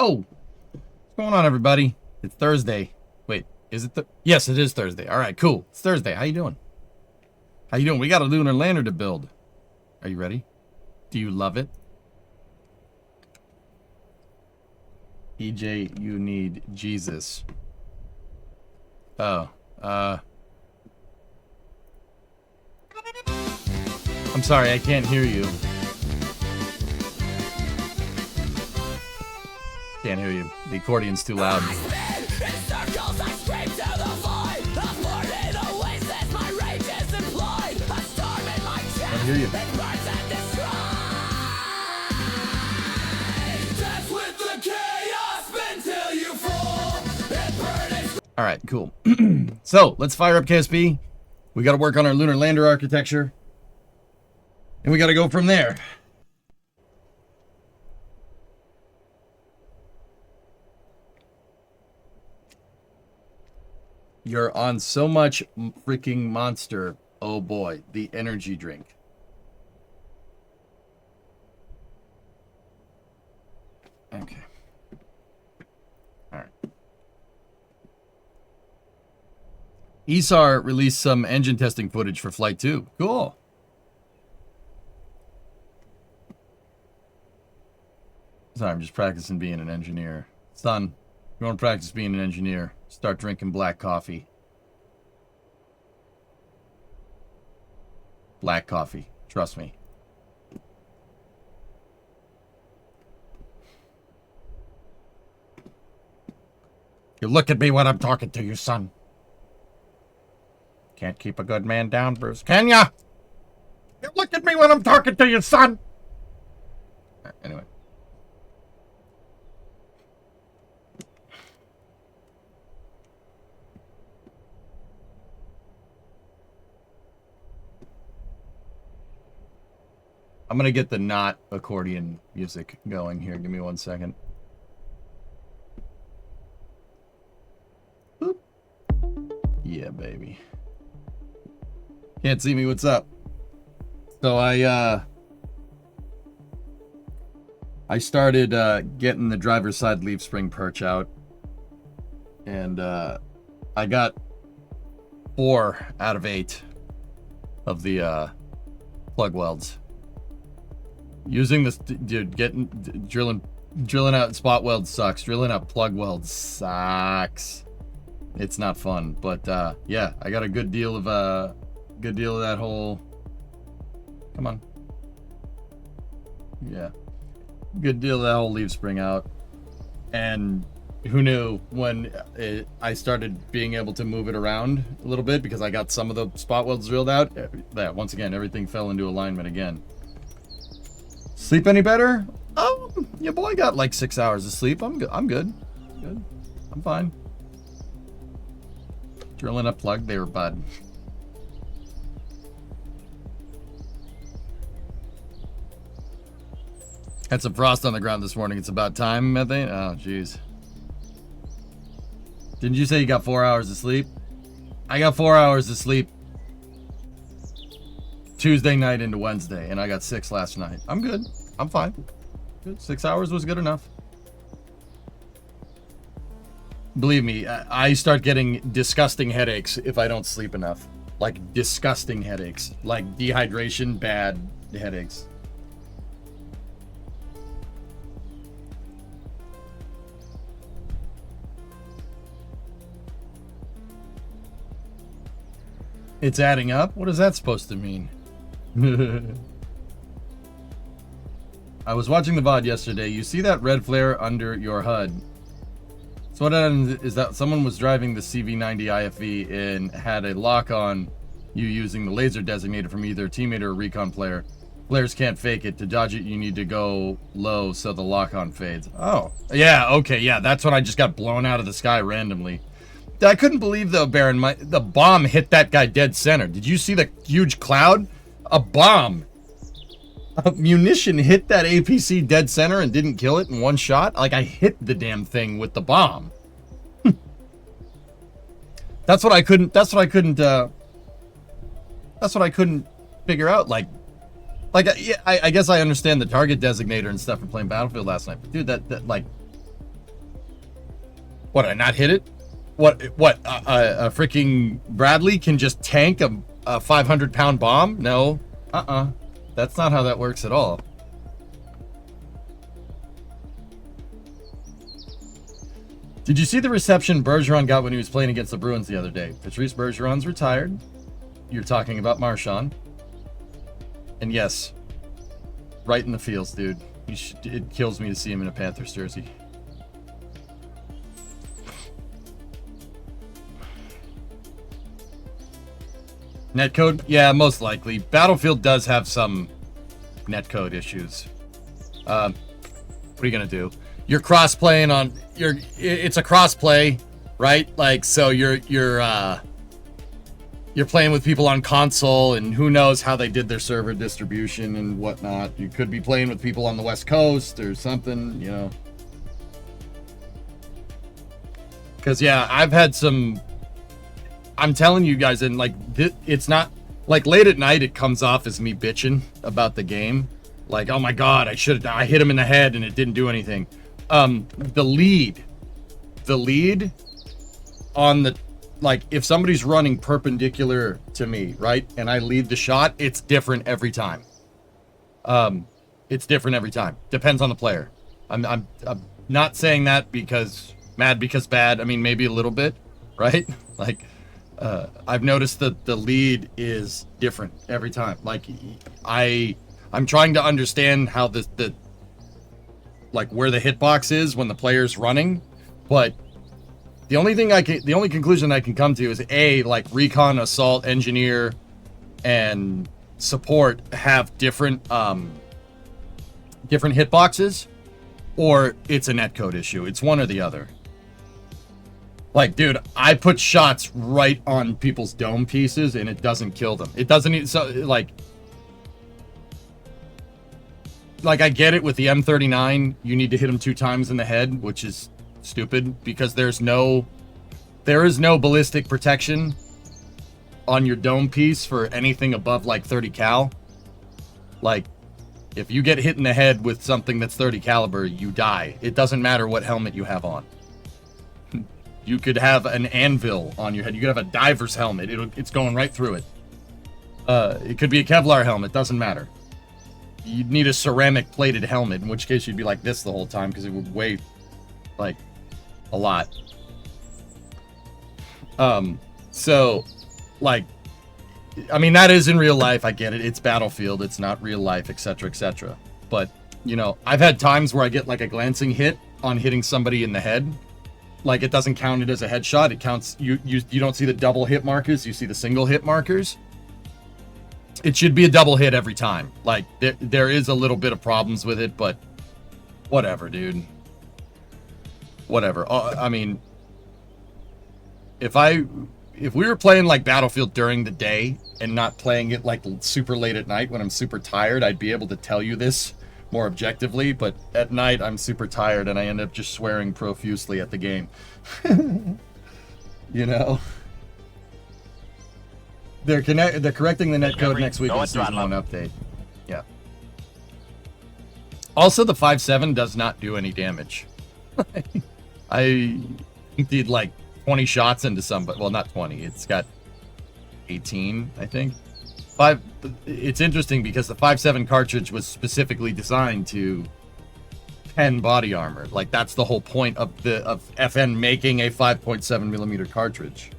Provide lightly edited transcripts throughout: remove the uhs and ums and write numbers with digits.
Yo! What's going on, everybody? It's Thursday. Wait, is it yes, it is Thursday. All right, cool. It's Thursday. How you doing? How you doing? We got a lunar lander to build. Are you ready? Do you love it? EJ, you need Jesus. Oh, I'm sorry, I can't hear you. Can't hear you. The accordion's too loud. I hear you. All right, cool. So let's fire up KSP. We got to work on our lunar lander architecture, and we got to go from there. You're on so much freaking Monster. Oh boy, the energy drink. Okay. All right. ESAR released some engine testing footage for Flight 2. Cool. Sorry, I'm just practicing being an engineer. Son, you want to practice being an engineer? Start drinking black coffee. Black coffee. Trust me. You look at me when I'm talking to you, son. Can't keep a good man down, Bruce. Can ya? You look at me when I'm talking to you, son. Anyway. I'm going to get the not accordion music going here. Give me 1 second. Boop. Yeah, baby. Can't see me. What's up? So I started getting the driver's side leaf spring perch out. And I got 4 out of 8 of the plug welds. Using this, dude, drilling out spot welds sucks. Drilling out plug welds sucks. It's not fun, but yeah, I got a good deal of that whole. Come on. Yeah, good deal of that whole leaf spring out, and who knew when I started being able to move it around a little bit because I got some of the spot welds drilled out. That once again, everything fell into alignment again. Sleep any better? Oh, your boy got like 6 hours of sleep. I'm good. I'm good. Good. I'm fine. Drilling a plug there, bud. Had some frost on the ground this morning. It's about time, I think. Oh, jeez. Didn't you say you got 4 hours of sleep? I got 4 hours of sleep Tuesday night into Wednesday, and I got 6 last night. I'm good. I'm fine. Good. 6 hours was good enough. Believe me, I start getting disgusting headaches if I don't sleep enough. Like disgusting headaches. Like dehydration, bad headaches. It's adding up? What is that supposed to mean? I was watching the VOD yesterday. You see that red flare under your HUD? So what happened is that someone was driving the CV90 IFV and had a lock on you using the laser designator from either a teammate or a recon player. Players can't fake it. To dodge it, you need to go low so the lock on fades. Oh, yeah, okay, yeah. That's when I just got blown out of the sky randomly. I couldn't believe, though, Baron, the bomb hit that guy dead center. Did you see the huge cloud? A bomb. A munition hit that APC dead center and didn't kill it in one shot? Like, I hit the damn thing with the bomb. That's what I couldn't figure out. Like, yeah, I guess I understand the target designator and stuff for playing Battlefield last night. But dude, that like, What, did I not hit it? What, a freaking Bradley can just tank a 500-pound bomb? No. That's not how that works at all. Did you see the reception Bergeron got when he was playing against the Bruins the other day? Patrice Bergeron's retired. You're talking about Marchand. And yes, right in the feels, dude. It kills me to see him in a Panthers jersey. Netcode? Yeah, most likely. Battlefield does have some netcode issues. What are you gonna do? You're cross-playing on it's a cross-play, right? Like, so you're playing with people on console, and who knows how they did their server distribution and whatnot. You could be playing with people on the West Coast or something, you know. Because yeah, I've had some. I'm telling you guys, and like it's not like late at night. It comes off as me bitching about the game, like, oh my god, I hit him in the head and it didn't do anything. The lead on the, like, if somebody's running perpendicular to me, right, and I lead the shot, it's different every time. It's different every time. Depends on the player. I'm not saying that because mad because bad. I mean, maybe a little bit, right? Like, I've noticed that the lead is different every time. Like, I'm trying to understand how the like where the hitbox is when the player's running, but the only conclusion I can come to is like recon, assault, engineer, and support have different hitboxes, or it's a netcode issue. It's one or the other. Like, dude, I put shots right on people's dome pieces and it doesn't kill them. It doesn't, so like I get it with the M39, you need to hit them 2 times in the head, which is stupid because there is no ballistic protection on your dome piece for anything above like 30 cal. Like, if you get hit in the head with something that's 30 caliber, you die. It doesn't matter what helmet you have on. You could have an anvil on your head. You could have a diver's helmet. It's going right through it. It could be a Kevlar helmet. Doesn't matter. You'd need a ceramic plated helmet, in which case you'd be like this the whole time because it would weigh like a lot. So, like, I mean, that is in real life. I get it. It's Battlefield. It's not real life, etc., etc. But, you know, I've had times where I get like a glancing hit on hitting somebody in the head. Like, it doesn't count it as a headshot. It counts. You don't see the double hit markers. You see the single hit markers. It should be a double hit every time. Like, there is a little bit of problems with it, but whatever, dude. Whatever. I mean, if we were playing like Battlefield during the day and not playing it like super late at night when I'm super tired, I'd be able to tell you this more objectively, but at night I'm super tired and I end up just swearing profusely at the game. You know? They're correcting the netcode next week in the Season 1 update. Yeah. Also, the 5.7 does not do any damage. I did like 20 shots into somebody. Well, not 20. It's got 18, I think. It's interesting because the 5.7 cartridge was specifically designed to 10 body armor. Like, that's the whole point of FN making a 5.7 millimeter cartridge.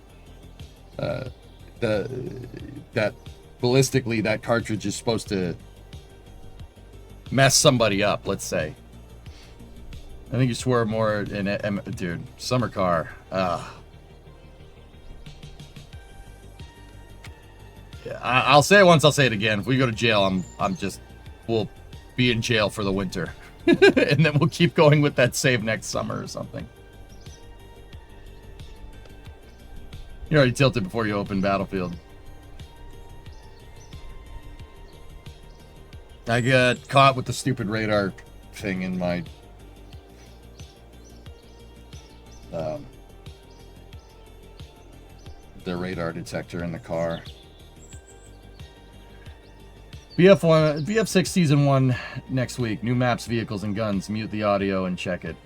That ballistically, that cartridge is supposed to mess somebody up, let's say. I think you swore more in dude, summer car. Yeah, I'll say it once, I'll say it again. If we go to jail, we'll be in jail for the winter. And then we'll keep going with that save next summer or something. You already tilted before you opened Battlefield. I got caught with the stupid radar thing in my the radar detector in the car. BF6 Season 1 next week. New maps, vehicles, and guns. Mute the audio and check it.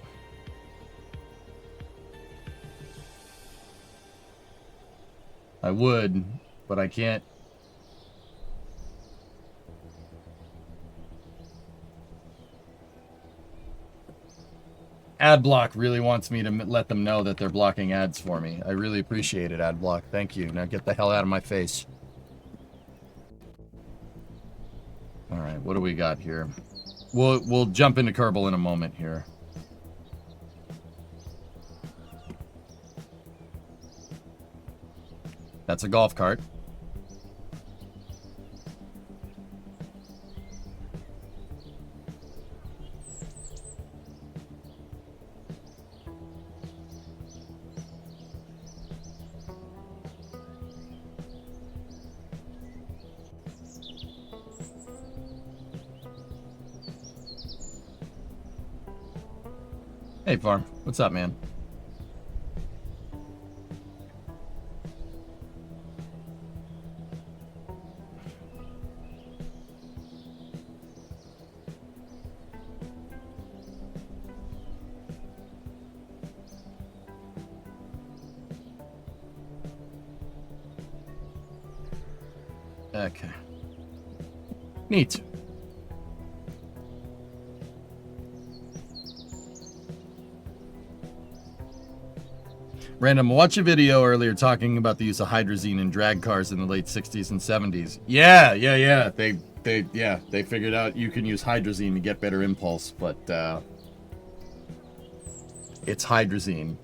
I would, but I can't. Adblock really wants me to let them know that they're blocking ads for me. I really appreciate it, Adblock. Thank you. Now get the hell out of my face. All right, what do we got here? We'll jump into Kerbal in a moment here. That's a golf cart. Hey, Farm. What's up, man? Okay. Neat. Random, watch a video earlier talking about the use of hydrazine in drag cars in the late 60s and 70s. Yeah. They figured out you can use hydrazine to get better impulse, but it's hydrazine.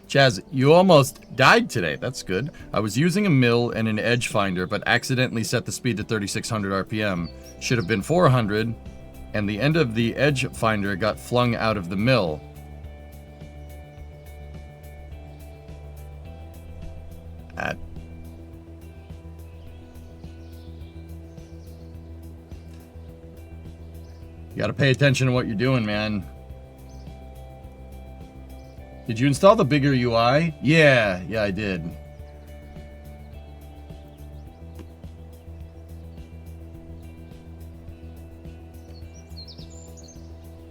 Chaz, you almost died today. That's good. I was using a mill and an edge finder, but accidentally set the speed to 3,600 RPM. Should have been 400. And the end of the edge finder got flung out of the mill. You gotta pay attention to what you're doing, man. Did you install the bigger UI? Yeah, I did.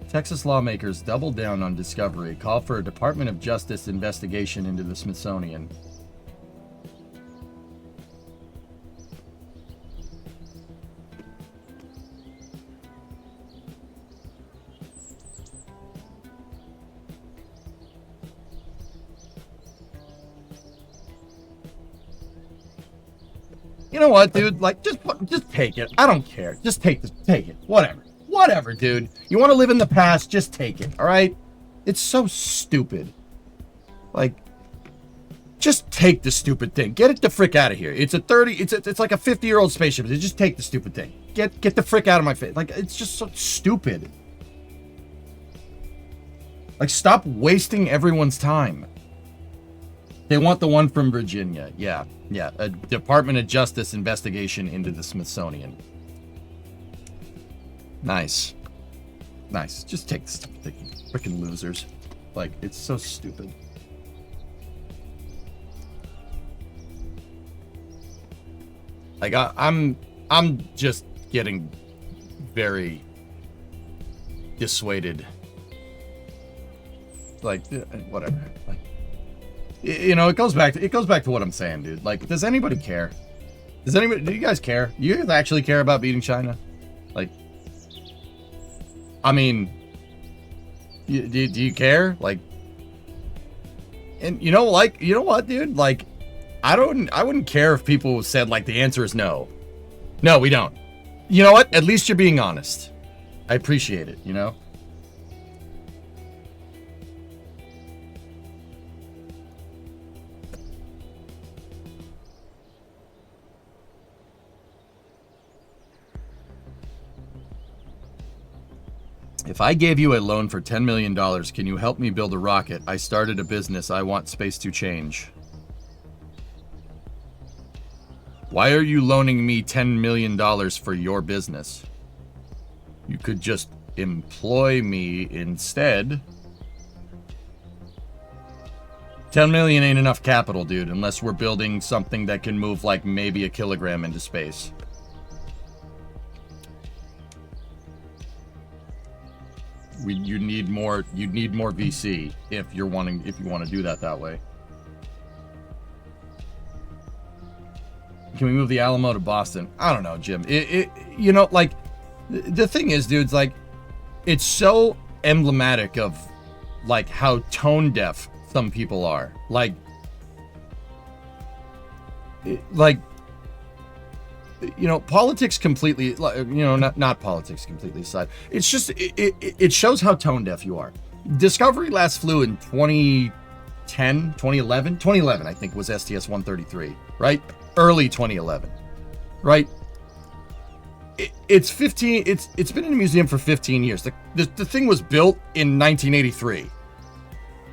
Texas lawmakers doubled down on discovery, call for a Department of Justice investigation into the Smithsonian. You know what, dude? Like, just take it. I don't care. Just take it. Whatever, dude. You want to live in the past, just take it, all right? It's so stupid. Like, just take the stupid thing. Get it the frick out of here. It's like a 50-year-old spaceship. Just take the stupid thing. Get the frick out of my face. Like, it's just so stupid. Like, stop wasting everyone's time. They want the one from Virginia. Yeah. A Department of Justice investigation into the Smithsonian. Nice. Just take this thing, freaking losers. Like, it's so stupid. Like, I'm just getting very dissuaded. Like, whatever. Like, you know, it goes back to what I'm saying, dude. Like, does anybody care? Do you guys care? Do you guys actually care about beating China? Like, I mean, do you care? Like, and you know what, dude? Like, I wouldn't care if people said, like, the answer is no. No, we don't. You know what? At least you're being honest. I appreciate it, you know? If I gave you a loan for $10 million, can you help me build a rocket? I started a business. I want space to change. Why are you loaning me $10 million for your business? You could just employ me instead. 10 million ain't enough capital, dude, unless we're building something that can move like maybe a kilogram into space. you need more VC if you want to do that way. Can we move the Alamo to Boston? I don't know, Jim. You know, like, the thing is, dudes, like, it's so emblematic of, like, how tone deaf some people are. Like, you know, politics completely, you know, not politics completely aside. It's just, it shows how tone deaf you are. Discovery last flew in 2011, I think, was STS-133, right? Early 2011, right? It's been in the museum for 15 years. The thing was built in 1983,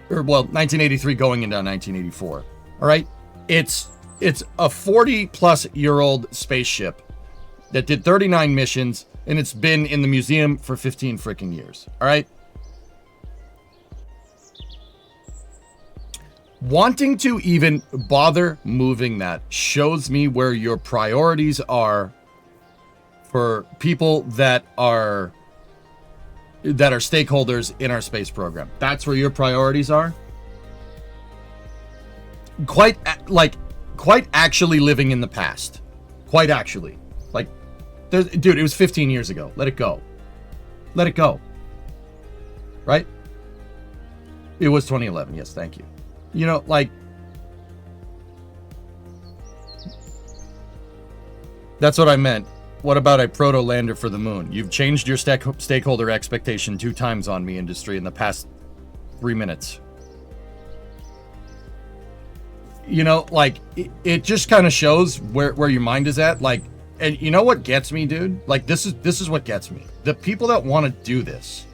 or well, 1983 going into 1984. All right, it's a 40-plus-year-old spaceship that did 39 missions, and it's been in the museum for 15 freaking years. All right. Wanting to even bother moving that shows me where your priorities are for people that are stakeholders in our space program. That's where your priorities are. Quite actually living in the past. Quite actually. Like, dude, it was 15 years ago. Let it go. Let it go. Right? It was 2011. Yes, thank you. You know, like, that's what I meant. What about a proto-lander for the moon? You've changed your stakeholder expectation 2 times on me, industry, in the past 3 minutes. You know, like, it just kind of shows where your mind is at. Like, and you know what gets me, dude? Like, this is what gets me. The people that want to do this,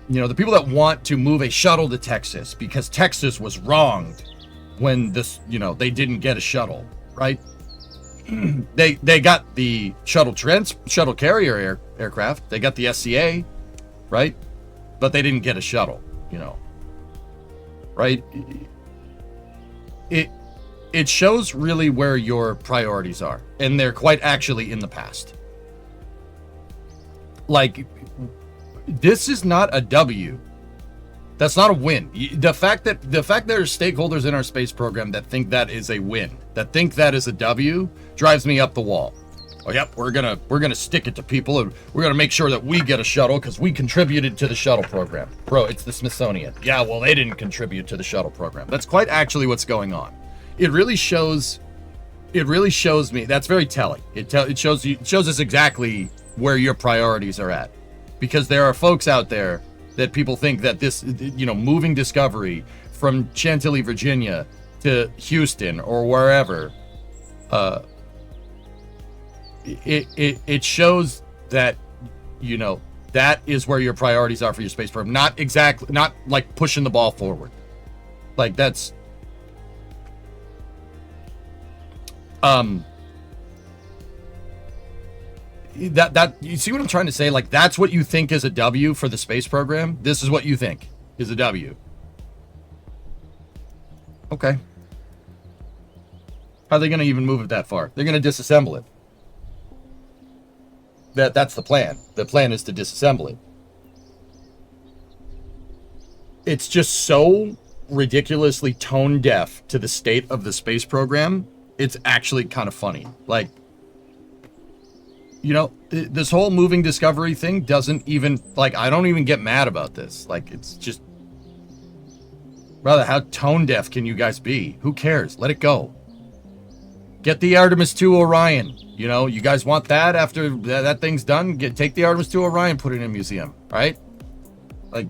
you know, the people that want to move a shuttle to Texas because Texas was wronged when this, you know, they didn't get a shuttle, right? They got the shuttle carrier aircraft. They got the SCA, right? But they didn't get a shuttle, you know, right? It shows really where your priorities are, and they're quite actually in the past. Like, this is not a W. That's not a win. The fact that there are stakeholders in our space program that think that is a win, that think that is a W, drives me up the wall. Oh, yep, we're gonna stick it to people, and we're gonna make sure that we get a shuttle because we contributed to the shuttle program. Bro, it's the Smithsonian. Yeah, well, they didn't contribute to the shuttle program. That's quite actually what's going on. It really shows me. That's very telling. It shows us exactly where your priorities are at. Because there are folks out there that people think that this, you know, moving Discovery from Chantilly, Virginia to Houston or wherever, it shows that, you know, that is where your priorities are for your space program. Not like pushing the ball forward. Like, that's, that you see what I'm trying to say? Like, that's what you think is a W for the space program. This is what you think is a W. Okay. How are they going to even move it that far? They're going to disassemble it. That's the plan. The plan is to disassemble it. It's just so ridiculously tone deaf to the state of the space program. It's actually kind of funny. Like, you know, this whole moving Discovery thing doesn't even, like, I don't even get mad about this. Like, it's just, brother, how tone deaf can you guys be? Who cares? Let it go. Get the Artemis 2 Orion. You know, you guys want that after that thing's done? Take the Artemis 2 Orion, put it in a museum, right? Like,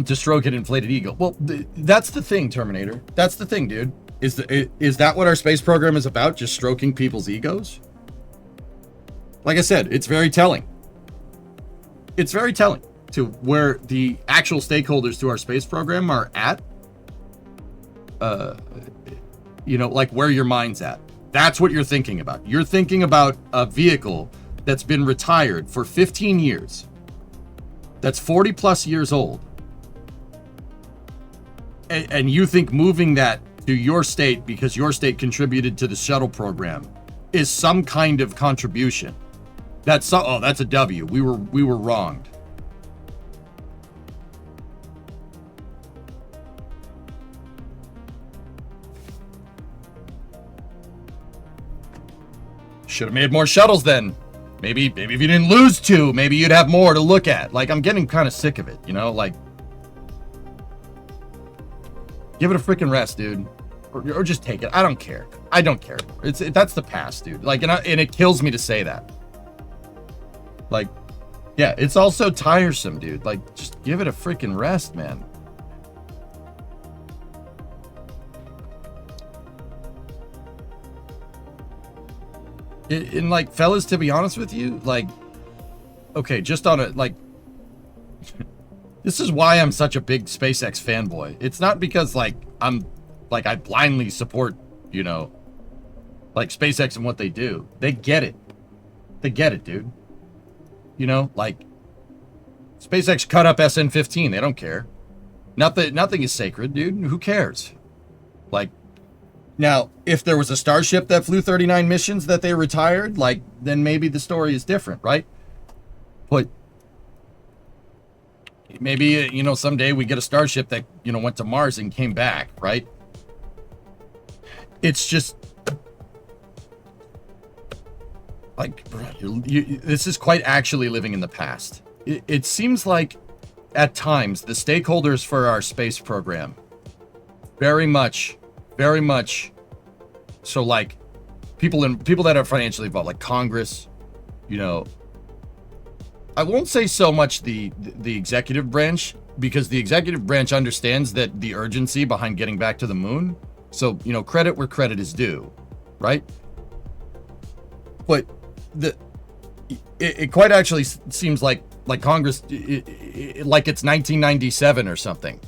to stroke an inflated ego. Well, that's the thing, Terminator. That's the thing, dude. Is that what our space program is about? Just stroking people's egos? Like I said, it's very telling. It's very telling to where the actual stakeholders to our space program are at. You know, like where your mind's at. That's what you're thinking about. You're thinking about a vehicle that's been retired for 15 years. That's 40 plus years old. And you think moving that to your state because your state contributed to the shuttle program is some kind of contribution. That's a W. We were wronged. Should have made more shuttles then. Maybe if you didn't lose 2, maybe you'd have more to look at. Like, I'm getting kind of sick of it, you know? Like, give it a freaking rest, dude. Or just take it. I don't care. I don't care. That's the past, dude. Like, and it kills me to say that. Like, yeah, it's also tiresome, dude. Like, just give it a freaking rest, man. And like, fellas, to be honest with you, like, okay, just on a, like, this is why I'm such a big SpaceX fanboy. It's not because, like, I blindly support, you know, like, SpaceX and what they do. They get it. They get it, dude. You know, like, SpaceX cut up SN15. They don't care. Nothing is sacred, dude. Who cares? Like, now, if there was a Starship that flew 39 missions that they retired, like, then maybe the story is different, right? But maybe, you know, someday we get a Starship that, you know, went to Mars and came back, right? It's just, like, this is quite actually living in the past. It seems like, at times, the stakeholders for our space program, very much, so, like, people that are financially involved, like Congress, you know, I won't say so much the executive branch, because the executive branch understands that the urgency behind getting back to the moon. So, you know, credit where credit is due, right? But it quite actually seems like Congress, like it's 1997 or something.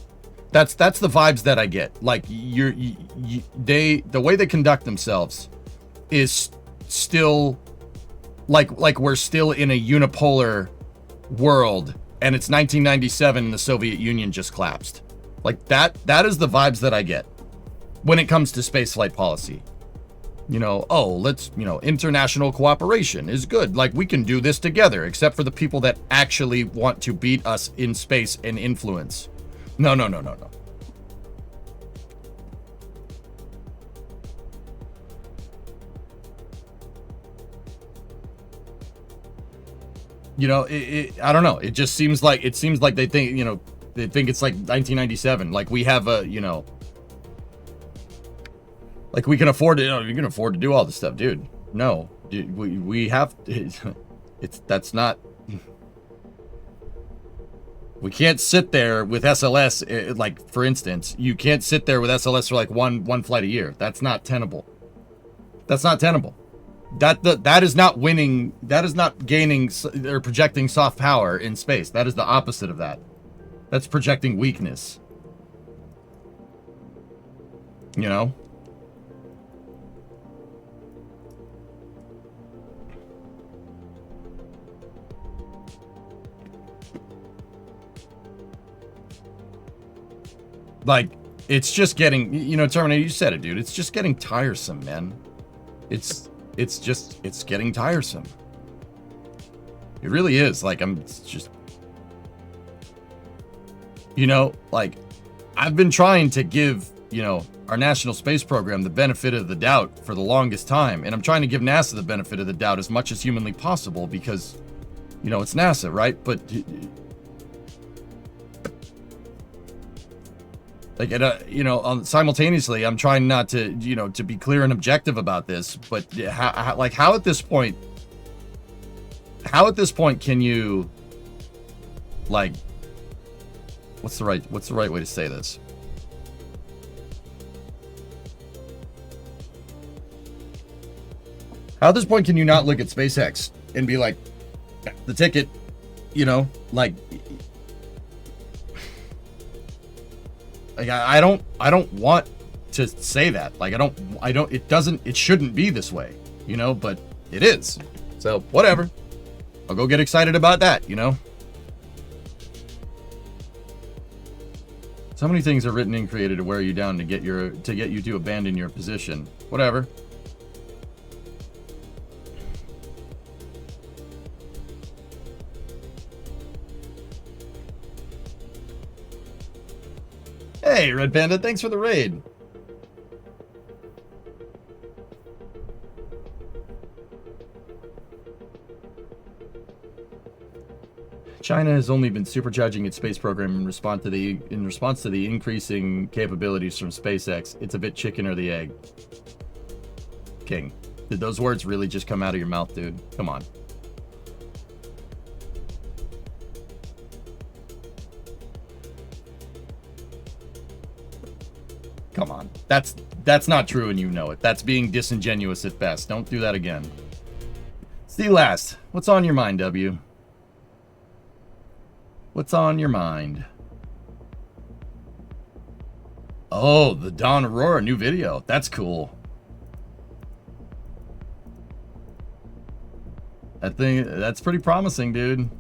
That's the vibes that I get. Like, the way they conduct themselves is still like we're still in a unipolar world, and it's 1997 and the Soviet Union just collapsed. Like, that is the vibes that I get when it comes to spaceflight policy. You know, oh, let's, you know, international cooperation is good. Like, we can do this together, except for the people that actually want to beat us in space and influence. No. You know, I don't know. It just seems like they think, you know, they think it's like 1997. Like, we have a, you know, like, we can afford to, you know, you can afford to do all this stuff, dude. No, dude, we have, that's not, we can't sit there with SLS, like, for instance, you can't sit there with SLS for like one flight a year. That's not tenable. That's not tenable. That is not winning. That is not gaining or projecting soft power in space. That is the opposite of that. That's projecting weakness. You know? Like, it's just getting, you know, Terminator, you said it, dude. It's just getting tiresome, man. It's getting tiresome. It really is. Like, it's just, you know, like, I've been trying to give, you know, our national space program the benefit of the doubt for the longest time. And I'm trying to give NASA the benefit of the doubt as much as humanly possible because, you know, it's NASA, right? But, like, you know, simultaneously, I'm trying not to, you know, to be clear and objective about this, but how at this point can you, like, what's the right way to say this? How at this point can you not look at SpaceX and be like, the ticket, you know, like, I don't want to say that. Like, it shouldn't be this way, you know, but it is. So, whatever. I'll go get excited about that, you know? So many things are written and created to wear you down to get you to abandon your position. Whatever. Hey, Red Panda, thanks for the raid. China has only been supercharging its space program in response to the increasing capabilities from SpaceX. It's a bit chicken or the egg. King, did those words really just come out of your mouth, dude? Come on. Come on. That's not true and you know it. That's being disingenuous at best. Don't do that again. See last. What's on your mind, W? What's on your mind? Oh, the Dawn Aurora new video. That's cool. That's pretty promising, dude.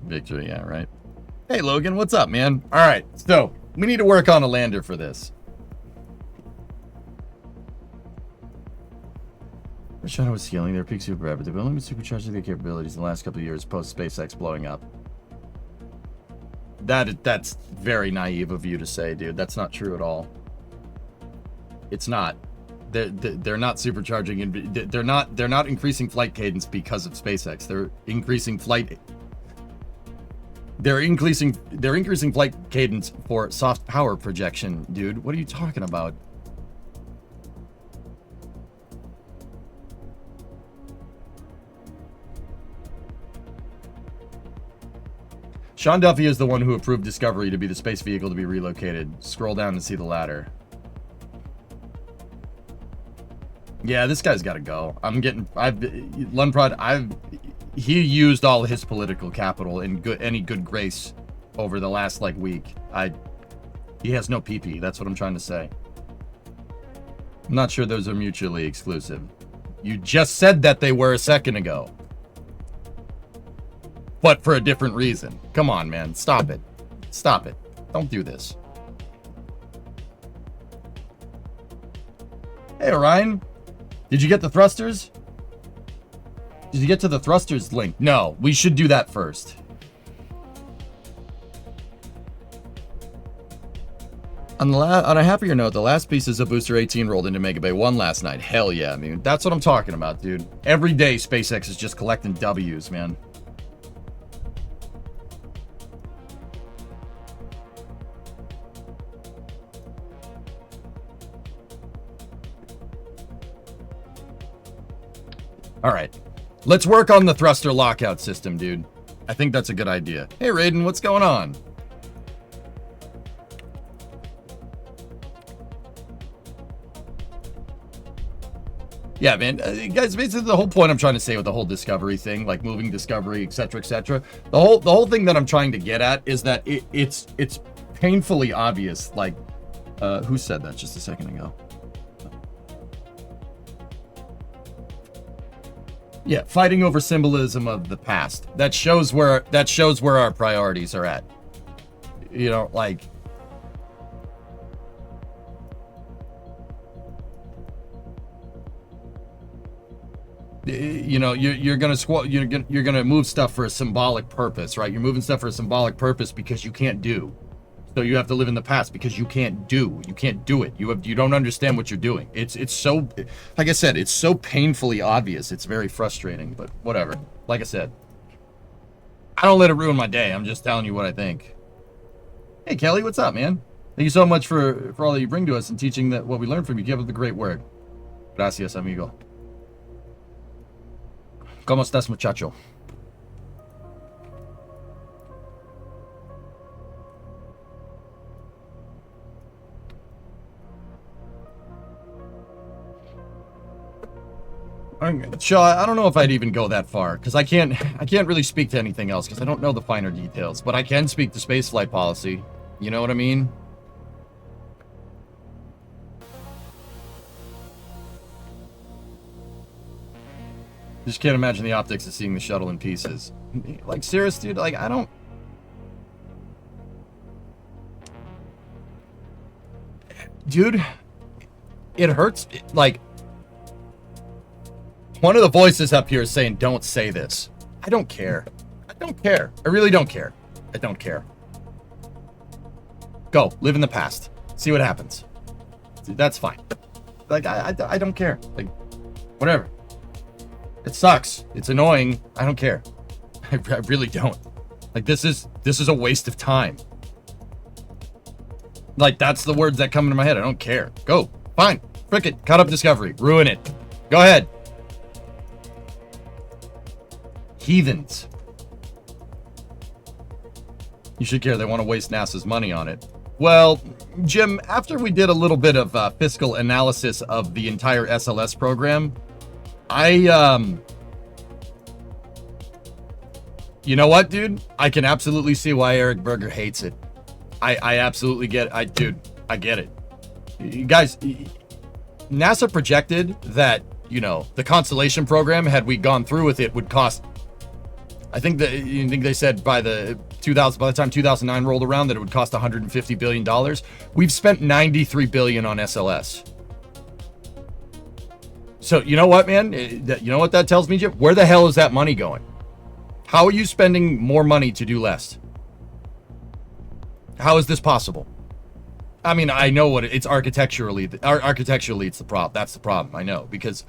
Victory, yeah, right. Hey, Logan, what's up, man? All right, so we need to work on a lander for this. China was scaling their peak super rapid. They've only been supercharging their capabilities in the last couple of years post SpaceX blowing up. That's very naive of you to say, dude. That's not true at all. It's not. They're not supercharging and they're not increasing flight cadence because of SpaceX. They're increasing flight cadence for soft power projection, dude. What are you talking about? Sean Duffy is the one who approved Discovery to be the space vehicle to be relocated. Scroll down to see the ladder. Yeah, this guy's got to go. He used all his political capital in any good grace over the last week. He has no PP. That's what I'm trying to say. I'm not sure those are mutually exclusive. You just said that they were a second ago. But for a different reason. Come on, man. Stop it. Stop it. Don't do this. Hey, Orion. Did you get the thrusters? Did you get to the thrusters link? No, we should do that first. On a happier note, the last pieces of Booster 18 rolled into Mega Bay 1 last night. Hell yeah, I mean, that's what I'm talking about, dude. Every day, SpaceX is just collecting W's, man. All right, let's work on the thruster lockout system, dude. I think that's a good idea. Hey, Raiden, what's going on? Yeah, man, guys, basically the whole point I'm trying to say with the whole Discovery thing, like moving Discovery, etc., etc. The whole thing that I'm trying to get at is that it's painfully obvious. Like, who said that just a second ago? Yeah, fighting over symbolism of the past. That shows where our priorities are at. You know, like, you know, you're gonna move stuff for a symbolic purpose, right? You're moving stuff for a symbolic purpose because you can't do. So you have to live in the past because you can't do. You can't do it. You don't understand what you're doing. It's so, like I said, it's so painfully obvious. It's very frustrating, but whatever. Like I said, I don't let it ruin my day. I'm just telling you what I think. Hey, Kelly, what's up, man? Thank you so much for all that you bring to us and teaching that what we learned from you. Keep up the great work. Gracias, amigo. ¿Cómo estás, muchacho? Shaw, I don't know if I'd even go that far because I can't really speak to anything else because I don't know the finer details, but I can speak to spaceflight policy. You know what I mean? Just can't imagine the optics of seeing the shuttle in pieces. Like, serious, dude, like, I don't... Dude, it hurts, like... One of the voices up here is saying, don't say this. I don't care. I don't care. I really don't care. I don't care. Go, live in the past. See what happens. That's fine. Like, I don't care. Like, whatever. It sucks. It's annoying. I don't care. I really don't. Like, this is a waste of time. Like, that's the words that come into my head. I don't care. Go. Fine. Frick it. Cut up Discovery. Ruin it. Go ahead. Heathens. You should care. They want to waste NASA's money on it. Well, Jim, after we did a little bit of fiscal analysis of the entire SLS program, you know what, dude? I can absolutely see why Eric Berger hates it. I absolutely get it. Dude, I get it. You guys, NASA projected that, you know, the Constellation program, had we gone through with it, would cost, I think they said by the time 2009 rolled around that it would cost $150 billion. We've spent $93 billion on SLS. So you know what, man? You know what that tells me, Jim? Where the hell is that money going? How are you spending more money to do less? How is this possible? I mean, I know what it's architecturally it's the problem. That's the problem. I know, because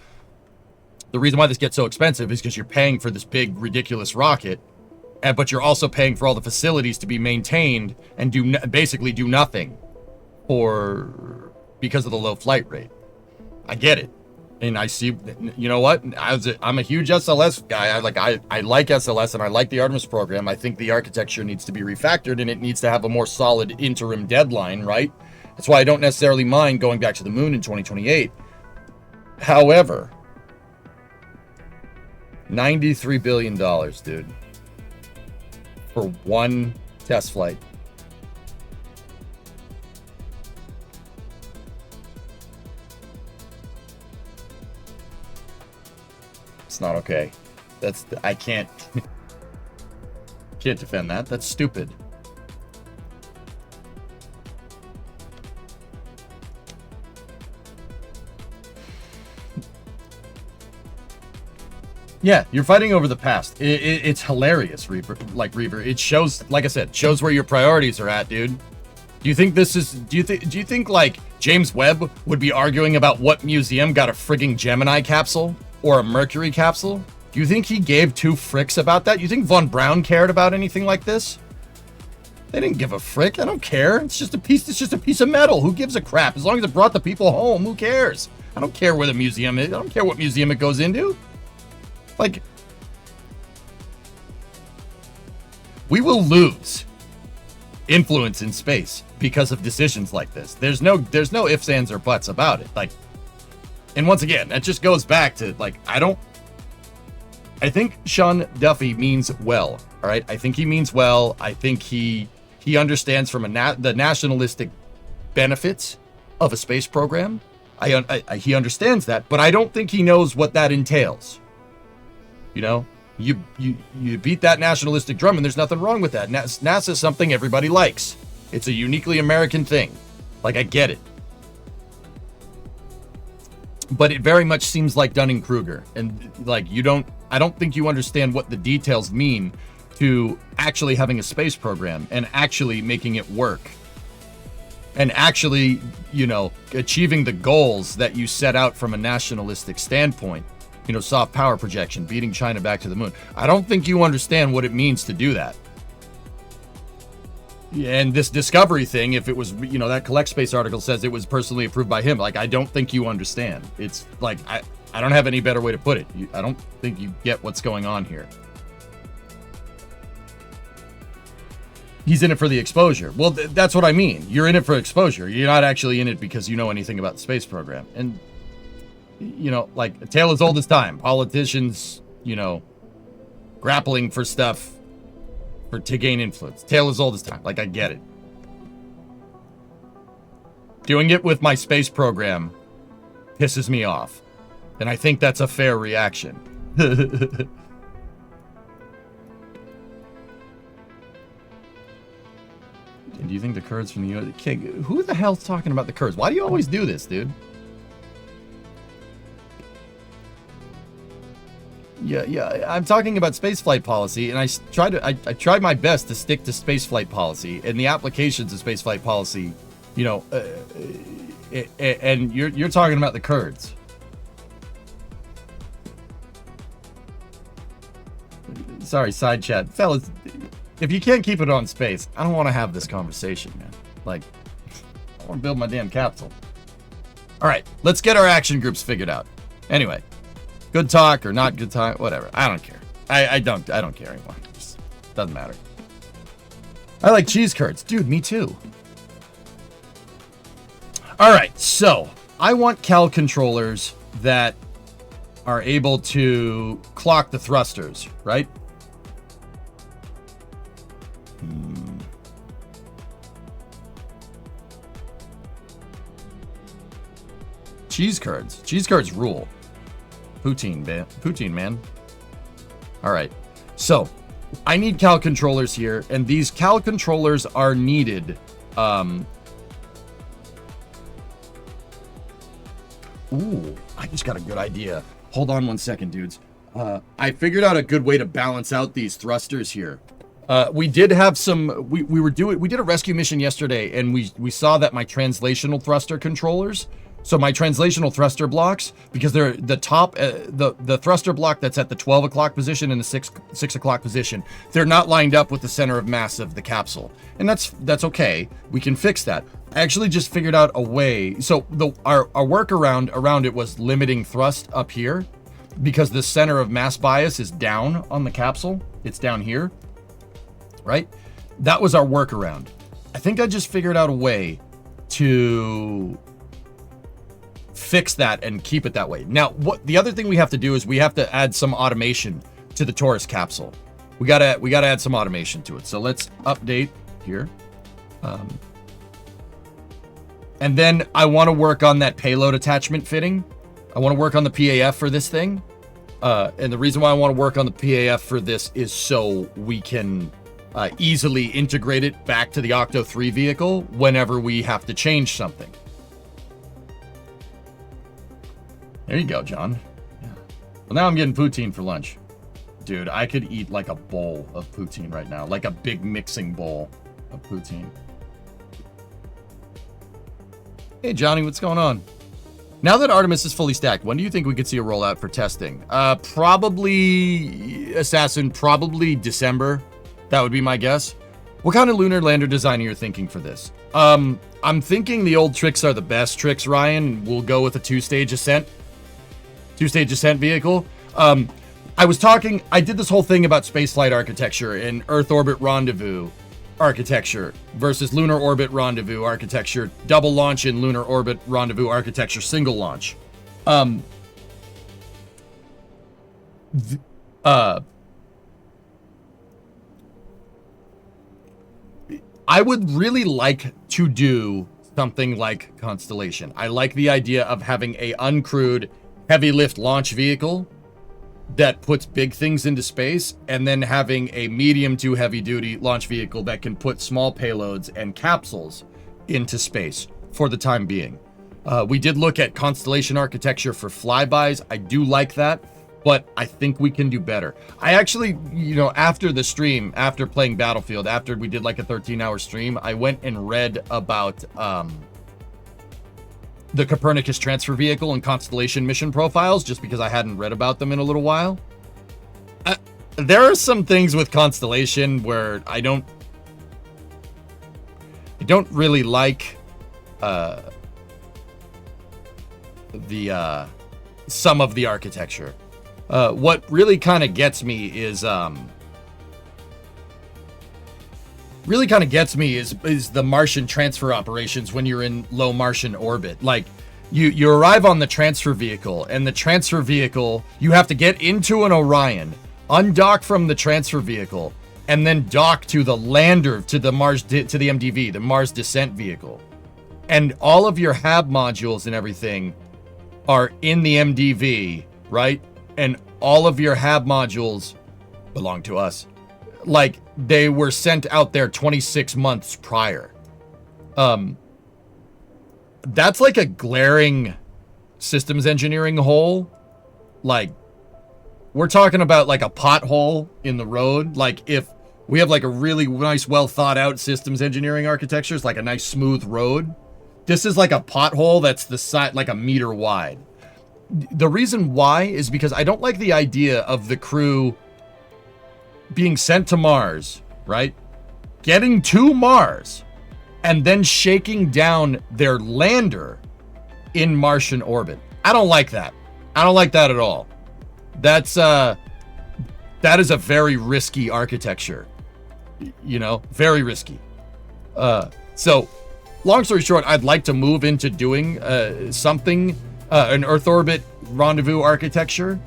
the reason why this gets so expensive is because you're paying for this big, ridiculous rocket, but you're also paying for all the facilities to be maintained and basically do nothing because of the low flight rate. I get it. And I see, you know what? I'm a huge SLS guy. I like SLS and I like the Artemis program. I think the architecture needs to be refactored and it needs to have a more solid interim deadline, right? That's why I don't necessarily mind going back to the moon in 2028. However, $93 billion, dude, for one test flight. It's not okay. I can't defend that. That's stupid. Yeah, you're fighting over the past. It's hilarious, Reaver. It shows, like I said, shows where your priorities are at, dude. Do you think like James Webb would be arguing about what museum got a frigging Gemini capsule or a Mercury capsule? Do you think he gave two fricks about that? You think Von Braun cared about anything like this? They didn't give a frick. I don't care. It's just a piece of metal. Who gives a crap? As long as it brought the people home, who cares? I don't care where the museum is. I don't care what museum it goes into. Like, we will lose influence in space because of decisions like this. There's no ifs, ands, or buts about it. Like, and once again, that just goes back to, like, I think Sean Duffy means well. All right, I think he means well. I think he understands from the nationalistic benefits of a space program. He understands that, but I don't think he knows what that entails. You know, you beat that nationalistic drum, and there's nothing wrong with that. NASA is something everybody likes. It's a uniquely American thing. Like, I get it. But it very much seems like Dunning-Kruger. And, like, I don't think you understand what the details mean to actually having a space program and actually making it work. And actually, you know, achieving the goals that you set out from a nationalistic standpoint. You know, soft power projection, beating China back to the moon. I don't think you understand what it means to do that. And this Discovery thing, if it was, you know, that Collect Space article says it was personally approved by him. Like, I don't think you understand. It's like, I don't have any better way to put it. I don't think you get what's going on here. He's in it for the exposure. Well, that's what I mean. You're in it for exposure. You're not actually in it because you know anything about the space program. And, you know, like, a tale as old as time. Politicians, you know, grappling for stuff to gain influence. Tale as old as time. Like, I get it. Doing it with my space program pisses me off. And I think that's a fair reaction. And do you think the Kurds from the U.S. King, who the hell's talking about the Kurds? Why do you always do this, dude? Yeah, I'm talking about spaceflight policy, and I tried my best to stick to spaceflight policy and the applications of spaceflight policy, you know, and you're talking about the Kurds. Sorry, side chat, fellas. If you can't keep it on space, I don't want to have this conversation, man. Like, I want to build my damn capsule. All right, let's get our action groups figured out. Anyway. Good talk or not good talk, whatever. I don't care. I don't care anymore. It just doesn't matter. I like cheese curds. Dude, me too. All right, so I want Cal controllers that are able to clock the thrusters, right? Cheese curds. Cheese curds rule. Poutine, man. All right. So, I need Cal controllers here, and these Cal controllers are needed. Ooh, I just got a good idea. Hold on one second, dudes. I figured out a good way to balance out these thrusters here. We did have some. We did a rescue mission yesterday, and we saw that my translational thruster controllers. So my translational thruster blocks, because they're the top, the thruster block that's at the 12 o'clock position and the 6 o'clock position, they're not lined up with the center of mass of the capsule, and that's okay. We can fix that. I actually just figured out a way. So our workaround around it was limiting thrust up here, because the center of mass bias is down on the capsule. It's down here, right? That was our workaround. I think I just figured out a way to fix that and keep it that way. Now, what the other thing we have to do is we have to add some automation to the Taurus capsule. We gotta add some automation to it. So let's update here. And then I want to work on that payload attachment fitting. I want to work on the PAF for this thing. And the reason why I want to work on the PAF for this is so we can easily integrate it back to the Octo 3 vehicle whenever we have to change something. There you go, John. Yeah. Well, now I'm getting poutine for lunch. Dude, I could eat like a bowl of poutine right now. Like a big mixing bowl of poutine. Hey, Johnny, what's going on? Now that Artemis is fully stacked, when do you think we could see a rollout for testing? Probably, Assassin, probably December. That would be my guess. What kind of lunar lander design are you thinking for this? I'm thinking the old tricks are the best tricks, Ryan. We'll go with a two-stage ascent. Two-stage ascent vehicle. I did this whole thing about spaceflight architecture and Earth orbit rendezvous architecture versus lunar orbit rendezvous architecture, double launch in lunar orbit rendezvous architecture, single launch. I would really like to do something like Constellation. I like the idea of having a uncrewed heavy lift launch vehicle that puts big things into space, and then having a medium to heavy duty launch vehicle that can put small payloads and capsules into space for the time being. We did look at Constellation architecture for flybys. I do like that, but I think we can do better. I actually, after the stream, after playing Battlefield, after we did like a 13-hour stream, I went and read about the Copernicus transfer vehicle and Constellation mission profiles, just because I hadn't read about them in a little while. There are some things with Constellation where I don't really like some of the architecture. What really kind of gets me is the Martian transfer operations when you're in low Martian orbit. Like, you arrive on the transfer vehicle, and the transfer vehicle, you have to get into an Orion, undock from the transfer vehicle, and then dock to the lander, to the MDV, the Mars descent vehicle. And all of your HAB modules and everything are in the MDV, right? And all of your HAB modules belong to us. Like, they were sent out there 26 months prior. That's like a glaring systems engineering hole. Like, we're talking about like a pothole in the road. Like if we have like a really nice, well thought out systems engineering architecture, it's like a nice smooth road. This is like a pothole that's the side like a meter wide. The reason why is because I don't like the idea of the crew being sent to Mars, right? Getting to Mars and then shaking down their lander in Martian orbit. I don't like that. I don't like that at all. That is a very risky architecture. You know, very risky. So long story short, I'd like to move into doing something, an Earth orbit rendezvous architecture,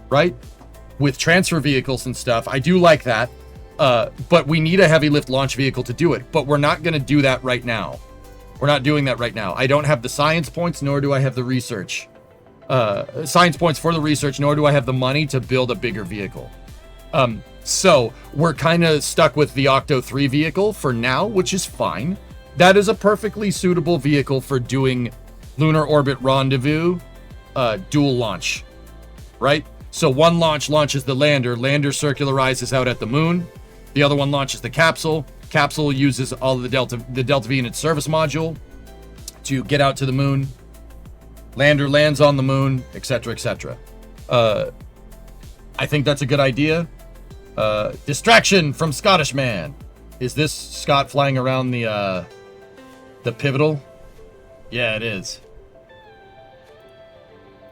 right? With transfer vehicles and stuff. I do like that. But we need a heavy lift launch vehicle to do it. But we're not going to do that right now. We're not doing that right now. I don't have the science points, nor do I have the research. Science points for the research, nor do I have the money to build a bigger vehicle. So we're kind of stuck with the Octo 3 vehicle for now, which is fine. That is a perfectly suitable vehicle for doing lunar orbit rendezvous, dual launch, right? So one launch launches the lander circularizes out at the moon. The other one launches the capsule. Capsule uses all of the Delta V in its service module to get out to the moon. Lander lands on the moon, etc., etc. I think that's a good idea. Distraction from Scottish man. Is this Scott flying around the pivotal? Yeah, it is.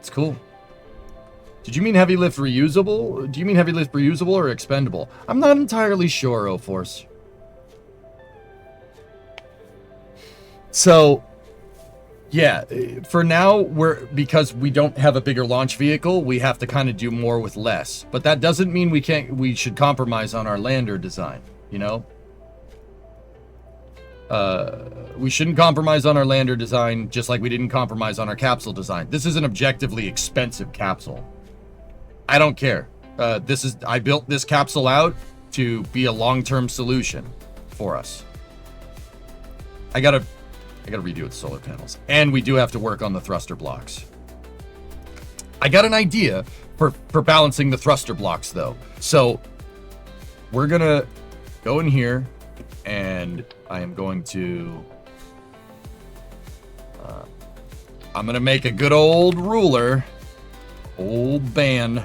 It's cool. Did you mean heavy lift reusable? Do you mean heavy lift reusable or expendable? I'm not entirely sure, O-Force. So, yeah, for now, because we don't have a bigger launch vehicle, we have to kind of do more with less. But that doesn't mean we should compromise on our lander design, you know? We shouldn't compromise on our lander design, just like we didn't compromise on our capsule design. This is an objectively expensive capsule. I don't care. I built this capsule out to be a long-term solution for us. I gotta redo its solar panels. And we do have to work on the thruster blocks. I got an idea for balancing the thruster blocks, though. So we're gonna go in here, and I am going to... I'm gonna make a good old ruler. Old band.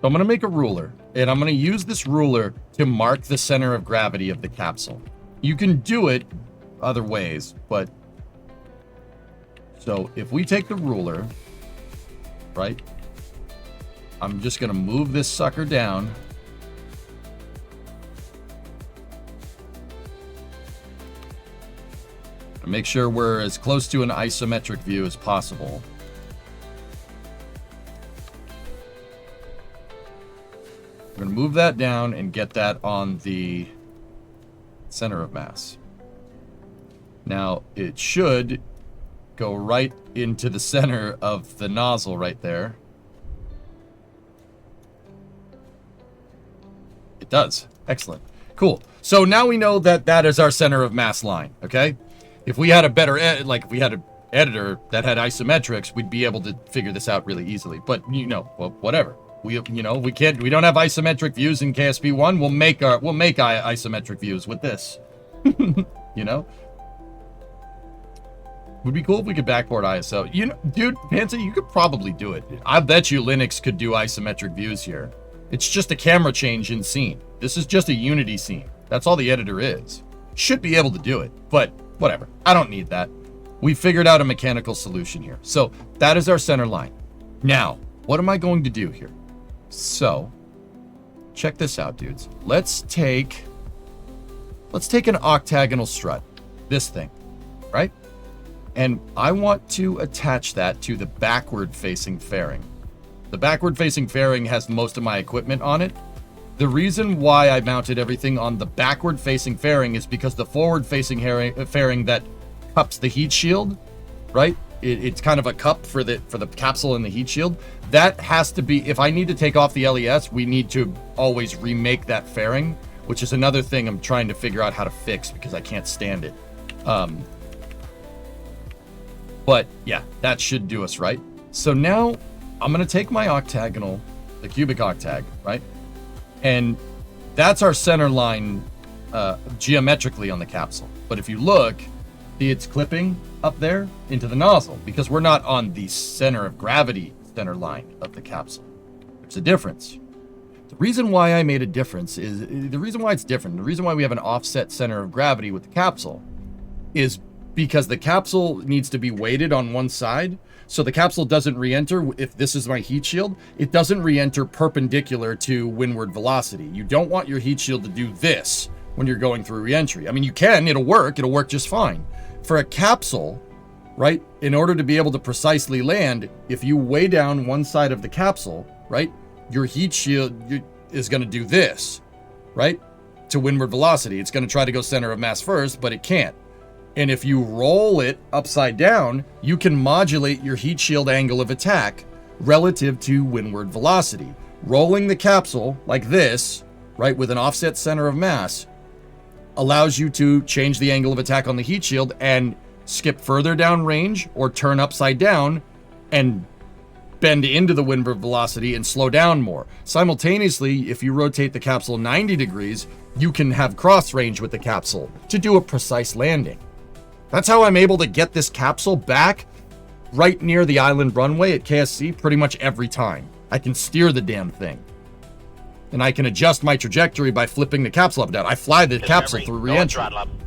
So I'm going to make a ruler, and I'm going to use this ruler to mark the center of gravity of the capsule. You can do it other ways, but... So if we take the ruler, right? I'm just going to move this sucker down. And make sure we're as close to an isometric view as possible. I'm going to move that down and get that on the center of mass. Now, it should go right into the center of the nozzle right there. It does. Excellent. Cool. So now we know that that is our center of mass line, okay? If we had a better, if we had an editor that had isometrics, we'd be able to figure this out really easily. But, you know, well, whatever. We don't have isometric views in KSP1. We'll make isometric views with this. You know? Would be cool if we could backport ISO. You know, dude, Panza, you could probably do it. I bet you Linux could do isometric views here. It's just a camera change in scene. This is just a Unity scene. That's all the editor is. Should be able to do it, but whatever. I don't need that. We figured out a mechanical solution here. So that is our center line. Now, what am I going to do here? So, check this out, dudes. Let's take an octagonal strut. This thing, right? And I want to attach that to the backward-facing fairing. The backward-facing fairing has most of my equipment on it. The reason why I mounted everything on the backward-facing fairing is because the forward-facing fairing that cups the heat shield, right? It's kind of a cup for the capsule and the heat shield. That has to be, if I need to take off the LES, we need to always remake that fairing, which is another thing I'm trying to figure out how to fix because I can't stand it. But yeah, that should do us, right? So now I'm going to take my octagonal, the cubic octag, right? And that's our center line geometrically on the capsule. But if you look, see it's clipping up there into the nozzle because we're not on the center of gravity center line of the capsule. There's a difference. The reason why I made a difference is, the reason why it's different, the reason why we have an offset center of gravity with the capsule is because the capsule needs to be weighted on one side. So the capsule doesn't re-enter, if this is my heat shield, it doesn't re-enter perpendicular to windward velocity. You don't want your heat shield to do this when you're going through re-entry. I mean, you can, it'll work just fine. For a capsule, right, in order to be able to precisely land, if you weigh down one side of the capsule, right, your heat shield is going to do this, right, to windward velocity. It's going to try to go center of mass first, but it can't. And if you roll it upside down, you can modulate your heat shield angle of attack relative to windward velocity. Rolling the capsule like this, right, with an offset center of mass, allows you to change the angle of attack on the heat shield and skip further down range or turn upside down and bend into the windward velocity and slow down more. Simultaneously, if you rotate the capsule 90 degrees, you can have cross range with the capsule to do a precise landing. That's how I'm able to get this capsule back right near the island runway at KSC pretty much every time. I can steer the damn thing. And I can adjust my trajectory by flipping the capsule up and down. I fly the capsule through re-entry.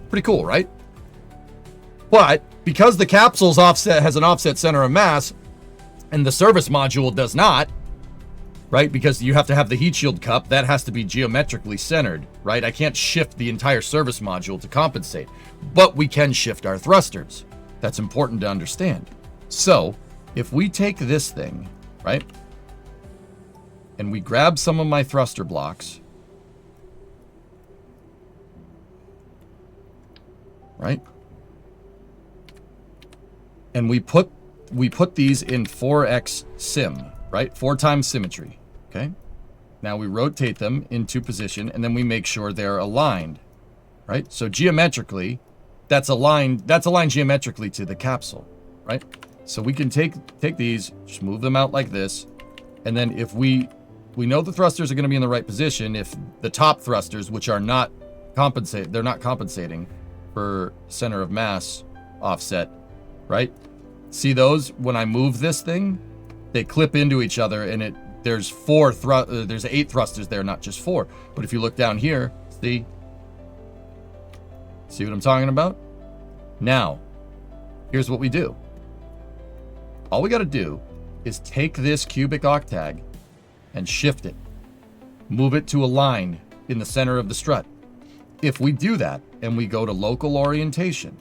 Pretty cool, right? But because the capsule's offset has an offset center of mass and the service module does not, right? Because you have to have the heat shield cup, that has to be geometrically centered, right? I can't shift the entire service module to compensate, but we can shift our thrusters. That's important to understand. So if we take this thing, right, and we grab some of my thruster blocks, right, and we put these in 4x sim, right? 4 times symmetry, okay? Now we rotate them into position and then we make sure they're aligned, right? So geometrically, that's aligned geometrically to the capsule, right? So we can take these, just move them out like this, and then if we know the thrusters are going to be in the right position, if the top thrusters, which are not they're not compensating for center of mass offset, right? See those? When I move this thing, they clip into each other, and there's 8 thrusters there, not just 4. But if you look down here, see what I'm talking about? Now, here's what we do. All we got to do is take this cubic octag and shift it. Move it to a line in the center of the strut. If we do that, and we go to local orientation,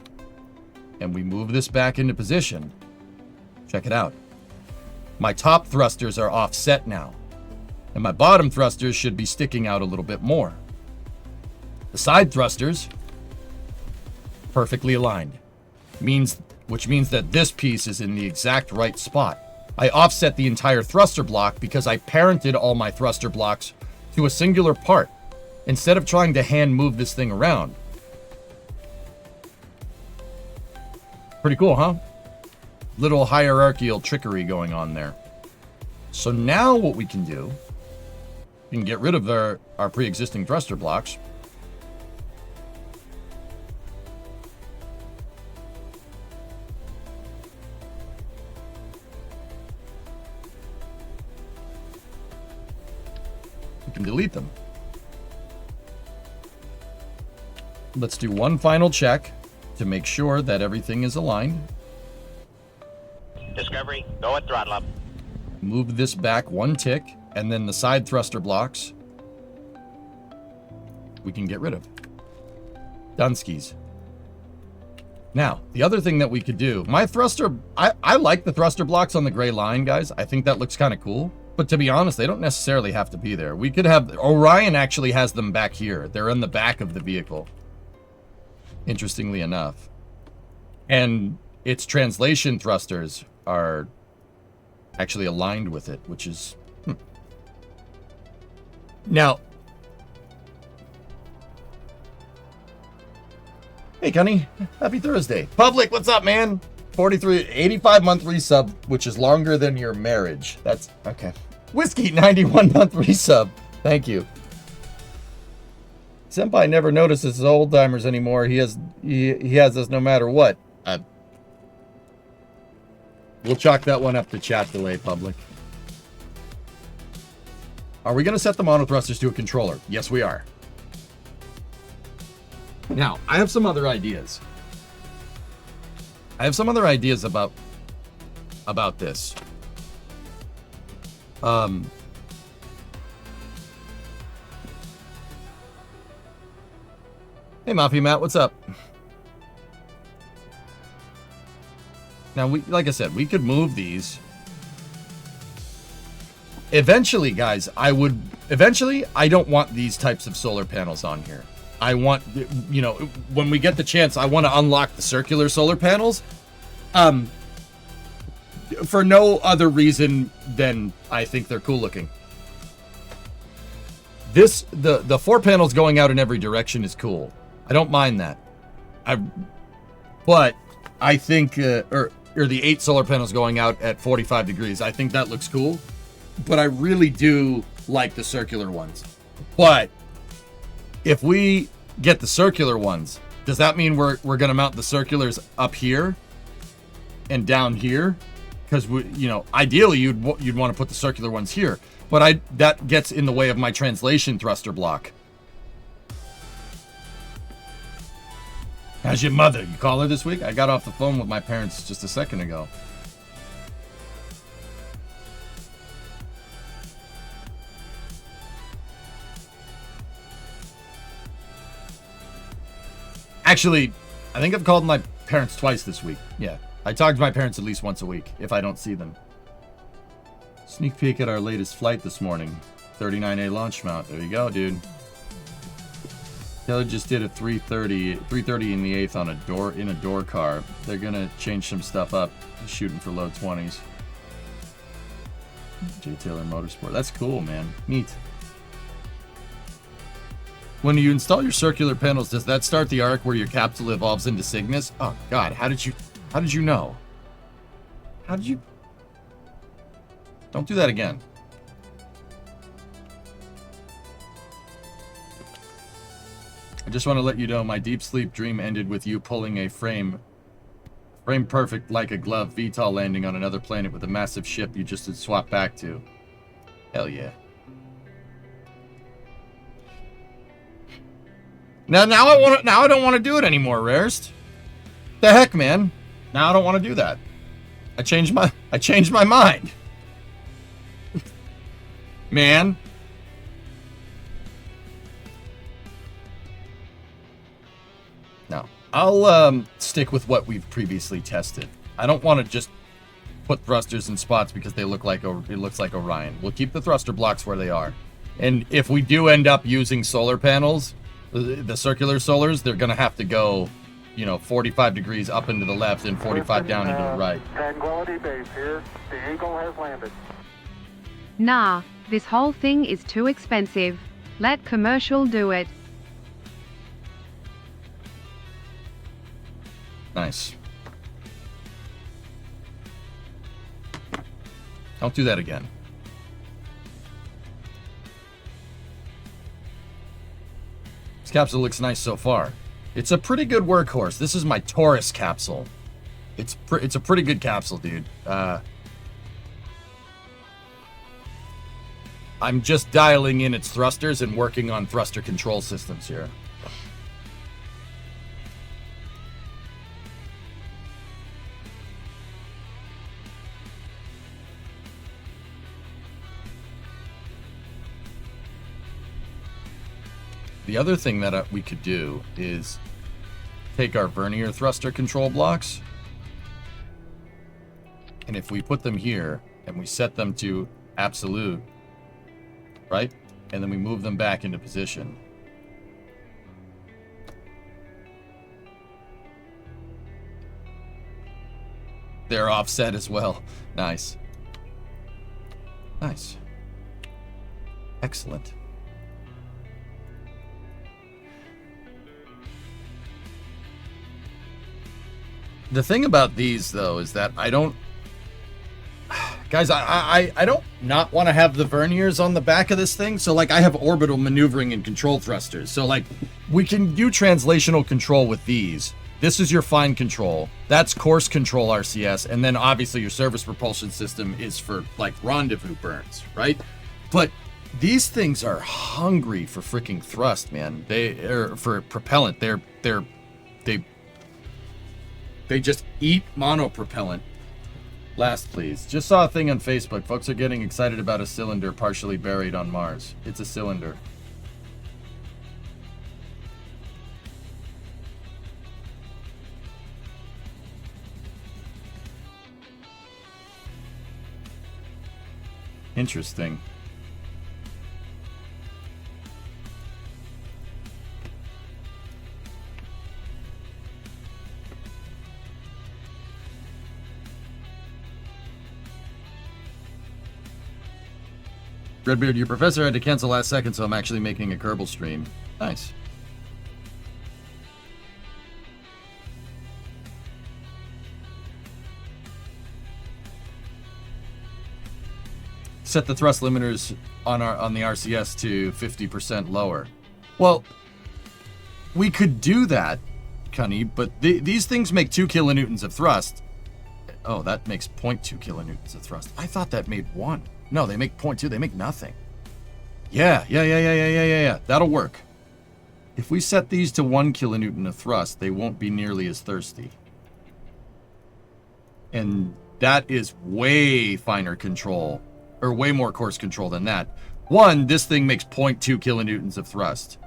and we move this back into position, check it out. My top thrusters are offset now, and my bottom thrusters should be sticking out a little bit more. The side thrusters, perfectly aligned, which means that this piece is in the exact right spot. I offset the entire thruster block because I parented all my thruster blocks to a singular part, instead of trying to hand move this thing around. Pretty cool, huh? Little hierarchical trickery going on there. So now what we can do, we can get rid of our pre-existing thruster blocks. We can delete them. Let's do one final check to make sure that everything is aligned. Discovery, go at throttle up. Move this back 1 tick, and then the side thruster blocks we can get rid of. Dunskies. Now, the other thing that we could do, I like the thruster blocks on the gray line, guys. I think that looks kind of cool. But to be honest, they don't necessarily have to be there. We could have, Orion actually has them back here. They're in the back of the vehicle, interestingly enough. And its translation thrusters are actually aligned with it, which is... Now... Hey, Gunny. Happy Thursday. Public, what's up, man? 85-month resub, which is longer than your marriage. That's... Okay. Whiskey, 91-month resub. Thank you. Senpai never notices old timers anymore. He has us no matter what. We'll chalk that one up to chat delay, public. Are we going to set the mono thrusters to a controller? Yes, we are. Now, I have some other ideas. About this. Hey, Mafia Matt, what's up? Now, like I said, we could move these. Eventually, guys, I don't want these types of solar panels on here. I want, you know, when we get the chance, I want to unlock the circular solar panels. For no other reason than I think they're cool looking. The 4 panels going out in every direction is cool. I don't mind that. But I think, or the 8 solar panels going out at 45 degrees, I think that looks cool. But I really do like the circular ones. But if we get the circular ones, does that mean we're going to mount the circulars up here and down here? Because ideally you'd want to put the circular ones here. But that gets in the way of my translation thruster block. How's your mother? You call her this week? I got off the phone with my parents just a second ago. Actually, I think I've called my parents twice this week. Yeah, I talk to my parents at least once a week if I don't see them. Sneak peek at our latest flight this morning. 39A launch mount. There you go, dude. Taylor just did a 330 in the 8th on a door car. They're gonna change some stuff up, shooting for low 20s. J Taylor Motorsport. That's cool, man. Neat. When you install your circular panels, does that start the arc where your capsule evolves into Cygnus? Oh God, how did you know? How did you? Don't do that again. I just want to let you know my deep sleep dream ended with you pulling a frame perfect like a glove VTOL landing on another planet with a massive ship you just had swapped back to. Hell yeah. Now I don't want to do it anymore, Rarest. The heck, man. Now I don't want to do that. I changed my mind. Man. No. I'll stick with what we've previously tested. I don't want to just put thrusters in spots because it looks like Orion. We'll keep the thruster blocks where they are. And if we do end up using solar panels, the circular solars, they're going to have to go, 45 degrees up into the left and 45 down into the right. Tranquility Base here. The Eagle has landed. Nah, this whole thing is too expensive. Let commercial do it. Nice. Don't do that again. This capsule looks nice so far. It's a pretty good workhorse. This is my Taurus capsule. It's a pretty good capsule, dude. I'm just dialing in its thrusters and working on thruster control systems here. The other thing that we could do is take our vernier thruster control blocks, and if we put them here and we set them to absolute, right? And then we move them back into position. They're offset as well. Nice. Nice. Excellent. The thing about these, though, is that I don't... Guys, I don't not want to have the verniers on the back of this thing. So, like, I have orbital maneuvering and control thrusters. So, like, we can do translational control with these. This is your fine control. That's course control RCS. And then, obviously, your service propulsion system is for, like, rendezvous burns, right? But these things are hungry for freaking thrust, man. They are for propellant. They just eat monopropellant. Last, please. Just saw a thing on Facebook. Folks are getting excited about a cylinder partially buried on Mars. It's a cylinder. Interesting. Redbeard, your professor had to cancel last second, so I'm actually making a Kerbal stream. Nice. Set the thrust limiters on the RCS to 50% lower. Well, we could do that, Cunny, but these things make 2 kilonewtons of thrust. Oh, that makes 0.2 kilonewtons of thrust. I thought that made 1. No, they make 0.2. They make nothing. Yeah. That'll work. If we set these to 1 kilonewton of thrust, they won't be nearly as thirsty. And that is way finer control, or way more course control than that. One, this thing makes 0.2 kilonewtons of thrust.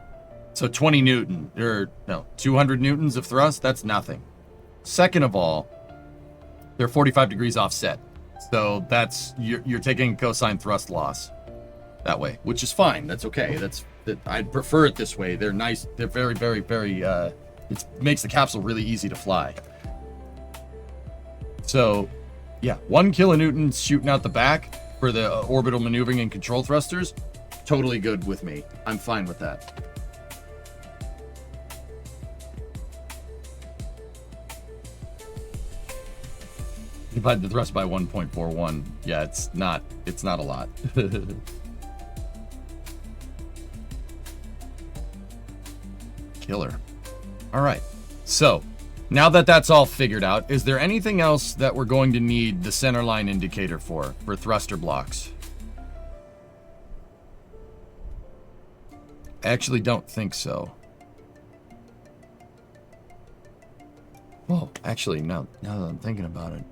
So 20 newton, or no, 200 newtons of thrust, that's nothing. Second of all, they're 45 degrees offset. So that's, you're taking cosine thrust loss that way, which is fine. That's okay. I'd prefer it this way. They're nice. They're very, very, very, it makes the capsule really easy to fly. So yeah, 1 kilonewton shooting out the back for the orbital maneuvering and control thrusters. Totally good with me. I'm fine with that. Divide the thrust by 1.41. Yeah, it's not a lot. Killer. All right. So, now that that's all figured out, is there anything else that we're going to need the centerline indicator for thruster blocks? I actually don't think so. Well, actually, now that I'm thinking about it.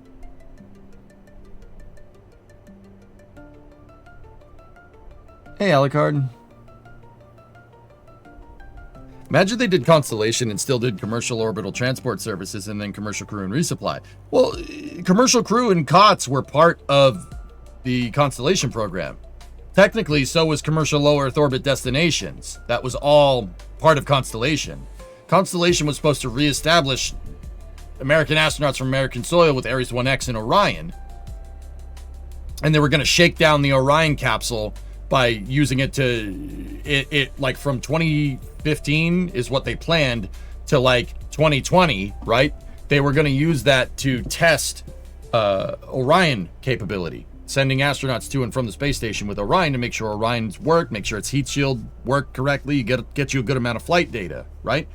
Hey, Alucard. Imagine they did Constellation and still did commercial orbital transport services and then commercial crew and resupply. Well, commercial crew and COTS were part of the Constellation program. Technically, so was commercial low Earth orbit destinations. That was all part of Constellation. Constellation was supposed to reestablish American astronauts from American soil with Ares 1X and Orion. And they were going to shake down the Orion capsule by using it to, it like from 2015 is what they planned to like 2020, right? They were going to use that to test Orion capability, sending astronauts to and from the space station with Orion to make sure Orion's work, make sure its heat shield worked correctly, get you a good amount of flight data, right?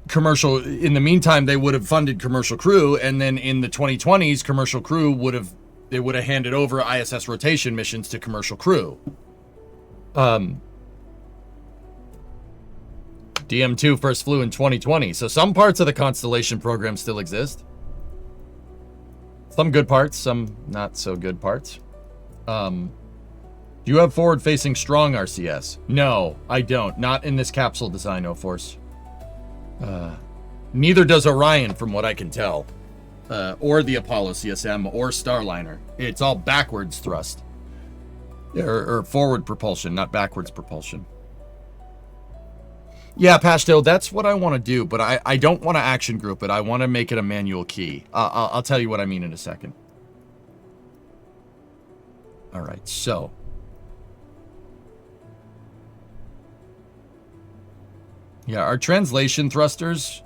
Commercial, in the meantime, they would have funded commercial crew, and then in the 2020s, commercial crew would have handed over ISS rotation missions to commercial crew. DM2 first flew in 2020, so some parts of the Constellation program still exist. Some good parts, some not so good parts. Do you have forward-facing strong RCS? No, I don't. Not in this capsule design, O-Force. Neither does Orion, from what I can tell, or the Apollo CSM or Starliner. It's all backwards thrust. Or forward propulsion, not backwards propulsion. Yeah, Pashto, that's what I want to do, but I don't want to action group it. I want to make it a manual key. I'll tell you what I mean in a second. All right, so. Yeah, our translation thrusters,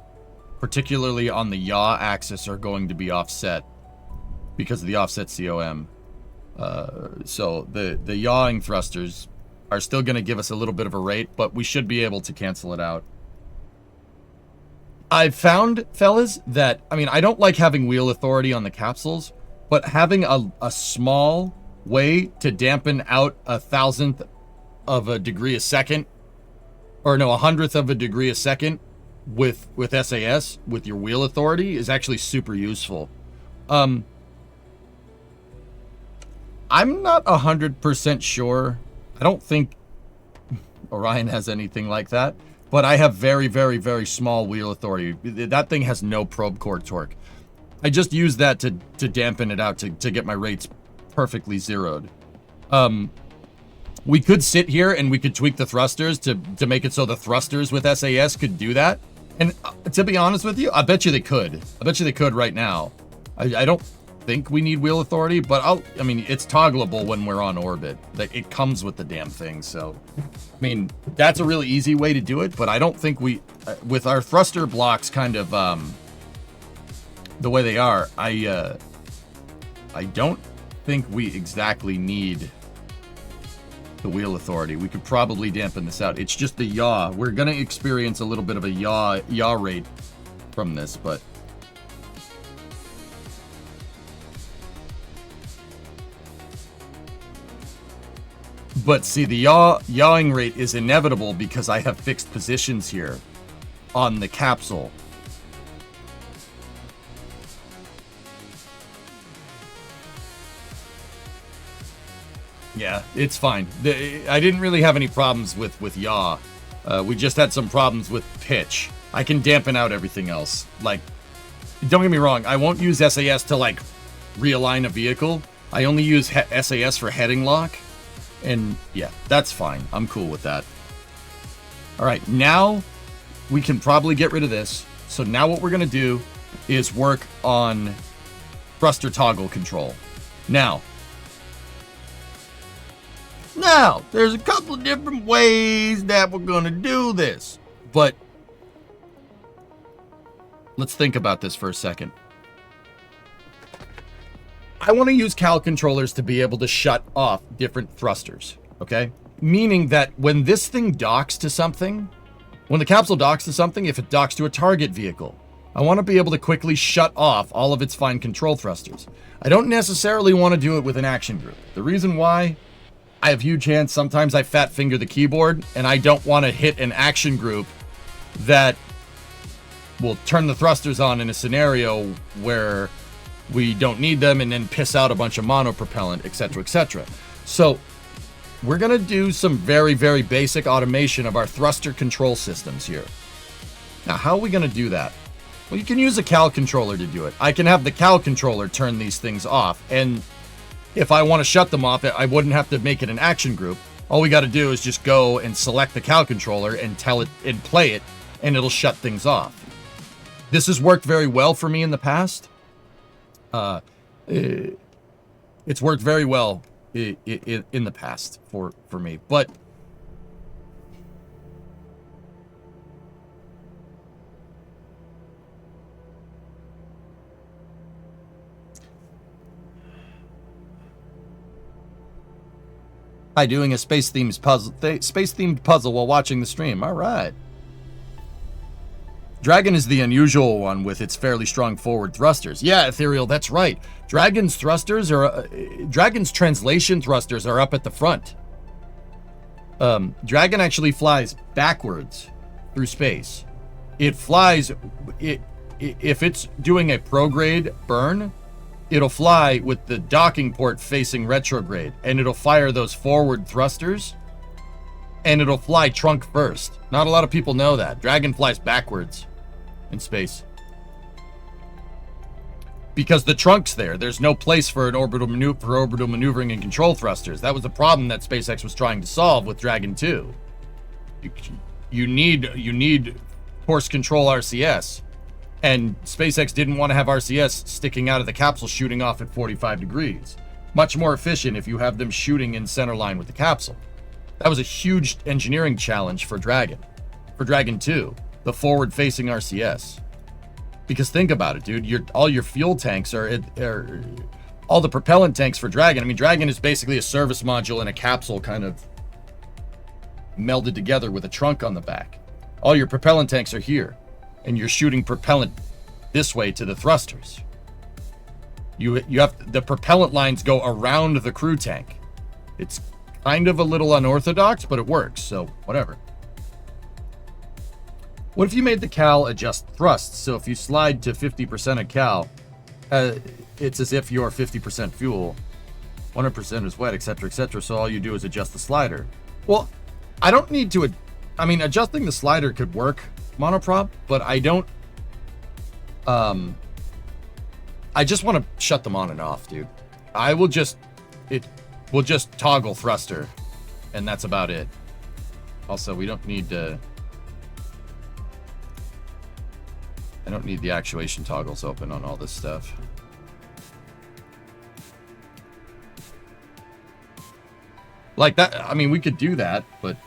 particularly on the yaw axis, are going to be offset because of the offset COM. So the yawing thrusters are still going to give us a little bit of a rate, but we should be able to cancel it out. I've found, fellas, that, I mean, I don't like having wheel authority on the capsules, but having a small way to dampen out 1,000th of a degree a second, or no, 100th of a degree a second with SAS, with your wheel authority, is actually super useful. I'm not 100% sure. I don't think Orion has anything like that, but I have very, very, very small wheel authority. That thing has no probe core torque. I just use that to dampen it out, to get my rates perfectly zeroed. We could sit here and we could tweak the thrusters to make it so the thrusters with SAS could do that. And to be honest with you, I bet you they could. I bet you they could right now. I don't think we need wheel authority, but I mean, it's toggleable when we're on orbit. Like, it comes with the damn thing, so. I mean, that's a really easy way to do it, but I don't think we, with our thruster blocks kind of, the way they are, I don't think we exactly need the wheel authority. We could probably dampen this out. It's just the yaw. We're gonna experience a little bit of a yaw rate from this, but see, the yawing rate is inevitable because I have fixed positions here on the capsule. Yeah, it's fine. I didn't really have any problems with yaw. We just had some problems with pitch. I can dampen out everything else. Like, don't get me wrong, I won't use SAS to, like, realign a vehicle. I only use SAS for heading lock. And yeah, that's fine. I'm cool with that. All right, now we can probably get rid of this. So now what we're going to do is work on thruster toggle control. Now, there's a couple of different ways that we're going to do this. But let's think about this for a second. I want to use cal controllers to be able to shut off different thrusters, okay? Meaning that when this thing docks to something, when the capsule docks to something, if it docks to a target vehicle, I want to be able to quickly shut off all of its fine control thrusters. I don't necessarily want to do it with an action group. The reason why, I have huge hands. Sometimes I fat finger the keyboard, and I don't want to hit an action group that will turn the thrusters on in a scenario where we don't need them and then piss out a bunch of monopropellant, etc., etc. So we're going to do some very, very basic automation of our thruster control systems here. Now, how are we going to do that? Well, you can use a cal controller to do it. I can have the cal controller turn these things off, and if I want to shut them off, I wouldn't have to make it an action group. All we got to do is just go and select the cal controller and tell it and play it, and it'll shut things off. This has worked very well for me in the past. It's worked very well in the past for me, but Hi, doing a space-themed puzzle while watching the stream. All right. Dragon is the unusual one with its fairly strong forward thrusters. Yeah, Ethereal, that's right. Dragon's thrusters are... Dragon's translation thrusters are up at the front. Dragon actually flies backwards through space. It flies... if it's doing a prograde burn, it'll fly with the docking port facing retrograde, and it'll fire those forward thrusters, and it'll fly trunk first. Not a lot of people know that. Dragon flies backwards in space. because the trunk's there. There's no place for an orbital maneuvering and control thrusters. That was the problem that SpaceX was trying to solve with Dragon 2. You need force control RCS, and SpaceX didn't want to have RCS sticking out of the capsule shooting off at 45 degrees. Much more efficient if you have them shooting in center line with the capsule. That was a huge engineering challenge for Dragon 2, the forward-facing RCS. Because think about it, dude. All your fuel tanks are all the propellant tanks for Dragon. I mean, Dragon is basically a service module and a capsule kind of melded together with a trunk on the back. All your propellant tanks are here, and you're shooting propellant this way to the thrusters. You have the propellant lines go around the crew tank. It's kind of a little unorthodox, but it works, so whatever. What if you made the cal adjust thrusts? So if you slide to 50% of cal, it's as if you're 50% fuel, 100% is wet, etc., so all you do is adjust the slider. Well, I don't need to, I mean, adjusting the slider could work, monoprop, but I don't, I just want to shut them on and off, dude. We'll just toggle thruster, and that's about it. Also, we don't need to, I don't need the actuation toggles open on all this stuff. Like that, I mean, we could do that, but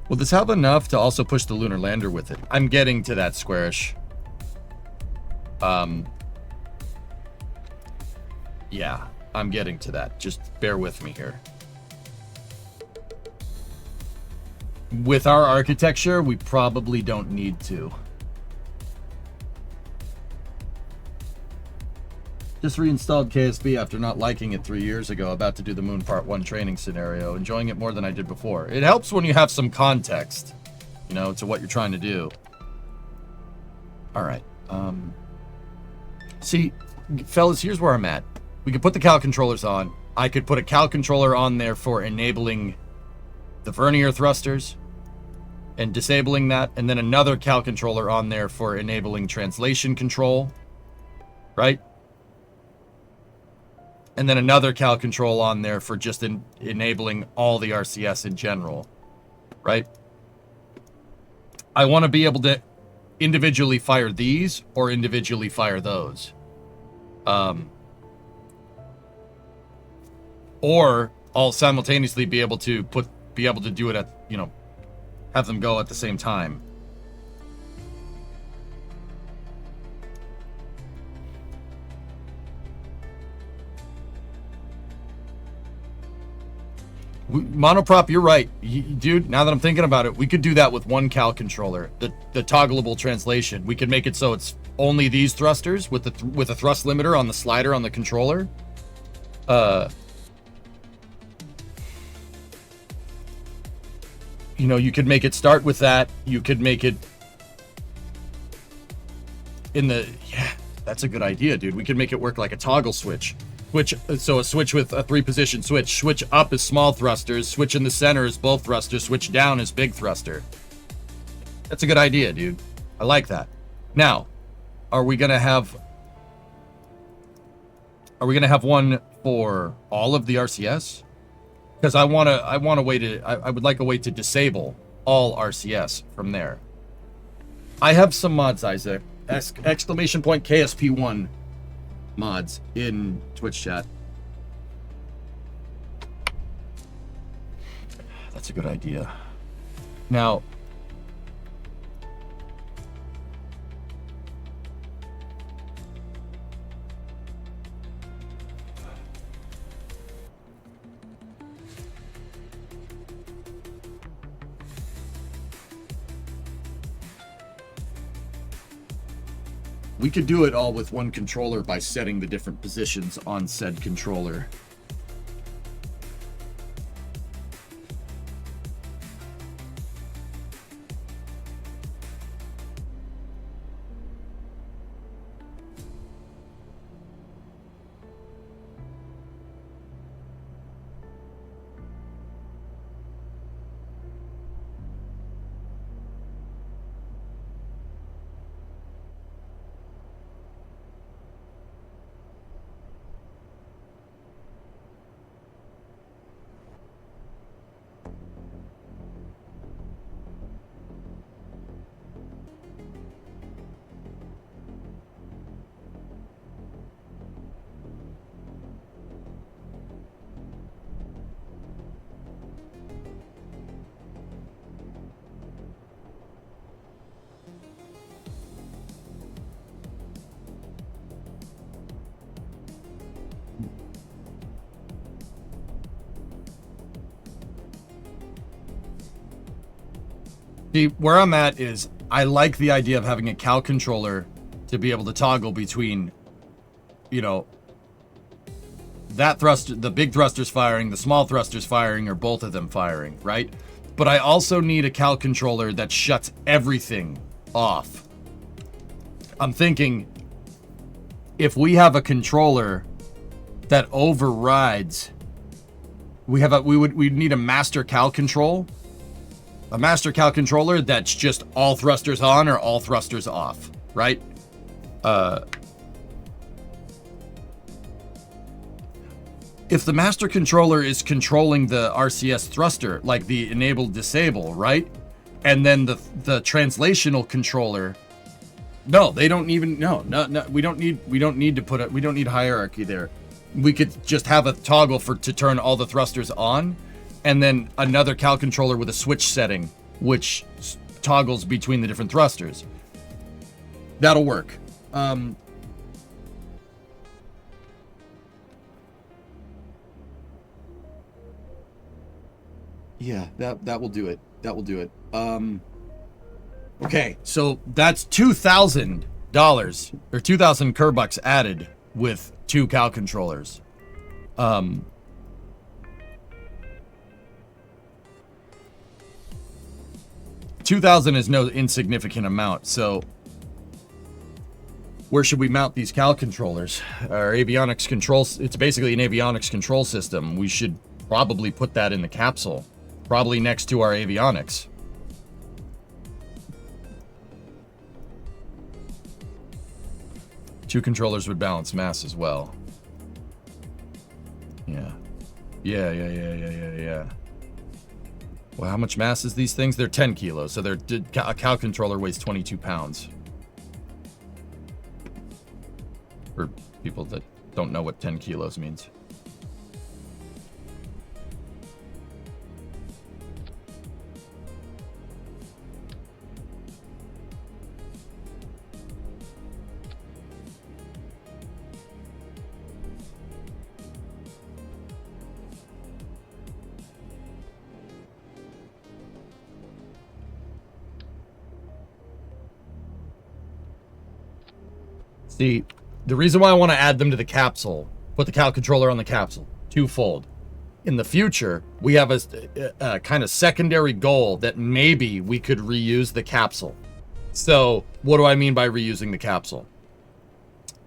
will this have enough to also push the lunar lander with it? I'm getting to that, Squarish. Yeah, I'm getting to that. Just bear with me here. With our architecture, we probably don't need to. Just reinstalled KSP after not liking it 3 years ago, about to do the Moon Part 1 training scenario, enjoying it more than I did before. It helps when you have some context, you know, to what you're trying to do. All right. See, fellas, here's where I'm at. We could put the cal controllers on. I could put a cal controller on there for enabling the vernier thrusters and disabling that, and then another cal controller on there for enabling translation control, right? And then another cal control on there for just enabling all the RCS in general, right? I want to be able to individually fire these or individually fire those. Or I'll simultaneously be able to do it at, you know, have them go at the same time. Monoprop, you're right, dude. Now that I'm thinking about it, we could do that with one cal controller, the toggleable translation. We could make it so it's only these thrusters with a thrust limiter on the slider on the controller. You know, you could make it start with that. You could make it yeah, that's a good idea, dude. We could make it work like a toggle switch. So a switch with a 3-position switch. Switch up is small thrusters. Switch in the center is both thrusters. Switch down is big thruster. That's a good idea, dude. I like that. Now, are we gonna have one for all of the RCS? Because I would like a way to disable all RCS from there. I have some mods, Isaac. Exclamation point KSP1 mods in Twitch chat. That's a good idea. Now, we could do it all with one controller by setting the different positions on said controller. See, where I'm at is I like the idea of having a cal controller to be able to toggle between, you know, that thruster, the big thrusters firing, the small thrusters firing, or both of them firing, right? But I also need a cal controller that shuts everything off. I'm thinking if we have a controller that overrides, we'd need a master cal control. A master cal controller that's just all thrusters on or all thrusters off, right? If the master controller is controlling the RCS thruster, like the enable disable, right? And then the translational controller, no, they don't even, no, we don't need to put it, we don't need hierarchy there. We could just have a toggle to turn all the thrusters on, and then another cal controller with a switch setting, which toggles between the different thrusters. That'll work. Yeah, that will do it. That will do it. Okay, so that's $2,000 or 2,000 Kerbucks added with 2 cal controllers. 2,000 is no insignificant amount, so where should we mount these cal controllers? Our avionics controls, it's basically an avionics control system. We should probably put that in the capsule, probably next to our avionics. Two controllers would balance mass as well. Yeah. Yeah. Well, how much mass is these things? They're 10 kilos, so a cal controller weighs 22 pounds. For people that don't know what 10 kilos means. See, the reason why I want to add them to the capsule, put the cal controller on the capsule, twofold. In the future, we have a kind of secondary goal that maybe we could reuse the capsule. So, what do I mean by reusing the capsule?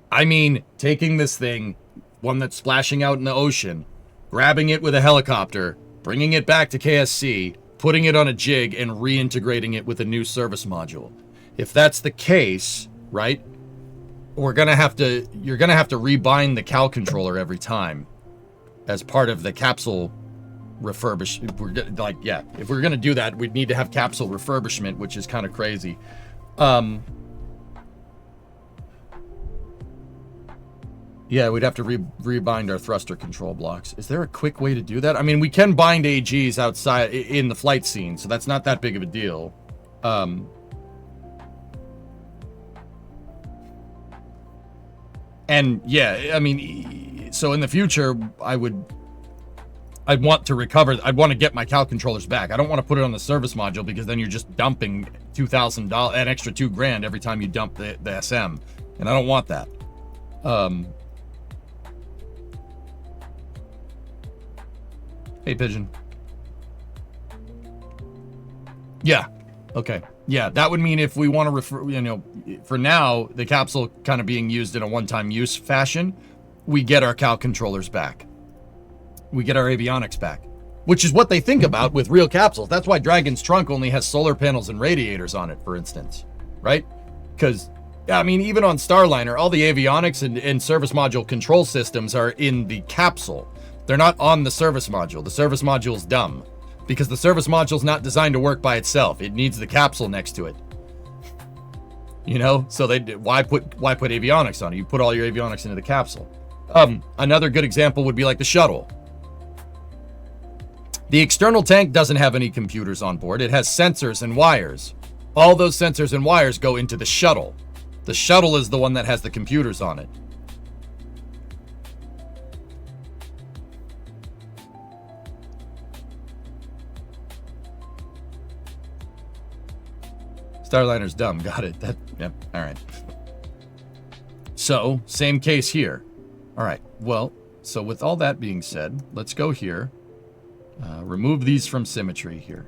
I mean taking this thing, one that's splashing out in the ocean, grabbing it with a helicopter, bringing it back to KSC, putting it on a jig, and reintegrating it with a new service module. If that's the case, right? You're gonna have to rebind the cal controller every time as part of the capsule refurbish. If we're gonna do that, we'd need to have capsule refurbishment, which is kind of crazy. Yeah, we'd have to rebind our thruster control blocks. Is there a quick way to do that? I mean, we can bind AGs outside in the flight scene, so that's not that big of a deal. And yeah, I mean, so in the future, I'd want to get my cal controllers back. I don't want to put it on the service module because then you're just dumping $2,000, an extra $2,000 every time you dump the SM, and I don't want that. Hey, Pigeon. Yeah. Okay. Yeah, that would mean if we want to refer, for now, the capsule kind of being used in a one-time use fashion, we get our cal controllers back. We get our avionics back, which is what they think about with real capsules. That's why Dragon's trunk only has solar panels and radiators on it, for instance, right? Because, I mean, even on Starliner, all the avionics and service module control systems are in the capsule. They're not on the service module. The service module's dumb. Because the service module's not designed to work by itself. It needs the capsule next to it. So why put avionics on it? You put all your avionics into the capsule. Another good example would be like the shuttle. The external tank doesn't have any computers on board. It has sensors and wires. All those sensors and wires go into the shuttle. The shuttle is the one that has the computers on it. Starliner's dumb. Got it. Yep. All right. So, same case here. All right. Well, so with all that being said, let's go here. Remove these from symmetry here.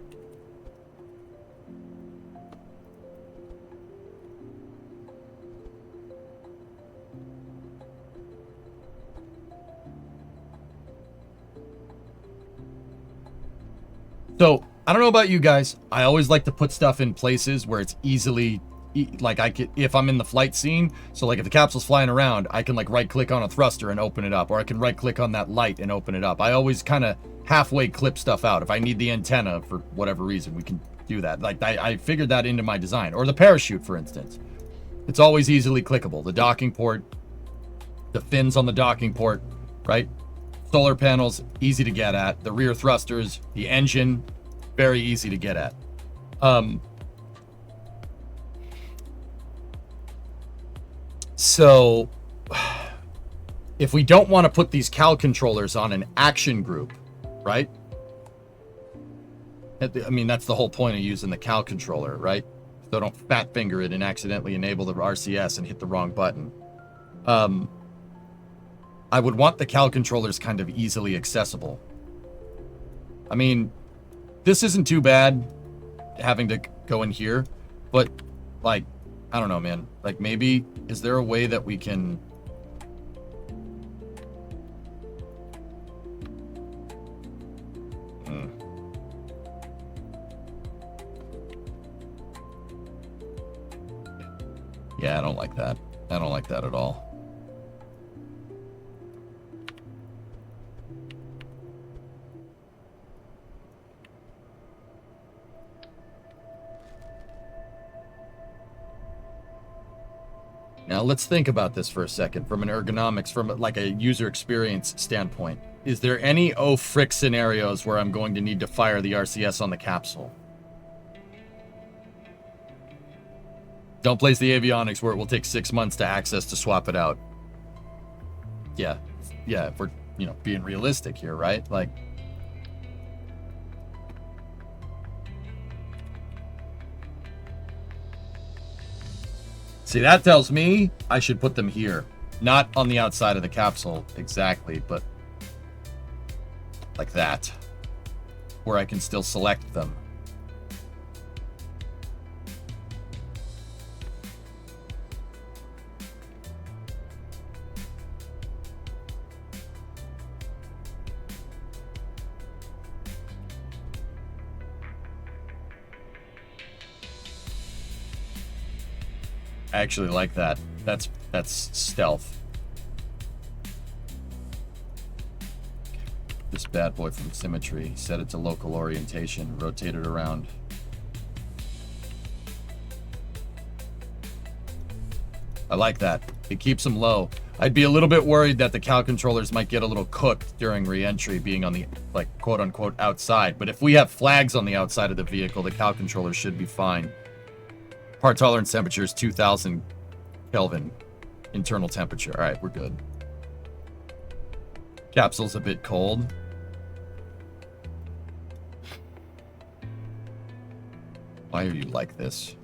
So, I don't know about you guys. I always like to put stuff in places where it's easily, like I could, if I'm in the flight scene, so like if the capsule's flying around, I can like right click on a thruster and open it up, or I can right click on that light and open it up. I always kind of halfway clip stuff out. If I need the antenna for whatever reason, we can do that. Like I figured that into my design. Or the parachute, for instance. It's always easily clickable. The docking port, the fins on the docking port, right? Solar panels, easy to get at. The rear thrusters, the engine, very easy to get at. So, if we don't want to put these cal controllers on an action group, right? I mean, that's the whole point of using the cal controller, right? So don't fat finger it and accidentally enable the RCS and hit the wrong button. I would want the cal controllers kind of easily accessible. I mean, this isn't too bad having to go in here, but like, I don't know, man. Like maybe, is there a way that we can... Yeah, I don't like that. I don't like that at all. Now let's think about this for a second from an ergonomics, from like a user experience standpoint. Is there any frick scenarios where I'm going to need to fire the RCS on the capsule? Don't place the avionics where it will take 6 months to access to swap it out. Yeah, if we're, being realistic here, right? Like, see, that tells me I should put them here. Not on the outside of the capsule exactly, but like that, where I can still select them. I actually like that. That's stealth. This bad boy from Symmetry set it to local orientation, rotate it around. I like that. It keeps them low. I'd be a little bit worried that the cal controllers might get a little cooked during re-entry, being on the, like, quote-unquote outside. But if we have flags on the outside of the vehicle, the cal controllers should be fine. Part tolerance temperature is 2000 Kelvin internal temperature. All right, we're good. Capsule's a bit cold. Why are you like this?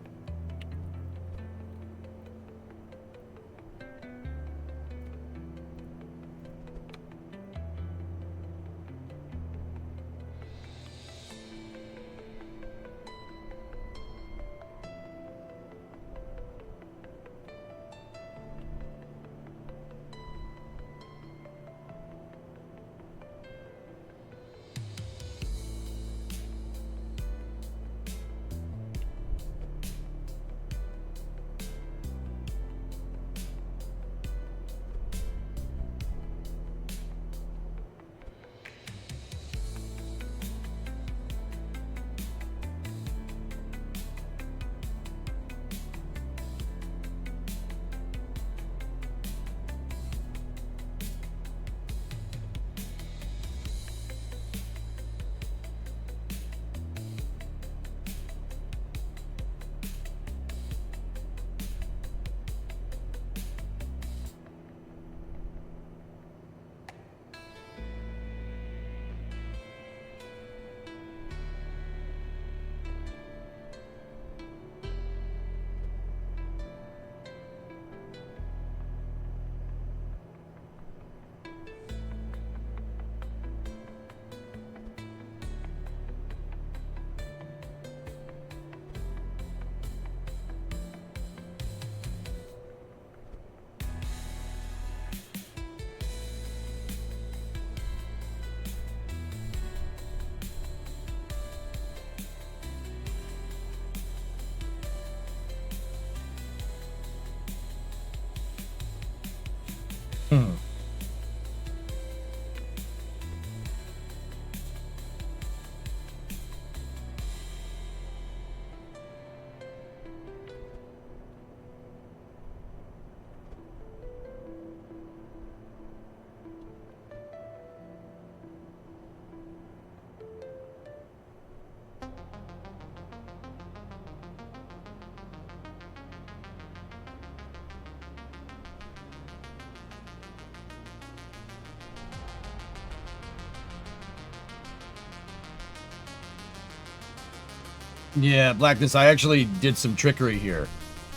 Yeah, Blackness, I actually did some trickery here.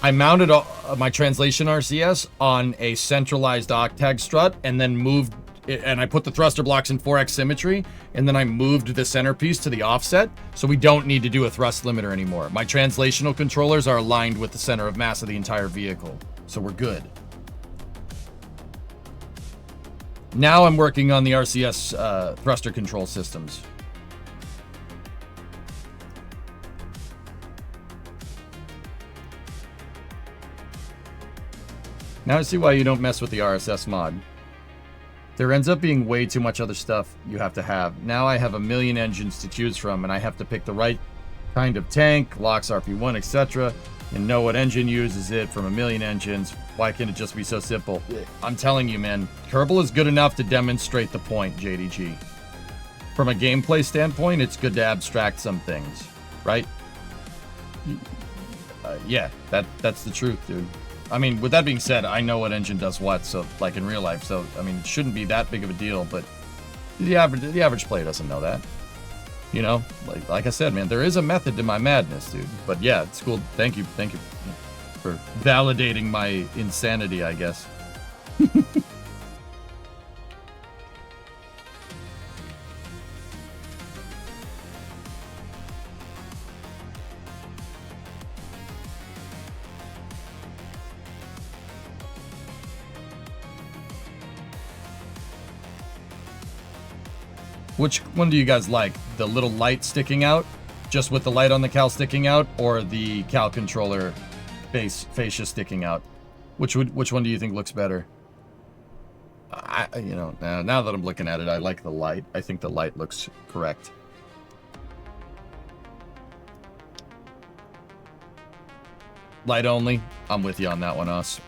I mounted my translation RCS on a centralized octag strut and then moved it, and I put the thruster blocks in 4x symmetry, and then I moved the centerpiece to the offset, so we don't need to do a thrust limiter anymore. My translational controllers are aligned with the center of mass of the entire vehicle, so we're good. Now I'm working on the RCS thruster control systems. Now I see why you don't mess with the RSS mod. There ends up being way too much other stuff you have to have. Now I have a million engines to choose from, and I have to pick the right kind of tank, LOX, RP1, etc., and know what engine uses it from a million engines. Why can't it just be so simple? I'm telling you, man, Kerbal is good enough to demonstrate the point, JDG. From a gameplay standpoint, it's good to abstract some things, right? Yeah, that's the truth, dude. I mean, with that being said, I know what engine does what, so, like, in real life, so, I mean, it shouldn't be that big of a deal, but the average player doesn't know that. You know? Like I said, man, there is a method to my madness, dude. But yeah, it's cool. Thank you for validating my insanity, I guess. Which one do you guys like? The little light sticking out, just with the light on the cal sticking out, or the cal controller fascia sticking out? Which one do you think looks better? Now that I'm looking at it, I like the light. I think the light looks correct. Light only. I'm with you on that one, Us.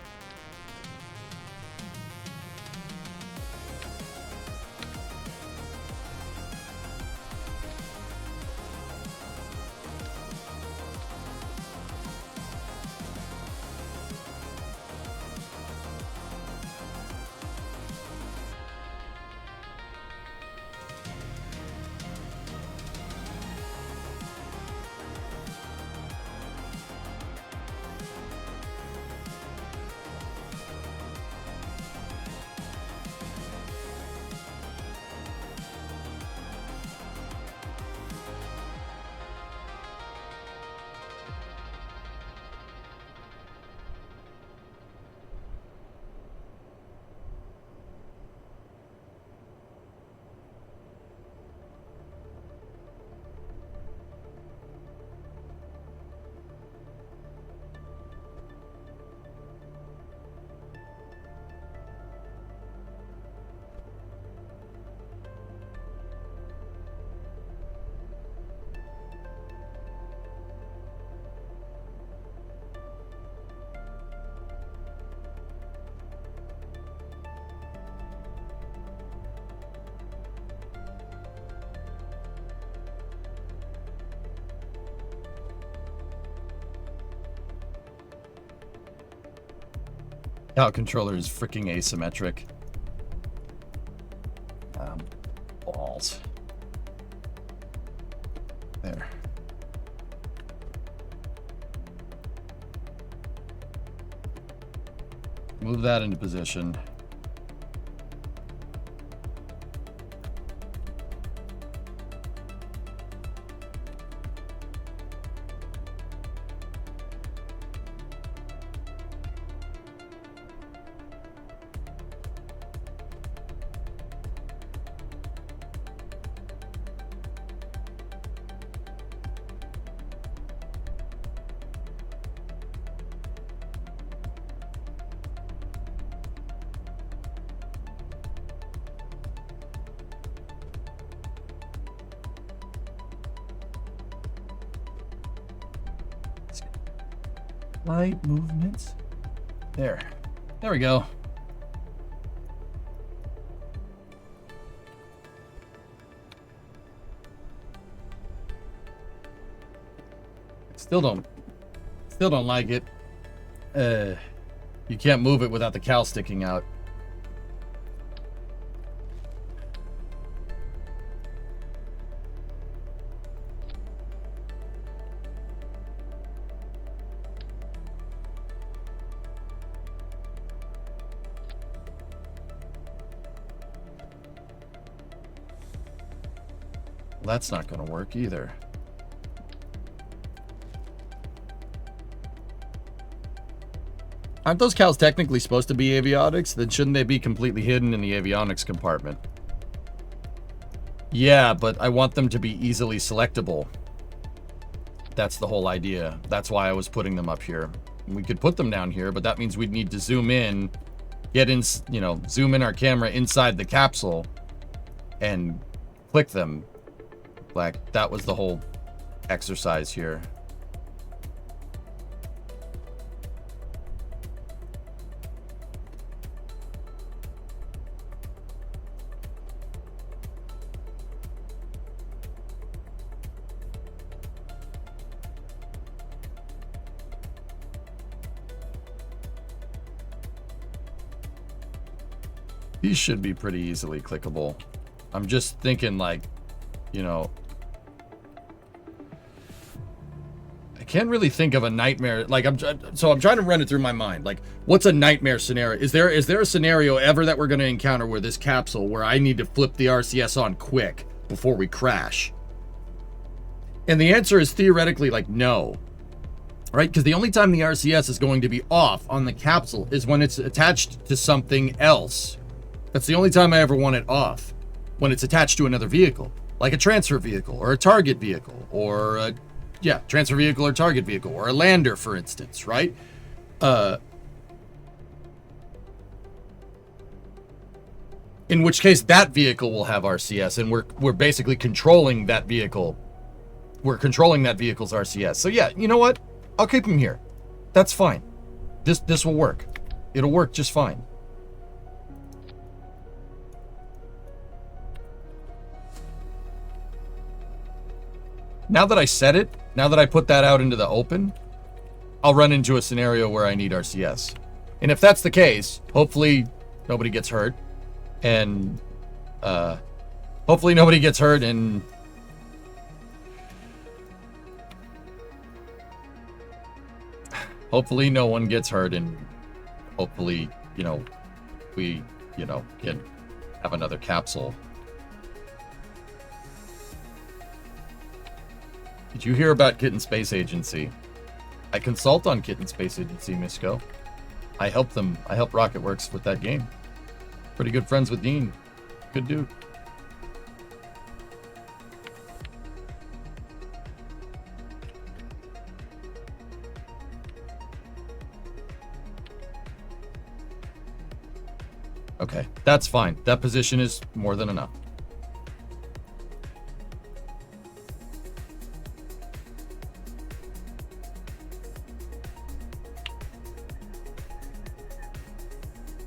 Cal controller is freaking asymmetric. Balls. There. Move that into position. Light movements. There we go. Still don't like it. You can't move it without the cowl sticking out. That's not going to work either. Aren't those cows technically supposed to be avionics? Then shouldn't they be completely hidden in the avionics compartment? Yeah, but I want them to be easily selectable. That's the whole idea. That's why I was putting them up here. We could put them down here, but that means we'd need to zoom in, get in, you know, zoom in our camera inside the capsule and click them. Like, that was the whole exercise here. These should be pretty easily clickable. I'm just thinking, like, you know, I can't really think of a nightmare. Like, I'm trying to run it through my mind. Like, what's a nightmare scenario? Is there a scenario ever that we're going to encounter where this capsule, where I need to flip the RCS on quick before we crash? And the answer is theoretically like no, right? Because the only time the RCS is going to be off on the capsule is when it's attached to something else. That's the only time I ever want it off, when it's attached to another vehicle, like a transfer vehicle or a target vehicle, or a, yeah, transfer vehicle or target vehicle, or a lander, for instance, right? In which case that vehicle will have RCS, and we're basically controlling that vehicle. We're controlling that vehicle's RCS. So yeah, you know what? I'll keep him here. That's fine. This will work. It'll work just fine. Now that I said it, now that I put that out into the open, I'll run into a scenario where I need RCS. And if that's the case, hopefully nobody gets hurt. And hopefully nobody gets hurt, and hopefully no one gets hurt, and hopefully, you know, we, you know, can have another capsule. Did you hear about Kitten Space Agency? I consult on Kitten Space Agency, Misco. I help Rocketworks with that game. Pretty good friends with Dean. Good dude. Okay, that's fine. That position is more than enough.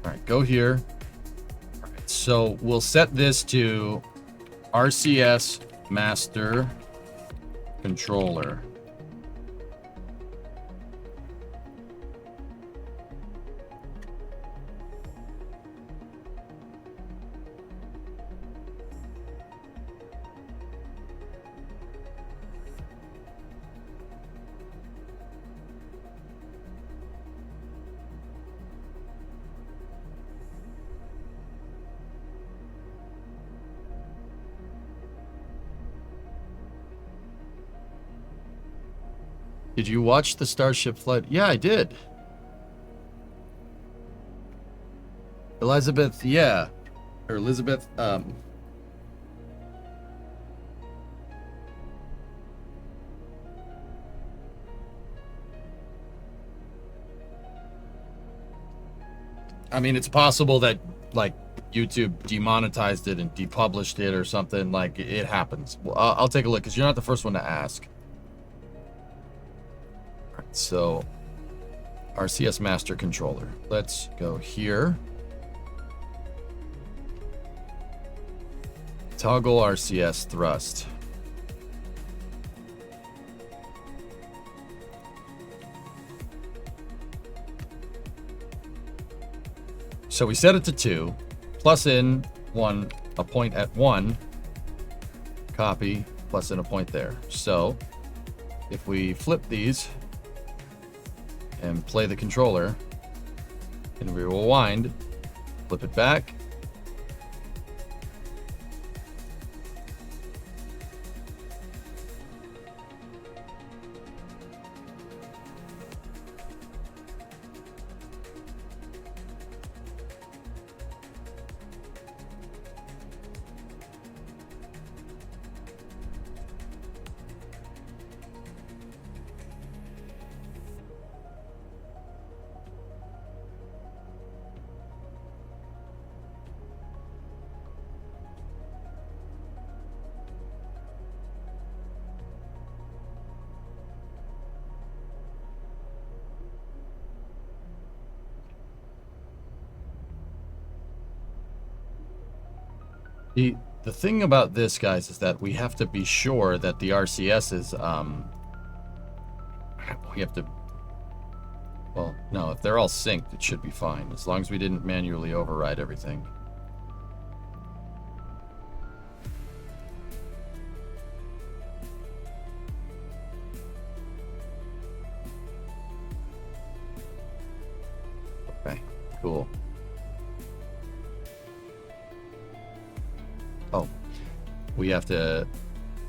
All right, go here. All right, so we'll set this to RCS Master Controller. Did you watch the Starship flight? Yeah, I did. Elizabeth, yeah. Or Elizabeth, I mean, it's possible that, like, YouTube demonetized it and depublished it or something. Like, it happens. Well, I'll take a look, because you're not the first one to ask. So RCS master controller. Let's go here. Toggle RCS thrust. So we set it to 2, plus in 1, a point at 1, copy, plus in a point there. So if we flip these and play the controller, and we rewind, flip it back, The thing about this, guys, is that we have to be sure that the RCS is, we have to, well, no, if they're all synced, it should be fine, as long as we didn't manually override everything. Okay, cool. Oh, we have to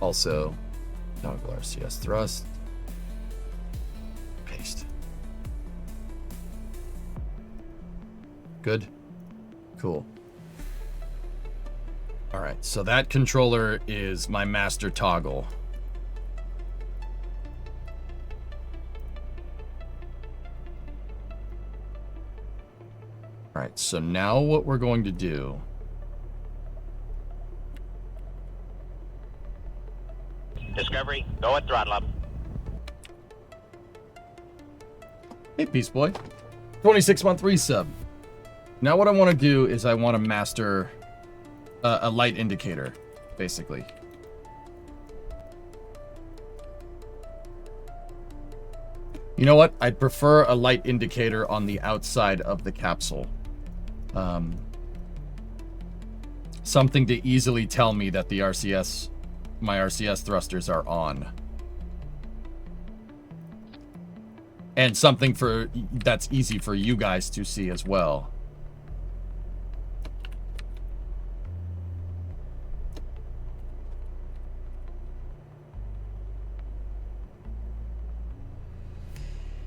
also toggle RCS thrust. Paste. Good. Cool. All right, so that controller is my master toggle. All right, so now what we're going to do... Discovery, go at throttle up. Hey, Peace Boy. 26-month resub. Now what I want to do is I want to master a light indicator, basically. You know what? I'd prefer a light indicator on the outside of the capsule. Something to easily tell me that the RCS... my RCS thrusters are on. And something for that's easy for you guys to see as well.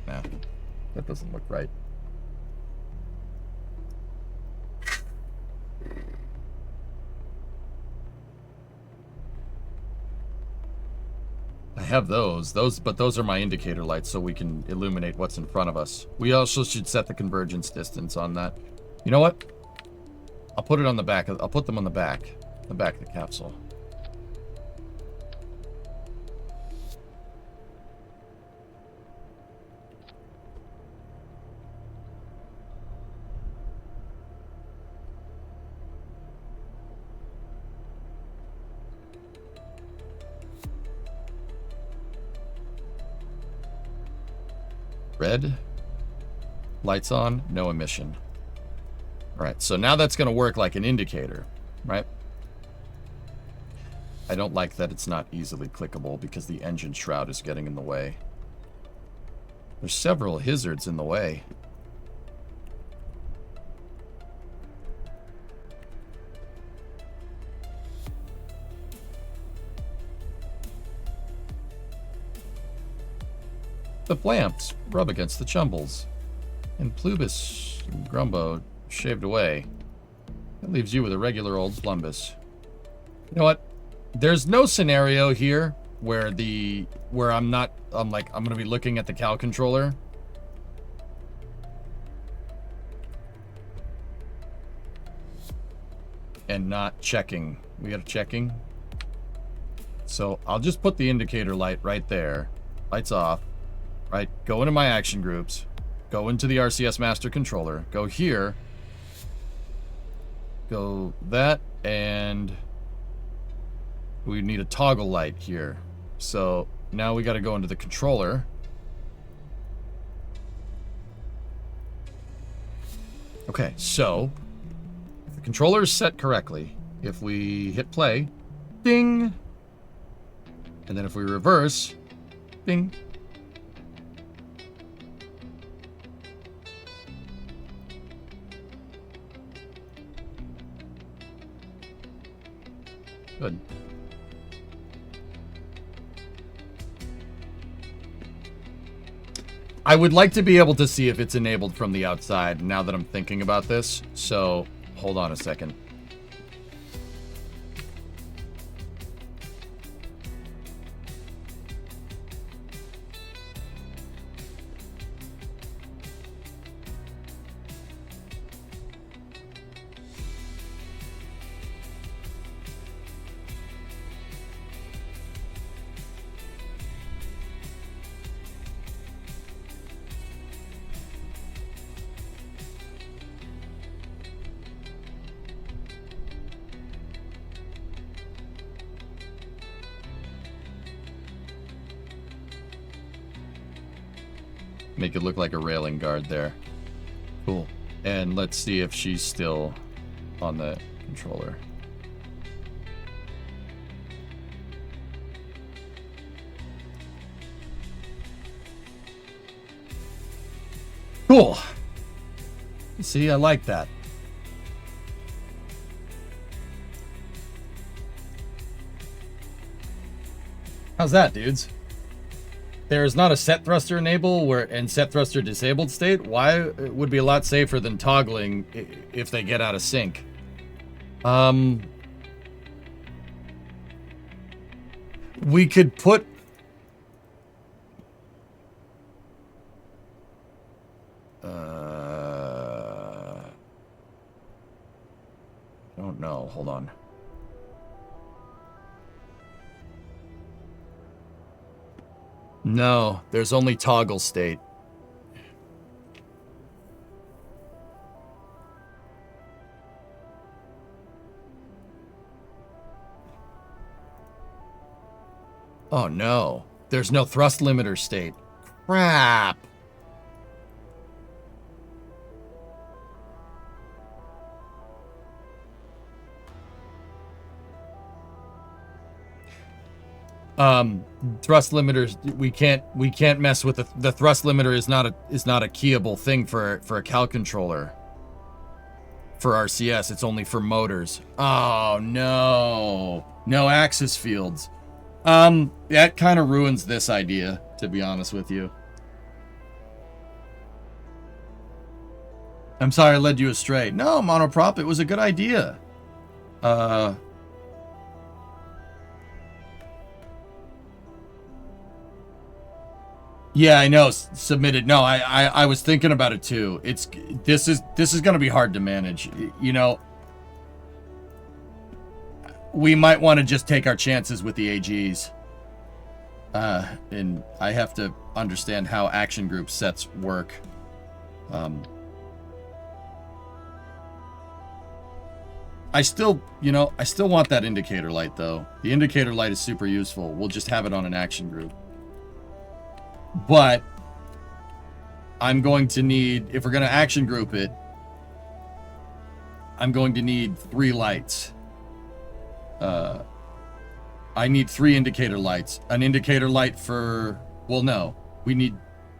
Nah, that doesn't look right. I have those, but those are my indicator lights, so we can illuminate what's in front of us. We also should set the convergence distance on that. You know what? I'll put it on the back. I'll put them on the back of the capsule. Red, lights on, no emission. All right, so now that's going to work like an indicator, right? I don't like that it's not easily clickable because the engine shroud is getting in the way. There's several hazards in the way. The lamps rub against the chumbles, and Plubus and Grumbo shaved away. That leaves you with a regular old Plumbus. You know what? There's no scenario here where I'm gonna be looking at the Cal controller. And not checking. We got a checking. So I'll just put the indicator light right there. Lights off. Right, go into my action groups, go into the RCS master controller, go here, go that, and we need a toggle light here. So now we got to go into the controller. Okay, so if the controller is set correctly, if we hit play, ding, and then if we reverse, ding. Good. I would like to be able to see if it's enabled from the outside now that I'm thinking about this. So, hold on a second. Make it look like a railing guard there. Cool. And let's see if she's still on the controller. Cool. See, I like that. How's that, dudes? There is not a set thruster enable and set thruster disabled state. Why? It would be a lot safer than toggling if they get out of sync. We could put... I don't know. Hold on. No, there's only toggle state. Oh no, there's no thrust limiter state. Crap. Thrust limiters, we can't mess with the thrust limiter is not a keyable thing for a cal controller. For RCS, it's only for motors. Oh no. No axis fields. That kind of ruins this idea, to be honest with you. I'm sorry I led you astray. No, monoprop, it was a good idea. Yeah, I know. Submitted. No, I was thinking about it too. This is going to be hard to manage. You know, we might want to just take our chances with the AGs. And I have to understand how action group sets work. I still want that indicator light though. The indicator light is super useful. We'll just have it on an action group. But I'm going to need, if we're going to action group it, I'm going to need 3 lights. I need 3 indicator lights. An indicator light for, well, no, we need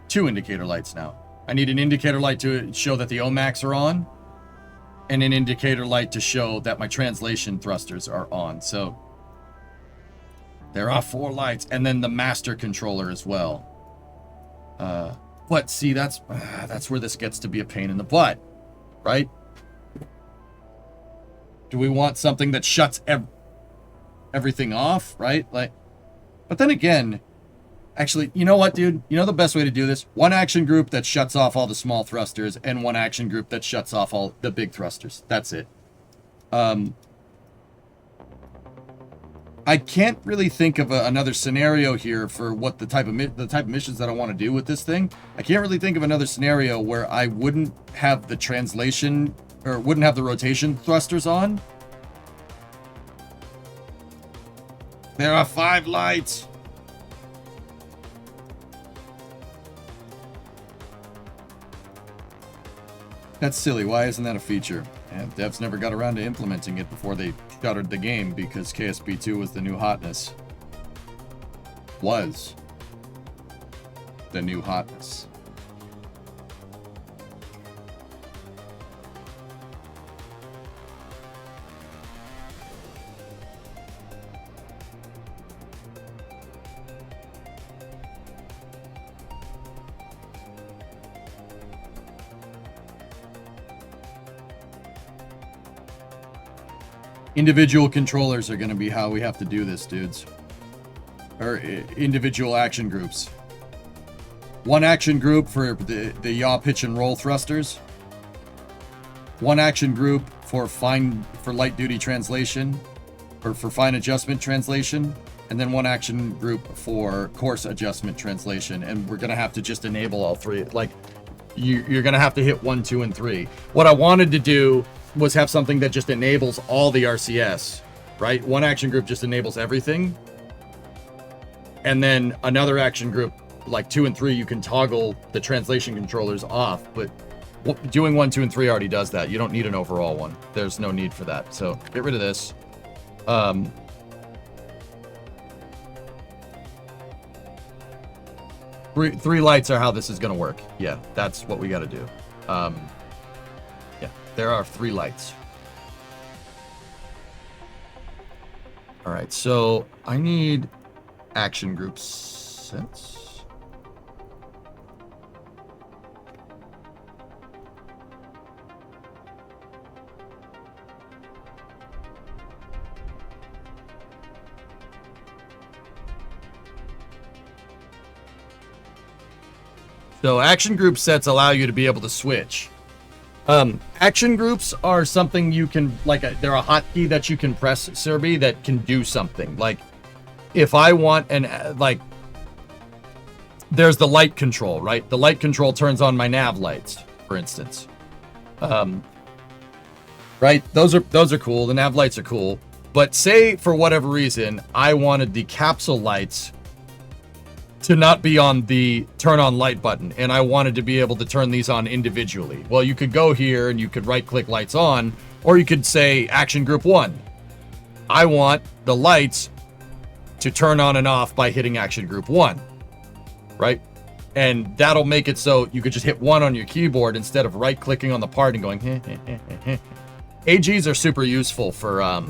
2 indicator lights now. I need an indicator light to show that the OMACs are on, and an indicator light to show that my translation thrusters are on. So there are 4 lights, and then the master controller as well. But see, that's where this gets to be a pain in the butt, right? Do we want something that shuts everything off, right? Like, but then again, actually, you know what, dude? You know the best way to do this? One action group that shuts off all the small thrusters, and one action group that shuts off all the big thrusters. That's it. I can't really think of another scenario here for what the type of missions that I want to do with this thing. I can't really think of another scenario where I wouldn't have the translation or wouldn't have the rotation thrusters on. There are 5 lights. That's silly. Why isn't that a feature? And devs never got around to implementing it before they shuttered the game because KSP 2 was the new hotness. Was the new hotness. Individual controllers are going to be how we have to do this, dudes. Or individual action groups. One action group for the yaw, pitch, and roll thrusters. One action group for light duty translation, or for fine adjustment translation, and then one action group for coarse adjustment translation. And we're going to have to just enable all 3. Like, you're going to have to hit 1, 2, and 3. What I wanted to do was have something that just enables all the RCS, right? One action group just enables everything. And then another action group, like 2 and 3, you can toggle the translation controllers off. But doing 1, 2, and 3 already does that. You don't need an overall one. There's no need for that. So get rid of this. 3 lights are how this is going to work. Yeah, that's what we got to do. Yeah, there are 3 lights. All right, so I need action group sense. So action group sets allow you to be able to switch. Action groups are something you can, they're a hotkey that you can press, Serby, that can do something. Like, if I want there's the light control, right? The light control turns on my nav lights, for instance. Right? Those are cool. The nav lights are cool. But say, for whatever reason, I wanted the capsule lights to not be on the turn on light button, and I wanted to be able to turn these on individually. Well, you could go here and you could right click lights on, or you could say action group 1. I want the lights to turn on and off by hitting action group 1, right? And that'll make it so you could just hit 1 on your keyboard instead of right clicking on the part and going AGs are super useful for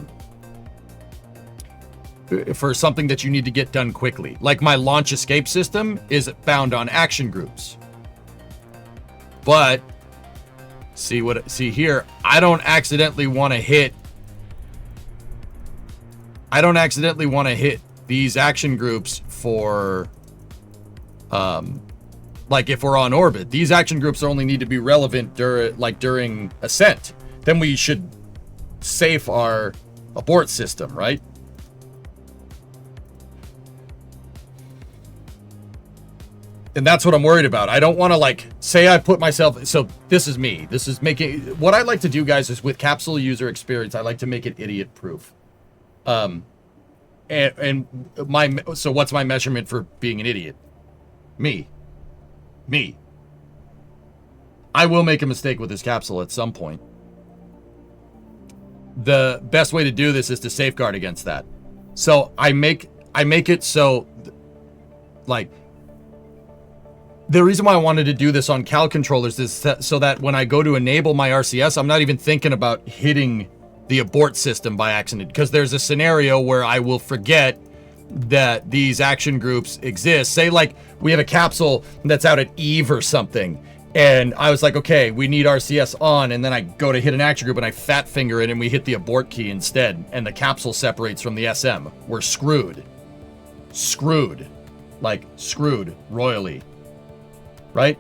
something that you need to get done quickly. Like my launch escape system is bound on action groups. But see here, I don't accidentally want to hit these action groups for like if we're on orbit. These action groups only need to be relevant during ascent. Then we should safe our abort system, right? And that's what I'm worried about. I don't want to say I put myself, so this is me. This is making, what I like to do, guys, is with capsule user experience, I like to make it idiot proof. So what's my measurement for being an idiot? Me. I will make a mistake with this capsule at some point. The best way to do this is to safeguard against that. So I make it so the reason why I wanted to do this on Cal controllers is so that when I go to enable my RCS, I'm not even thinking about hitting the abort system by accident, because there's a scenario where I will forget that these action groups exist. Say we have a capsule that's out at Eve or something, and I was like, okay, we need RCS on, and then I go to hit an action group and I fat finger it and we hit the abort key instead, and the capsule separates from the SM. We're screwed royally. Right?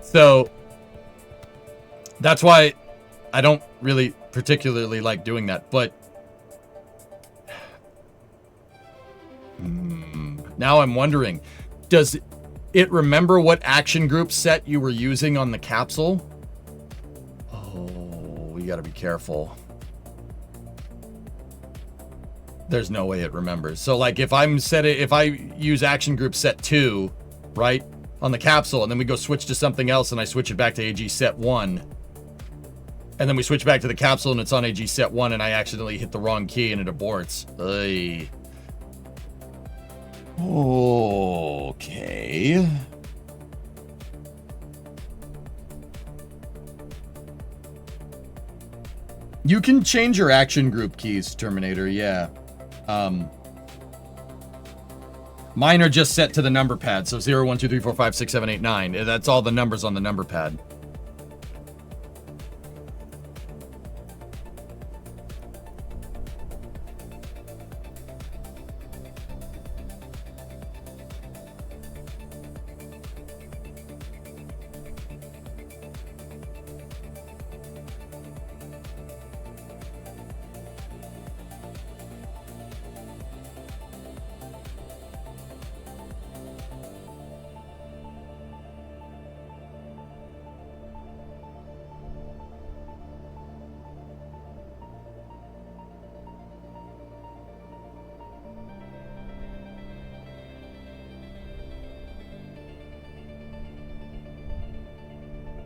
So that's why I don't really particularly like doing that. But Now I'm wondering, does it remember what action group set you were using on the capsule? Oh, we gotta be careful. There's no way it remembers. So like if I use action group set 2, right, on the capsule, and then we go switch to something else and I switch it back to AG set 1, and then we switch back to the capsule and it's on AG set 1 and I accidentally hit the wrong key and it aborts. Ugh. Okay. You can change your action group keys, Terminator, yeah. Mine are just set to the number pad, so 0, 1, 2, 3, 4, 5, 6, 7, 8, 9. That's all the numbers on the number pad.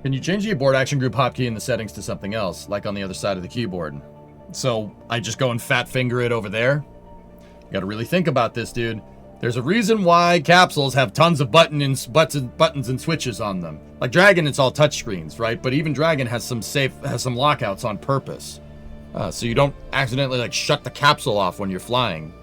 Can you change the abort action group hotkey in the settings to something else, like on the other side of the keyboard? So I just go and fat finger it over there? You gotta really think about this, dude. There's a reason why capsules have tons of buttons and switches on them. Like Dragon, it's all touchscreens, right? But even Dragon has some lockouts on purpose. So you don't accidentally like shut the capsule off when you're flying.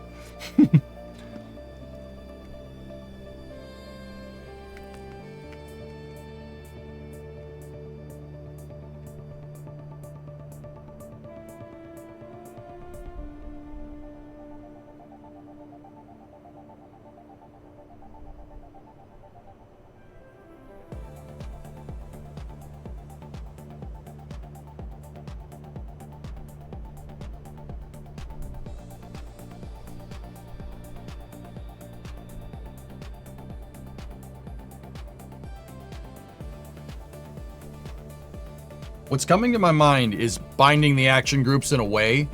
What's coming to my mind is binding the action groups in a way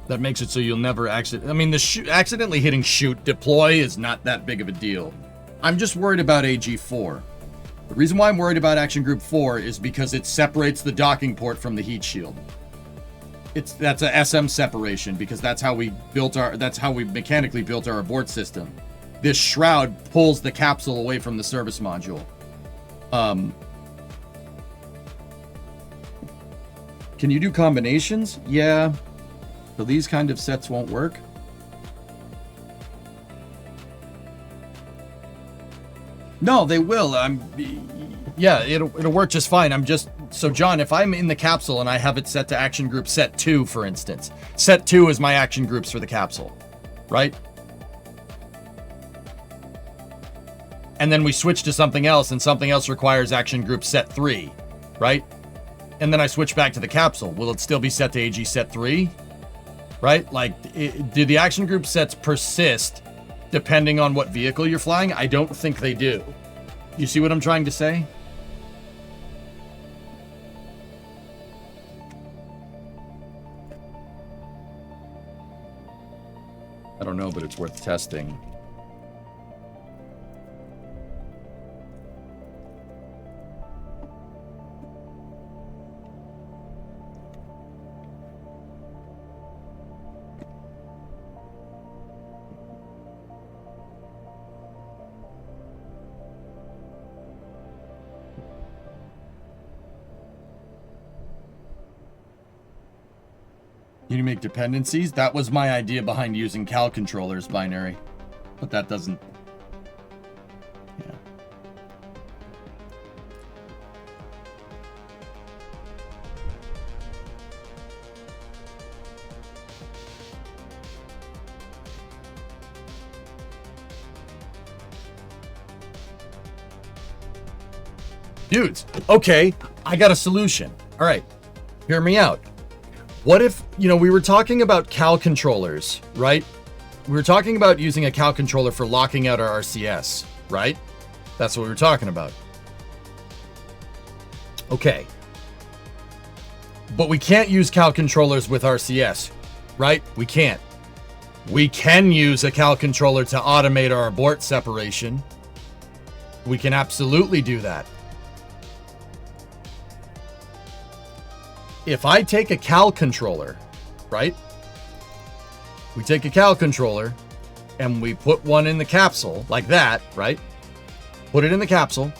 that makes it so you'll never accidentally hitting shoot deploy is not that big of a deal. I'm just worried about AG4. The reason why I'm worried about action group 4 is because it separates the docking port from the heat shield. That's a SM separation because that's how we mechanically built our abort system. This shroud pulls the capsule away from the service module. Can you do combinations? Yeah. So these kind of sets won't work. No, they will. Yeah, it'll work just fine. So John, if I'm in the capsule and I have it set to action group set 2, for instance, set 2 is my action groups for the capsule, right? And then we switch to something else, and something else requires action group set 3, right? And then I switch back to the capsule. Will it still be set to AG set 3? Right? Like, do the action group sets persist depending on what vehicle you're flying? I don't think they do. You see what I'm trying to say? I don't know, but it's worth testing. You make dependencies? That was my idea behind using Cal controllers binary. But that doesn't... Yeah. Dudes, okay, I got a solution. All right, hear me out. What if, we were talking about Cal controllers, right? we were talking about using a CAL controller for locking out our RCS, right? That's what we were talking about. Okay. But we can't use CAL controllers with RCS, right? We can't. We can use a CAL controller to automate our abort separation. We can absolutely do that. If I take a CAL controller, right? We take a CAL controller and we put one in the capsule like that, right? Put it in the capsule.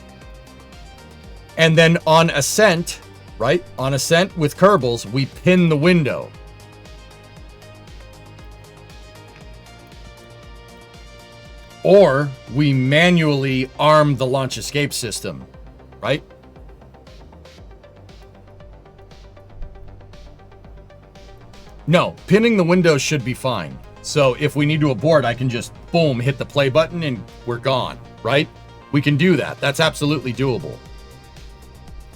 And then on ascent, right? On ascent with Kerbals, we pin the window. Or we manually arm the launch escape system, right? No, pinning the window should be fine. So if we need to abort, I can just, boom, hit the play button and we're gone, right? We can do that. That's absolutely doable.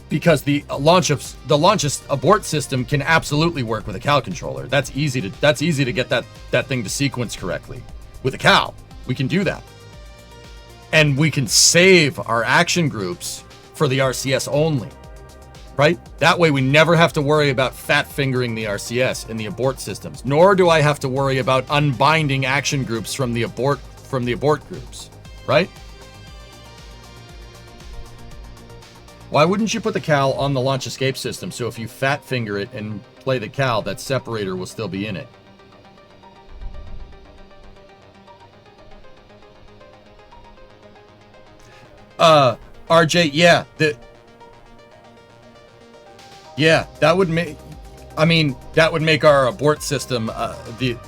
Because the launch abort system can absolutely work with a CAL controller. That's easy to get that thing to sequence correctly. With a CAL, we can do that. And we can save our action groups for the RCS only. Right? That way we never have to worry about fat fingering the RCS in the abort systems, nor do I have to worry about unbinding action groups from the abort groups, right? Why wouldn't you put the CAL on the launch escape system so if you fat finger it and play the CAL, that separator will still be in it? RJ, yeah, that would make, that would make our abort system, the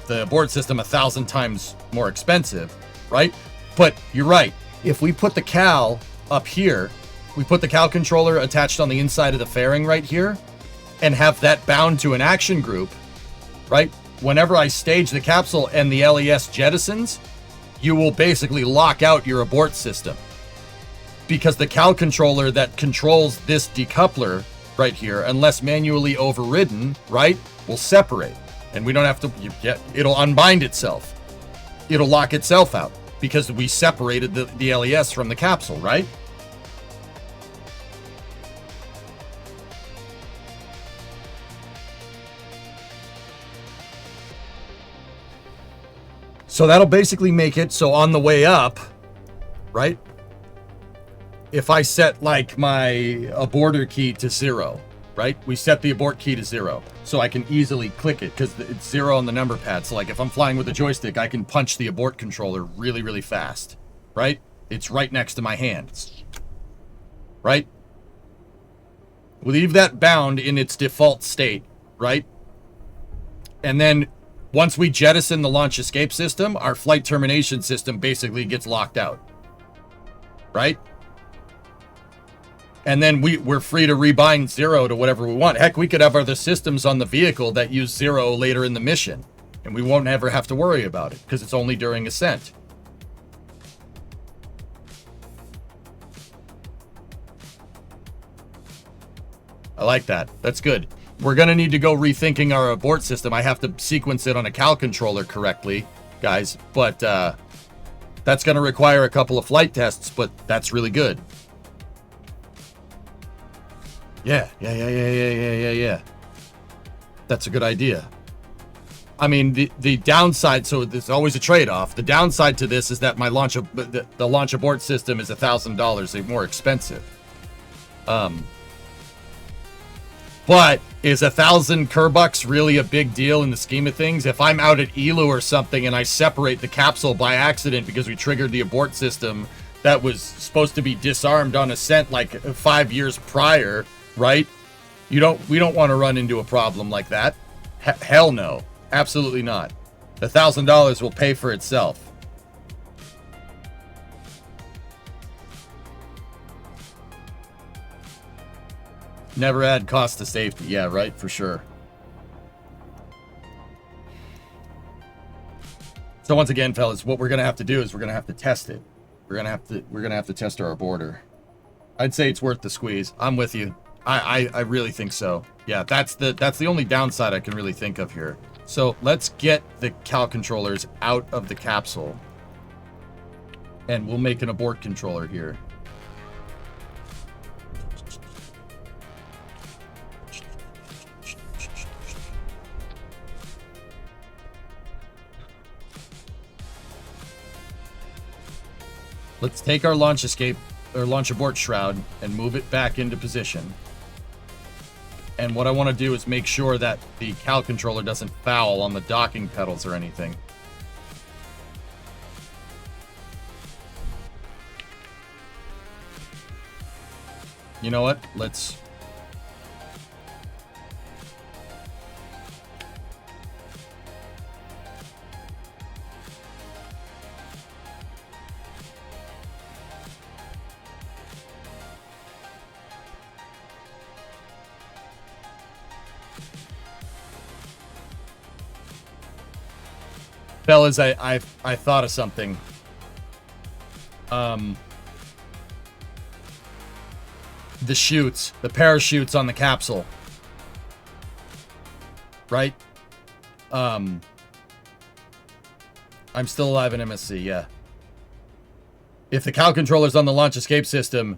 abort system 1,000 times more expensive, right? But you're right. If we put the CAL up here, we put the CAL controller attached on the inside of the fairing right here, and have that bound to an action group, right? Whenever I stage the capsule and the LES jettisons, you will basically lock out your abort system. Because the CAL controller that controls this decoupler right here, unless manually overridden, right, will separate. And we don't have to, it'll unbind itself. It'll lock itself out because we separated the LES from the capsule, right? So that'll basically make it so on the way up, right? If I set like my aborter key to 0, right? We set the abort key to 0, so I can easily click it because it's 0 on the number pad. So like if I'm flying with a joystick, I can punch the abort controller really, really fast, right? It's right next to my hand, right? We leave that bound in its default state, right? And then once we jettison the launch escape system, our flight termination system basically gets locked out, right? And then we're free to rebind 0 to whatever we want. Heck, we could have other systems on the vehicle that use 0 later in the mission, and we won't ever have to worry about it because it's only during ascent. I like that. That's good. We're going to need to go rethinking our abort system. I have to sequence it on a CAL controller correctly, guys, but that's going to require a couple of flight tests, but that's really good. Yeah. That's a good idea. I mean, the downside, so there's always a trade-off. The downside to this is that my the launch abort system is $1,000 more expensive. But is 1,000 Kerbucks really a big deal in the scheme of things? If I'm out at ELU or something and I separate the capsule by accident because we triggered the abort system that was supposed to be disarmed on ascent like 5 years prior, right? We don't want to run into a problem like that. Hell no. Absolutely not. The $1,000 will pay for itself. Never add cost to safety. Yeah, right, for sure. So once again, fellas, what we're gonna have to do is we're gonna have to test it. We're gonna have to test our aborter. I'd say it's worth the squeeze. I'm with you. I really think so. Yeah, that's the only downside I can really think of here. So let's get the cal controllers out of the capsule. And we'll make an abort controller here. Let's take our launch escape or launch abort shroud and move it back into position. And what I want to do is make sure that the cal controller doesn't foul on the docking pedals or anything. You know what? Let's... Fellas, I thought of something. The chutes, the parachutes on the capsule. Right? I'm still alive in MSC, yeah. If the cal controller's on the launch escape system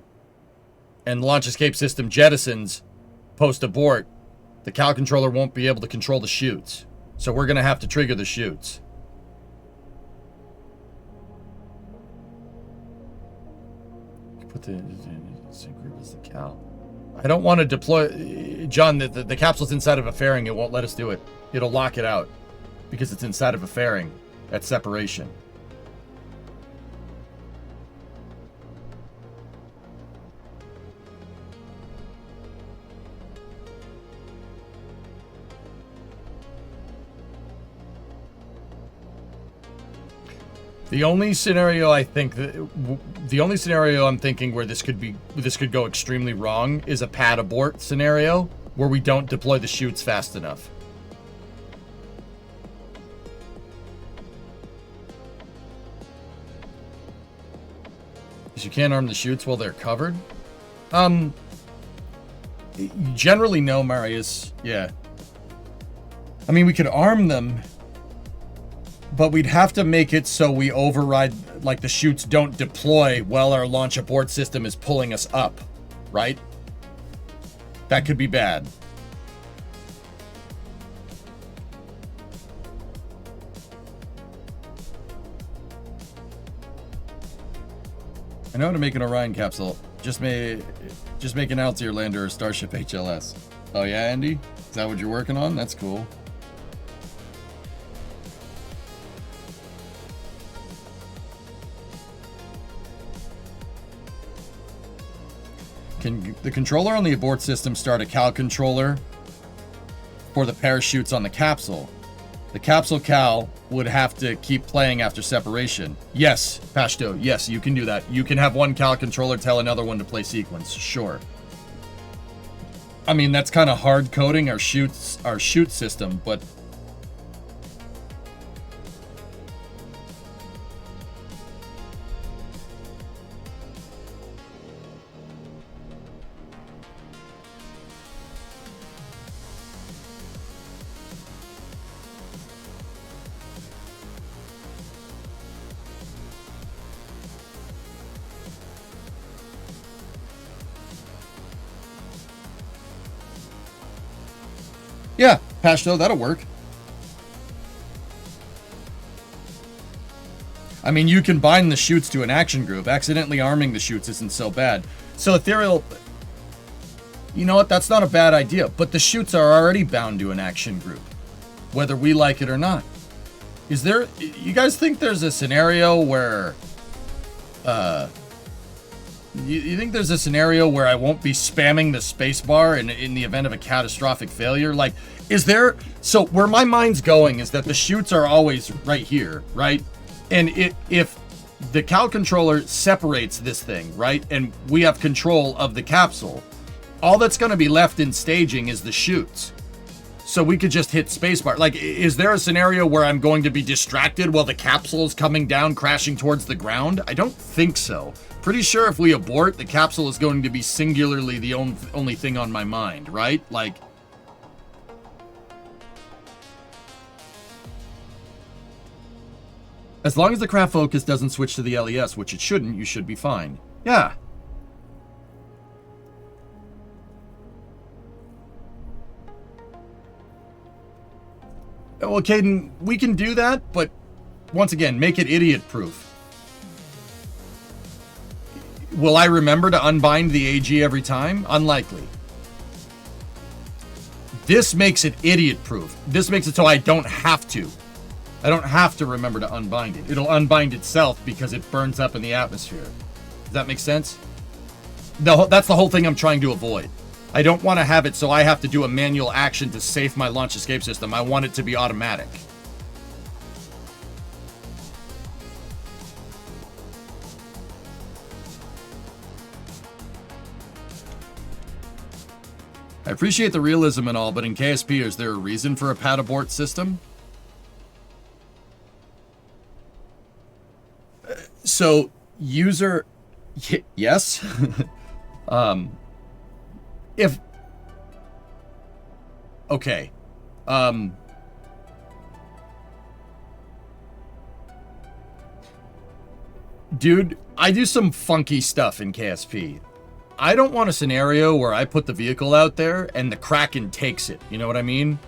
and the launch escape system jettisons post abort, the cal controller won't be able to control the chutes. So we're gonna have to trigger the chutes. Put the same group as the cal. I don't want to deploy, John. The capsule's inside of a fairing. It won't let us do it. It'll lock it out because it's inside of a fairing at separation. The only scenario I'm thinking where this could go extremely wrong is a pad abort scenario where we don't deploy the chutes fast enough. Because you can't arm the chutes while they're covered. Generally no, Marius. Yeah. I mean, we could arm them, but we'd have to make it so we override, like the chutes don't deploy while our launch abort system is pulling us up, right? That could be bad. I know how to make an Orion capsule. Just make an Altier lander or Starship HLS. Oh yeah, Andy? Is that what you're working on? That's cool. Can the controller on the abort system start a cal controller for the parachutes on the capsule? The capsule cal would have to keep playing after separation. Yes, Pashto, yes, you can do that. You can have one cal controller tell another one to play sequence, sure. I mean, that's kind of hard coding our chute system, but yeah, Pashto, that'll work. I mean, you can bind the chutes to an action group. Accidentally arming the chutes isn't so bad. So Ethereal, you know what? That's not a bad idea. But the chutes are already bound to an action group, whether we like it or not. Is there? You guys think there's a scenario where, you think there's a scenario where I won't be spamming the spacebar in the event of a catastrophic failure? Like, is there? So where my mind's going is that the chutes are always right here, right? And if the cal controller separates this thing, right, and we have control of the capsule, all that's going to be left in staging is the chutes. So we could just hit spacebar. Like, is there a scenario where I'm going to be distracted while the capsule is coming down, crashing towards the ground? I don't think so. Pretty sure if we abort, the capsule is going to be singularly the only thing on my mind, right? Like, As long as the craft focus doesn't switch to the LES, which it shouldn't, you should be fine. Yeah. Well, Caden, we can do that, but once again, make it idiot-proof. Will I remember to unbind the AG every time? Unlikely. This makes it idiot-proof. This makes it so I don't have to. I don't have to remember to unbind it. It'll unbind itself because it burns up in the atmosphere. Does that make sense? That's the whole thing I'm trying to avoid. I don't want to have it so I have to do a manual action to save my launch escape system. I want it to be automatic. I appreciate the realism and all, but in KSP, is there a reason for a pad abort system? So, user... Yes? If... Okay. Dude, I do some funky stuff in KSP. I don't want a scenario where I put the vehicle out there and the Kraken takes it. You know what I mean?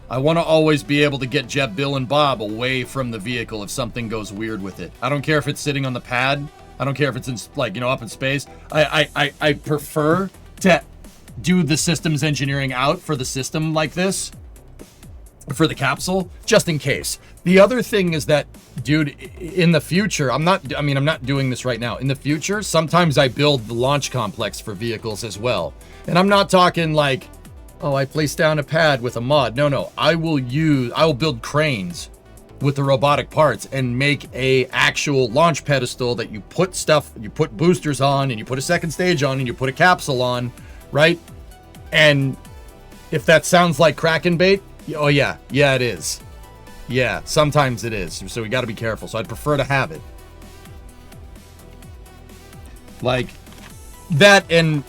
I want to always be able to get Jeb, Bill, and Bob away from the vehicle if something goes weird with it. I don't care if it's sitting on the pad. I don't care if it's in, like, you know, up in space. I prefer to do the systems engineering out for the system like this, for the capsule, just in case. The other thing is that, dude, in the future, I'm not doing this right now. In the future, sometimes I build the launch complex for vehicles as well. And I'm not talking like, oh, I place down a pad with a mod. No. I will build cranes with the robotic parts and make a actual launch pedestal that you put boosters on, and you put a second stage on, and you put a capsule on, right? And if that sounds like Kraken bait, oh yeah, it is. Yeah, sometimes it is. So we got to be careful. So I'd prefer to have it like that. And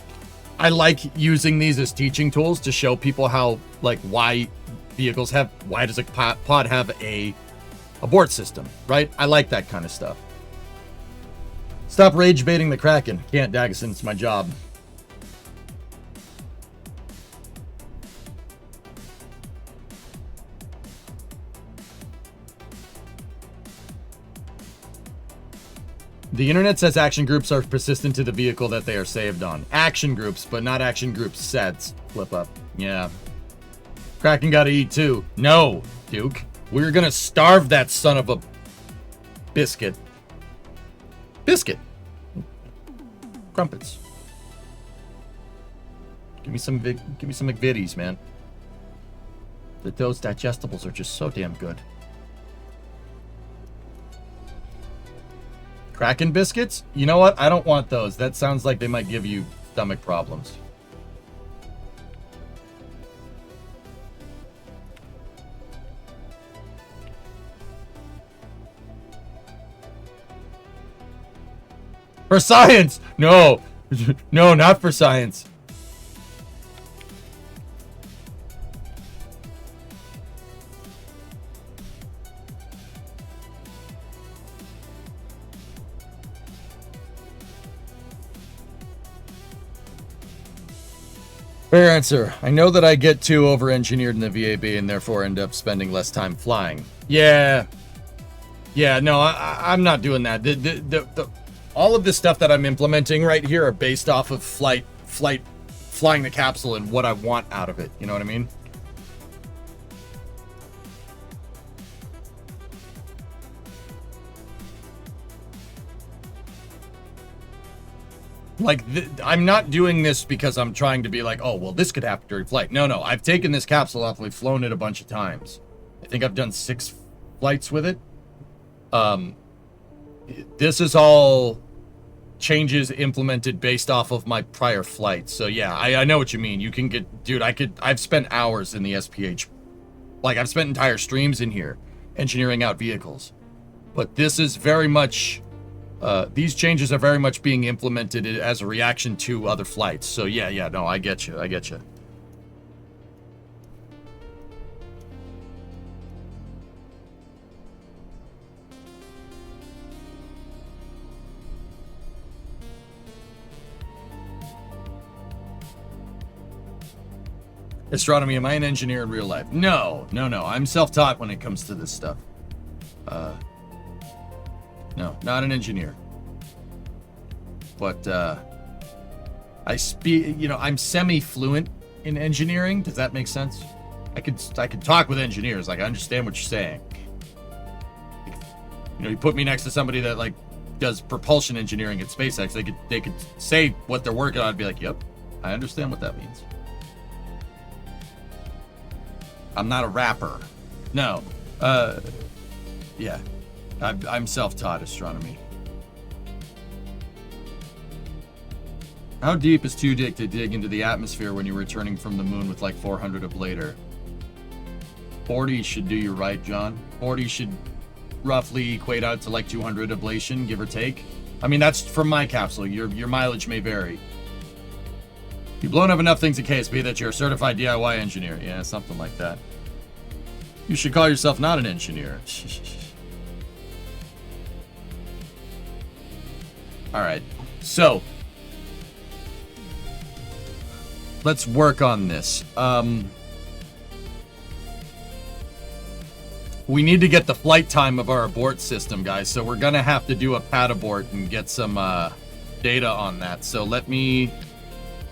I like using these as teaching tools to show people how, like, why does a pod have a abort system, right? I like that kind of stuff. Stop rage baiting the Kraken. Can't, Daggerson, it's my job. The internet says action groups are persistent to the vehicle that they are saved on. Action groups, but not action group sets. Flip up. Yeah. Kraken gotta eat too. No, Duke. We're gonna starve that son of a biscuit. Biscuit. Crumpets. Give me some McVitties, man. Those digestibles are just so damn good. Kraken biscuits? You know what? I don't want those. That sounds like they might give you stomach problems. For science! No! No, not for science. Fair answer. I know that I get too over-engineered in the VAB and therefore end up spending less time flying. Yeah. Yeah, no, I'm not doing that. All of the stuff that I'm implementing right here are based off of flying the capsule and what I want out of it. You know what I mean? Like, I'm not doing this because I'm trying to be like, oh, well, this could happen during flight. No. I've taken this capsule off and we've flown it a bunch of times. I think I've done 6 flights with it. This is all changes implemented based off of my prior flights. So, yeah, I know what you mean. You can get... Dude, I've spent hours in the SPH. Like, I've spent entire streams in here engineering out vehicles. But this is very much... these changes are very much being implemented as a reaction to other flights. So yeah, no, I get you. Astronomy, am I an engineer in real life? No. I'm self-taught when it comes to this stuff. No, not an engineer. But I'm semi-fluent in engineering. Does that make sense? I could talk with engineers. Like, I understand what you're saying. You put me next to somebody that like does propulsion engineering at SpaceX. They could say what they're working on. I'd be like, yep, I understand what that means. I'm not a rapper. No. Yeah. I'm self-taught astronomy. How deep is too deep to dig into the atmosphere when you're returning from the moon with like 400 ablator? 40 should do you right, John. 40 should roughly equate out to like 200 ablation, give or take. I mean, that's from my capsule. Your mileage may vary. You've blown up enough things at KSP that you're a certified DIY engineer. Yeah, something like that. You should call yourself not an engineer. All right, so let's work on this. We need to get the flight time of our abort system, guys. So we're gonna have to do a pad abort and get some data on that. So let me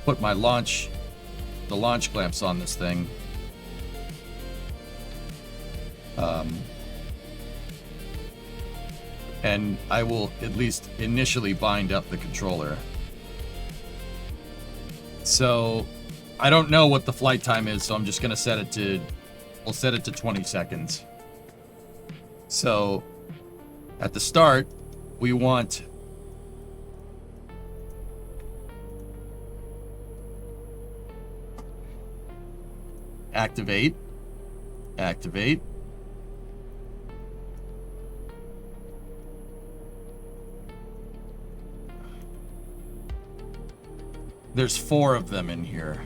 put my launch clamps on this thing. And I will at least initially bind up the controller. So I don't know what the flight time is, so I'm just gonna set it to, we'll set it to 20 seconds. So at the start, we want activate. There's 4 of them in here.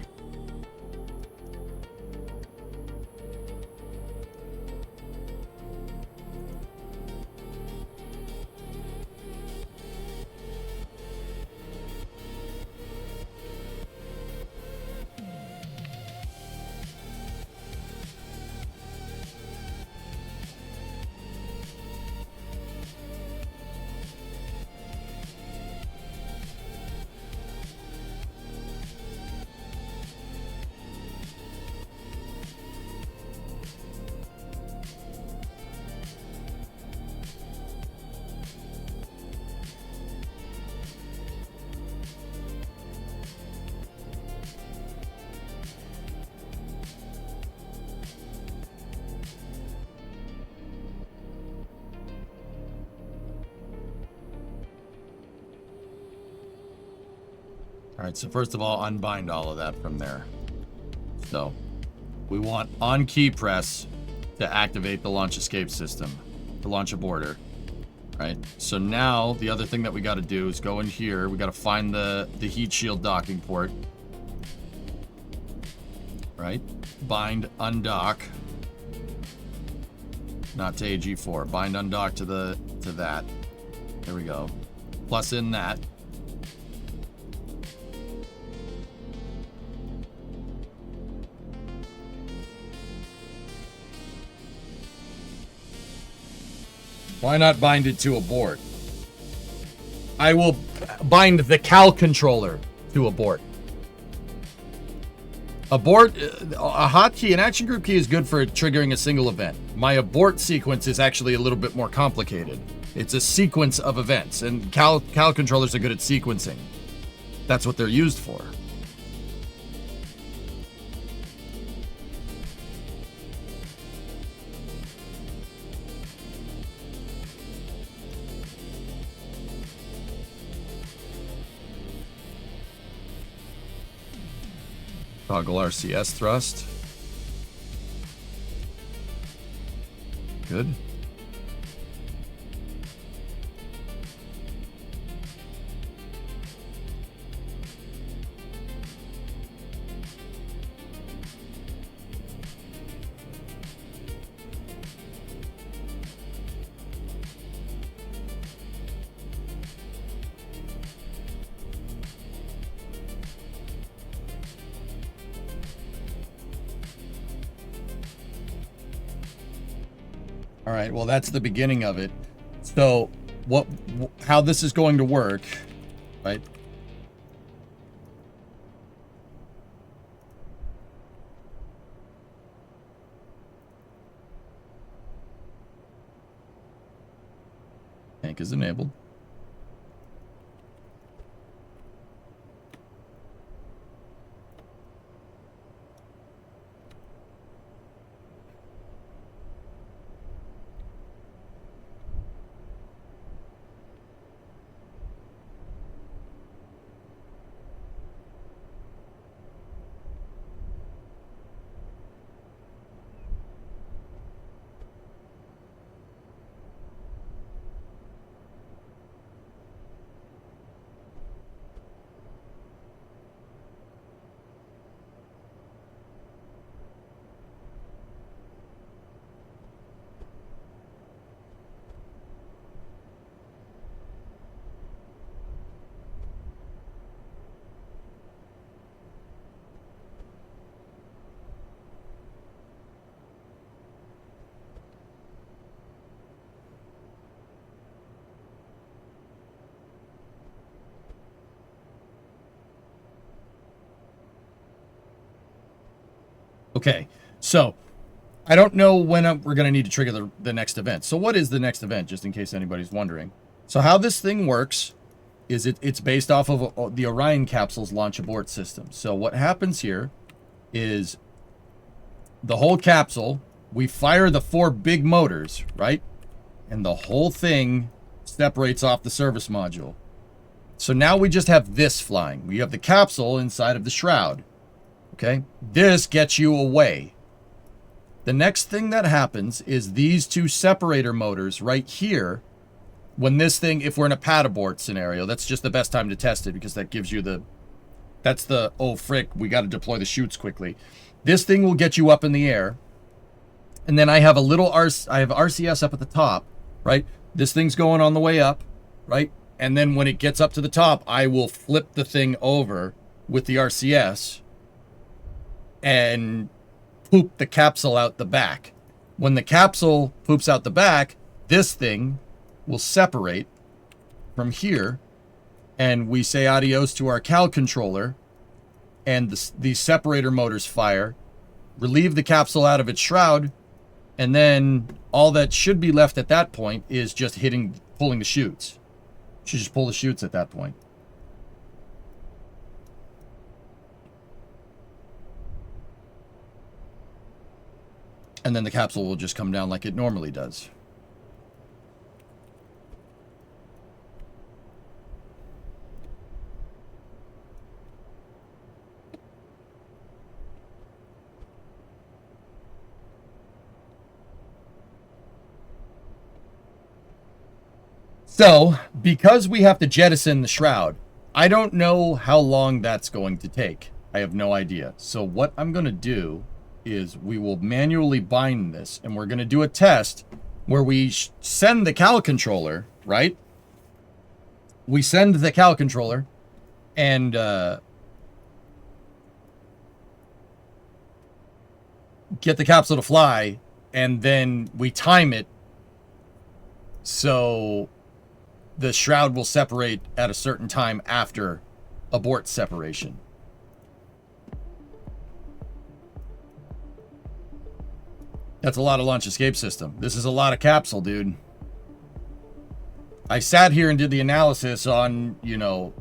All right, so first of all, unbind all of that from there. So we want on key press to activate the launch escape system, the launch aborter, right? So now the other thing that we got to do is go in here. We got to find the heat shield docking port, right? Bind, undock, not to AG4. Bind, undock to that. There we go. Plus in that. Why not bind it to abort? I will bind the cal controller to abort. Abort, a hotkey, an action group key is good for triggering a single event. My abort sequence is actually a little bit more complicated. It's a sequence of events, and cal controllers are good at sequencing. That's what they're used for. Toggle RCS thrust. Good. All right, well, that's the beginning of it. So how this is going to work, right? Tank is enabled. Okay, so I don't know when we're going to need to trigger the next event. So what is the next event, just in case anybody's wondering? So how this thing works is it's based off of the Orion capsule's launch abort system. So what happens here is the whole capsule, we fire the 4 big motors, right? And the whole thing separates off the service module. So now we just have this flying. We have the capsule inside of the shroud. Okay, this gets you away. The next thing that happens is these 2 separator motors right here. When this thing, if we're in a pad abort scenario, that's just the best time to test it because that gives you that's the, oh frick, we got to deploy the chutes quickly. This thing will get you up in the air. And then I have I have RCS up at the top, right? This thing's going on the way up, right? And then when it gets up to the top, I will flip the thing over with the RCS and poop the capsule out the back. When the capsule poops out the back, this thing will separate from here, and we say adios to our cal controller, and these separator motors fire, relieve the capsule out of its shroud, and then all that should be left at that point is just pulling the chutes. Should just pull the chutes at that point. And then the capsule will just come down like it normally does. So, because we have to jettison the shroud, I don't know how long that's going to take. I have no idea. So what I'm going to do is we will manually bind this, and we're going to do a test where we send the cal controller, right? We send the cal controller and get the capsule to fly, and then we time it so the shroud will separate at a certain time after abort separation. That's a lot of launch escape system. This is a lot of capsule, dude. I sat here and did the analysis on, you know,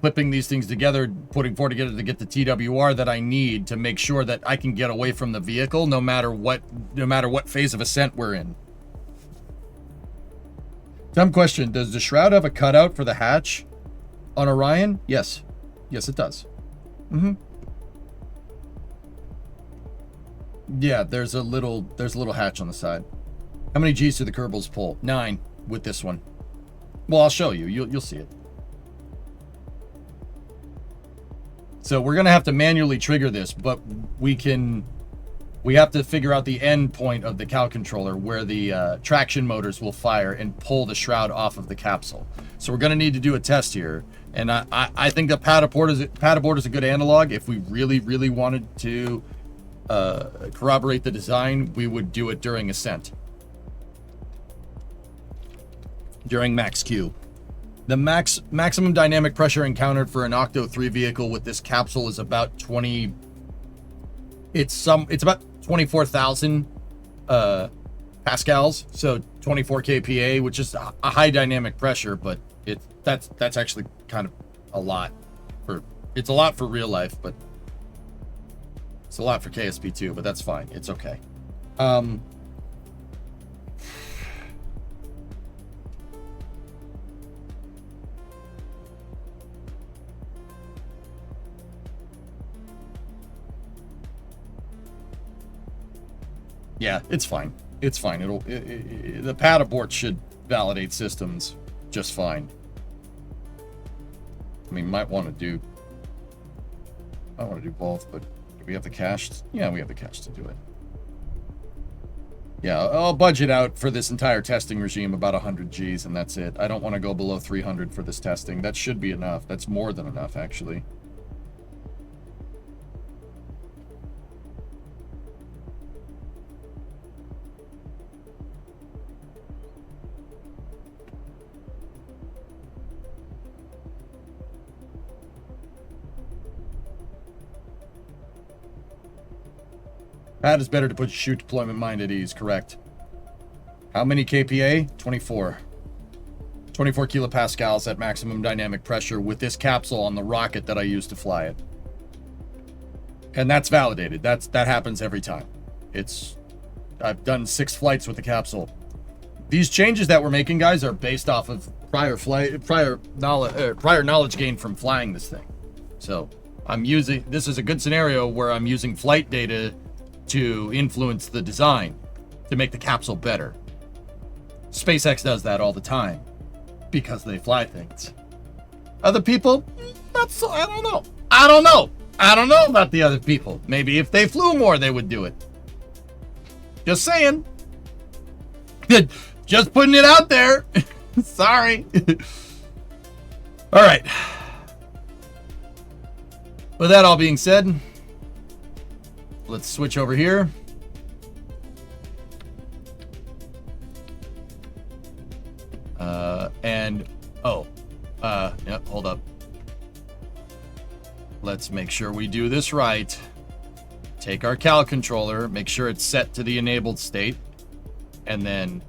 clipping these things together, putting 4 together to get the TWR that I need to make sure that I can get away from the vehicle no matter what phase of ascent we're in. Dumb question. Does the shroud have a cutout for the hatch on Orion? Yes. Yes, it does. Mm-hmm. Yeah, there's a little hatch on the side. How many G's do the Kerbals pull? 9 with this one. Well, I'll show you. You'll see it. So we're gonna have to manually trigger this, but we have to figure out the end point of the cal controller where the traction motors will fire and pull the shroud off of the capsule. So we're gonna need to do a test here, and I think that pad abort is a good analog. If we really wanted to corroborate the design, we would do it during ascent. during max Q. The maximum dynamic pressure encountered for an Octo 3 vehicle with this capsule is about 20. It's about 24,000 pascals, so 24 kPa, which is a high dynamic pressure, but that's actually kind of a lot for real life, but it's a lot for KSP too, but that's fine. It's okay. Yeah, it's fine. It's fine. The pad abort should validate systems just fine. I mean, might want to do both, but do we have the cash? Yeah, we have the cash to do it. Yeah, I'll budget out for this entire testing regime about 100 Gs, and that's it. I don't want to go below 300 for this testing. That should be enough. That's more than enough, actually. Pad is better to put chute deployment mind at ease, correct. How many kPa? 24. 24 kilopascals at maximum dynamic pressure with this capsule on the rocket that I use to fly it. And that's validated. That happens every time. I've done 6 flights with the capsule. These changes that we're making, guys, are based off of prior knowledge gained from flying this thing. So this is a good scenario where I'm using flight data to influence the design to make the capsule better. SpaceX does that all the time because they fly things. Other people, not so. I don't know. I don't know about the other people. Maybe if they flew more, they would do it. Just saying. Just putting it out there. Sorry. All right. With that all being said, let's switch over here. Yep, hold up. Let's make sure we do this right. Take our cal controller, make sure it's set to the enabled state, and then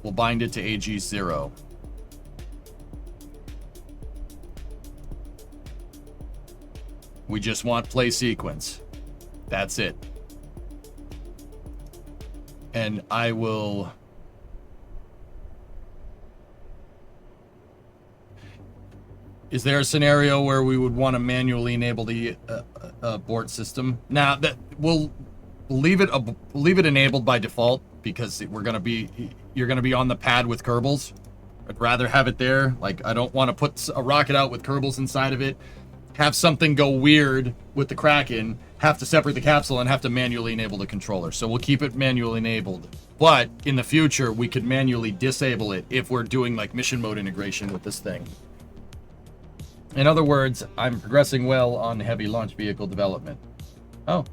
we'll bind it to AG0. We just want play sequence. That's it. And I will... Is there a scenario where we would want to manually enable the abort system? Now that we'll leave it enabled by default because you're gonna be on the pad with Kerbals. I'd rather have it there. Like, I don't want to put a rocket out with Kerbals inside of it, have something go weird with the Kraken, have to separate the capsule, and have to manually enable the controller. So we'll keep it manually enabled. But in the future, we could manually disable it if we're doing like mission mode integration with this thing. In other words, I'm progressing well on heavy launch vehicle development. Oh,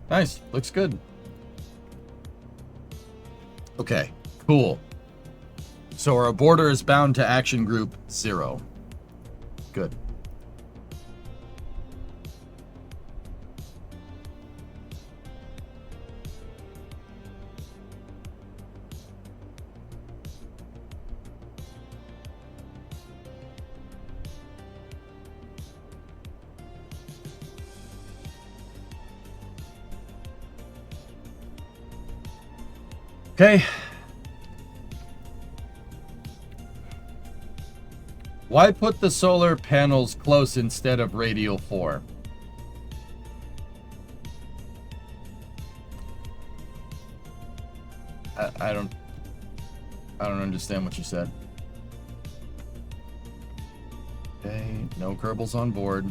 nice. Looks good. Okay, cool. So our aborter is bound to action group 0. Good. Okay. Why put the solar panels close instead of radial 4? I don't understand what you said. Okay, no Kerbals on board.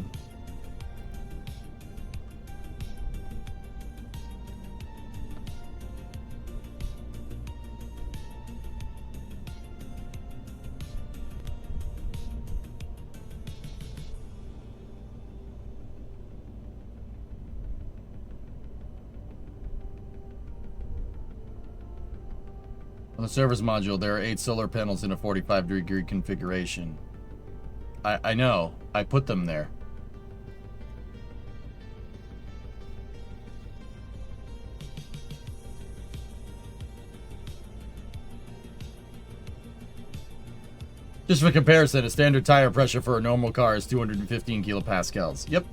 On the service module, there are 8 solar panels in a 45-degree configuration. I know. I put them there. Just for comparison, a standard tire pressure for a normal car is 215 kilopascals. Yep.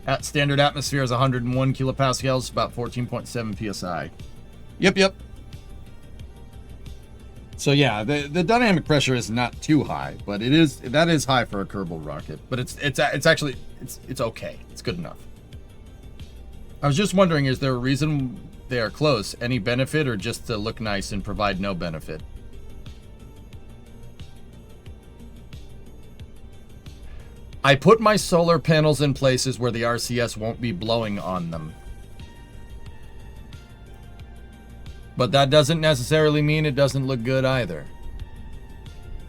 At standard atmosphere is 101 kilopascals, about 14.7 psi. Yep. So yeah, the dynamic pressure is not too high, but that is high for a Kerbal rocket. But it's actually okay. It's good enough. I was just wondering, is there a reason they are close? Any benefit, or just to look nice and provide no benefit? I put my solar panels in places where the RCS won't be blowing on them. But that doesn't necessarily mean it doesn't look good either.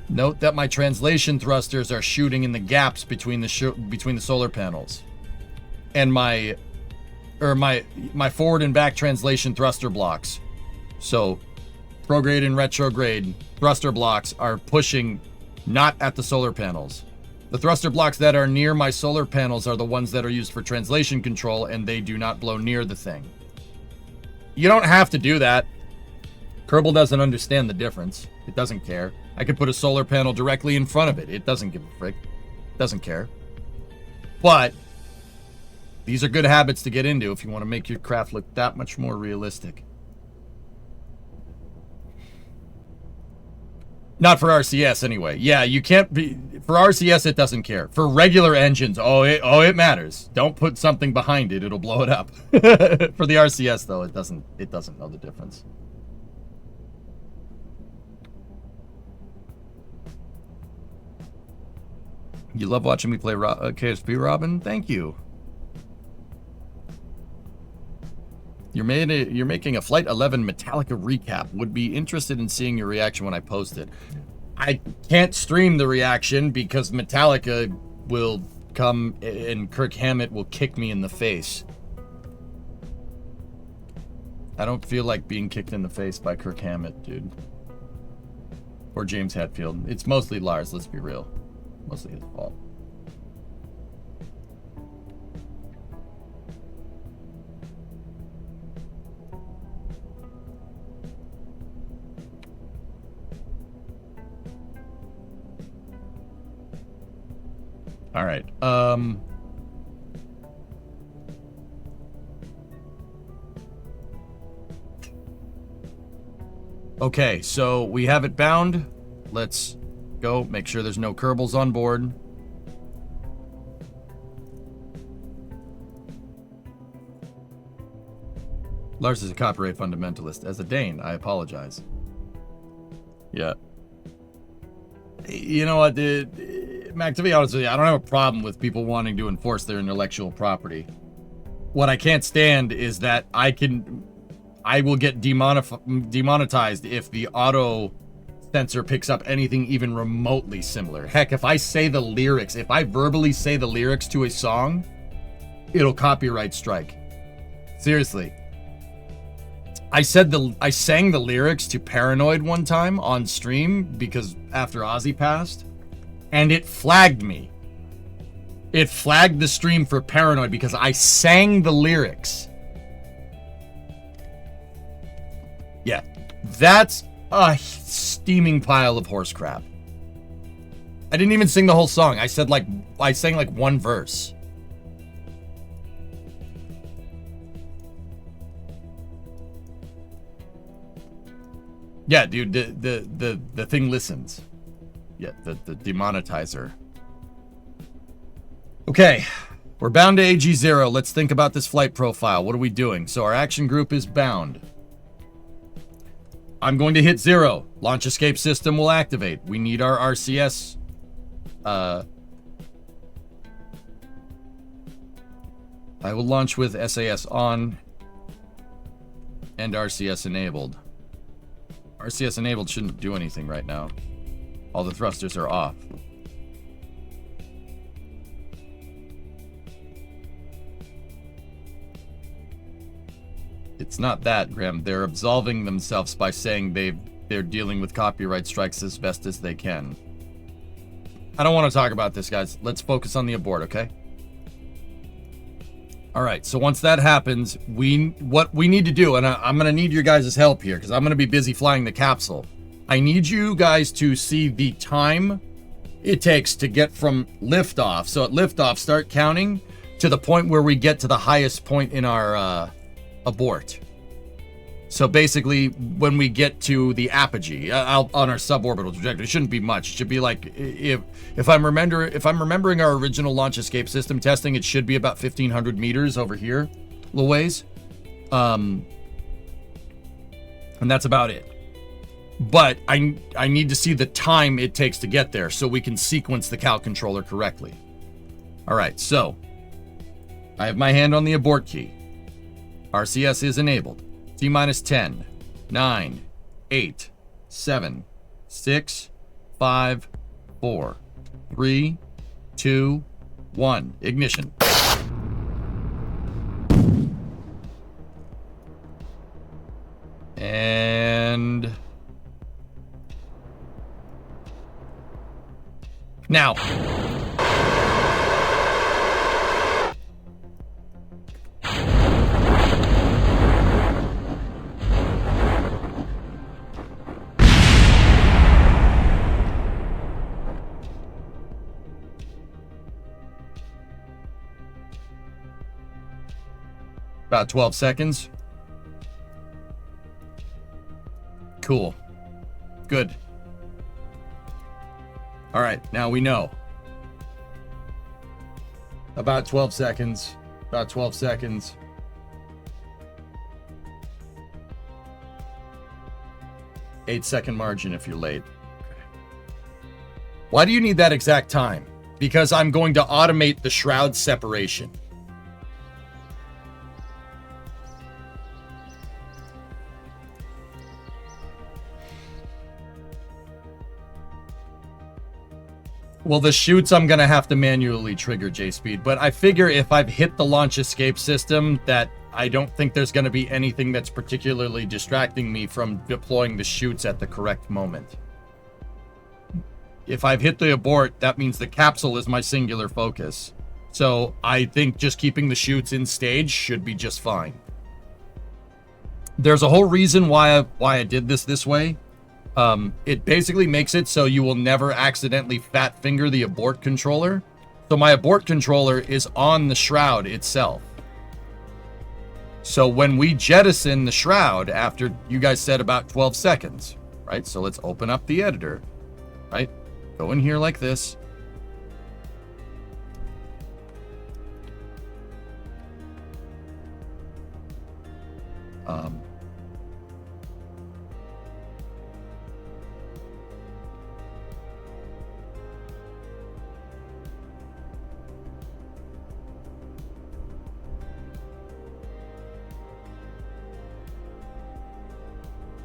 Note that my translation thrusters are shooting in the gaps between the solar panels. And my forward and back translation thruster blocks. So prograde and retrograde thruster blocks are pushing not at the solar panels. The thruster blocks that are near my solar panels are the ones that are used for translation control, and they do not blow near the thing. You don't have to do that. Kerbal doesn't understand the difference. It doesn't care. I could put a solar panel directly in front of it. It doesn't give a frick. Doesn't care. But these are good habits to get into if you want to make your craft look that much more realistic. Not for RCS anyway. Yeah, you can't be... For RCS, it doesn't care. For regular engines, it matters. Don't put something behind it. It'll blow it up. For the RCS, though, it doesn't know the difference. You love watching me play KSP, Robin? Thank you. You're making a Flight 11 Metallica recap. Would be interested in seeing your reaction when I post it. I can't stream the reaction because Metallica will come and Kirk Hammett will kick me in the face. I don't feel like being kicked in the face by Kirk Hammett, dude. Or James Hetfield. It's mostly Lars, let's be real. Mostly his fault. All right. Okay, so we have it bound. Let's go. Make sure there's no Kerbals on board. Lars is a copyright fundamentalist. As a Dane, I apologize. Yeah. You know what, Mac, to be honest with you, I don't have a problem with people wanting to enforce their intellectual property. What I can't stand is that I will get demonetized if the auto sensor picks up anything even remotely similar. Heck, if I say the lyrics, if I verbally say the lyrics to a song, it'll copyright strike. Seriously. I sang the lyrics to Paranoid one time on stream because after Ozzy passed, and it flagged me. It flagged the stream for Paranoid because I sang the lyrics. Yeah, that's a steaming pile of horse crap. I didn't even sing the whole song. I sang like one verse. Yeah, dude, the thing listens. Yeah, the demonetizer. Okay, we're bound to AG0. Let's think about this flight profile. What are we doing? So our action group is bound. I'm going to hit 0. Launch escape system will activate. We need our RCS. I will launch with SAS on and RCS enabled. RCS enabled shouldn't do anything right now. All the thrusters are off. It's not that, Graham. They're absolving themselves by saying they've they're dealing with copyright strikes as best as they can. I don't want to talk about this, guys. Let's focus on the abort, okay? All right, so once that happens, what we need to do, and I'm going to need your guys' help here because I'm going to be busy flying the capsule. I need you guys to see the time it takes to get from liftoff. So at liftoff, start counting to the point where we get to the highest point in our abort. So basically, when we get to the apogee on our suborbital trajectory, it shouldn't be much. It should be like, if I'm remembering our original launch escape system testing, it should be about 1,500 meters over here, a little ways, and that's about it. But I need to see the time it takes to get there so we can sequence the cal controller correctly. All right, so I have my hand on the abort key. RCS is enabled. T minus 10, 9, 8, 7, 6, 5, 4, 3, 2, 1. Ignition. And now. About 12 seconds. Cool. Good. All right, now we know. About 12 seconds. About 12 seconds. Eight-second margin if you're late. Why do you need that exact time? Because I'm going to automate the shroud separation. Well, the chutes I'm going to have to manually trigger, J-Speed, but I figure if I've hit the launch escape system that I don't think there's going to be anything that's particularly distracting me from deploying the chutes at the correct moment. If I've hit the abort, that means the capsule is my singular focus. So I think just keeping the chutes in stage should be just fine. There's a whole reason why I did this way. It basically makes it so you will never accidentally fat finger the abort controller. So my abort controller is on the shroud itself. So when we jettison the shroud after you guys said about 12 seconds, right? So let's open up the editor, right? Go in here like this.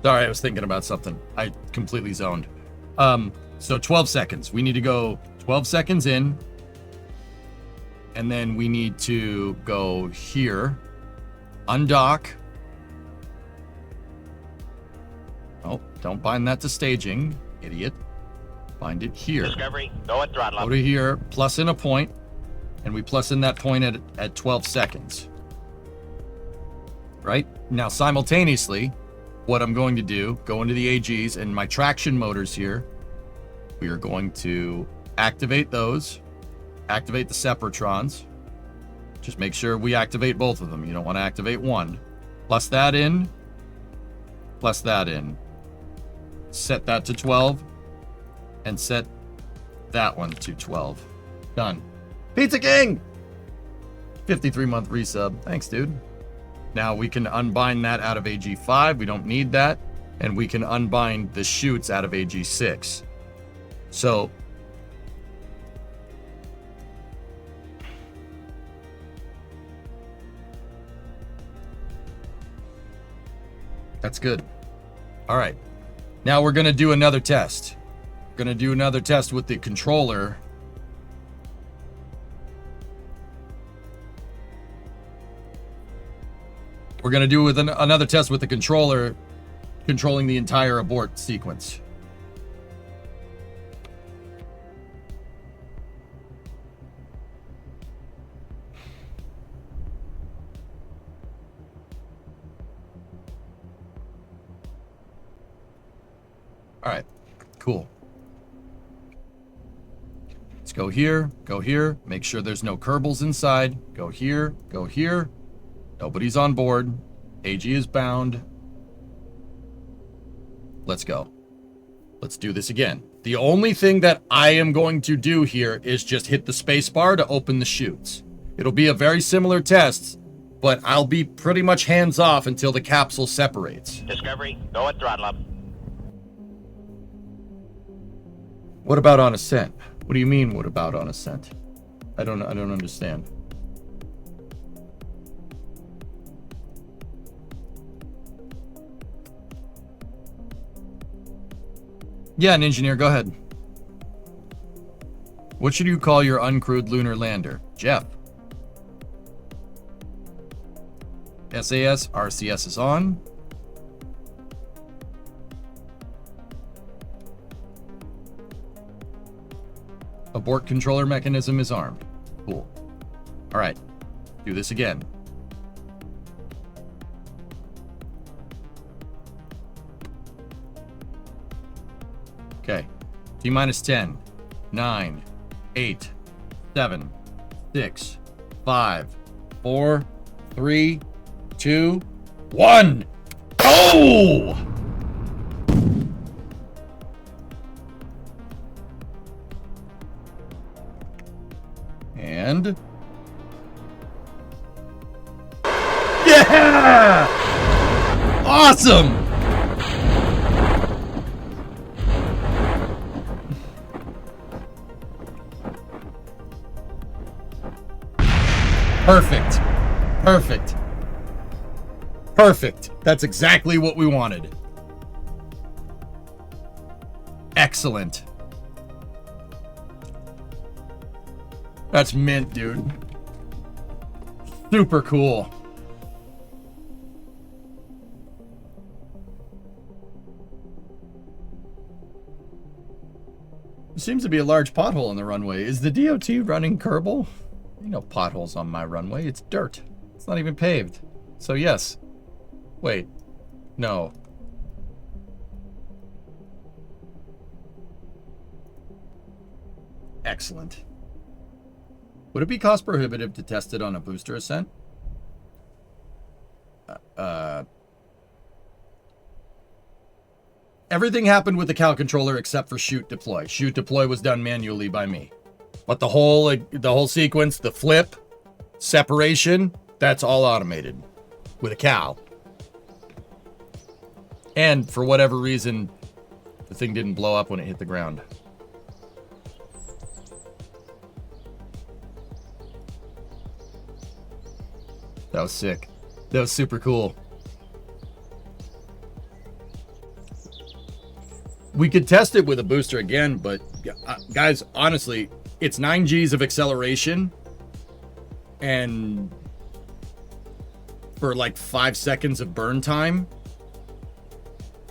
Sorry, I was thinking about something. I completely zoned. So 12 seconds. We need to go 12 seconds in. And then we need to go here. Undock. Oh, don't bind that to staging, idiot. Bind it here. Discovery, go at throttle up. Go to here, plus in a point. And we plus in that point at 12 seconds. Right? Now, simultaneously, what I'm going to do, go into the AGs and my traction motors here. We are going to activate those, activate the Separatrons. Just make sure we activate both of them. You don't want to activate one. Plus that in, plus that in. Set that to 12 and set that one to 12. Done. Pizza King! 53-month resub. Thanks, dude. Now we can unbind that out of AG5. We don't need that. And we can unbind the chutes out of AG6. So that's good. All right. Now we're going to do another test. We're going to do another test with the controller. We're going to do with another test with the controller controlling the entire abort sequence. All right, cool. Let's go here, make sure there's no Kerbals inside. Go here, go here. Nobody's on board. AG is bound. Let's go. Let's do this again. The only thing that I am going to do here is just hit the space bar to open the chutes. It'll be a very similar test, but I'll be pretty much hands off until the capsule separates. Discovery, go at throttle up. What about on ascent? What do you mean, what about on ascent? I don't understand. Yeah, an engineer, go ahead. What should you call your uncrewed lunar lander? Jeff. SAS, RCS is on. Abort controller mechanism is armed. Cool. All right, do this again. Okay, T-minus 10, 9, 8, 7, 6, 5, 4, 3, 2, 1. Go! And yeah! Awesome! Perfect. Perfect. Perfect. That's exactly what we wanted. Excellent. That's mint, dude. Super cool. There seems to be a large pothole in the runway. Is the DOT running Kerbal? There ain't no potholes on my runway. It's dirt. It's not even paved. So yes. Wait. No. Excellent. Would it be cost prohibitive to test it on a booster ascent? Everything happened with the Cal controller except for shoot deploy. Shoot deploy was done manually by me. But the whole sequence, the flip, separation, that's all automated with a Cal. And for whatever reason, the thing didn't blow up when it hit the ground. That was sick. That was super cool. We could test it with a booster again, but guys, honestly, it's 9 Gs of acceleration, and for like 5 seconds of burn time.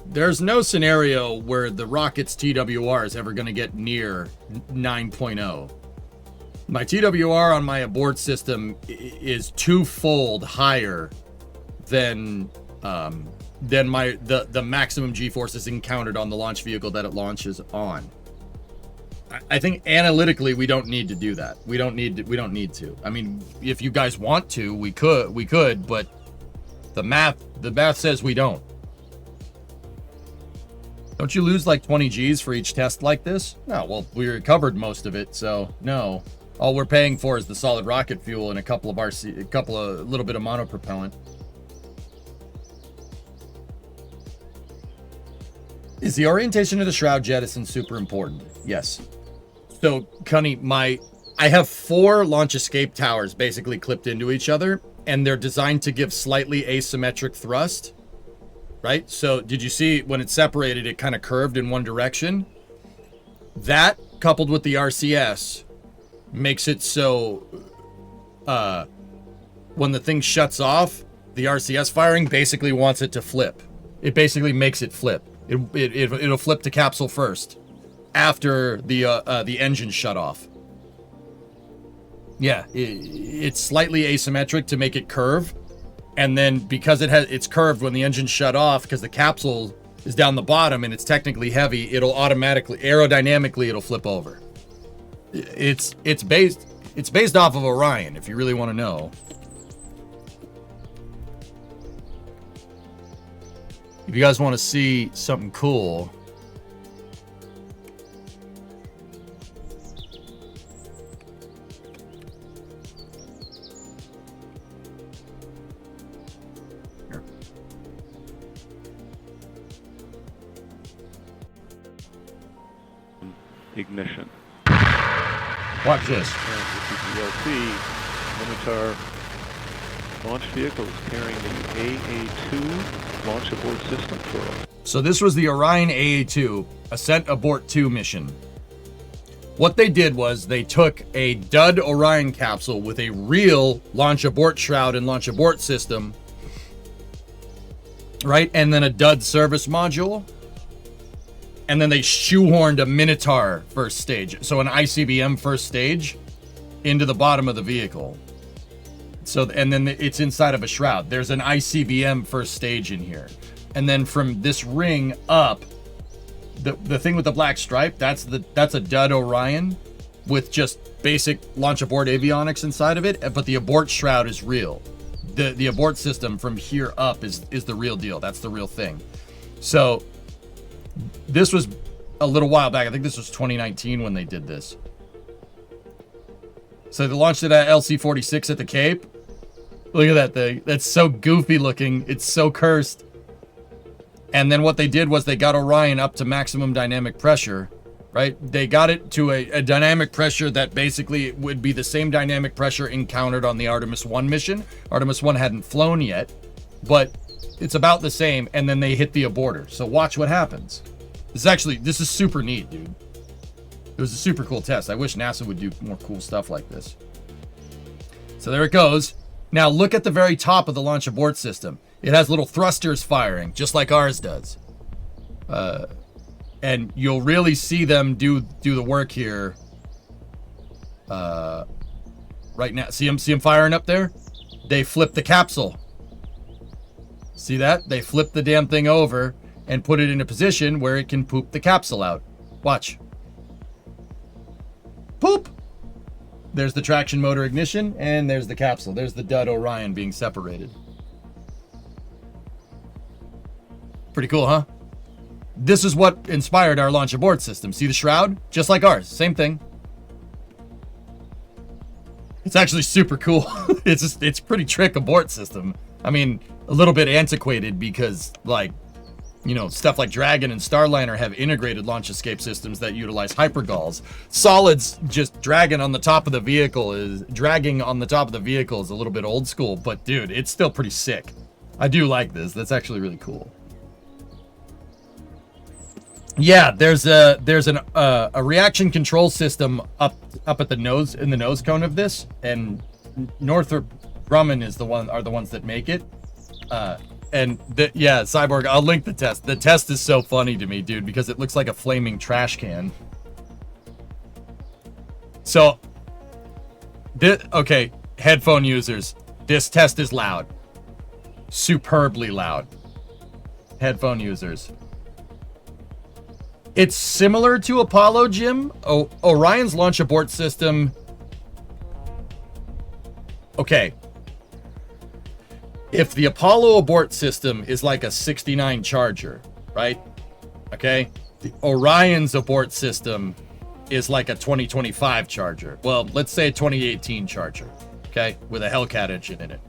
There's no scenario where the rocket's TWR is ever going to get near 9.0. My TWR on my abort system is twofold higher than the maximum G-forces encountered on the launch vehicle that it launches on. I think analytically we don't need to do that. We don't need to. I mean, if you guys want to, we could, but the math says we don't. Don't you lose like 20 Gs for each test like this? No, well, we recovered most of it, so no. All we're paying for is the solid rocket fuel and a little bit of monopropellant. Is the orientation of the shroud jettison super important? Yes. So, Cunny, I have 4 launch escape towers basically clipped into each other, and they're designed to give slightly asymmetric thrust, right? So, did you see when it separated, it kind of curved in one direction? That, coupled with the RCS, makes it so when the thing shuts off, the RCS firing basically wants it to flip. it basically makes it flip. It'll flip to capsule first after the engine shut off. Yeah, it's slightly asymmetric to make it curve, and then because it's curved when the engine's shut off, because the capsule is down the bottom and it's technically heavy, it'll automatically, aerodynamically, it'll flip over. It's based off of Orion, if you really want to know. If you guys want to see something cool, ignition. watch this. PLC Minotaur launch vehicle is carrying the AA-2 launch abort system for. So this was the Orion AA-2 Ascent Abort 2 mission. What they did was they took a dud Orion capsule with a real launch abort shroud and launch abort system, right? And then a dud service module. And then they shoehorned a Minotaur first stage, so an ICBM first stage, into the bottom of the vehicle. So, and then it's inside of a shroud. There's an ICBM first stage in here. And then from this ring up, the thing with the black stripe, that's a dud Orion with just basic launch abort avionics inside of it, but the abort shroud is real. The abort system from here up is the real deal. That's the real thing. So this was a little while back. I think this was 2019 when they did this. So they launched it at LC-46 at the Cape. Look at that thing. That's so goofy looking. It's so cursed. And then what they did was they got Orion up to maximum dynamic pressure, right? They got it to a dynamic pressure that basically would be the same dynamic pressure encountered on the Artemis 1 mission. Artemis 1 hadn't flown yet, but it's about the same, and then they hit the aborter. So watch what happens. This is super neat, dude. It was a super cool test. I wish NASA would do more cool stuff like this. So there it goes. Now look at the very top of the launch abort system. It has little thrusters firing, just like ours does. And you'll really see them do the work here. Right now, see them firing up there? They flip the capsule. See that? They flip the damn thing over and put it in a position where it can poop the capsule out. Watch. Poop! There's the traction motor ignition, and there's the capsule. There's the dud Orion being separated. Pretty cool, huh? This is what inspired our launch abort system. See the shroud? Just like ours. Same thing. It's actually super cool. It's pretty trick abort system. I mean, a little bit antiquated because, like, you know, stuff like Dragon and Starliner have integrated launch escape systems that utilize hypergalls. Solids just dragging on the top of the vehicle is a little bit old school, but dude, it's still pretty sick. I do like this. That's actually really cool. Yeah, there's a reaction control system up at the nose, in the nose cone of this, and Northrop Grumman are the ones that make it. Yeah, Cyborg, I'll link the test. The test is so funny to me, dude, because it looks like a flaming trash can. So, okay, headphone users, this test is loud. Superbly loud. Headphone users. It's similar to Apollo, Jim. Orion's launch abort system. Okay. If the Apollo abort system is like a 69 Charger, right? Okay. The Orion's abort system is like a 2025 Charger. Well, let's say a 2018 Charger. Okay. With a Hellcat engine in it.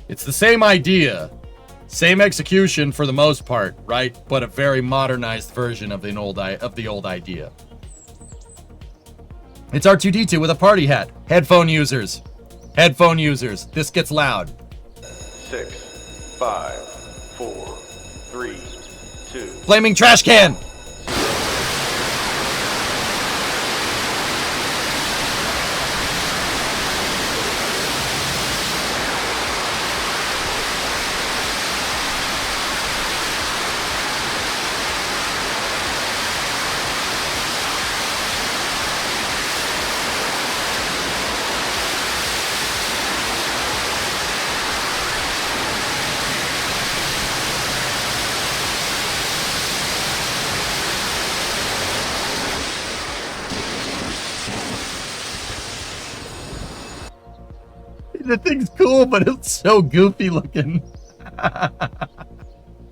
It's the same idea. Same execution for the most part, right? But a very modernized version of the old idea. It's R2-D2 with a party hat. Headphone users. Headphone users. This gets loud. 6, 5, 4, 3, 2. Flaming trash can! The thing's cool, but it's so goofy looking.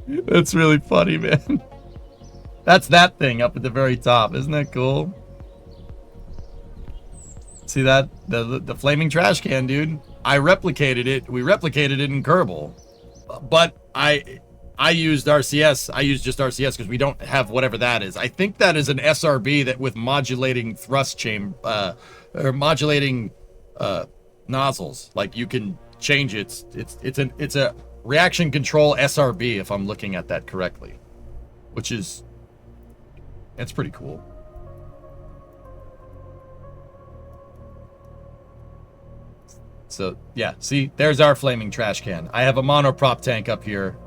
That's really funny, man. That's that thing up at the very top. Isn't that cool? See that? The flaming trash can, dude. I replicated it. We replicated it in Kerbal. But I used RCS. I used just RCS because we don't have whatever that is. I think that is an SRB that with modulating thrust chamber or modulating nozzles. Like you can change it. It's a reaction control SRB if I'm looking at that correctly, which is it's pretty cool. So yeah, see, there's our flaming trash can. I have a monoprop tank up here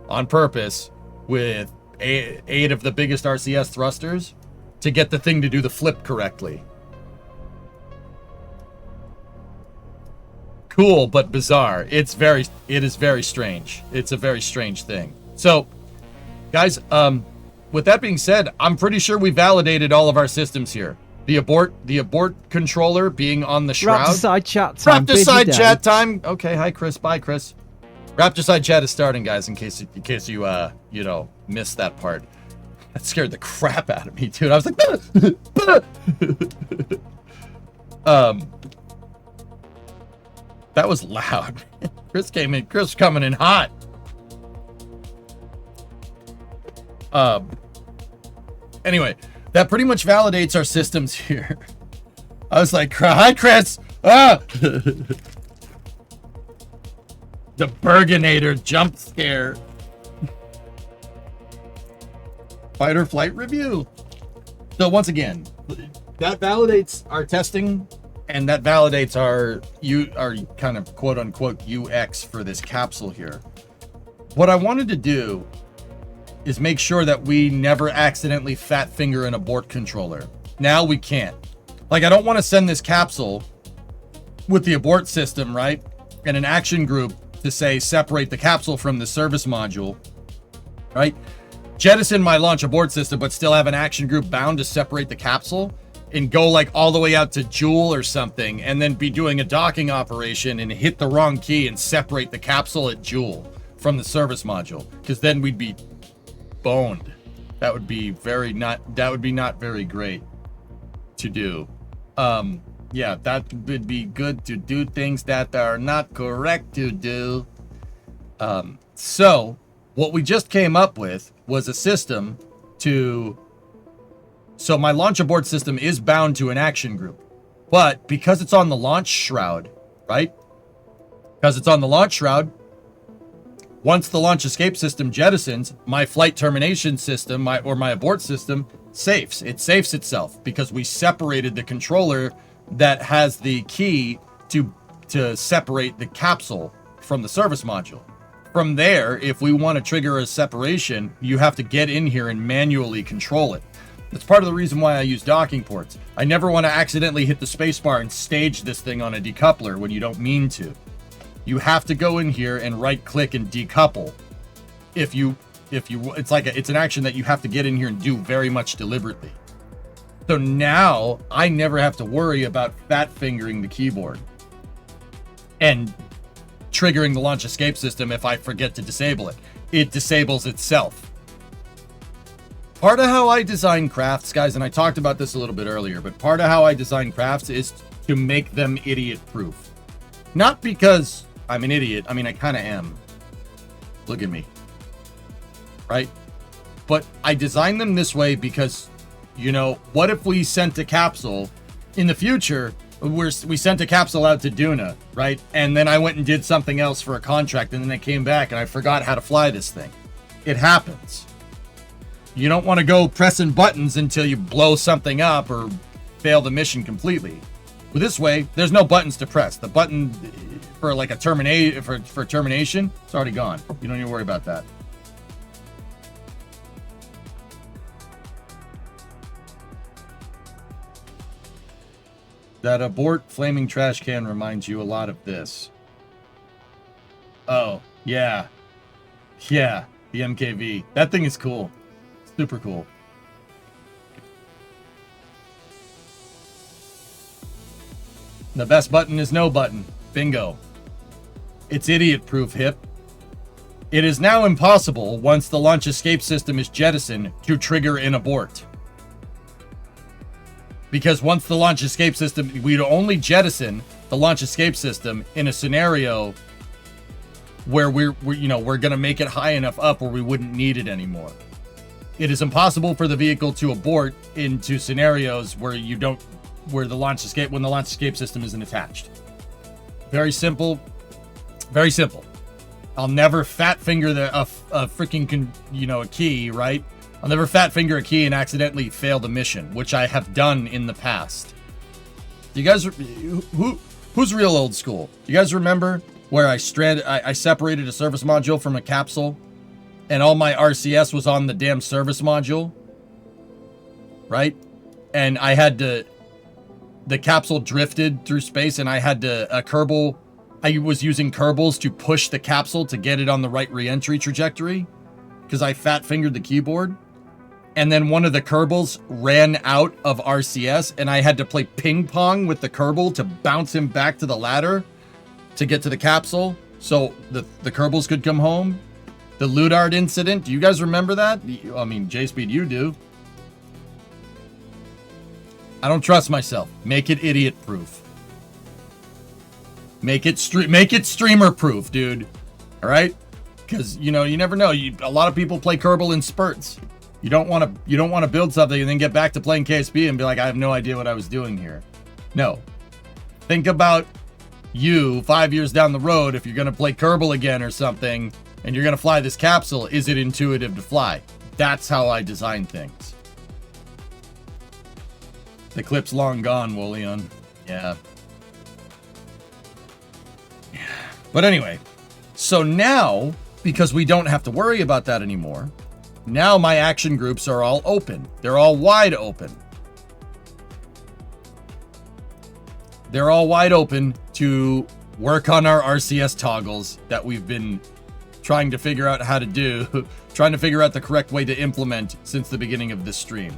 on purpose with 8 of the biggest RCS thrusters to get the thing to do the flip correctly. Cool, but bizarre. It is very strange. It's a very strange thing. So, guys, with that being said, I'm pretty sure we validated all of our systems here. The abort controller being on the shroud. Raptor chat time. Raptor chat time. Okay, hi Chris. Bye Chris. Raptor chat is starting, guys. In case you you know missed that part. That scared the crap out of me, dude. I was like, that was loud. Chris came in. Chris coming in hot. Anyway. That pretty much validates our systems here. I was like, hi, Chris. Ah! The Burgonator jump scare. Fight or flight review. So once again, that validates our testing, and that validates our kind of quote unquote UX for this capsule here. What I wanted to do is make sure that we never accidentally fat finger an abort controller. Now we can't. Like, I don't want to send this capsule with the abort system, right? And an action group to say, separate the capsule from the service module, right? Jettison my launch abort system, but still have an action group bound to separate the capsule and go like all the way out to Joule or something, and then be doing a docking operation and hit the wrong key and separate the capsule at Joule from the service module. Because then we'd be boned. That would be not very great to do. Yeah, that would be good to do things that are not correct to do. So what we just came up with was a system so my launch abort system is bound to an action group, but because it's on the launch shroud, right? Because it's on the launch shroud, once the launch escape system jettisons, my flight termination system, my abort system, safes. It safes itself because we separated the controller that has the key to separate the capsule from the service module. From there, if we want to trigger a separation, you have to get in here and manually control it. That's part of the reason why I use docking ports. I never want to accidentally hit the spacebar and stage this thing on a decoupler when you don't mean to. You have to go in here and right click and decouple. It's an action that you have to get in here and do very much deliberately. So now I never have to worry about fat fingering the keyboard and triggering the launch escape system if I forget to disable it. It disables itself. Part of how I design crafts, guys, and I talked about this a little bit earlier, but part of how I design crafts is to make them idiot proof. Not because I'm an idiot. I mean, I kind of am. Look at me. Right? But I designed them this way because, you know, what if we sent a capsule in the future? We sent a capsule out to Duna, right? And then I went and did something else for a contract, and then I came back and I forgot how to fly this thing. It happens. You don't want to go pressing buttons until you blow something up or fail the mission completely. With this way, there's no buttons to press. The button for like a for termination, it's already gone. You don't need to worry about that. That abort flaming trash can reminds you a lot of this. Oh, yeah. Yeah, the MKV. That thing is cool. Super cool. The best button is no button. Bingo. It's idiot-proof, Hip. It is now impossible, once the launch escape system is jettisoned, to trigger an abort. Because once the launch escape system, we'd only jettison the launch escape system in a scenario where we're going to make it high enough up where we wouldn't need it anymore. It is impossible for the vehicle to abort into scenarios where when the launch escape system isn't attached. Very simple. Very simple. I'll never fat finger a freaking a key, right? I'll never fat finger a key and accidentally fail the mission, which I have done in the past. You guys, who's real old school? You guys remember where I separated a service module from a capsule, and all my RCS was on the damn service module, right? And I had to, the capsule drifted through space, and I had to Kerbal. I was using Kerbals to push the capsule to get it on the right re-entry trajectory because I fat fingered the keyboard. And then one of the Kerbals ran out of RCS, and I had to play ping pong with the Kerbal to bounce him back to the ladder to get to the capsule so the Kerbals could come home. The Ludard incident, do you guys remember that? I mean, J-Speed, you do. I don't trust myself. Make it idiot-proof. Make it streamer-proof, dude. All right? Because, you never know. A lot of people play Kerbal in spurts. You don't want to build something and then get back to playing KSP and be like, I have no idea what I was doing here. No. Think about you 5 years down the road if you're going to play Kerbal again or something and you're going to fly this capsule. Is it intuitive to fly? That's how I design things. The clip's long gone, Wolion. Yeah. But anyway, so now, because we don't have to worry about that anymore, now my action groups are all open. They're all wide open. They're all wide open to work on our RCS toggles that we've been trying to figure out how to do, trying to figure out the correct way to implement since the beginning of this stream.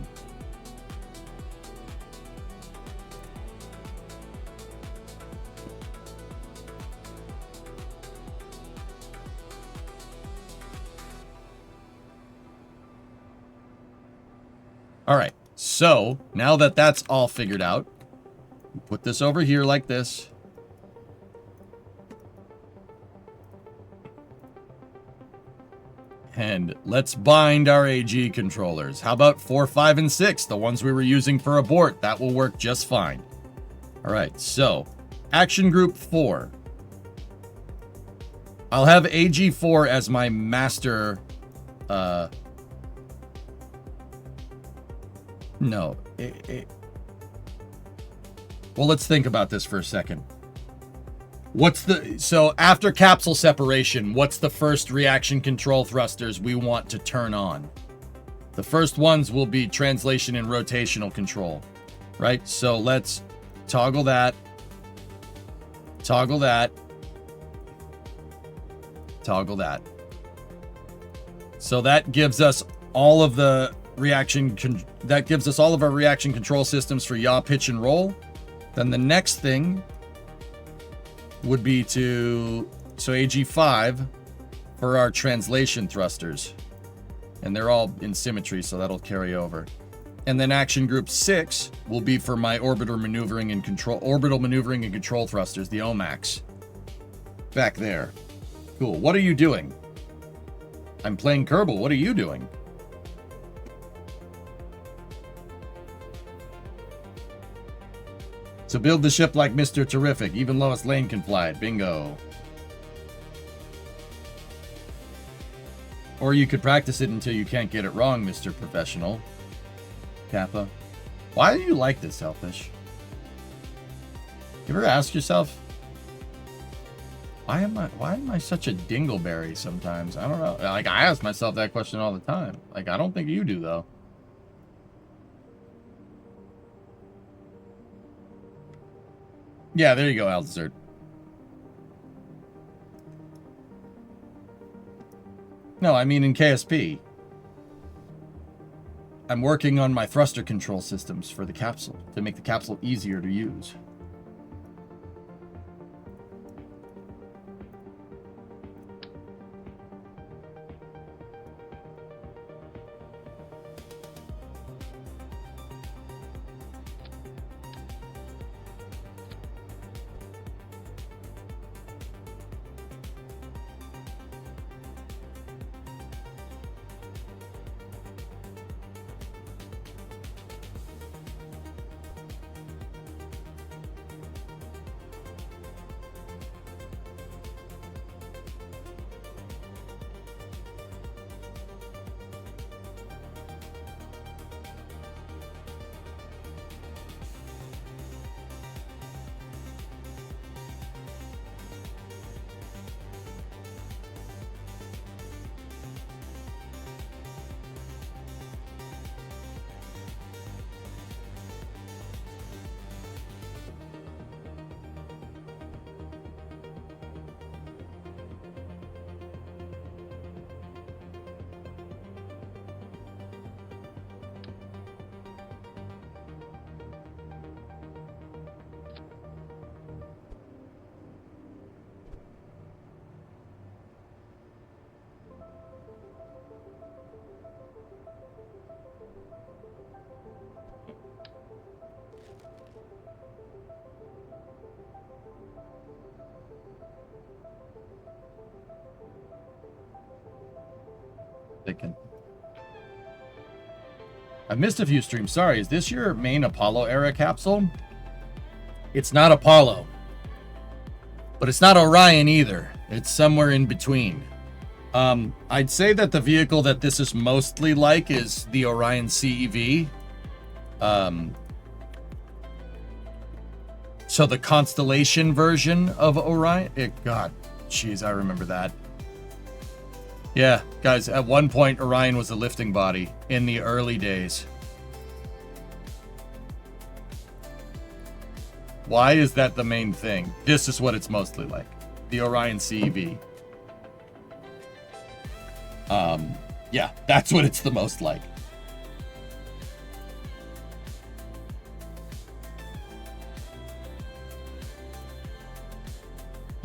All right, so now that that's all figured out, put this over here like this. And let's bind our AG controllers. How about 4, 5, and 6, the ones we were using for abort? That will work just fine. All right, so action group 4. I'll have AG4 as my master. No. Well, let's think about this for a second. So after capsule separation, what's the first reaction control thrusters we want to turn on? The first ones will be translation and rotational control, right? So let's toggle that, toggle that, toggle that. So that gives us all of the that gives us all of our reaction control systems for yaw, pitch, and roll. Then the next thing would be so AG5 for our translation thrusters. And they're all in symmetry, so that'll carry over. And then action group 6 will be for my orbital maneuvering and control thrusters, the OMAX. Back there. Cool. What are you doing? I'm playing Kerbal. What are you doing? So build the ship like Mr. Terrific. Even Lois Lane can fly it. Bingo. Or you could practice it until you can't get it wrong, Mr. Professional. Kappa. Why do you like this, Selfish? You ever ask yourself, why am I such a dingleberry sometimes? I don't know. Like, I ask myself that question all the time. Like, I don't think you do, though. Yeah, there you go, Aldezert. No, I mean in KSP. I'm working on my thruster control systems for the capsule to make the capsule easier to use. Thinking. I missed a few streams. Sorry, is this your main Apollo era capsule? It's not Apollo. But it's not Orion either. It's somewhere in between. I'd say that the vehicle that this is mostly like is the Orion CEV. So the Constellation version of Orion. God, jeez, I remember that. Yeah, guys, at one point Orion was a lifting body in the early days. Why is that the main thing? This is what it's mostly like. The Orion CEV. Yeah, that's what it's the most like.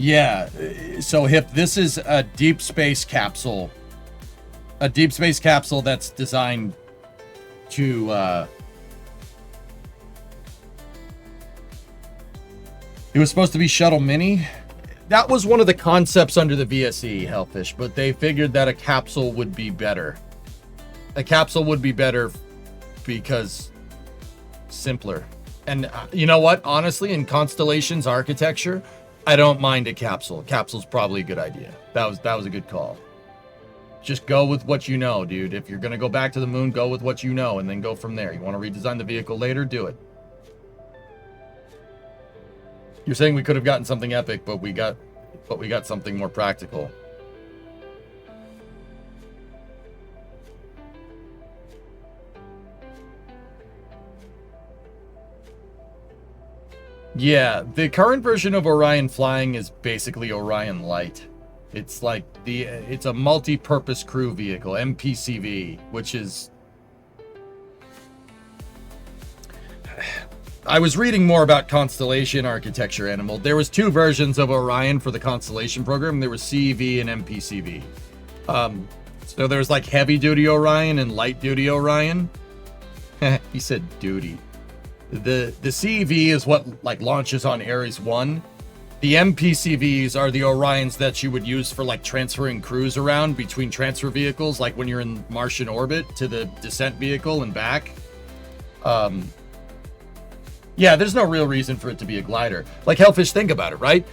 Yeah, so Hip, this is a deep space capsule. A deep space capsule that's designed to, it was supposed to be Shuttle Mini. That was one of the concepts under the VSE, Hellfish, but they figured that a capsule would be better. A capsule would be better because simpler. And you know what? Honestly, in Constellation's architecture, I don't mind a capsule. Capsule's probably a good idea. That was a good call. Just go with what you know, dude. If you're going to go back to the moon, go with what you know and then go from there. You want to redesign the vehicle later? Do it. You're saying we could have gotten something epic, but we got something more practical. Yeah, the current version of Orion Flying is basically Orion Light. It's like it's a multi-purpose crew vehicle, MPCV, which is... I was reading more about Constellation architecture, Animal. There was two versions of Orion for the Constellation program. There was CEV and MPCV. So there's like heavy-duty Orion and light-duty Orion. He said duty. The CEV is what like launches on Ares 1. The MPCVs are the Orions that you would use for like transferring crews around between transfer vehicles, like when you're in Martian orbit to the descent vehicle and back. Yeah, there's no real reason for it to be a glider. Like Hellfish, think about it, right?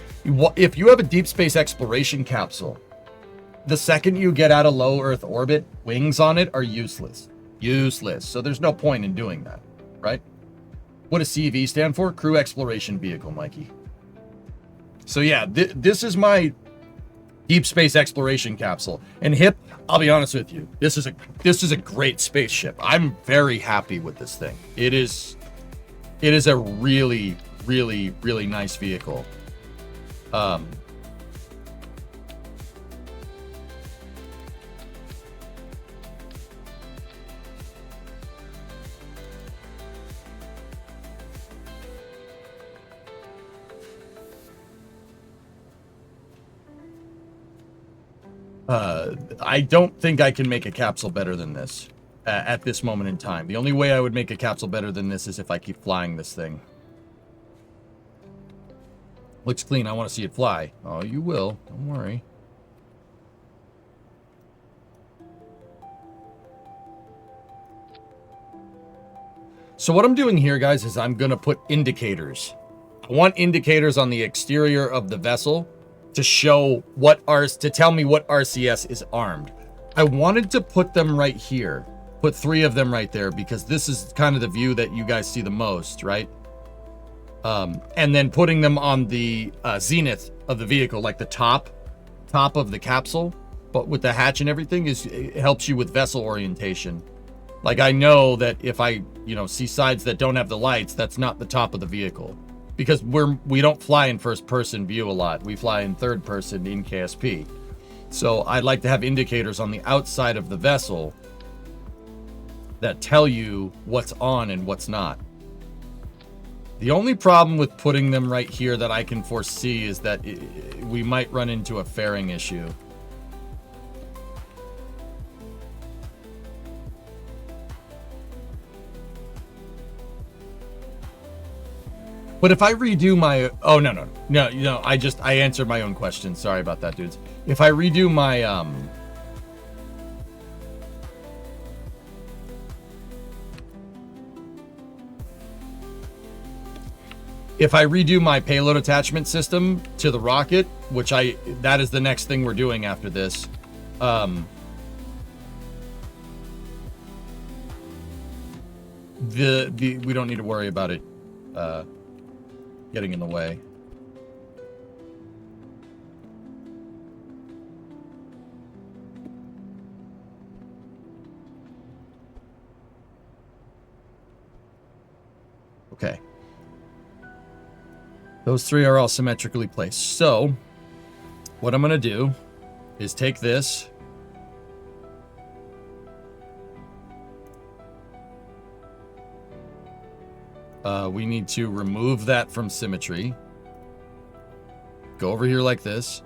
If you have a deep space exploration capsule, the second you get out of low Earth orbit, wings on it are useless. Useless. So there's no point in doing that, right? What does CEV stand for? Crew Exploration Vehicle, Mikey. So yeah, this is my deep space exploration capsule. And Hip, I'll be honest with you, this is a great spaceship. I'm very happy with this thing. It is a really, really, really nice vehicle. I don't think I can make a capsule better than this at this moment in time. The only way I would make a capsule better than this is if I keep flying this thing. Looks clean. I want to see it fly. Oh, you will. Don't worry. So what I'm doing here, guys, is I'm going to put indicators. I want indicators on the exterior of the vessel to show to tell me what RCS is armed. I wanted to put them right here. Put 3 of them right there because this is kind of the view that you guys see the most, right? And then putting them on the zenith of the vehicle, like the top of the capsule, but with the hatch and everything, it helps you with vessel orientation. Like I know that if I, see sides that don't have the lights, that's not the top of the vehicle. Because we don't fly in first person view a lot. We fly in third person in KSP. So I'd like to have indicators on the outside of the vessel that tell you what's on and what's not. The only problem with putting them right here that I can foresee is that we might run into a fairing issue. But if I redo my... Oh, no. I answered my own question. Sorry about that, dudes. If I redo my... if I redo my payload attachment system to the rocket, which that is the next thing we're doing after this. We don't need to worry about it getting in the way. Okay. Those three are all symmetrically placed. So, what I'm going to do is take this. We need to remove that from symmetry. Go over here like this.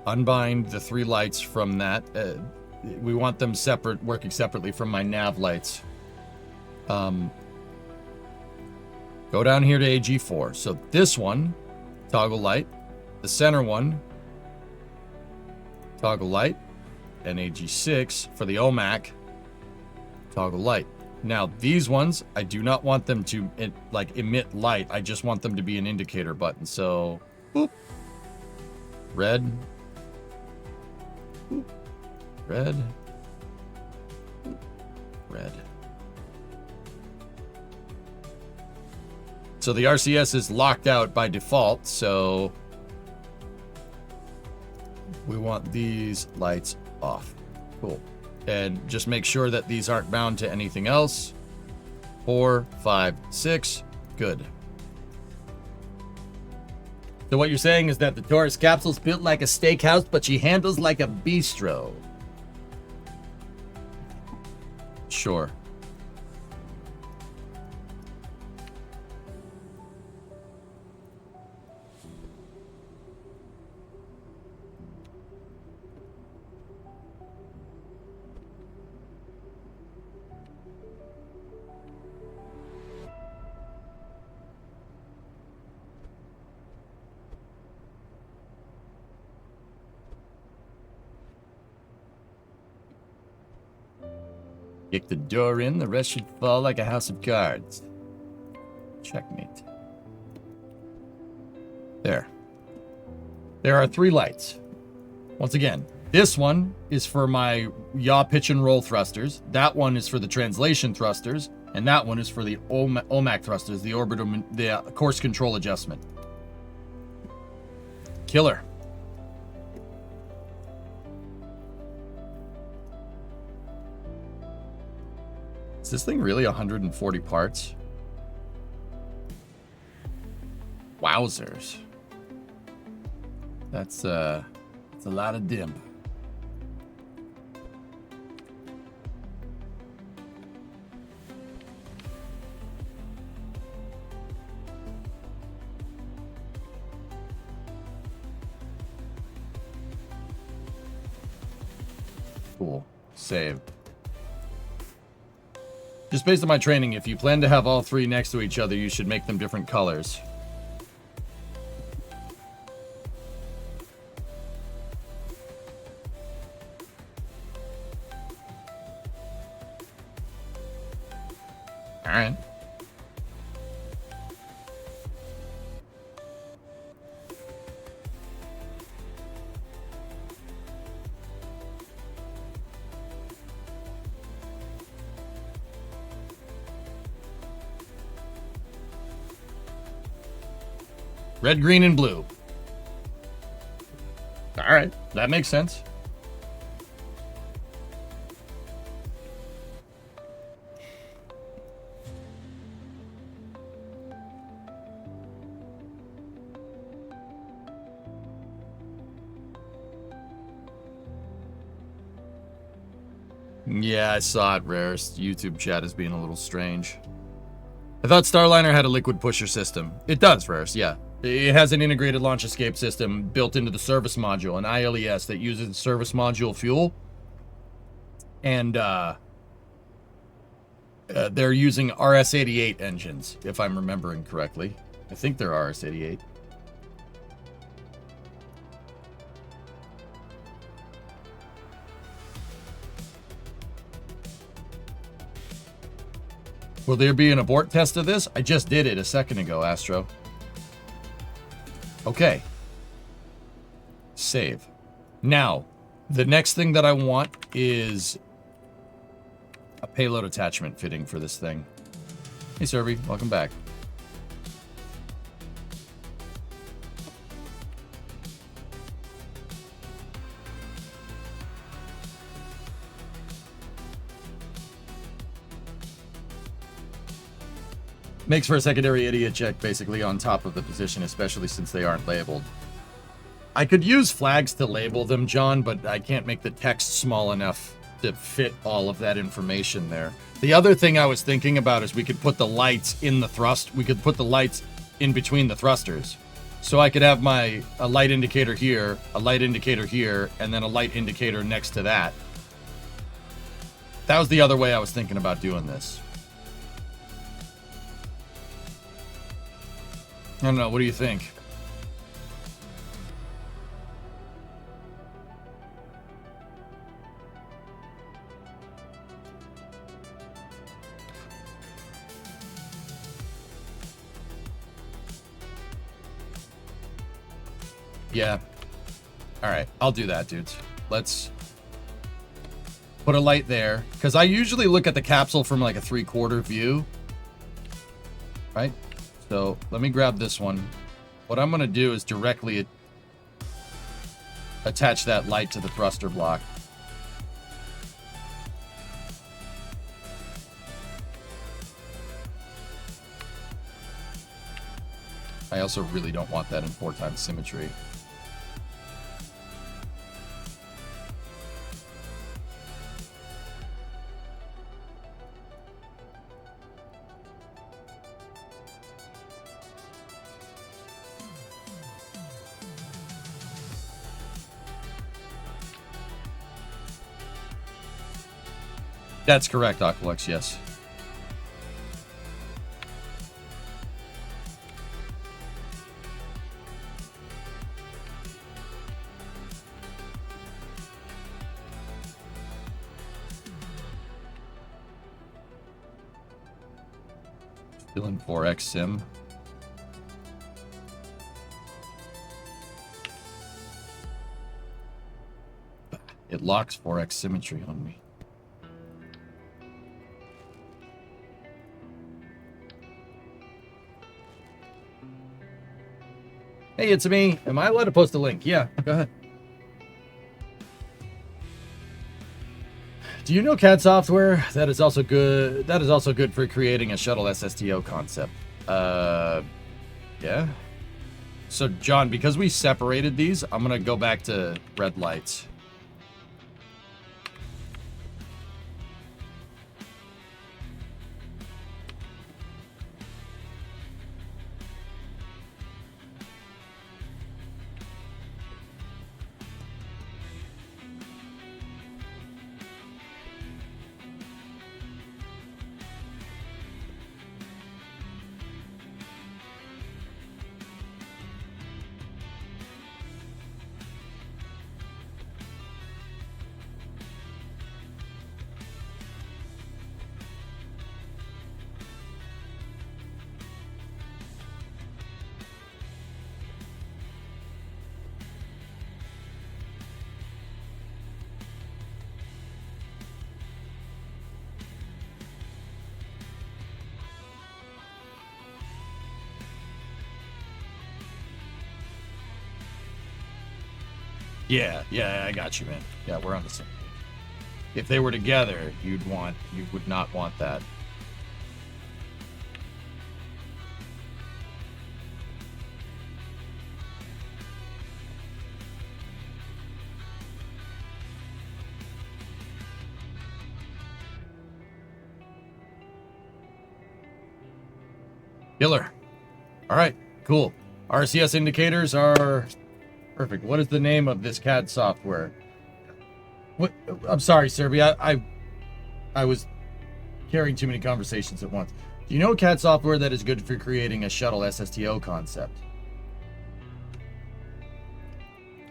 Unbind the three lights from that. We want them separate, working separately from my nav lights. Go down here to AG4. So this one, toggle light. The center one, toggle light. And AG6 for the OMAC, toggle light. Now, these ones, I do not want them to emit light. I just want them to be an indicator button. So, boop. Red. Boop. Red. Boop. Red. So the RCS is locked out by default, so we want these lights off. Cool. And just make sure that these aren't bound to anything else. 4, 5, 6. Good. So what you're saying is that the Taurus capsule's built like a steakhouse, but she handles like a bistro. Sure. Kick the door in, the rest should fall like a house of cards. Checkmate. There. There are three lights. Once again, this one is for my yaw, pitch, and roll thrusters. That one is for the translation thrusters. And that one is for the OMAC thrusters, the course control adjustment. Killer. Is this thing really 140 parts? Wowzers. That's a lot of dim. Cool. Saved. Just based on my training, if you plan to have all three next to each other, you should make them different colors. All right. Red, green, and blue. All right, that makes sense. Yeah, I saw it, Rarest. YouTube chat is being a little strange. I thought Starliner had a liquid pusher system. It does, Rarest, yeah. It has an integrated launch escape system built into the service module, an ILES that uses service module fuel. And they're using RS-88 engines, if I'm remembering correctly. I think they're RS-88. Will there be an abort test of this? I just did it a second ago, Astro. Okay. Save. Now, the next thing that I want is a payload attachment fitting for this thing. Hey, Serby, welcome back. Makes for a secondary idiot check basically on top of the position, especially since they aren't labeled. I could use flags to label them, John, but I can't make the text small enough to fit all of that information there. The other thing I was thinking about is we could put the lights in the thrust. We could put the lights in between the thrusters. So I could have a light indicator here, a light indicator here, and then a light indicator next to that. That was the other way I was thinking about doing this. I don't know, what do you think? Yeah. Alright, I'll do that, dudes. Let's put a light there. Because I usually look at the capsule from like a 3/4 view. Right? So let me grab this one. What I'm going to do is directly attach that light to the thruster block. I also really don't want that in 4x symmetry. That's correct, Aqualex, yes. Still in 4x sim. It locks 4x symmetry on me. Hey, it's me. Am I allowed to post a link? Yeah, go ahead. Do you know CAD software that is also good? That is also good for creating a shuttle SSTO concept. Yeah. So, John, because we separated these, I'm gonna go back to red lights. Yeah, I got you, man. Yeah, we're on the same page. If they were together, you would not want that. Killer. All right, cool. RCS indicators are perfect. What is the name of this CAD software? What? I'm sorry, Serbia. I was carrying too many conversations at once. Do you know CAD software that is good for creating a shuttle SSTO concept?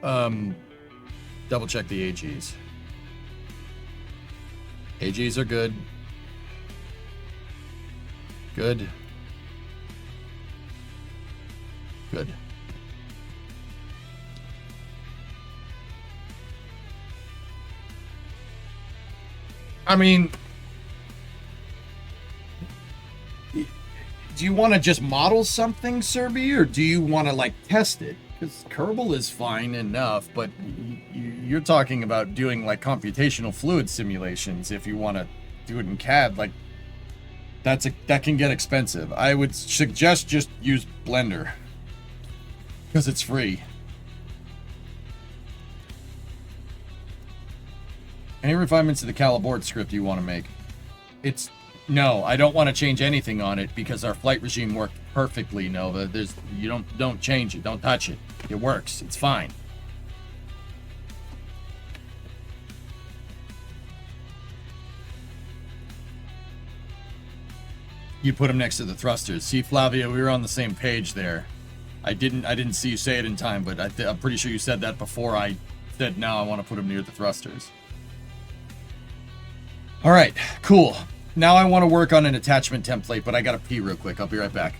Double check the AGs. AGs are good. Good. Good. I mean, do you want to just model something, Serby, or do you want to like test it? Because Kerbal is fine enough, but you're talking about doing like computational fluid simulations. If you want to do it in CAD, like that can get expensive. I would suggest just use Blender because it's free. Any refinements to the Calibort script you want to make? No, I don't want to change anything on it because our flight regime worked perfectly, Nova. You don't change it, don't touch it. It works. It's fine. You put them next to the thrusters. See, Flavia, we were on the same page there. I didn't see you say it in time, but I'm pretty sure you said that before I said now I want to put them near the thrusters. All right, cool. Now I want to work on an attachment template, but I gotta pee real quick. I'll be right back.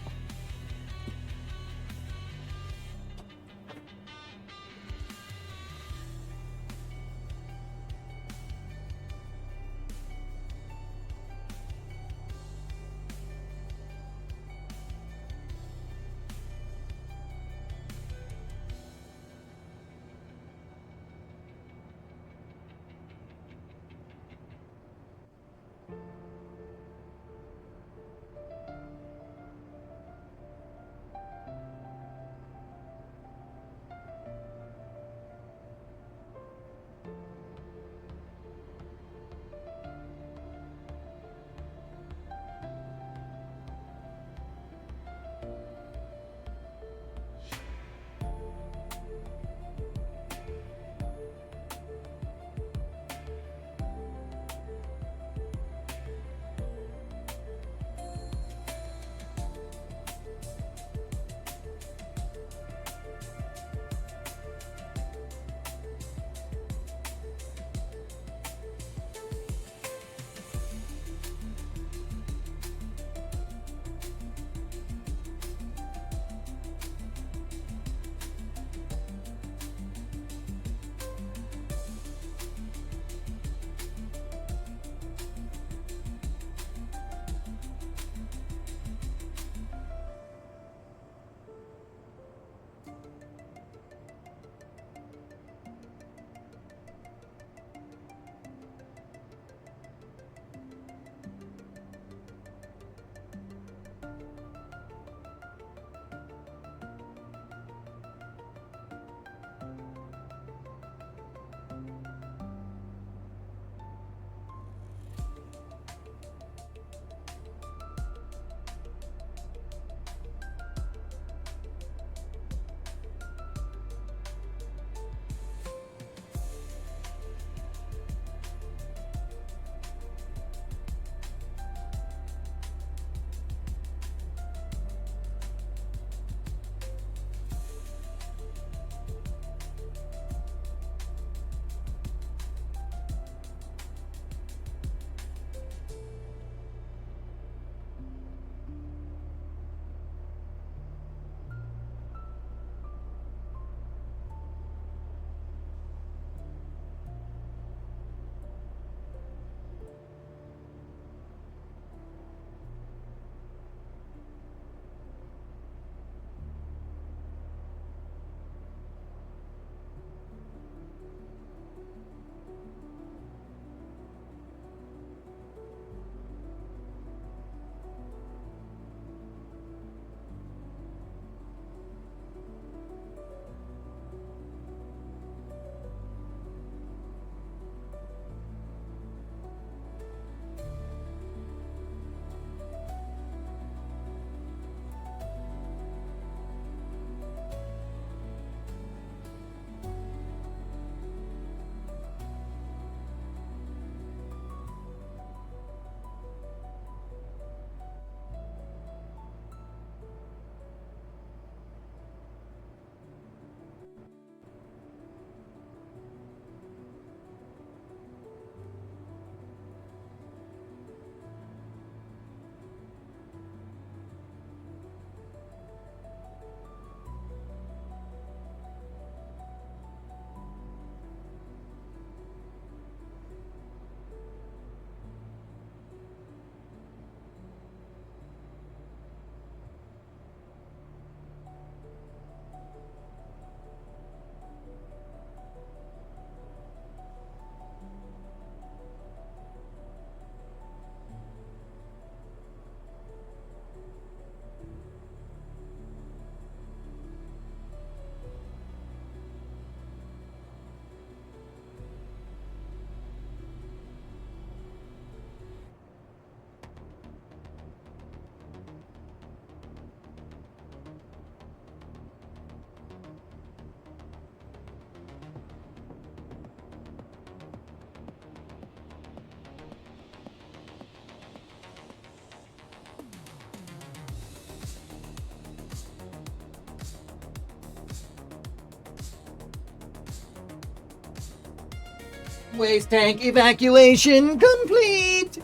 Waste tank evacuation complete!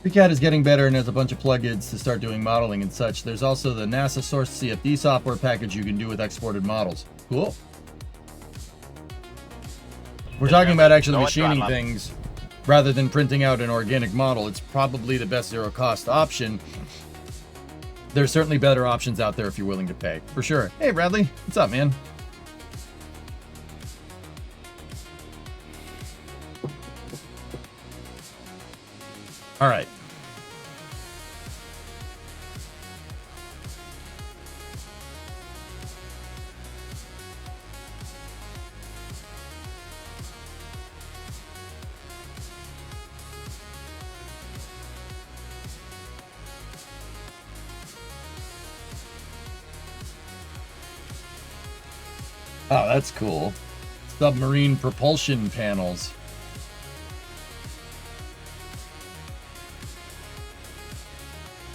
FreeCAD is getting better and has a bunch of plugins to start doing modeling and such. There's also the NASA sourced CFD software package you can do with exported models. Cool. We're talking about actually machining things rather than printing out an organic model. It's probably the best zero cost option. There's certainly better options out there if you're willing to pay. For sure. Hey, Bradley. What's up, man? All right. Oh, that's cool. Submarine propulsion panels.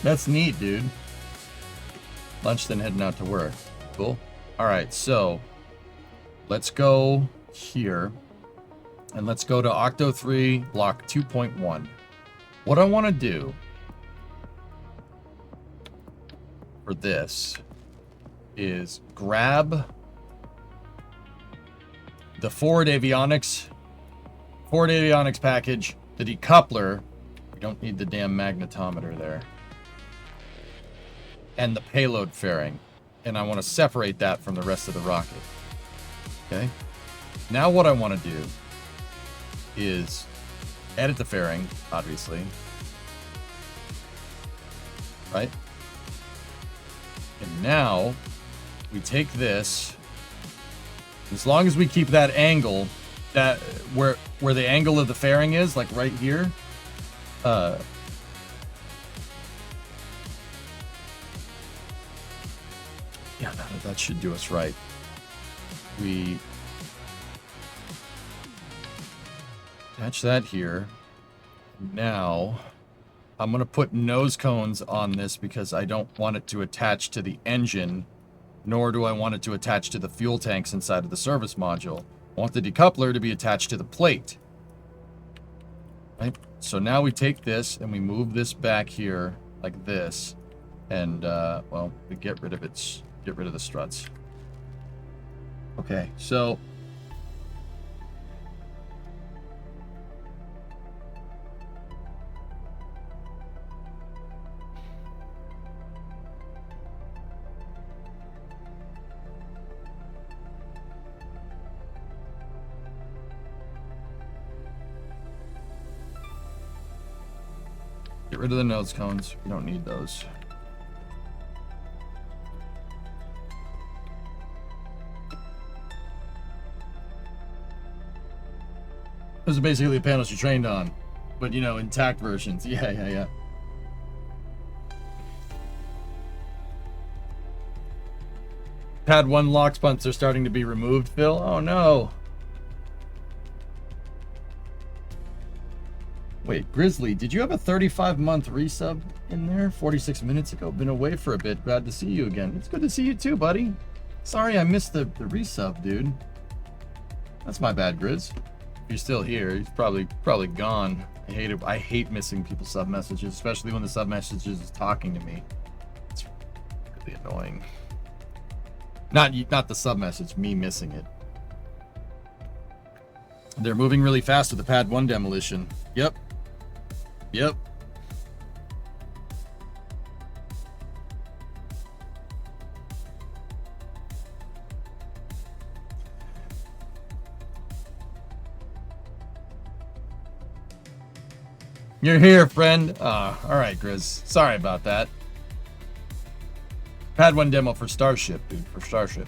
That's neat, dude. Lunch, then heading out to work. Cool. All right, so let's go here. And let's go to Octo 3, block 2.1. What I want to do for this is grab the forward avionics package, the decoupler. We don't need the damn magnetometer there. And the payload fairing. And I want to separate that from the rest of the rocket. Okay? Now what I want to do is edit the fairing, obviously. Right? And now we take this. As long as we keep that angle, that where the angle of the fairing is, like right here, yeah, that should do us right. We attach that here. Now, I'm going to put nose cones on this because I don't want it to attach to the engine, nor do I want it to attach to the fuel tanks inside of the service module. I want the decoupler to be attached to the plate. Right? So now we take this and we move this back here like this. And, well, we get rid of the struts. Okay, so get rid of the nose cones. We don't need those. Those are basically the panels you trained on, but you know, intact versions. Yeah. Pad 1 lock spunts are starting to be removed, Phil. Oh no. Wait, Grizzly, did you have a 35-month resub in there 46 minutes ago? Been away for a bit. Glad to see you again. It's good to see you too, buddy. Sorry I missed the resub, dude. That's my bad, Grizz. If you're still here, he's probably gone. I hate it. I hate missing people's sub messages, especially when the sub message is talking to me. It's really annoying. Not the sub message, me missing it. They're moving really fast with the Pad 1 demolition. Yep. You're here, friend. All right, Grizz. Sorry about that. Pad 1 demo for Starship, dude. For Starship.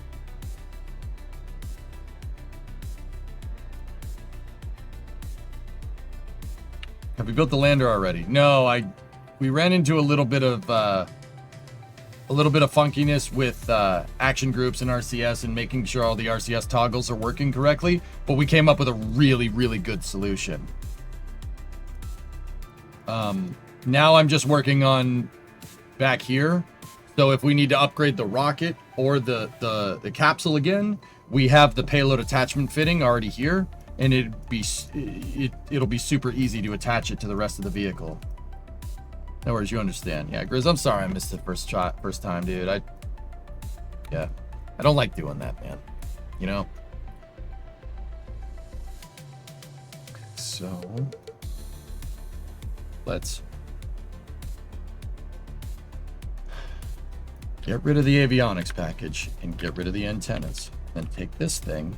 Have we built the lander already? No, we ran into a little bit of funkiness with action groups and RCS and making sure all the RCS toggles are working correctly, but we came up with a really, really good solution. Now I'm just working on back here. So if we need to upgrade the rocket or the capsule again, we have the payload attachment fitting already here, and it'll be super easy to attach it to the rest of the vehicle. No worries, you understand. Yeah, Grizz, I'm sorry I missed it first time, dude. I don't like doing that, man. You know? So let's get rid of the avionics package and get rid of the antennas. Then take this thing.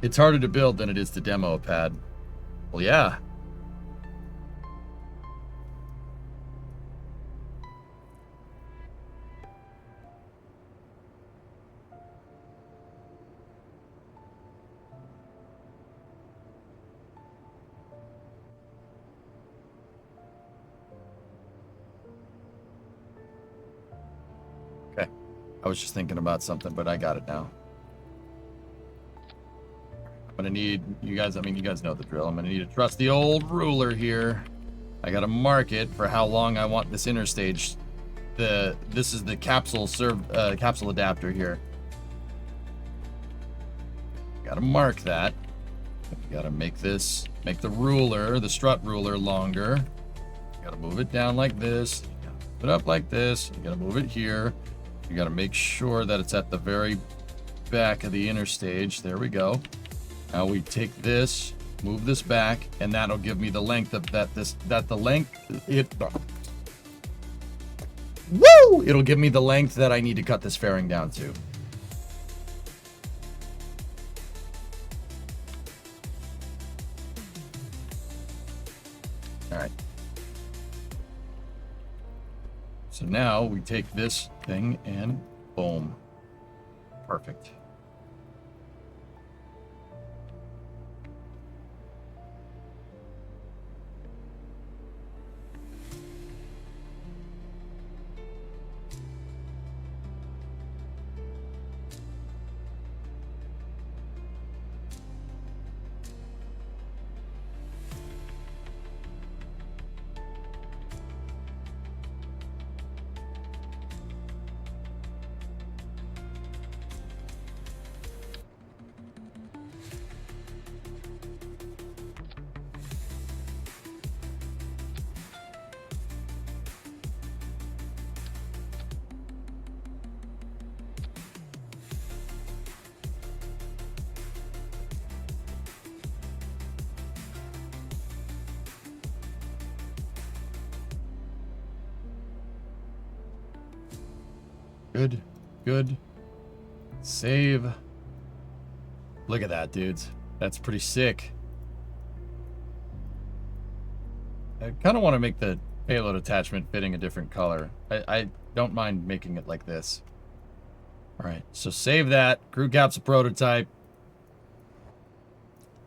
It's harder to build than it is to demo a pad. Well, yeah. Okay. I was just thinking about something, but I got it now. I'm gonna need you guys. I mean, you guys know the drill. I'm gonna need to trust the old ruler here. I gotta mark it for how long I want this interstage. This is the capsule capsule adapter here. Gotta mark that. You gotta make the ruler, the strut ruler, longer. You gotta move it down like this. You gotta move it up like this. You gotta move it here. You gotta make sure that it's at the very back of the interstage. There we go. Now we take this, move this back, and that'll give me the length of Woo! It'll give me the length that I need to cut this fairing down to. All right. So now we take this thing and boom. Perfect. Good. Save. Look at that, dudes. That's pretty sick. I kind of want to make the payload attachment fitting a different color. I don't mind making it like this. All right, so save that. Crew capsule prototype.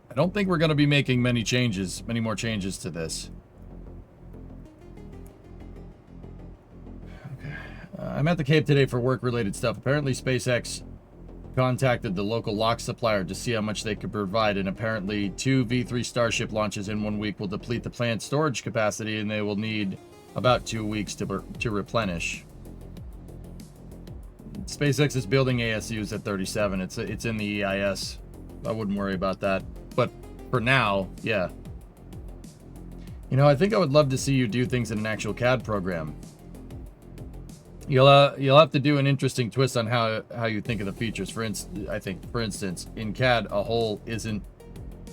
I don't think we're going to be making many more changes to this. I'm at the Cape today for work-related stuff. Apparently, SpaceX contacted the local lock supplier to see how much they could provide, and apparently 2 V3 Starship launches in 1 week will deplete the plant's storage capacity, and they will need about 2 weeks to replenish. SpaceX is building ASUs at 37. It's in the EIS. I wouldn't worry about that. But for now, yeah. You know, I think I would love to see you do things in an actual CAD program. You'll have to do an interesting twist on how you think of the features. For instance, in CAD, a hole isn't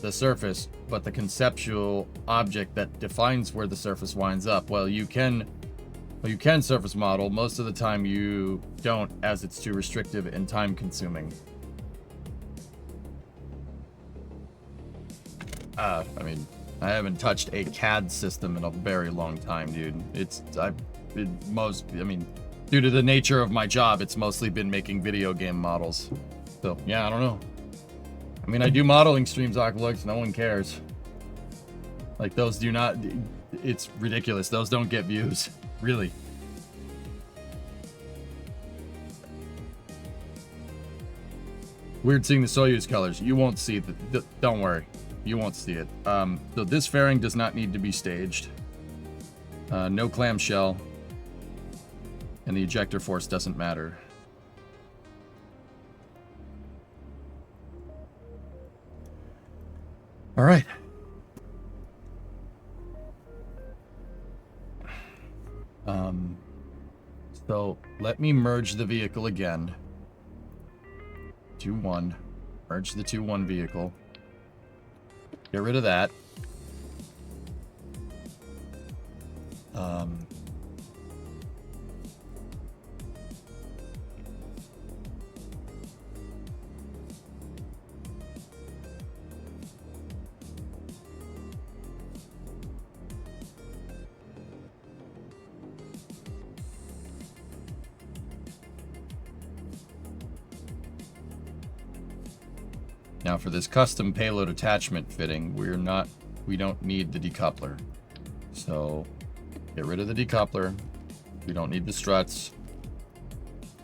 the surface, but the conceptual object that defines where the surface winds up. Well, you can surface model. Most of the time, you don't, as it's too restrictive and time-consuming. I mean, I haven't touched a CAD system in a very long time, dude. Due to the nature of my job, it's mostly been making video game models. So, yeah, I don't know. I mean, I do modeling streams, Oculus. No one cares. Like, those do not... it's ridiculous. Those don't get views. Really. Weird seeing the Soyuz colors. You won't see the don't worry. You won't see it. So this fairing does not need to be staged. No clamshell. And the ejector force doesn't matter. All right. So let me merge the vehicle again. 2-1. Merge the 2-1 vehicle. Get rid of that. Now for this custom payload attachment fitting, we don't need the decoupler. So get rid of the decoupler. We don't need the struts.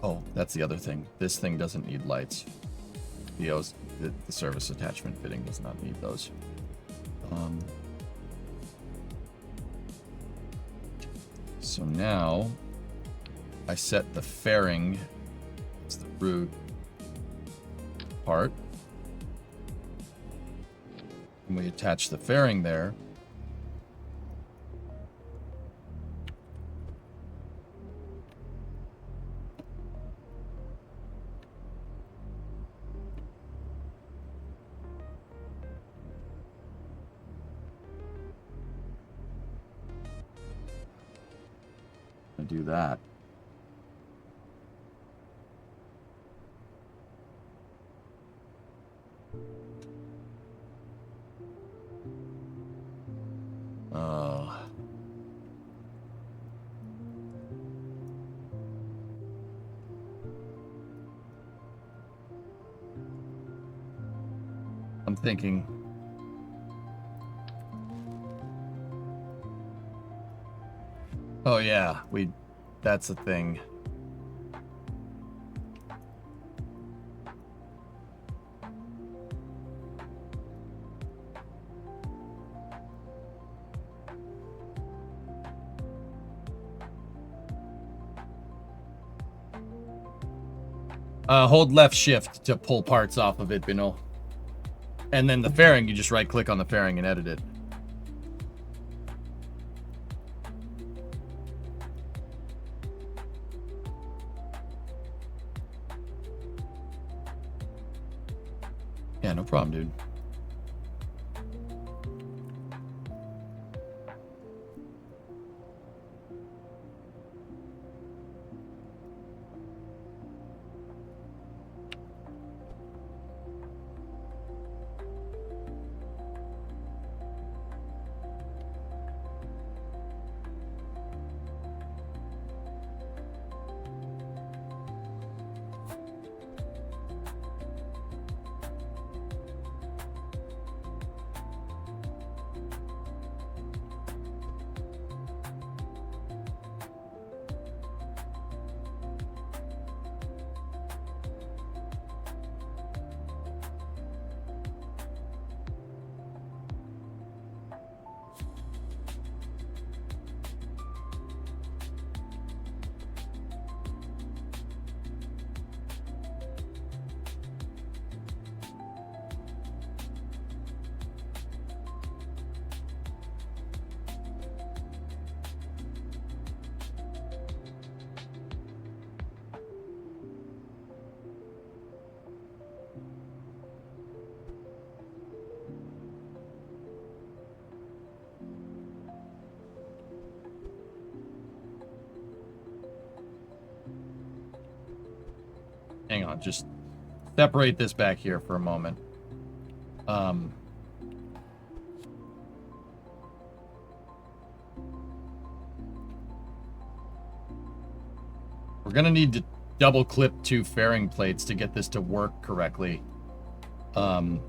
Oh, that's the other thing. This thing doesn't need lights. The service attachment fitting does not need those. So now I set the fairing. It's the root part. And we attach the fairing there. I'll do that. I'm thinking. Oh yeah, that's a thing. Hold left shift to pull parts off of it, Binol. And then the fairing, you just right click on the fairing and edit it. Yeah, no problem, dude. Hang on, just separate this back here for a moment. We're gonna need to double clip 2 fairing plates to get this to work correctly. Because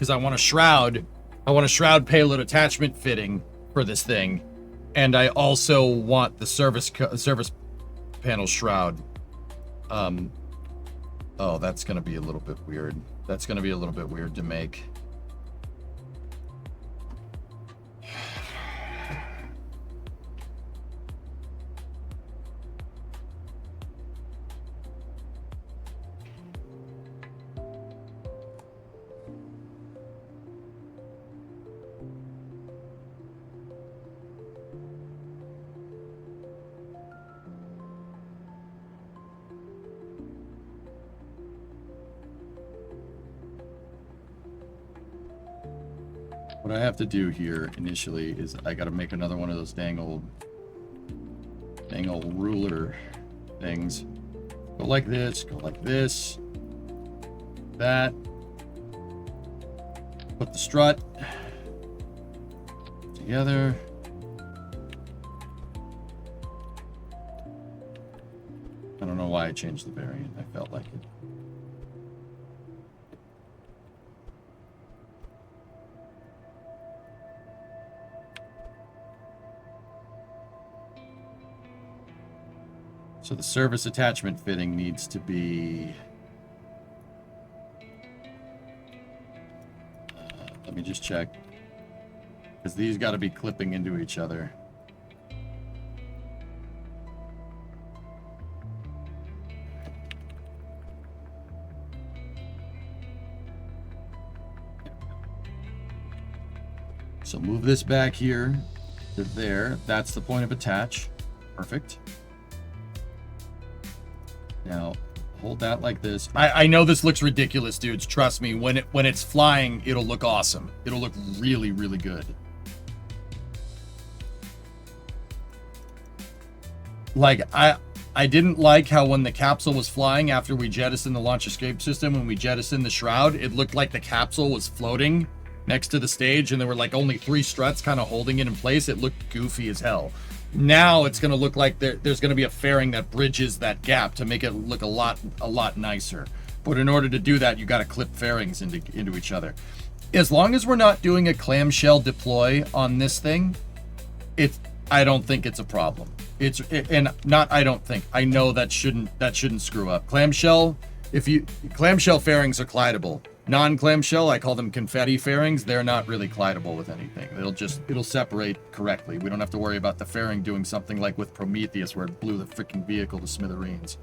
I want a shroud I want a shroud payload attachment fitting for this thing, and I also want the service panel shroud. Oh, that's gonna be a little bit weird. That's gonna be a little bit weird to make. What I have to do here initially is I got to make another one of those dang old ruler things. Go like this, that. Put the strut together. I don't know why I changed the variant. I felt like it. So the service attachment fitting needs to be... let me just check. Because these got to be clipping into each other. So move this back here to there. That's the point of attach. Perfect. Now, hold that like this. I know this looks ridiculous, dudes. Trust me, when it's flying, it'll look awesome. It'll look really, really good. Like, I didn't like how when the capsule was flying after we jettisoned the launch escape system, when we jettisoned the shroud, it looked like the capsule was floating next to the stage, and there were like only 3 struts kind of holding it in place. It looked goofy as hell. Now it's going to look like there's going to be a fairing that bridges that gap to make it look a lot nicer. But in order to do that, you got to clip fairings into each other. As long as we're not doing a clamshell deploy on this thing, I don't think it's a problem. I know that shouldn't screw up. Clamshell fairings are glidable. Non-clamshell, I call them confetti fairings. They're not really glidable with anything. It'll separate correctly. We don't have to worry about the fairing doing something like with Prometheus where it blew the freaking vehicle to smithereens.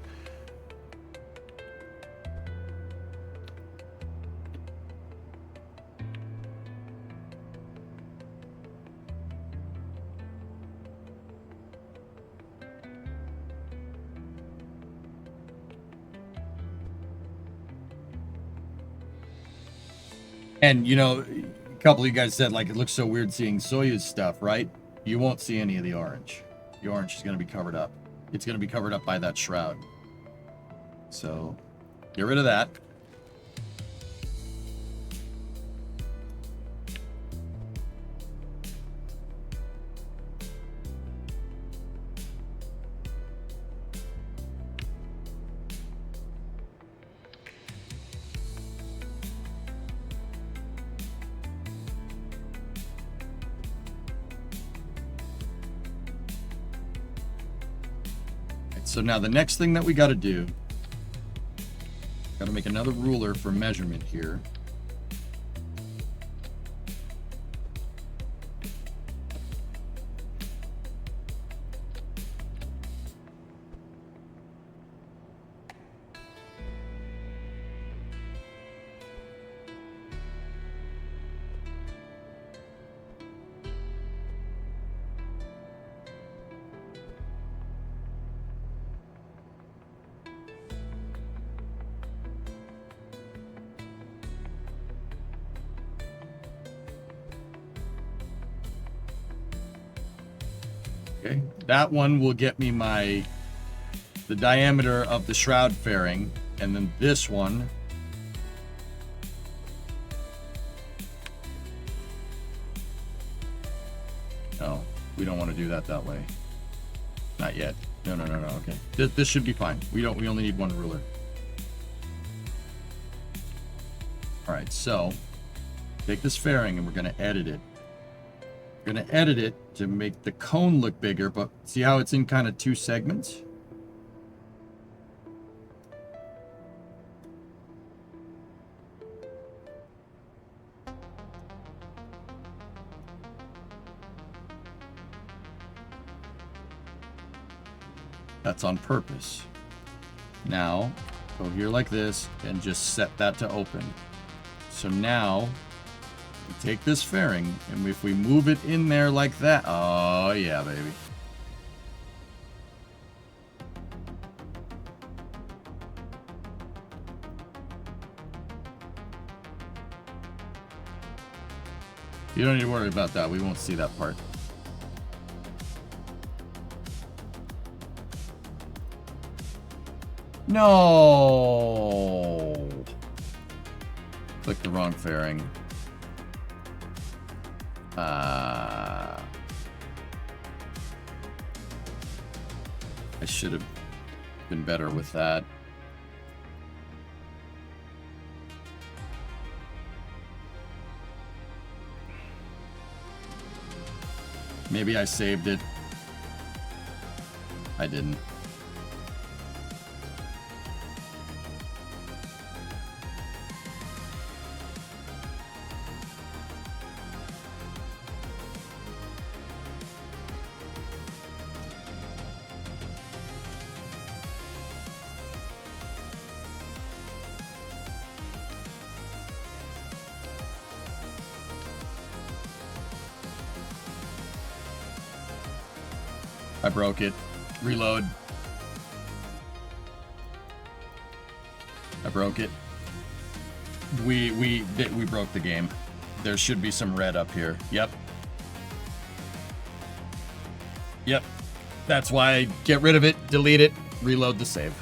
And, you know, a couple of you guys said, like, it looks so weird seeing Soyuz stuff, right? You won't see any of the orange. The orange is going to be covered up. It's going to be covered up by that shroud. So, get rid of that. So now the next thing that we got to do, got to make another ruler for measurement here. Okay, that one will get me the diameter of the shroud fairing, and then this one no, we don't want to do that way. Not yet. No. Okay, this should be fine. We only need one ruler. All right, so Take this fairing and we're going to edit it. We're going to edit it to make the cone look bigger, but see how it's in kind of 2 segments? That's on purpose. Now, go here like this and just set that to open. So now, we take this fairing, and if we move it in there like that, oh yeah, baby. You don't need to worry about that. We won't see that part. No! Click the wrong fairing. I should have been better with that. Maybe I saved it. I didn't. I broke it. Reload. I broke it. We broke the game. There should be some red up here. Yep. Yep. That's why I get rid of it, delete it, reload the save.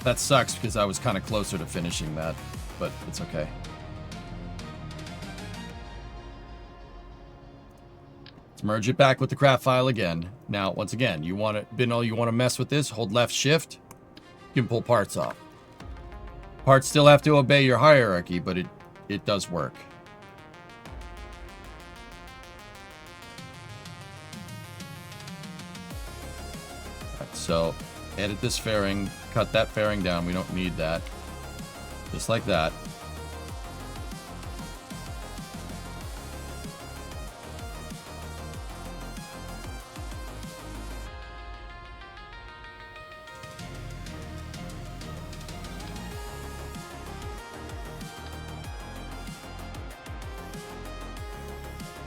That sucks because I was kind of closer to finishing that, but it's okay. Let's merge it back with the craft file again. Now, once again, you want to mess with this, hold left shift, you can pull parts off. Parts still have to obey your hierarchy, but it does work. Right, so, edit this fairing, cut that fairing down, we don't need that. Just like that.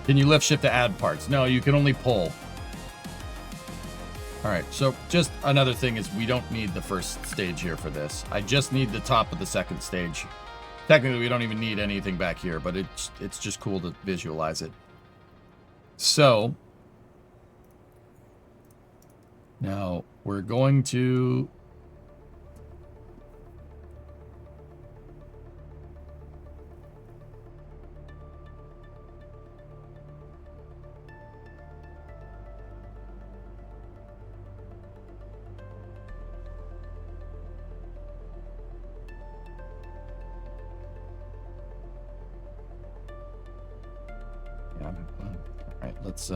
Can you lift shift to add parts? No, you can only pull. Alright, so just another thing is we don't need the first stage here for this. I just need the top of the second stage. Technically, we don't even need anything back here, but it's just cool to visualize it. So, now we're going to... Alright, let's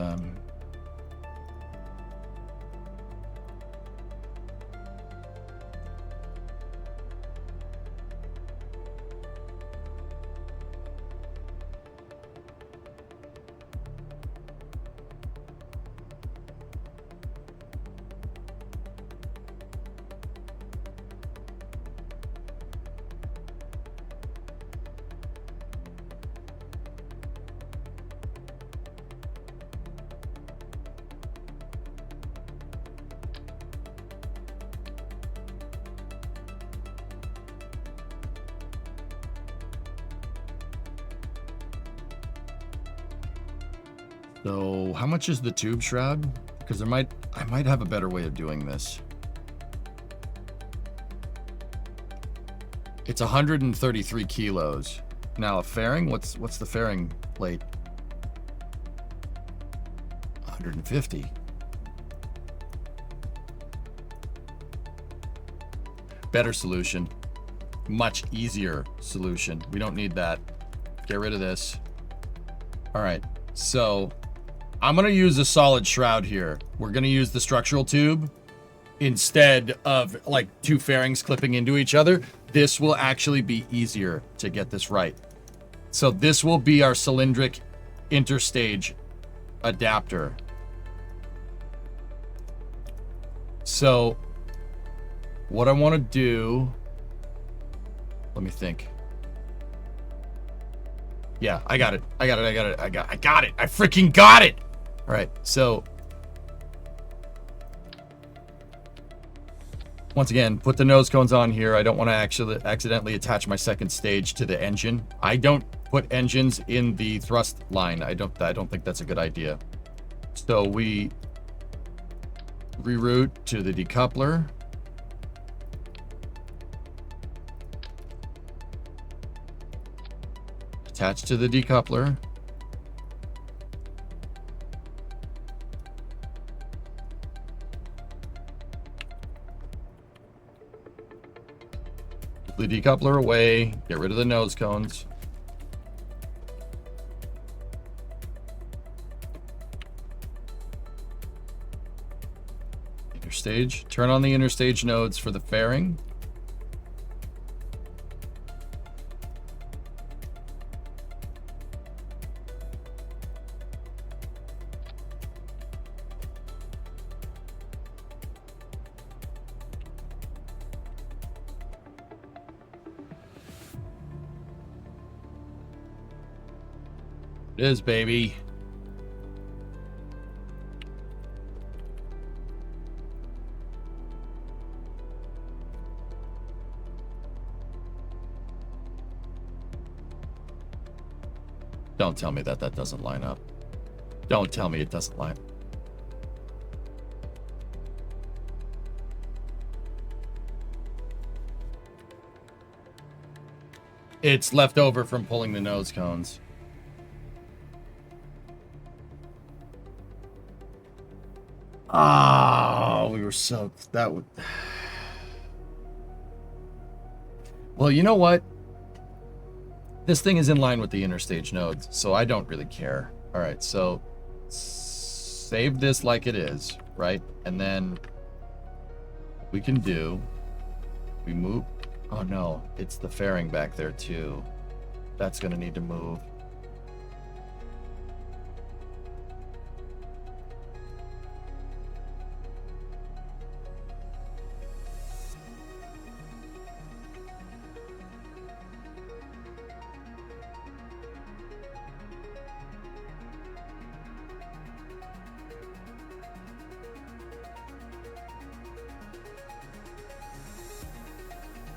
So, how much is the tube shroud? Because I might have a better way of doing this. It's 133 kilos. Now a fairing, what's the fairing plate? 150. Better solution. much easier solution. We don't need that. Get rid of this. All right, so I'm gonna use a solid shroud here. We're gonna use the structural tube instead of like two fairings clipping into each other. This will actually be easier to get this right. So this will be our cylindric interstage adapter. So what I want to do, let me think. Yeah, I got it. I got it. I freaking got it. All right. So once again, put the nose cones on here. I don't want to actually accidentally attach my second stage to the engine. I don't put engines in the thrust line. I don't think that's a good idea. So we reroute to the decoupler. Attach to the decoupler. The decoupler away, get rid of the nose cones. Interstage, turn on the interstage nodes for the fairing. It is, baby. Don't tell me that doesn't line up. Don't tell me it doesn't line. It's left over from pulling the nose cones. Oh, we were so... That would... Well, you know what? This thing is in line with the interstage nodes, so I don't really care. All right, so save this like it is, right? And then we can do... We move... Oh, no. It's the fairing back there, too. That's going to need to move.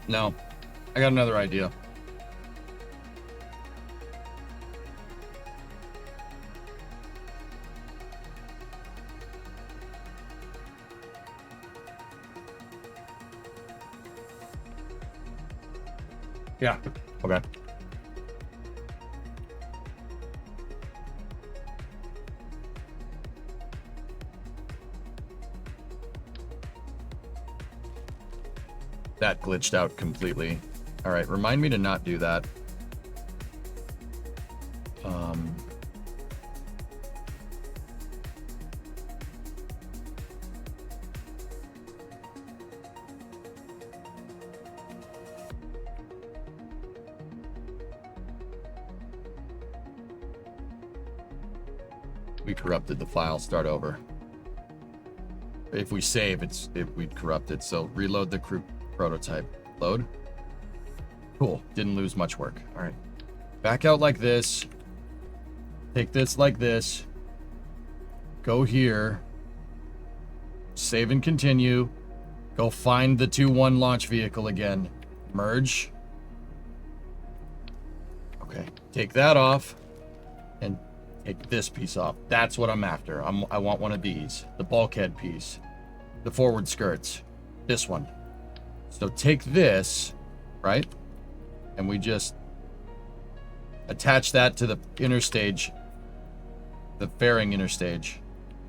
No, I got another idea. Yeah, okay. That glitched out completely. All right, remind me to not do that. We corrupted the file. Start over. If we save, we'd corrupt it. So reload the prototype. Load. Cool. Didn't lose much work. All right. Back out like this. Take this like this. Go here. Save and continue. Go find the 2-1 launch vehicle again. Merge. Okay. Take that off. And take this piece off. That's what I'm after. I want one of these. The bulkhead piece. The forward skirts. This one. So take this, right? And we just attach that to the interstage, the fairing interstage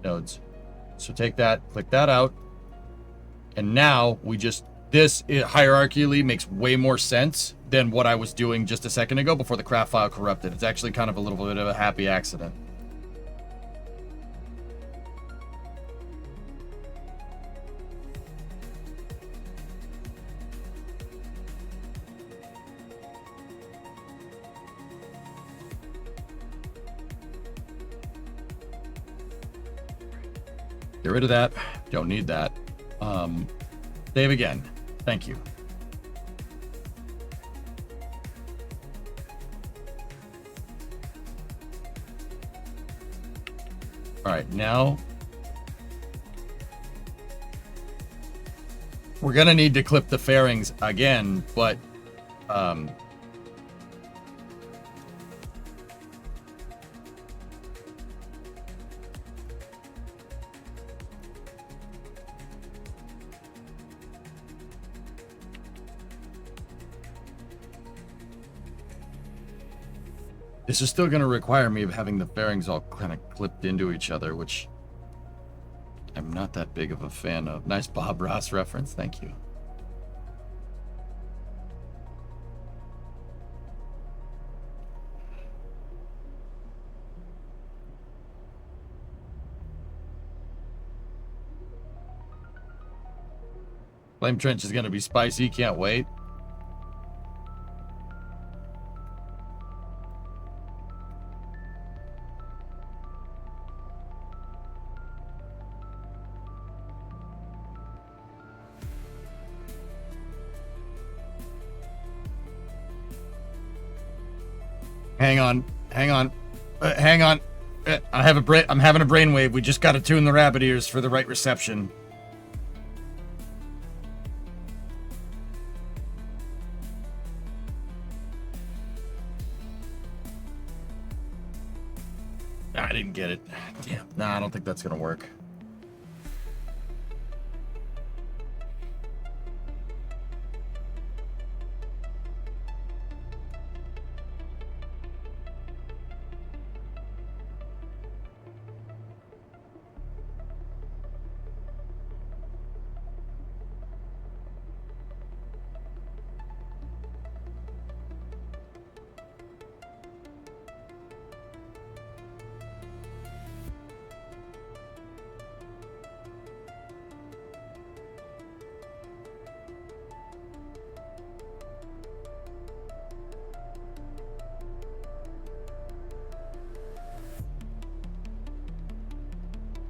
nodes. So take that, click that out. And now we just this hierarchically makes way more sense than what I was doing just a second ago before the craft file corrupted. It's actually kind of a little bit of a happy accident. Get rid of that. Don't need that. Save again. Thank you. All right, now we're gonna need to clip the fairings again, but this is still going to require me of having the fairings all kind of clipped into each other, which I'm not that big of a fan of. Nice Bob Ross reference. Thank you. Flame Trench is going to be spicy. Can't wait. Hang on. Hang on. I'm having a brainwave. We just got to tune the rabbit ears for the right reception. I didn't get it. Damn. Nah, I don't think that's gonna work.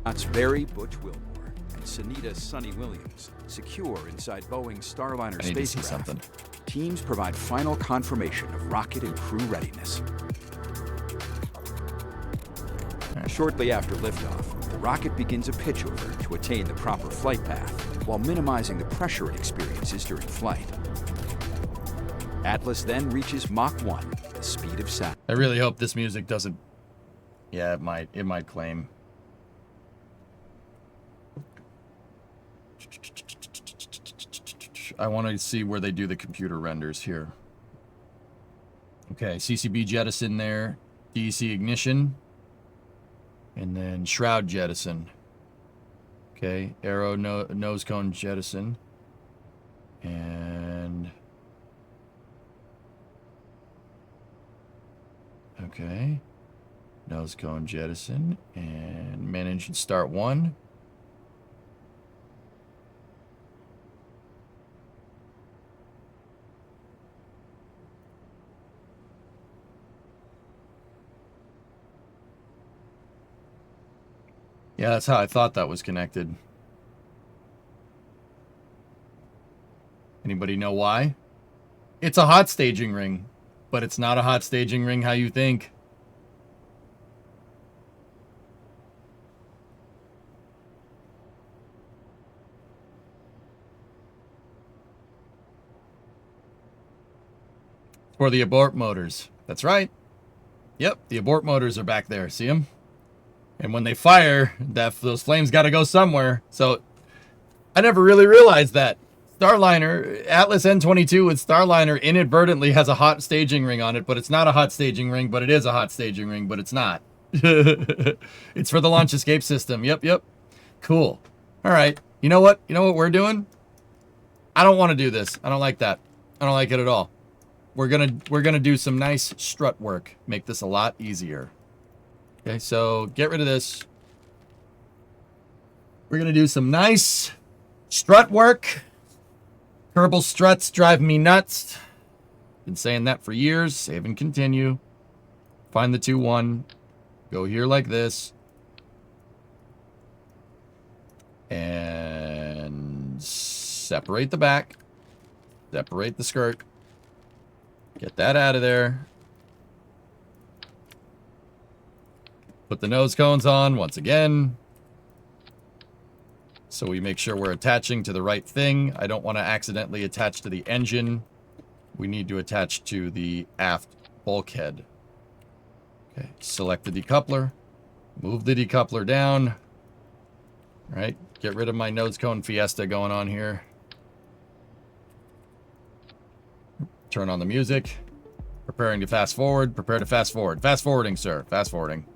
That's Barry Butch Wilmore and Sunita Sonny Williams, secure inside Boeing's Starliner I need to see spacecraft. something. Teams provide final confirmation of rocket and crew readiness. Shortly after liftoff, the rocket begins a pitchover to attain the proper flight path, while minimizing the pressure it experiences during flight. Atlas then reaches Mach 1, the speed of sound. I really hope this music doesn't... Yeah, it might claim. I want to see where they do the computer renders here. Okay, CCB jettison there, DEC ignition, and then shroud jettison. Okay, arrow nose cone jettison, and okay, nose cone jettison, and main engine start 1. Yeah, that's how I thought that was connected. Anybody know why? It's a hot staging ring, but it's not a hot staging ring how you think. For the abort motors. That's right. Yep, the abort motors are back there. See them? And when they fire, those flames got to go somewhere. So I never really realized that. Starliner, Atlas N22 with Starliner inadvertently has a hot staging ring on it, but it's not a hot staging ring, but it is a hot staging ring, but it's not. It's for the launch escape system. Yep. Cool. All right. You know what? You know what we're doing? I don't want to do this. I don't like that. I don't like it at all. We're gonna do some nice strut work. Make this a lot easier. Okay, so get rid of this. We're gonna do some nice strut work. Kerbal struts drive me nuts. Been saying that for years. Save and continue. Find the 2-1. Go here like this. And separate the back. Separate the skirt. Get that out of there. Put the nose cones on once again. So we make sure we're attaching to the right thing. I don't want to accidentally attach to the engine. We need to attach to the aft bulkhead. Okay, select the decoupler. Move the decoupler down. All right, get rid of my nose cone fiesta going on here. Turn on the music. Preparing to fast forward. Prepare to fast forward. Fast forwarding, sir. Fast forwarding.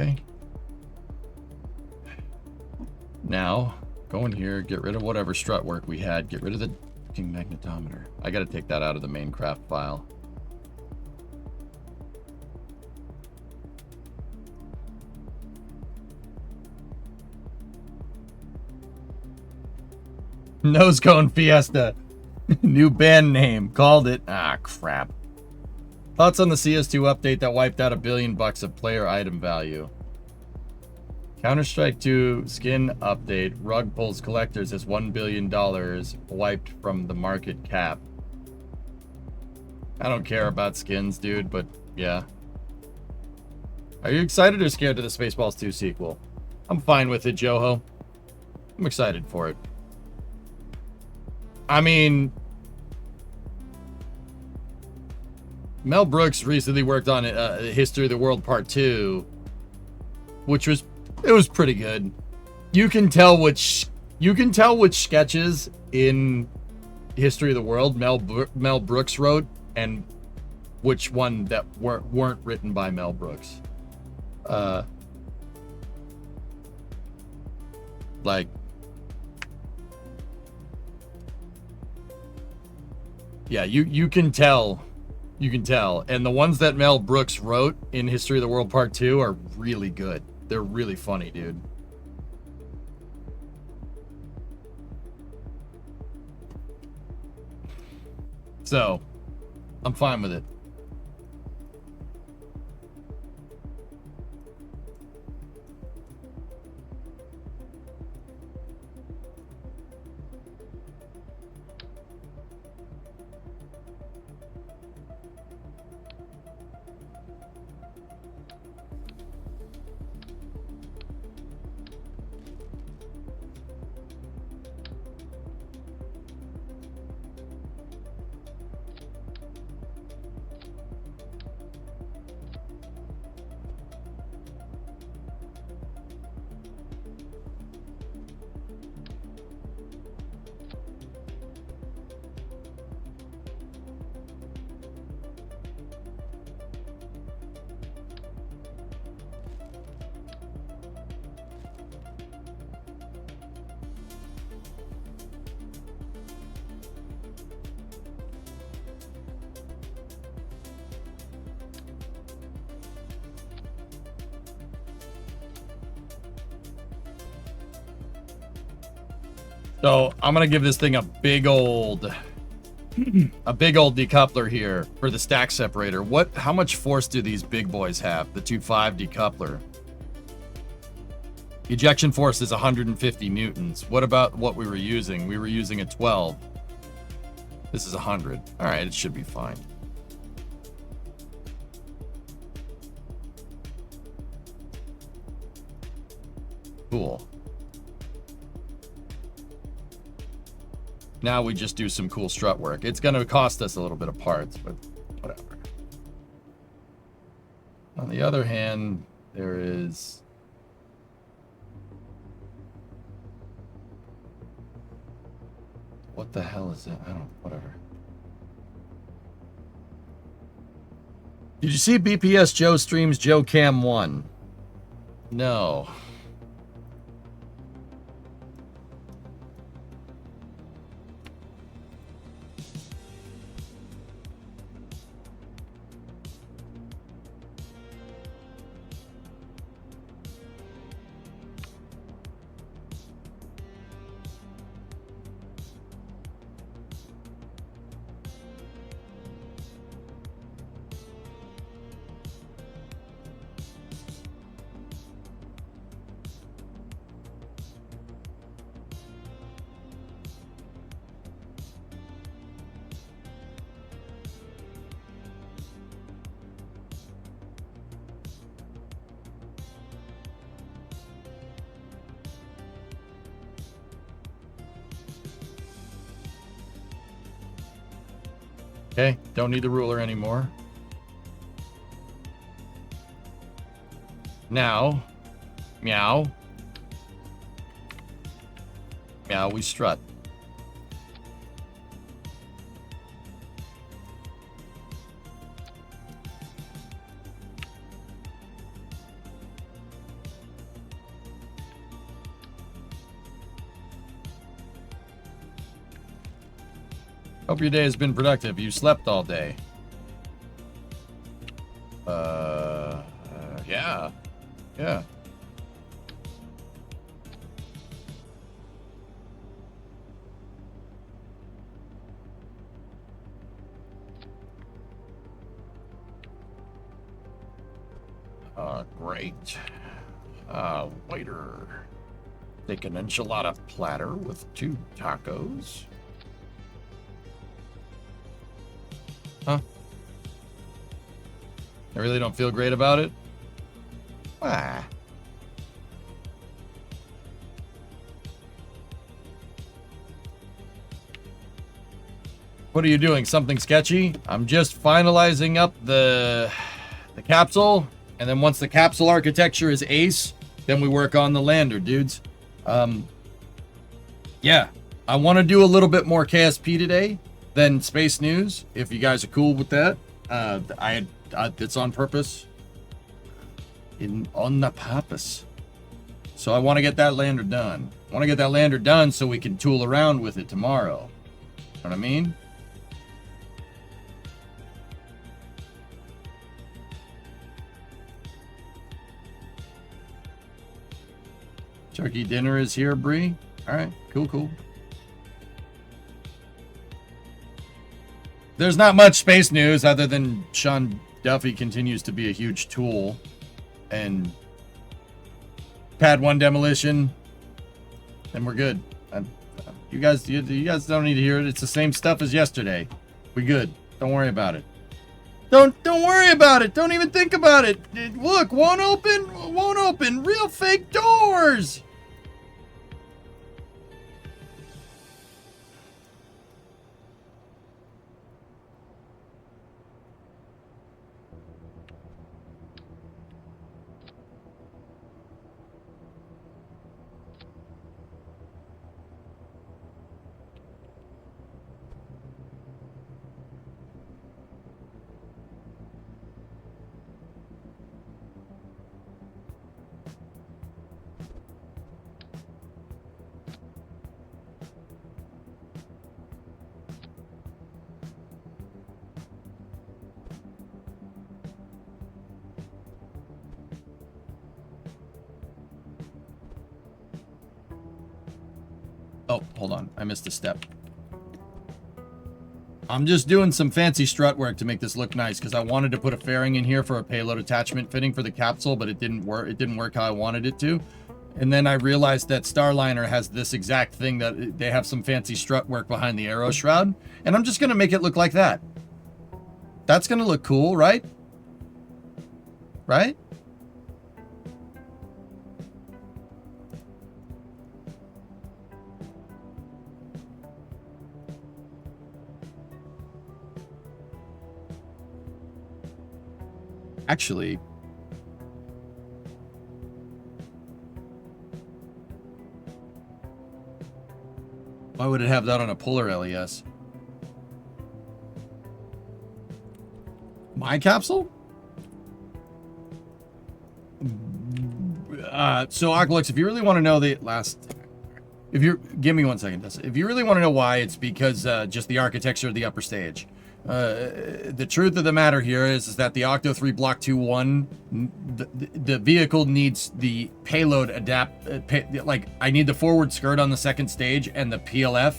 Okay. Now, go in here, get rid of whatever strut work we had, get rid of the fucking magnetometer. I gotta take that out of the main craft file. Nose Cone Fiesta. New band name. Called it. Ah, crap. Thoughts on the CS2 update that wiped out $1 billion of player item value? Counter-Strike 2 skin update. Rug pulls collectors as $1 billion wiped from the market cap. I don't care about skins, dude, but yeah. Are you excited or scared of the Spaceballs 2 sequel? I'm fine with it, Joho. I'm excited for it. I mean, Mel Brooks recently worked on History of the World Part 2, which was pretty good. You can tell which sketches in History of the World Mel Brooks wrote and which one that weren't written by Mel Brooks. Like, yeah, you can tell. You can tell. And the ones that Mel Brooks wrote in History of the World Part 2 are really good. They're really funny, dude. So, I'm fine with it. So I'm gonna give this thing a big old decoupler here for the stack separator. How much force do these big boys have? The 2.5 decoupler. Ejection force is 150 newtons. What about what we were using? We were using a 12. This is 100. All right, it should be fine. Cool. Now we just do some cool strut work. It's going to cost us a little bit of parts, but whatever. On the other hand, there is... What the hell is that? I don't... Whatever. Did you see BPS Joe streams Joe Cam 1? No. Okay, don't need the ruler anymore. Now, meow. Meow, we strut. Hope your day has been productive. You slept all day. Yeah. Yeah. Great. Waiter. Take an enchilada platter with 2 tacos. Huh? I really don't feel great about it? Ah. What are you doing? Something sketchy? I'm just finalizing up the capsule, and then once the capsule architecture is ace, then we work on the lander, dudes. Yeah, I want to do a little bit more KSP today than Space News, if you guys are cool with that. It's on purpose. On the purpose. So I want to get that lander done. I want to get that lander done so we can tool around with it tomorrow. Know what I mean? Turkey dinner is here, Bree. All right, cool. There's not much space news other than Sean Duffy continues to be a huge tool, and Pad 1 demolition, and we're good. You guys don't need to hear it. It's the same stuff as yesterday. We good. Don't worry about it. Don't worry about it. Don't even think about it. Look, won't open. Real fake doors. Oh, hold on. I missed a step. I'm just doing some fancy strut work to make this look nice because I wanted to put a fairing in here for a payload attachment fitting for the capsule, but it didn't work. It didn't work how I wanted it to. And then I realized that Starliner has this exact thing, that they have some fancy strut work behind the aero shroud. And I'm just going to make it look like that. That's going to look cool, right? Right? Actually, why would it have that on a Polar LES? My capsule? So Aqualux, if you really want to know the last, give me 1 second. If you really want to know why, it's because just the architecture of the upper stage. The truth of the matter here is that the Octo 3 Block 2-1, the vehicle needs the payload like I need the forward skirt on the second stage and the PLF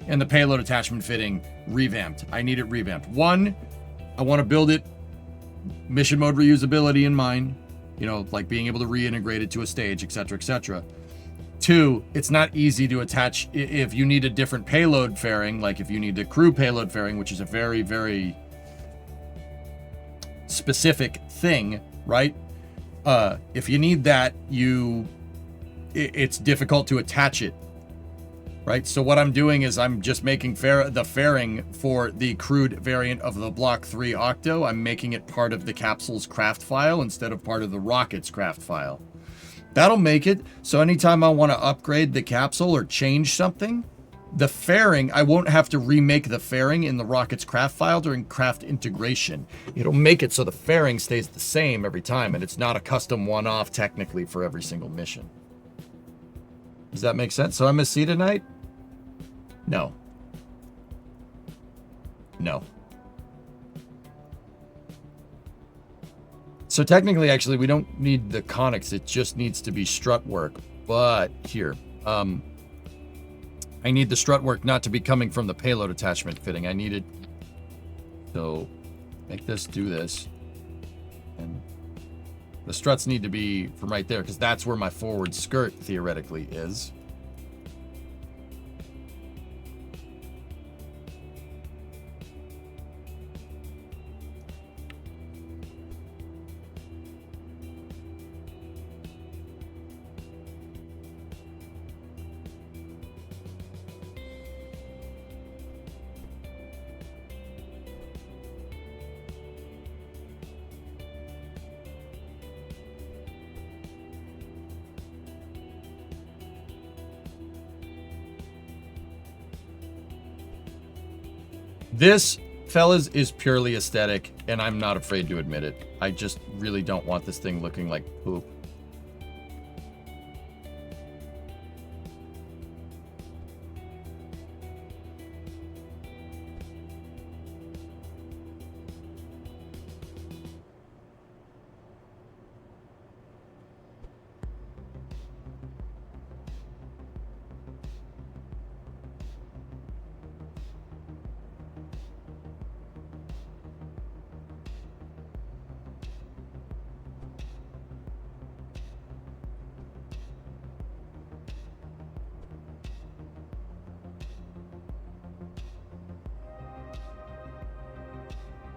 and the payload attachment fitting revamped. I need it revamped. One, I want to build it mission mode reusability in mind, you know, like being able to reintegrate it to a stage, etc., etc. Two, it's not easy to attach if you need a different payload fairing, like if you need the crew payload fairing, which is a very, very specific thing, right? If you need that, it's difficult to attach it, right? So what I'm doing is I'm just making the fairing for the crewed variant of the Block 3 Octo. I'm making it part of the capsule's craft file instead of part of the rocket's craft file. That'll make it so anytime I want to upgrade the capsule or change something, the fairing, I won't have to remake the fairing in the rocket's craft file during craft integration. It'll make it so the fairing stays the same every time, and it's not a custom one-off technically for every single mission. Does that make sense? So MSC tonight? No. No. So technically, actually, we don't need the conics. It just needs to be strut work. But here, I need the strut work not to be coming from the payload attachment fitting. I need it. So make this do this. And the struts need to be from right there because that's where my forward skirt theoretically is. This, fellas, is purely aesthetic, and I'm not afraid to admit it. I just really don't want this thing looking like poop.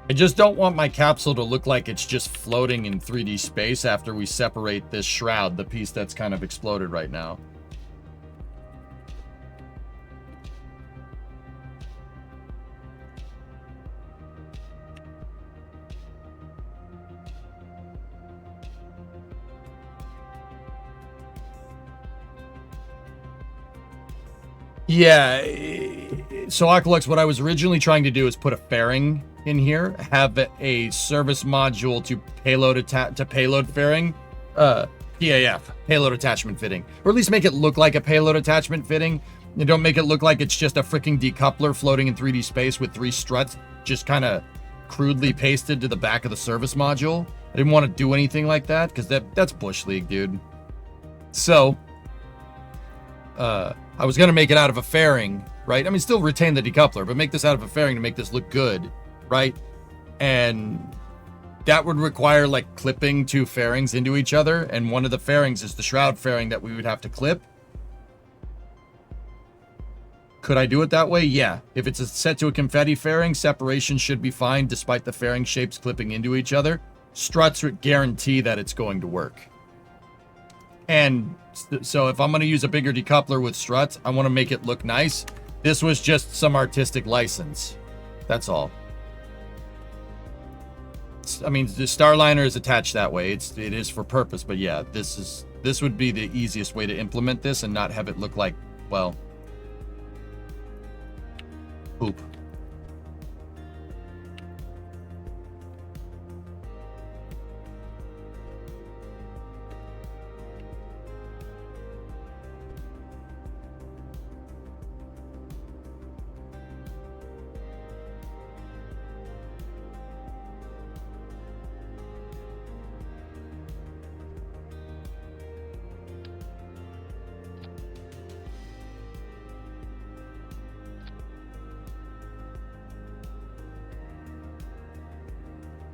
I just don't want my capsule to look like it's just floating in 3D space after we separate this shroud, the piece that's kind of exploded right now. Yeah, so Aqualux, what I was originally trying to do is put a fairing in here, have a service module to payload fairing, PAF, payload attachment fitting, or at least make it look like a payload attachment fitting. You don't make it look like it's just a freaking decoupler floating in 3D space with 3 struts just kind of crudely pasted to the back of the service module. I didn't want to do anything like that because that's Bush League, dude. So I was going to make it out of a fairing, right? I mean, still retain the decoupler, but make this out of a fairing to make this look good, right? And that would require like clipping 2 fairings into each other, and one of the fairings is the shroud fairing that we would have to clip. Could I do it that way? Yeah. If it's set to a confetti fairing, separation should be fine despite the fairing shapes clipping into each other. Struts would guarantee that it's going to work. And so if I'm going to use a bigger decoupler with struts, I want to make it look nice. This was just some artistic license. That's all. I mean, the Starliner is attached that way. It is for purpose, but yeah, this would be the easiest way to implement this and not have it look like, well, poop.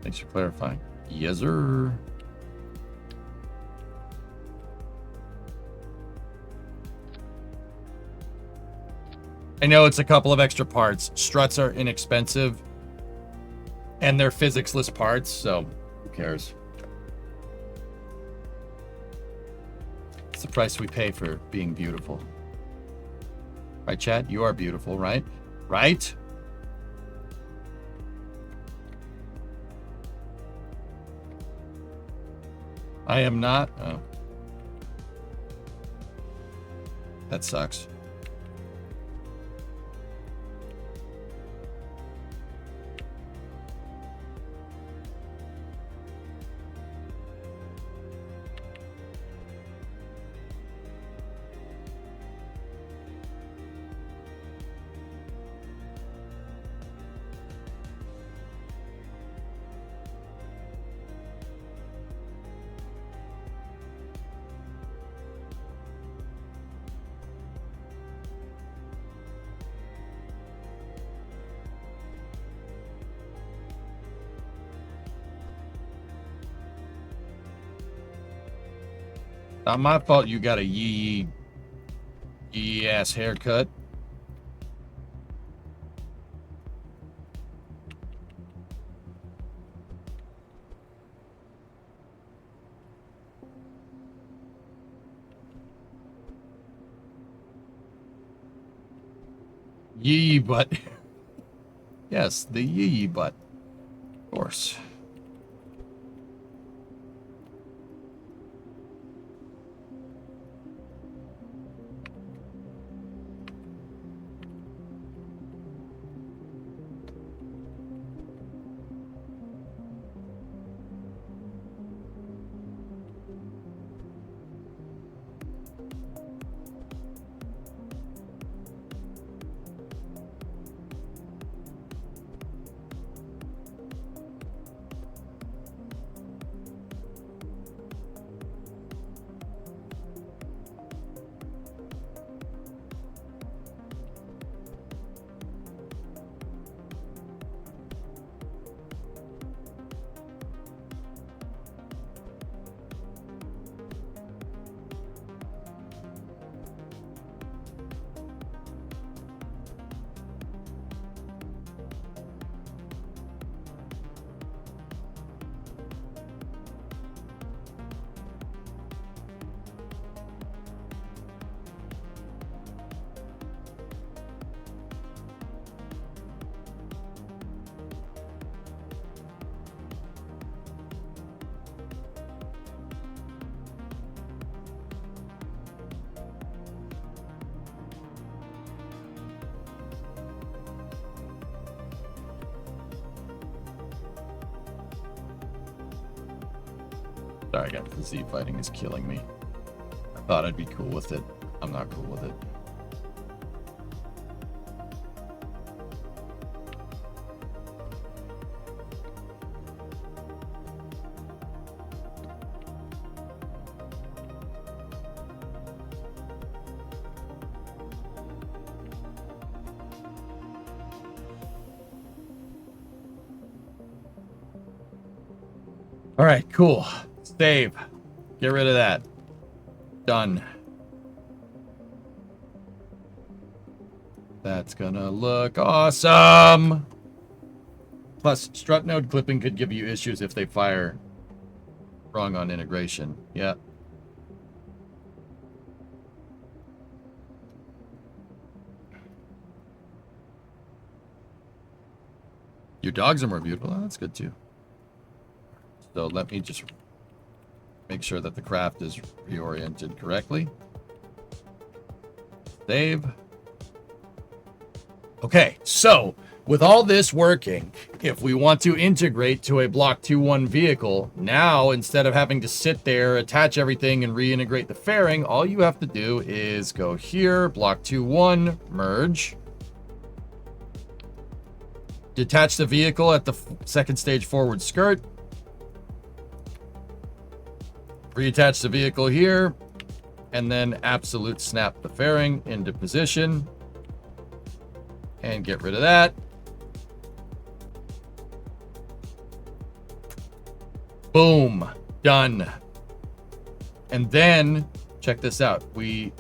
Thanks for clarifying. Yes, sir. I know it's a couple of extra parts. Struts are inexpensive, and they're physics-less parts, so who cares? It's the price we pay for being beautiful. Right, Chad? You are beautiful, right? Right? I am not. Oh. That sucks. Not my fault you got a yee ass haircut. Yee butt. Yes, the yee butt. Of course. Sorry, guys, the Z fighting is killing me. I thought I'd be cool with it. I'm not cool with it. All right, cool. Save. Get rid of that. Done. That's gonna look awesome. Plus, strut node clipping could give you issues if they fire wrong on integration. Yeah. Your dogs are more beautiful. Oh, that's good too. So let me just make sure that the craft is reoriented correctly. Save. Okay, so with all this working, if we want to integrate to a Block 2-1 vehicle, now instead of having to sit there, attach everything, and reintegrate the fairing, all you have to do is go here, Block 2-1, merge. Detach the vehicle at the second stage forward skirt. Reattach the vehicle here, and then absolute snap the fairing into position. And get rid of that. Boom. Done. And then, check this out. We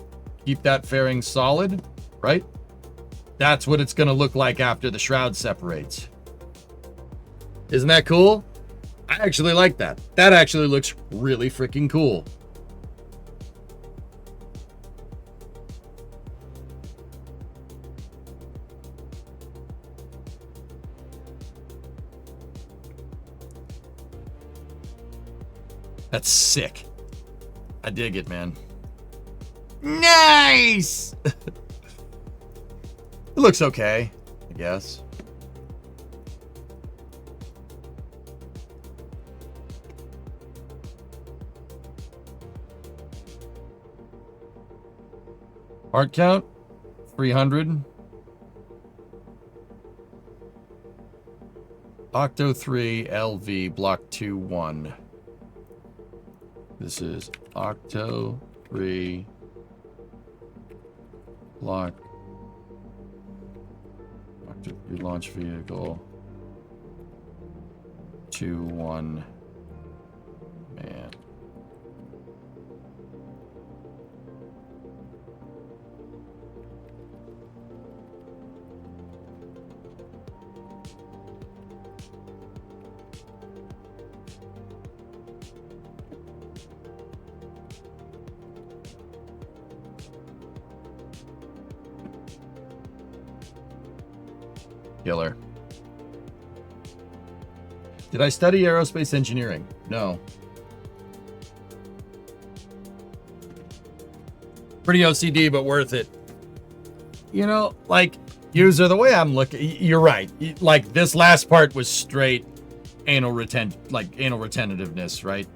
keep that fairing solid, right? That's what it's going to look like after the shroud separates. Isn't that cool? I actually like that. That actually looks really freaking cool. That's sick. I dig it, man. Nice! It looks okay, I guess. Part count, 300. Octo 3 LV Block 2-1. This is Octo 3 Block Octo 3 launch vehicle 2-1 man. Killer. Did I study aerospace engineering? No. Pretty OCD, but worth it. You know, like, user, the way I'm looking, you're right. Like, this last part was straight anal retentiveness, right?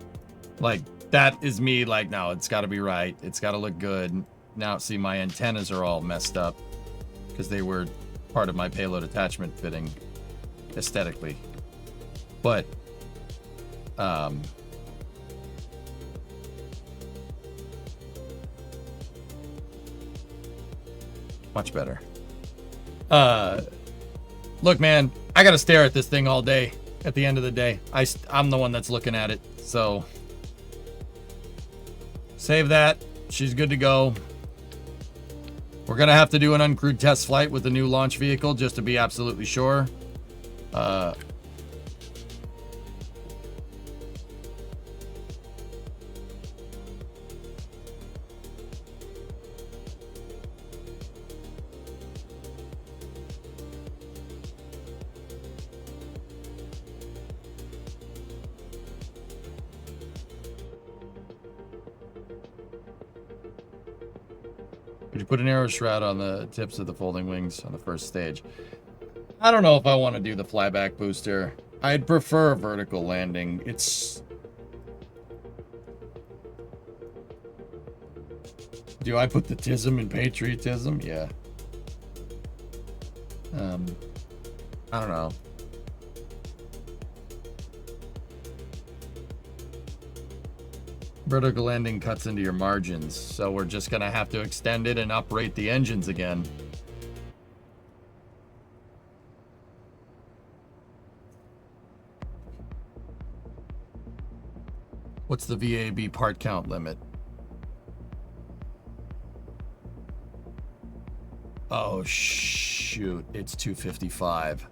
Like, that is me, like, no, it's got to be right. It's got to look good. Now, see, my antennas are all messed up because they were part of my payload attachment fitting aesthetically. But much better. Look, man, I gotta stare at this thing all day. At the end of the day, I'm the one that's looking at it. So save that. She's good to go. We're gonna have to do an uncrewed test flight with the new launch vehicle just to be absolutely sure. Could you put an arrow shroud on the tips of the folding wings on the first stage? I don't know if I want to do the flyback booster. I'd prefer a vertical landing. It's... Do I put the tism in patriotism? Yeah. I don't know. Vertical landing cuts into your margins, so we're just gonna have to extend it and uprate the engines again. What's the VAB part count limit? Oh shoot, it's 255.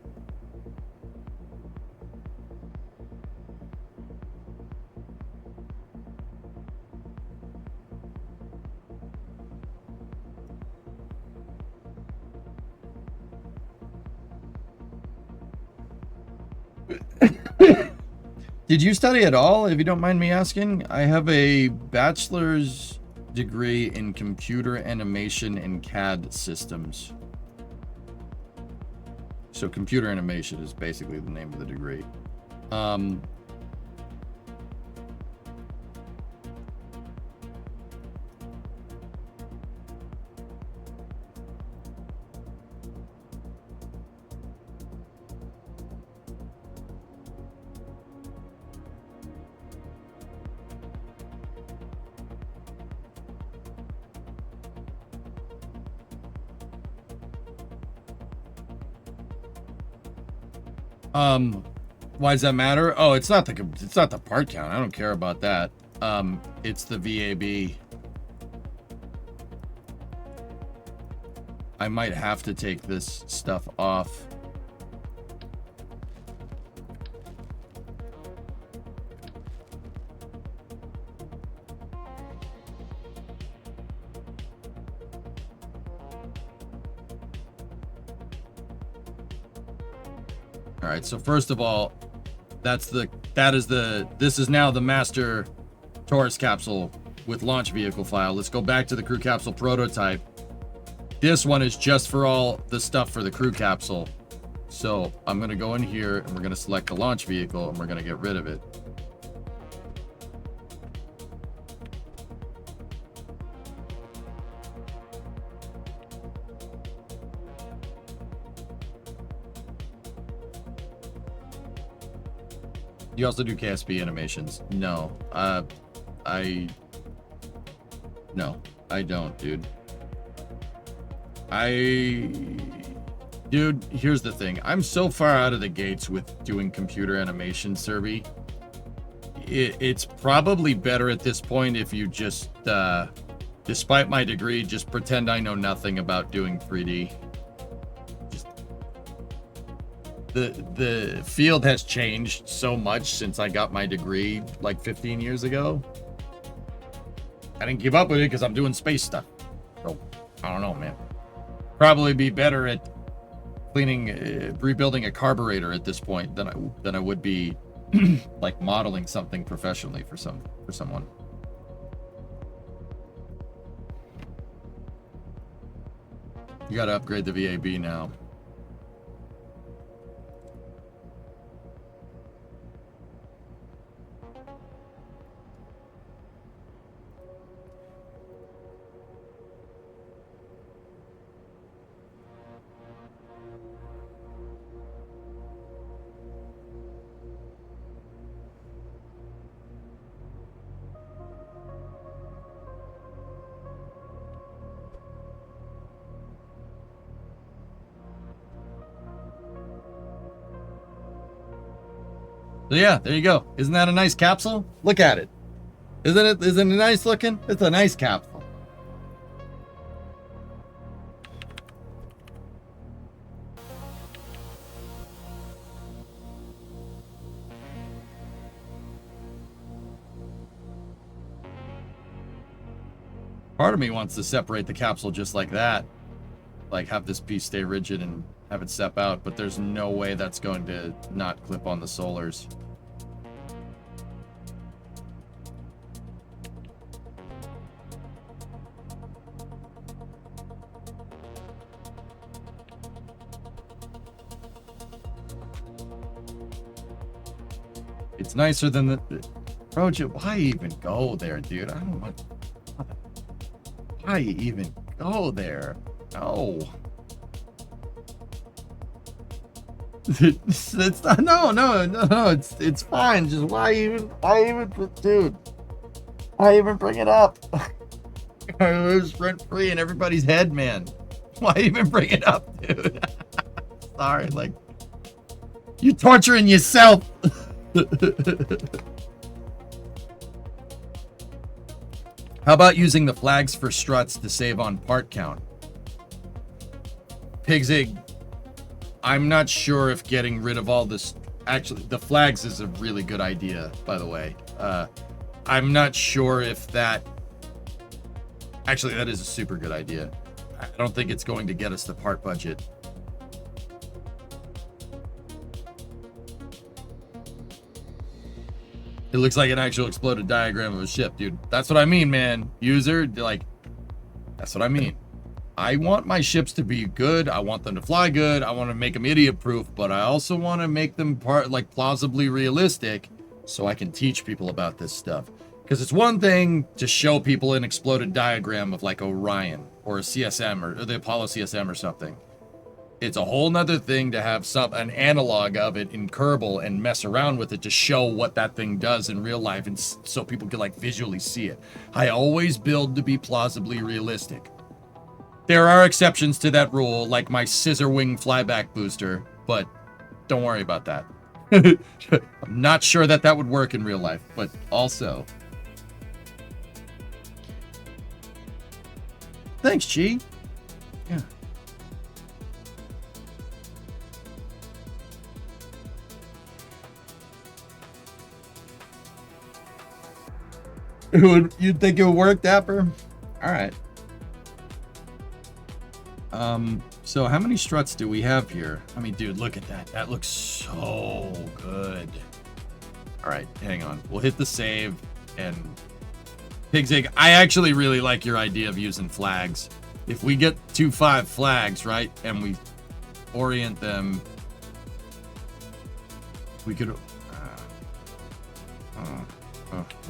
Did you study at all, if you don't mind me asking? I have a bachelor's degree in computer animation and CAD systems. So computer animation is basically the name of the degree. Why does that matter? Oh, it's not the part count. I don't care about that. It's the VAB. I might have to take this stuff off. All right, so first of all, this is now the master Taurus capsule with launch vehicle file. Let's go back to the crew capsule prototype. This one is just for all the stuff for the crew capsule. So I'm gonna go in here and we're gonna select the launch vehicle and we're gonna get rid of it. You also do KSP animations? No. No, I don't, dude. Dude, here's the thing. I'm so far out of the gates with doing computer animation, Serby. It's probably better at this point if you just, despite my degree, just pretend I know nothing about doing 3D. The field has changed so much since I got my degree like 15 years ago. I didn't keep up with it because I'm doing space stuff. So, I don't know, man. Probably be better at cleaning, rebuilding a carburetor at this point than I would be like modeling something professionally for someone. You got to upgrade the VAB now. So yeah, there you go. Isn't that a nice capsule? Look at it. Isn't it nice looking? It's a nice capsule. Part of me wants to separate the capsule just like that. Like have this piece stay rigid and have it step out, but there's no way that's going to not clip on the solars. It's nicer than the Roger. Why even go there, dude? I don't want. Why even go there? No. It's not, no. It's fine. Just why even, dude? Why even bring it up? I live rent free in everybody's head, man. Why even bring it up, dude? Sorry, like you're torturing yourself. How about using the flags for struts to save on part count? Pigzig, I'm not sure if getting rid of all this... Actually, the flags is a really good idea, by the way. I'm not sure if that... Actually, that is a super good idea. I don't think it's going to get us the part budget. It looks like an actual exploded diagram of a ship, dude. That's what I mean, man. User, like, that's what I mean. I want my ships to be good. I want them to fly good. I want to make them idiot-proof, but I also want to make them plausibly realistic so I can teach people about this stuff. Because it's one thing to show people an exploded diagram of like Orion or a CSM or the Apollo CSM or something. It's a whole nother thing to have an analog of it in Kerbal and mess around with it to show what that thing does in real life, and so people can like visually see it. I always build to be plausibly realistic. There are exceptions to that rule, like my scissor wing flyback booster, but don't worry about that. I'm not sure that would work in real life, but also. Thanks, G. Yeah. You'd think it would work, Dapper? All right. So how many struts do we have here? I mean, dude, look at that. That looks so good. All right, hang on. We'll hit the save and Pig's Egg. I actually really like your idea of using flags. If we get 2-5 flags, right, and we orient them, we could.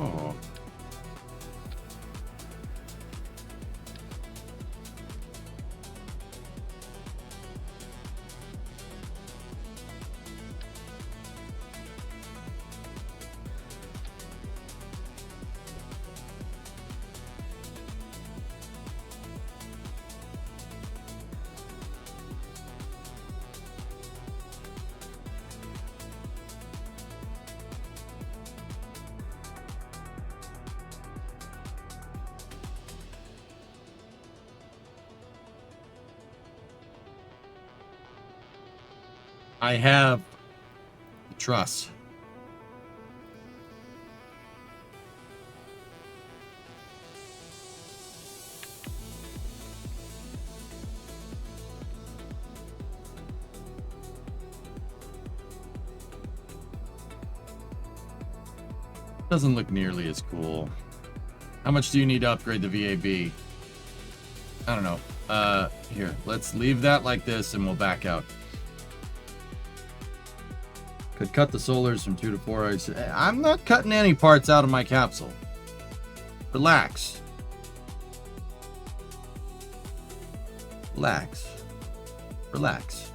Oh. I have trust. Doesn't look nearly as cool. How much do you need to upgrade the VAB? I don't know. Here, let's leave that like this and we'll back out. Could cut the solars from 2 to 4. I'm not cutting any parts out of my capsule. Relax. Relax. Relax.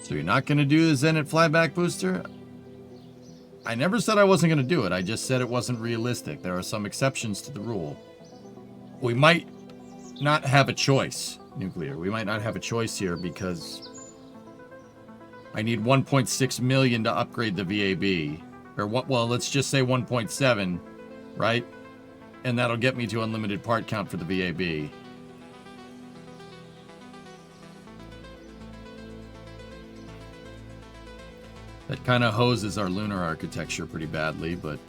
So you're not going to do the Zenit flyback booster? I never said I wasn't going to do it. I just said it wasn't realistic. There are some exceptions to the rule. We might not have a choice, Nuclear. We might not have a choice here because I need 1.6 million to upgrade the VAB. Or what? Well, let's just say 1.7, right? And that'll get me to unlimited part count for the VAB. That kind of hoses our lunar architecture pretty badly, but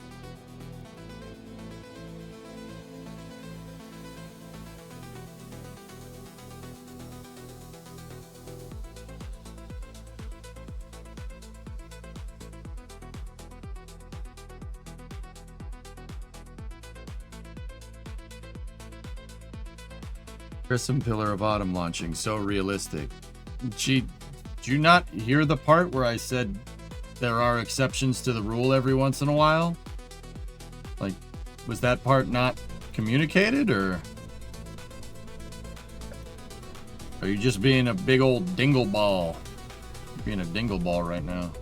Crimson Pillar of Autumn launching, so realistic. Gee, did you not hear the part where I said there are exceptions to the rule every once in a while? Like, was that part not communicated, or are you just being a big old dingle ball? You're being a dingle ball right now.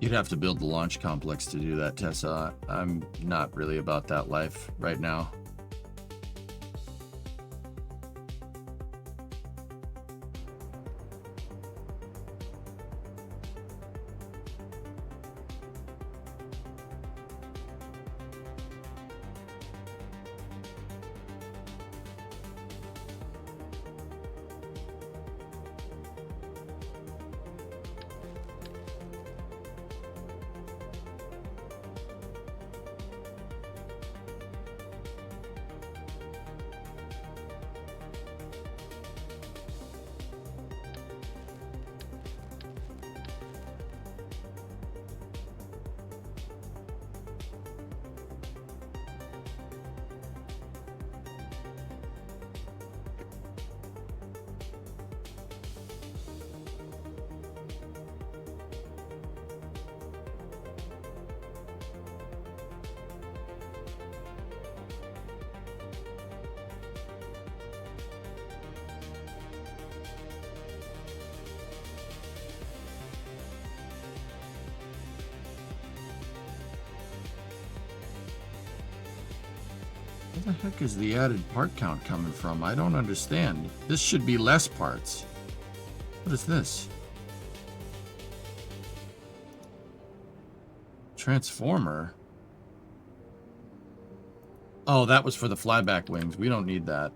You'd have to build the launch complex to do that, Tessa. I'm not really about that life right now. Where the heck is the added part count coming from? I don't understand. This should be less parts. What is this? Transformer? Oh, that was for the flyback wings. We don't need that.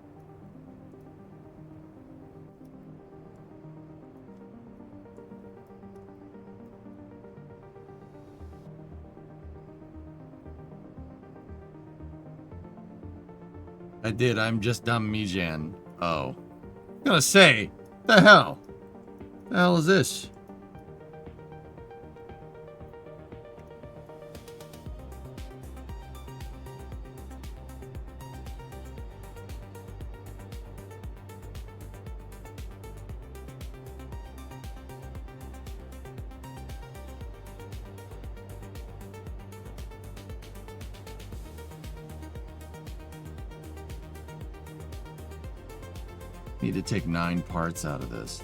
I did. I'm just dumb Mijan. Oh. I'm gonna say, the hell? The hell is this? Need to take 9 parts out of this.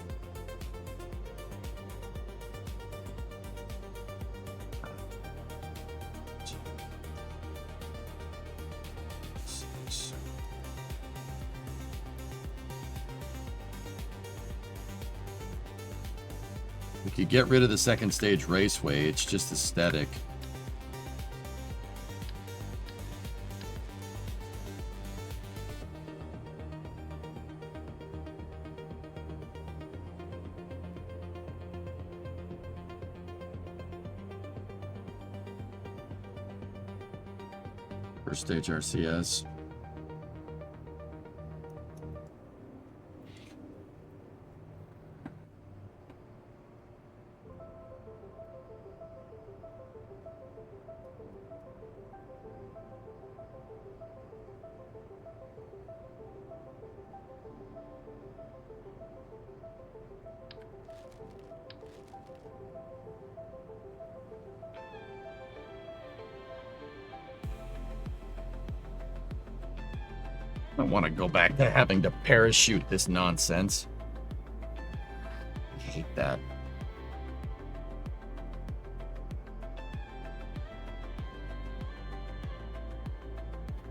We could get rid of the second stage raceway. It's just aesthetic. First stage RCS. I don't want to go back to having to parachute this nonsense. I hate that.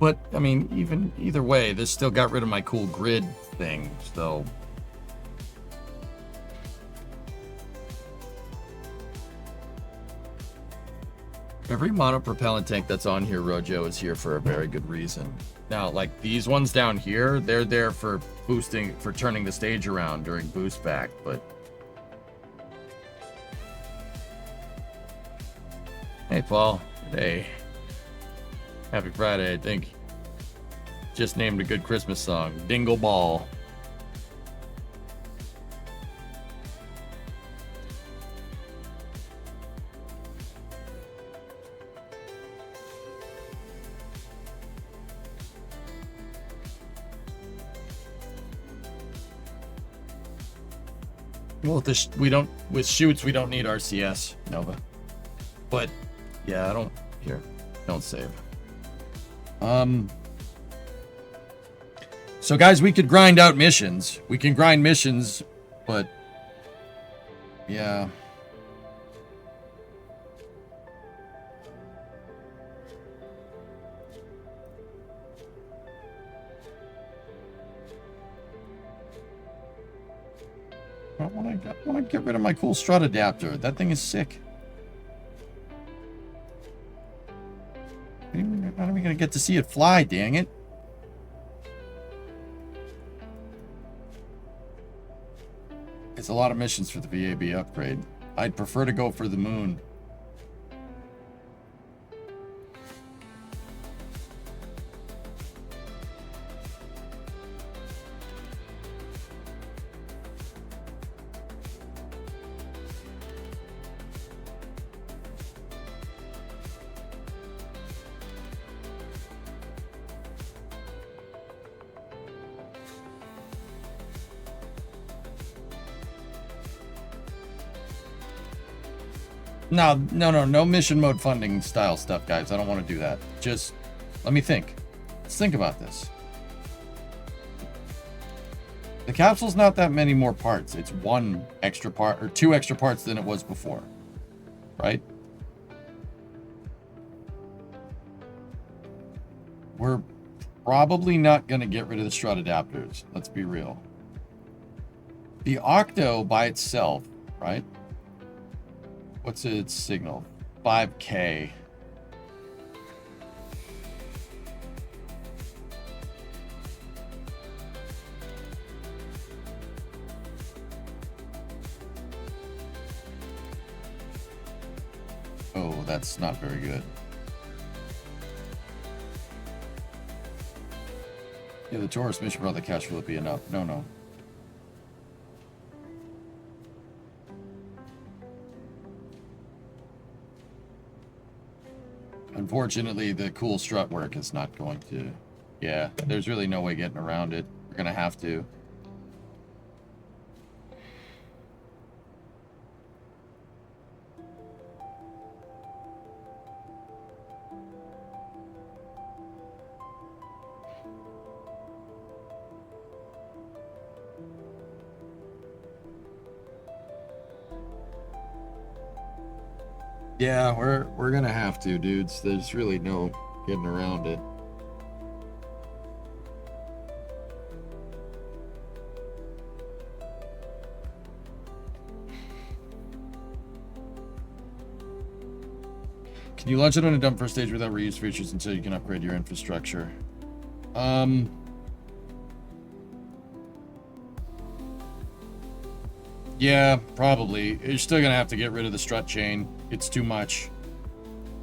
But, I mean, either way, this still got rid of my cool grid thing, so... Every monopropellant tank that's on here, Rojo, is here for a very good reason. Now, like these ones down here, they're there for boosting, for turning the stage around during boost back, but... Hey, Paul. Hey. Happy Friday, I think. Just named a good Christmas song. Dingle Ball. Well, we don't, with shoots, we don't need RCS, Nova. But, yeah, don't save. So guys, we could grind out missions. We can grind missions, but, yeah. I want to get rid of my cool strut adapter. That thing is sick. I'm not even going to get to see it fly, dang it. It's a lot of missions for the VAB upgrade. I'd prefer to go for the moon. No mission mode funding style stuff, guys. I don't want to do that. Just let me think. Let's think about this. The capsule's not that many more parts. It's one extra part or two extra parts than it was before, right? We're probably not going to get rid of the strut adapters. Let's be real. The Octo by itself, right? What's its signal? 5K. Oh, that's not very good. Yeah, the Taurus mission brought the cash, will it be enough? No. Unfortunately, the cool strut work is not going to... Yeah, there's really no way getting around it. We're going to have to. Yeah, we're gonna have to, dudes. There's really no getting around it. Can you launch it on a dump first stage without reuse features until you can upgrade your infrastructure? Yeah, probably. You're still gonna have to get rid of the strut chain. It's too much.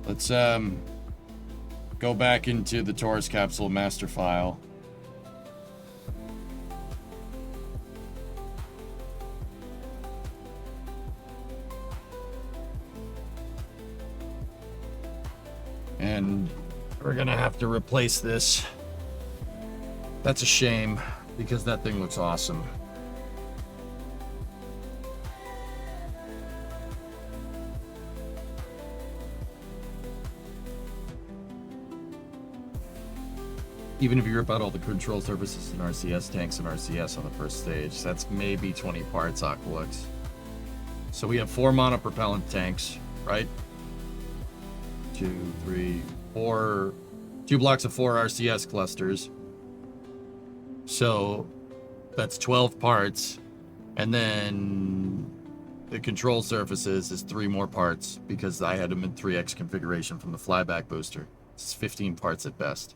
Let's go back into the Taurus capsule master file. And we're gonna have to replace this. That's a shame, because that thing looks awesome. Even if you rip out all the control surfaces and RCS tanks and RCS on the first stage, that's maybe 20 parts, Aqualux. So we have 4 monopropellant tanks, right? 2, 3, 4, 2 blocks of 4 RCS clusters. So that's 12 parts. And then the control surfaces is 3 more parts because I had them in 3x configuration from the flyback booster. It's 15 parts at best.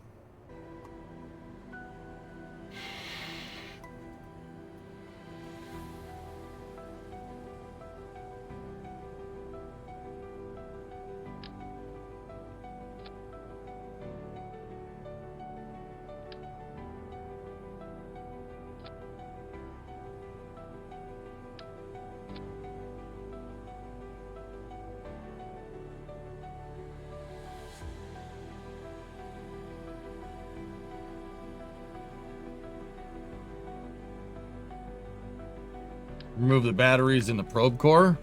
Remove the batteries in the probe core.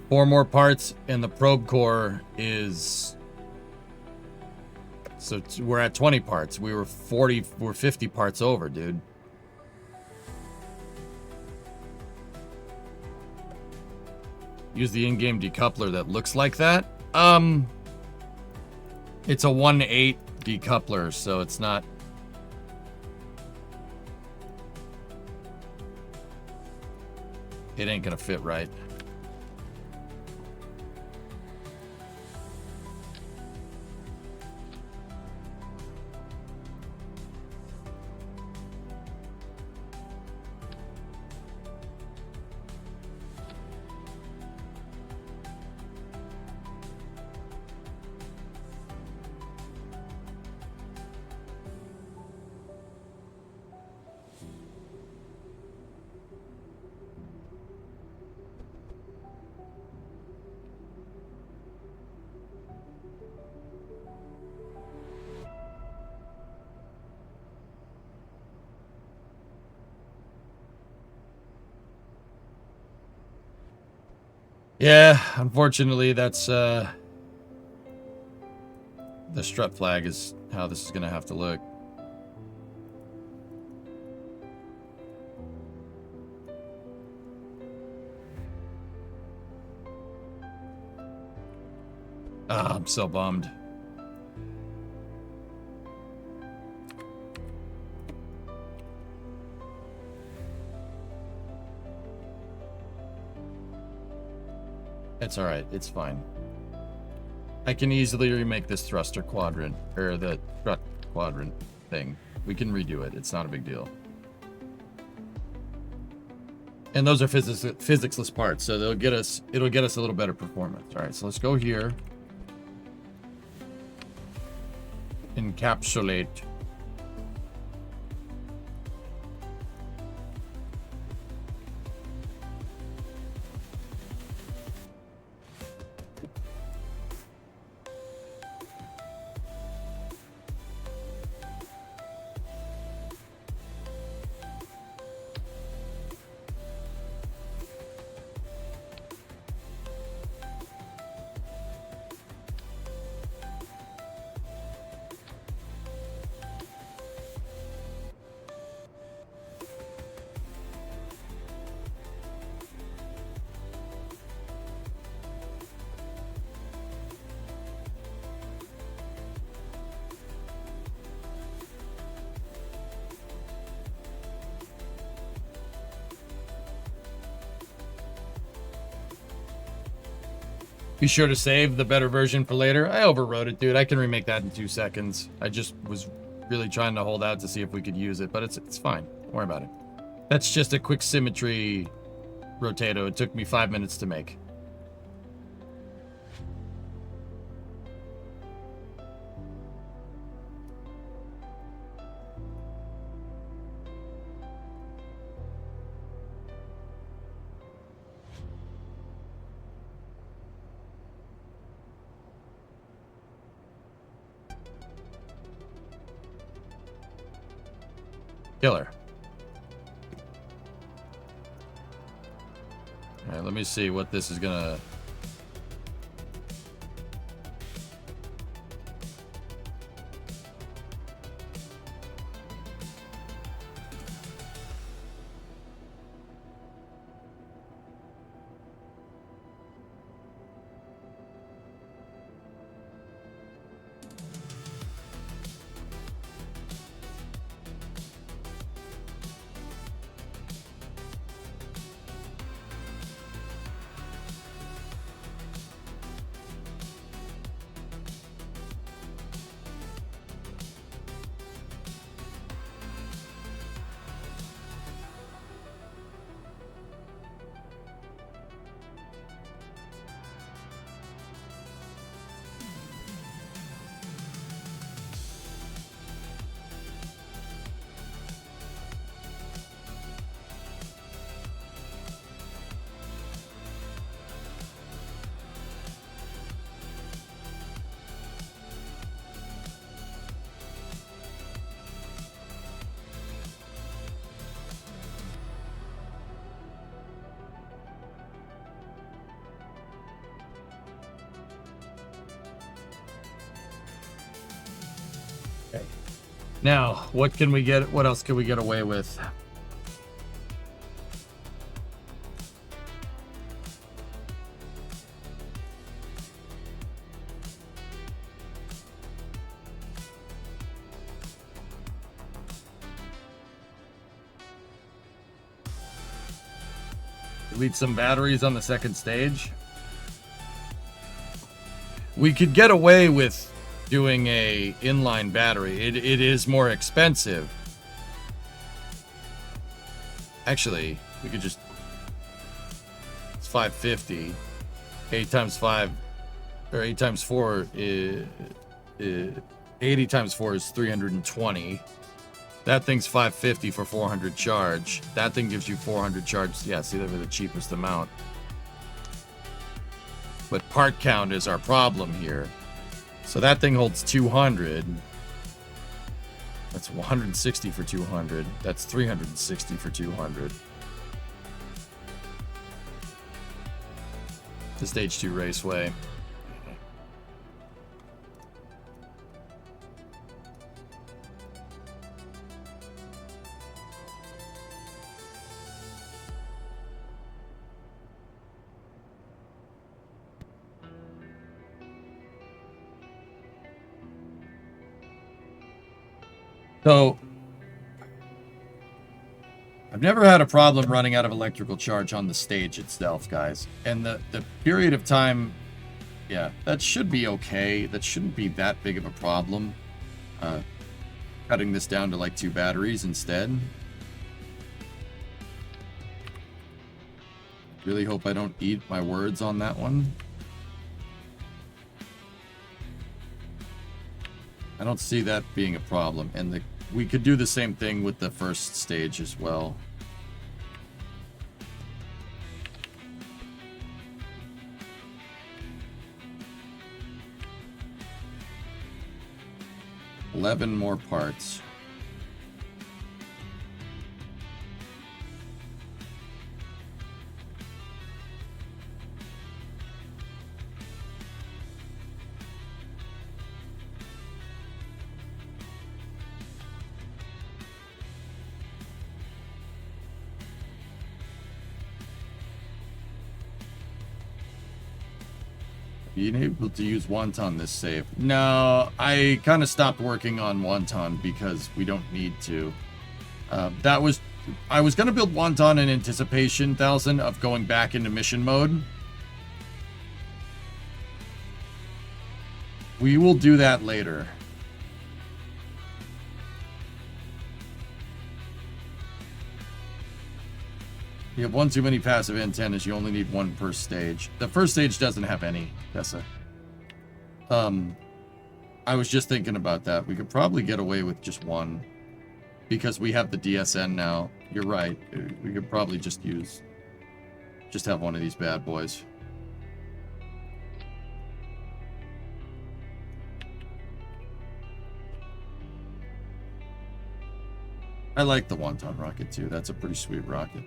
4 more parts, and the probe core is... So we're at 20 parts. We're 50 parts over, dude. Use the in-game decoupler that looks like that. It's a 1/8 decoupler, so it's not... It ain't gonna fit right. Yeah, unfortunately, that's the strut flag is how this is gonna have to look. Ah, I'm so bummed. It's alright, it's fine. I can easily remake this thruster quadrant, or the strut quadrant thing. We can redo it, it's not a big deal. And those are physicsless parts, so it'll get us a little better performance. Alright, so let's go here. Encapsulate. Be sure to save the better version for later. I overwrote it, dude. I can remake that in 2 seconds. I just was really trying to hold out to see if we could use it, but it's fine. Don't worry about it. That's just a quick symmetry rotato. It took me 5 minutes to make. Killer. All right, let me see what this is gonna... Okay. Now, what can we get? What else can we get away with? delete some batteries on the second stage. We could get away with doing a inline battery. It is more expensive. Actually, we could just... It's 550. 8 times 5... Or 8 times 4 is... 80 times 4 is 320. That thing's 550 for 400 charge. That thing gives you 400 charge. Yeah, see, they were the cheapest amount. But part count is our problem here. So that thing holds 200. That's 160 for 200. That's 360 for 200. The Stage 2 Raceway. So, I've never had a problem running out of electrical charge on the stage itself, guys. And the period of time, yeah, that should be okay. That shouldn't be that big of a problem. Cutting this down to like 2 batteries instead. Really hope I don't eat my words on that one. I don't see that being a problem. And we could do the same thing with the first stage as well. $11 more parts. Being able to use Wonton this save. No, I kind of stopped working on Wonton because we don't need to. I was going to build Wonton in anticipation, 1000, of going back into mission mode. We will do that later. You have one too many passive antennas. You only need 1 per stage. The first stage doesn't have any, Tessa. I was just thinking about that. We could probably get away with just 1. Because we have the DSN now. You're right. We could probably just have one of these bad boys. I like the Wonton rocket too. That's a pretty sweet rocket.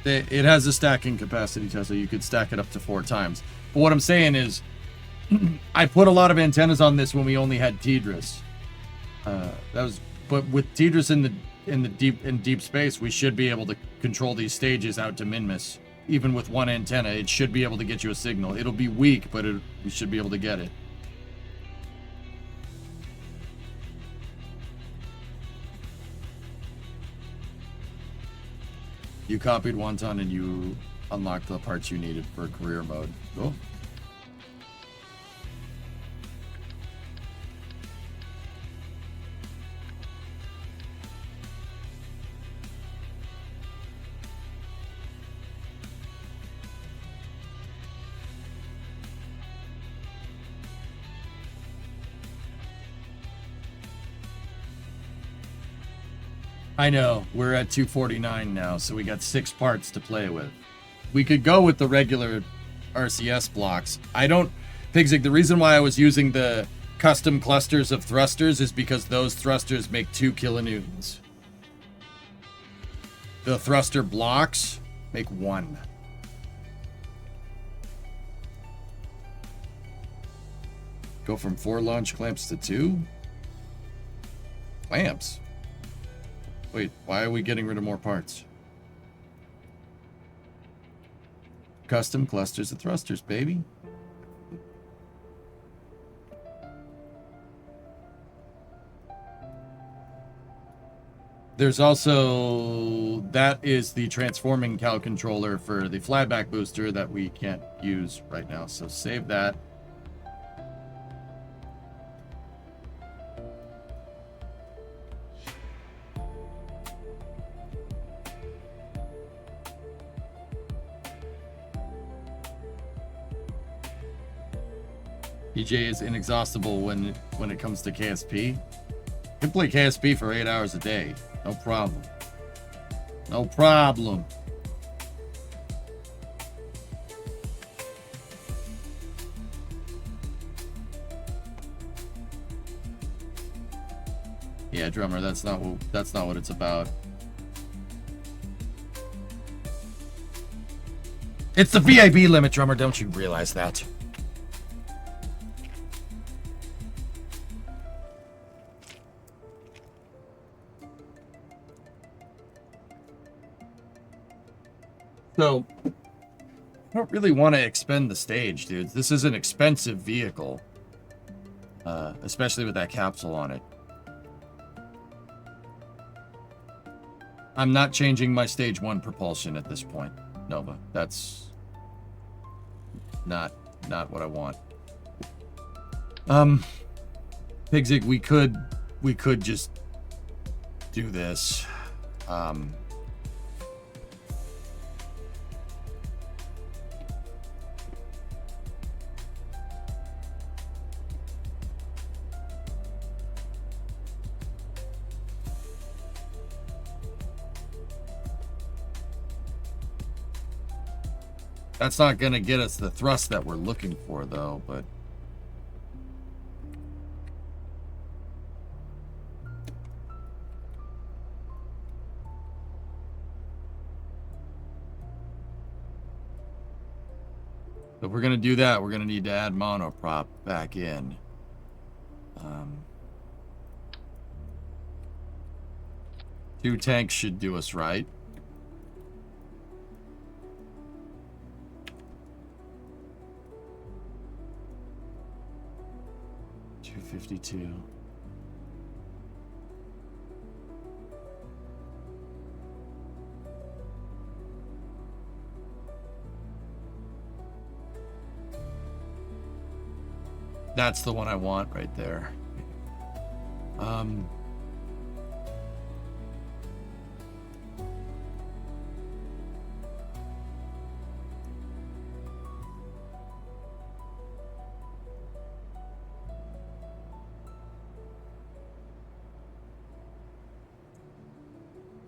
It has a stacking capacity, Tesla. You could stack it up to 4 times. But what I'm saying is, I put a lot of antennas on this when we only had Tidris. But with Tidris in deep space, we should be able to control these stages out to Minmus. Even with 1 antenna, it should be able to get you a signal. It'll be weak, but we should be able to get it. You copied Wonton and you unlocked the parts you needed for career mode. Cool. I know, we're at 249 now, so we got 6 parts to play with. We could go with the regular RCS blocks. Pigzig, the reason why I was using the custom clusters of thrusters is because those thrusters make 2 kilonewtons. The thruster blocks make 1. Go from 4 launch clamps to 2? Clamps? Wait, why are we getting rid of more parts? custom clusters of thrusters, baby. There's also, that is the transforming cal controller for the flyback booster that we can't use right now. So save that. PJ is inexhaustible when it comes to KSP. You can play KSP for 8 hours a day. No problem. No problem. Yeah, drummer, that's not what it's about. It's the VIB limit, drummer, don't you realize that? So, I don't really want to expend the stage, dude. This is an expensive vehicle. Especially with that capsule on it. I'm not changing my stage 1 propulsion at this point, Nova. That's not what I want. Pigzig, we could just do this. That's not going to get us the thrust that we're looking for, though, but... If we're going to do that, we're going to need to add monoprop back in. 2 tanks should do us right. $252. That's the one I want right there.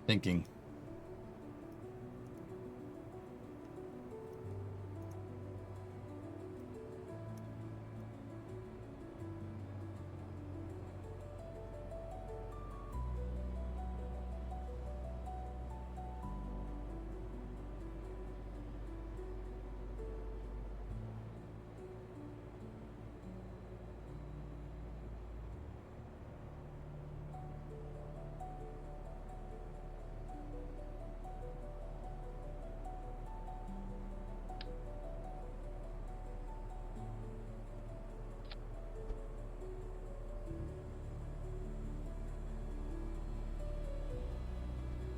Thinking.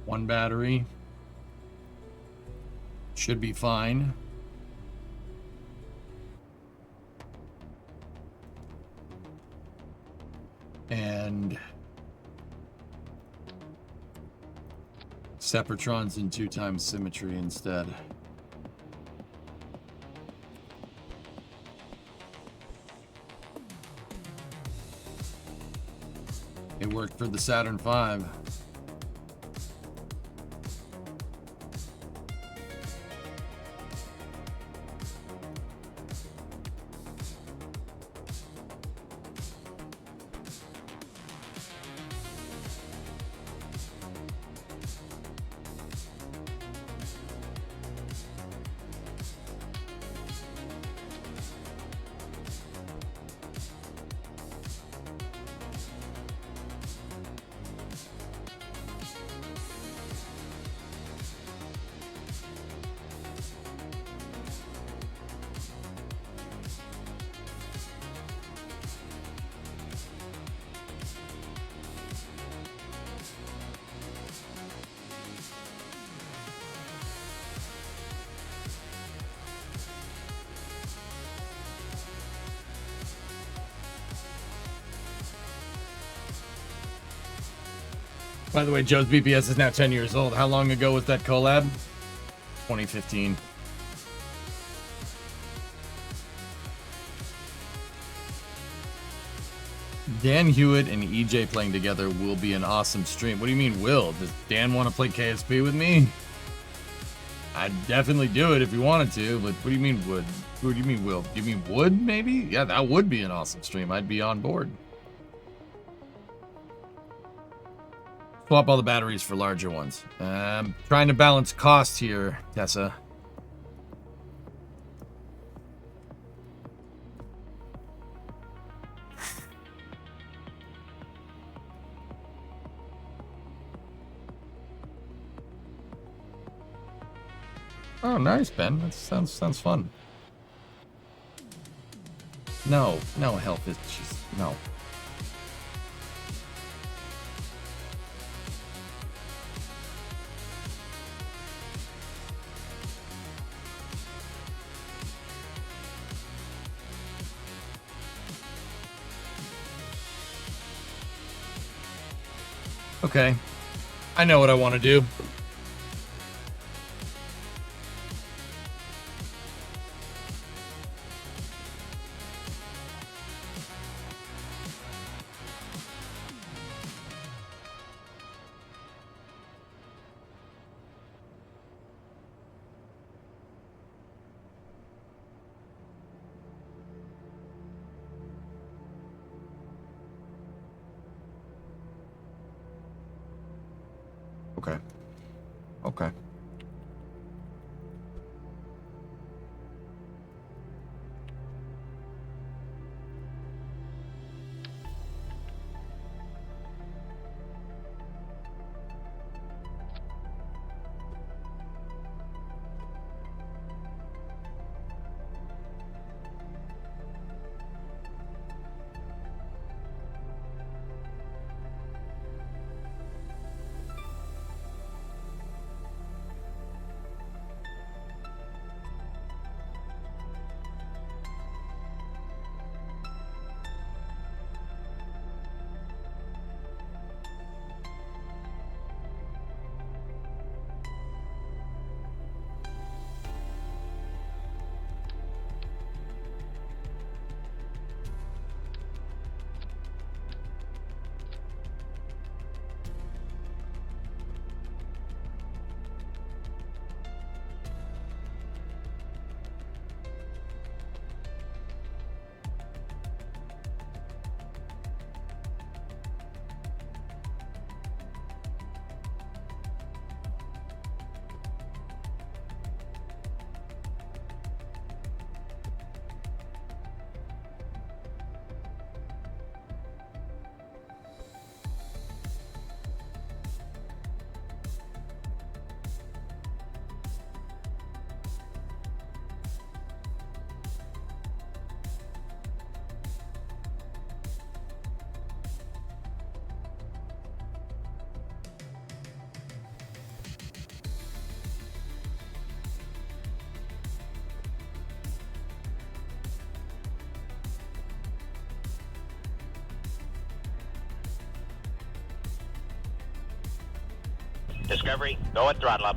One battery should be fine. And Separatrons in 2x symmetry instead. It worked for the Saturn V. By the way, Joe's BPS is now 10 years old. How long ago was that collab? 2015. Dan Hewitt and EJ playing together will be an awesome stream. What do you mean will? Does Dan want to play KSP with me? I'd definitely do it if he wanted to, but what do you mean would? What do you mean will? Do you mean would maybe? Yeah, that would be an awesome stream. I'd be on board. Swap all the batteries for larger ones. Trying to balance cost here, Tessa. Oh, nice, Ben. That sounds fun. No health is just no. Okay. I know what I want to do. Okay. Okay. Discovery, go at throttle up.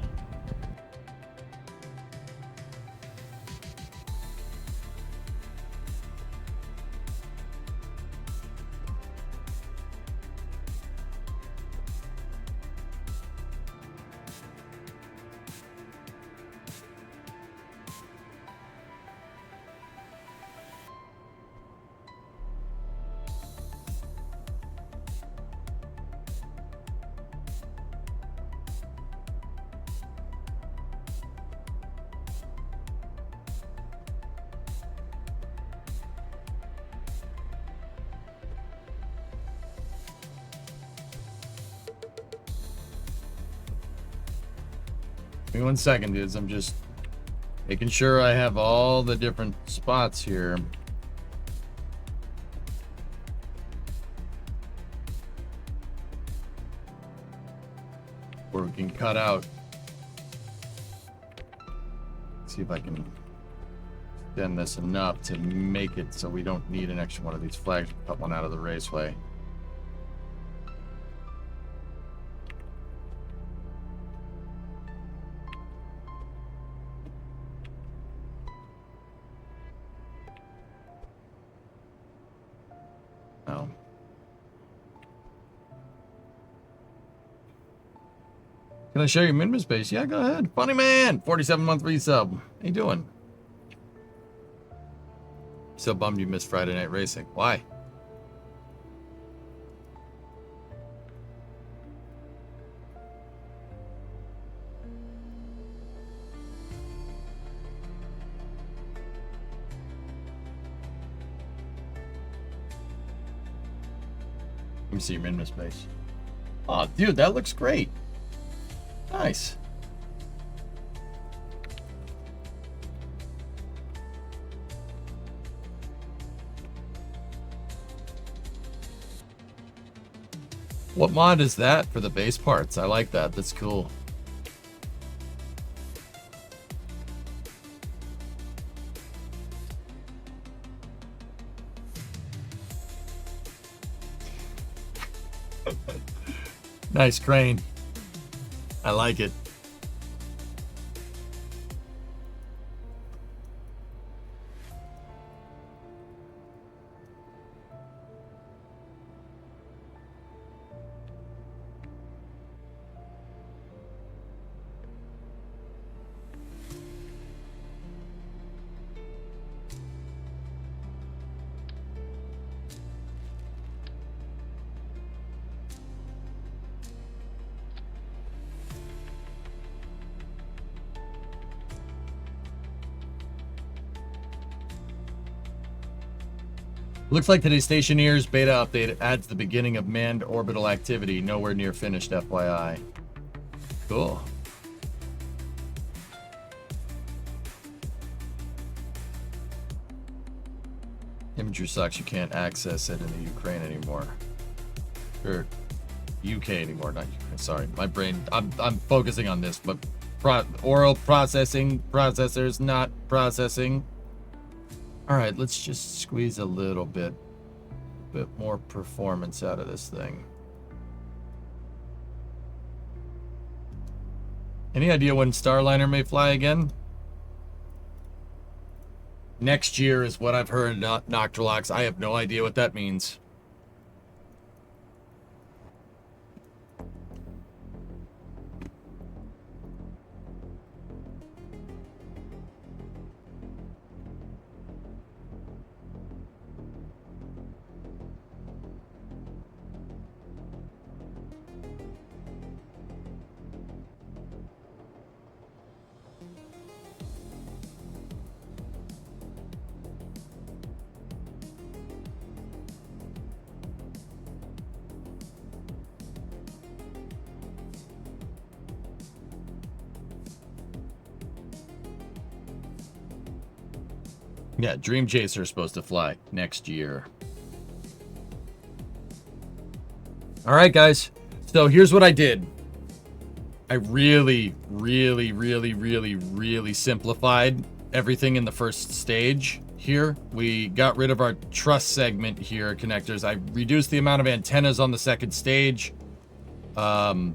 Give me 1 second, dudes. I'm just making sure I have all the different spots here. Where we can cut out. See if I can extend this enough to make it so we don't need an extra one of these flags. Cut one out of the raceway. Can I share your minimum space? Yeah, go ahead. Funny man, 47-month resub. How you doing? So bummed you missed Friday Night Racing. Why? Let me see your minimum space. Oh, dude, that looks great. Nice. What mod is that for the base parts? I like that. That's cool. Nice crane. I like it. Looks like today's Stationeers beta update adds the beginning of manned orbital activity, nowhere near finished, FYI. Cool. Imagery sucks, you can't access it in the Ukraine anymore. Or UK anymore, not Ukraine. Sorry, my brain, I'm focusing on this, but oral processing, processors not processing. All right, let's just squeeze a little bit more performance out of this thing. Any idea when Starliner may fly again? Next year is what I've heard, Noctilox. I have no idea what that means. Yeah, Dream Chaser is supposed to fly next year. All right, guys. So here's what I did. I really simplified everything in the first stage here. We got rid of our truss segment here, connectors. I reduced the amount of antennas on the second stage. I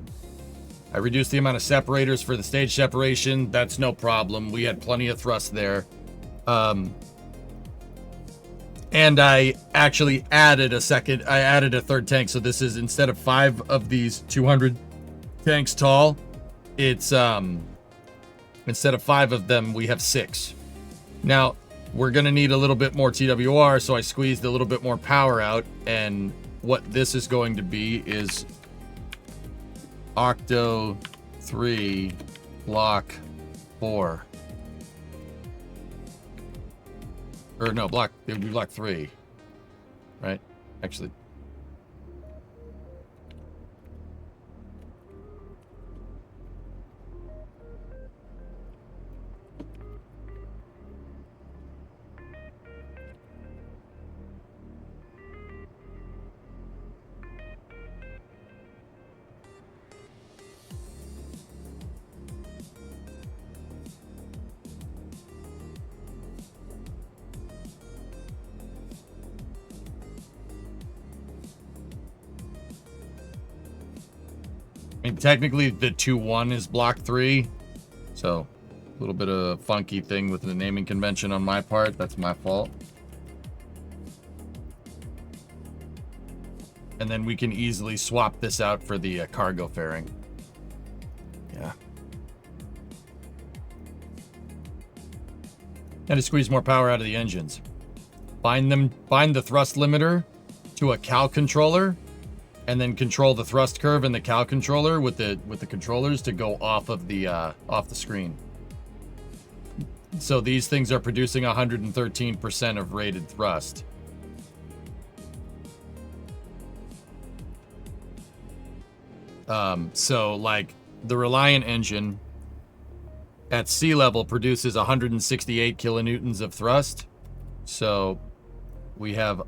reduced the amount of separators for the stage separation. That's no problem. We had plenty of thrust there. And I actually added a third tank. So this is, instead of 5 of these 200 tanks tall, it's, instead of 5 of them, we have 6. Now, we're going to need a little bit more TWR, so I squeezed a little bit more power out. And what this is going to be is Octo 3 Block 4. Or no, it would be block 3, right? Actually. I mean, technically the 2-1 is block 3, so a little bit of a funky thing with the naming convention on my part. That's my fault. And then we can easily swap this out for the cargo fairing. Yeah, And to squeeze more power out of the engines. Bind the thrust limiter to a cow controller, and then control the thrust curve in the cow controller with the controllers to go off the screen. So these things are producing 113% of rated thrust. So like the Reliant engine at sea level produces 168 kilonewtons of thrust. So we have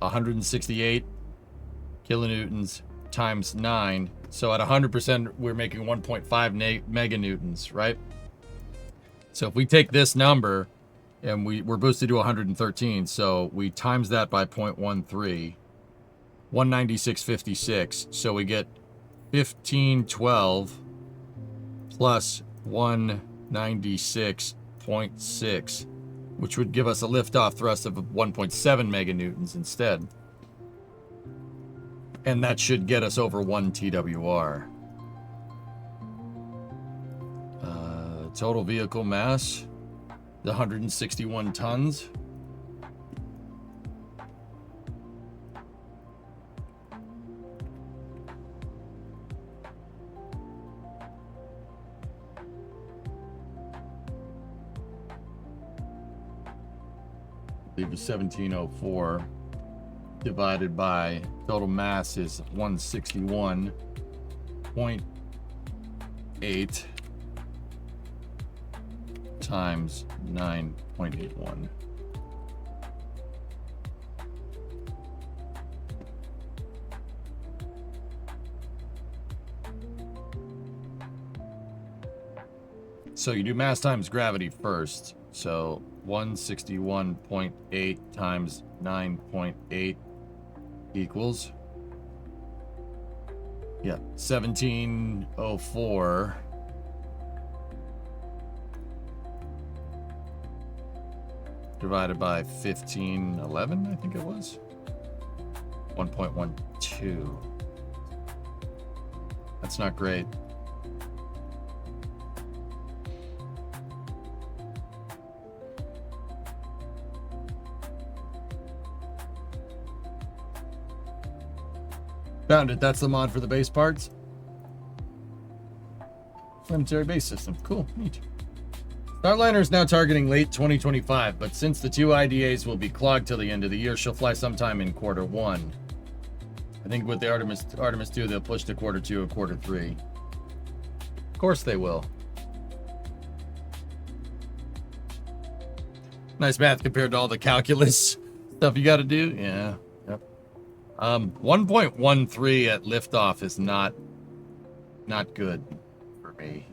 168 kilonewtons times 9. So at 100%, we're making 1.5 meganewtons, right? So if we take this number and we're boosted to 113, so we times that by 0.13, 196.56. So we get 1512 plus 196.6, which would give us a liftoff thrust of 1.7 meganewtons instead. And that should get us over 1 TWR. Total vehicle mass, 161 tons. I believe it's 1704 divided by total mass is 161.8 times 9.81. So you do mass times gravity first. So 161.8 times 9.8 equals, 1704 divided by 1511, I think it was 1.12. That's not great. Found it. That's the mod for the base parts. Planetary base system. Cool. Neat. Starliner is now targeting late 2025, but since the two IDAs will be clogged till the end of the year, she'll fly sometime in Q1. I think with the Artemis 2, they'll push to Q2 or Q3. Of course they will. Nice math compared to all the calculus stuff you got to do. Yeah. 1.13 at liftoff is not good for me.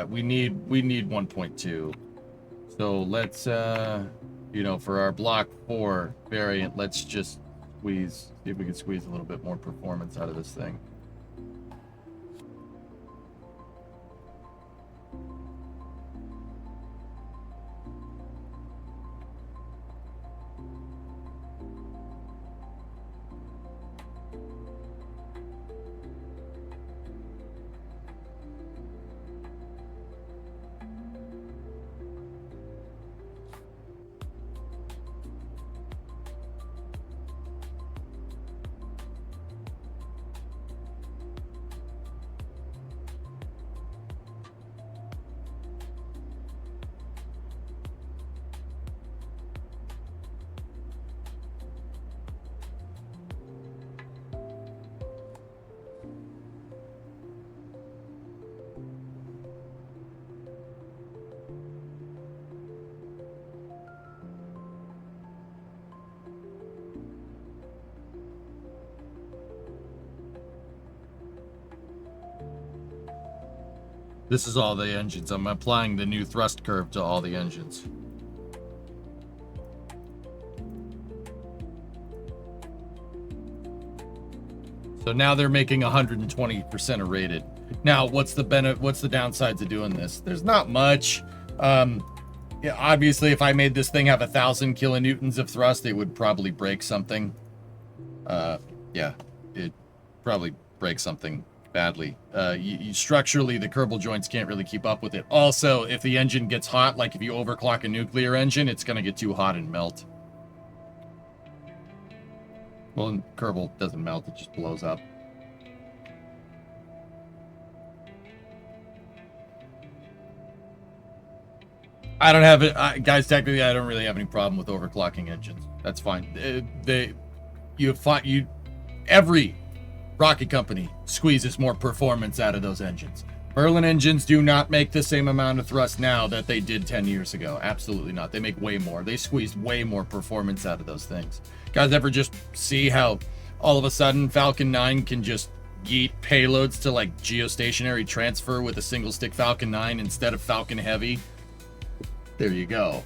We need 1.2. So let's for our block 4 variant, let's just see if we can squeeze a little bit more performance out of this thing. This is all the engines. I'm applying the new thrust curve to all the engines. So now they're making 120% of rated. Now, what's the downside to doing this? There's not much. Yeah, obviously, if I made this thing have 1,000 kilonewtons of thrust, it would probably break something. Yeah, it probably breaks something bad. badly. Structurally, the Kerbal joints can't really keep up with it. Also, if the engine gets hot, like if you overclock a nuclear engine, it's going to get too hot and melt. Well, Kerbal doesn't melt, it just blows up. I don't have it, guys. Technically, I don't really have any problem with overclocking engines. That's fine. Every rocket company squeezes more performance out of those engines. Merlin engines do not make the same amount of thrust now that they did 10 years ago. Absolutely not. They make way more. They squeezed way more performance out of those things. Guys, ever just see how all of a sudden Falcon 9 can just yeet payloads to like geostationary transfer with a single stick Falcon 9 instead of Falcon Heavy? There you go.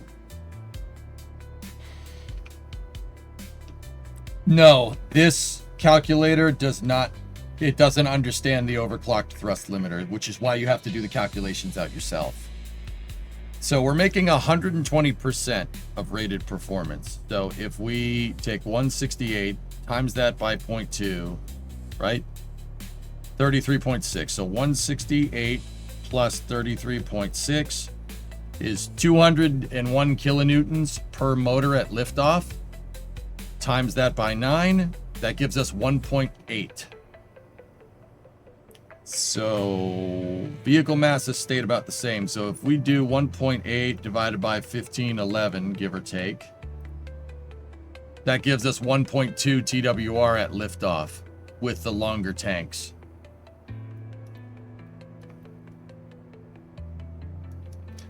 No, this calculator doesn't understand the overclocked thrust limiter, which is why you have to do the calculations out yourself. So we're making 120% of rated performance. So if we take 168 times that by 0.2, right? 33.6. So 168 plus 33.6 is 201 kilonewtons per motor at liftoff. Times that by 9, that gives us 1.8. So vehicle mass has stayed about the same. So if we do 1.8 divided by 1511, give or take, that gives us 1.2 TWR at liftoff with the longer tanks.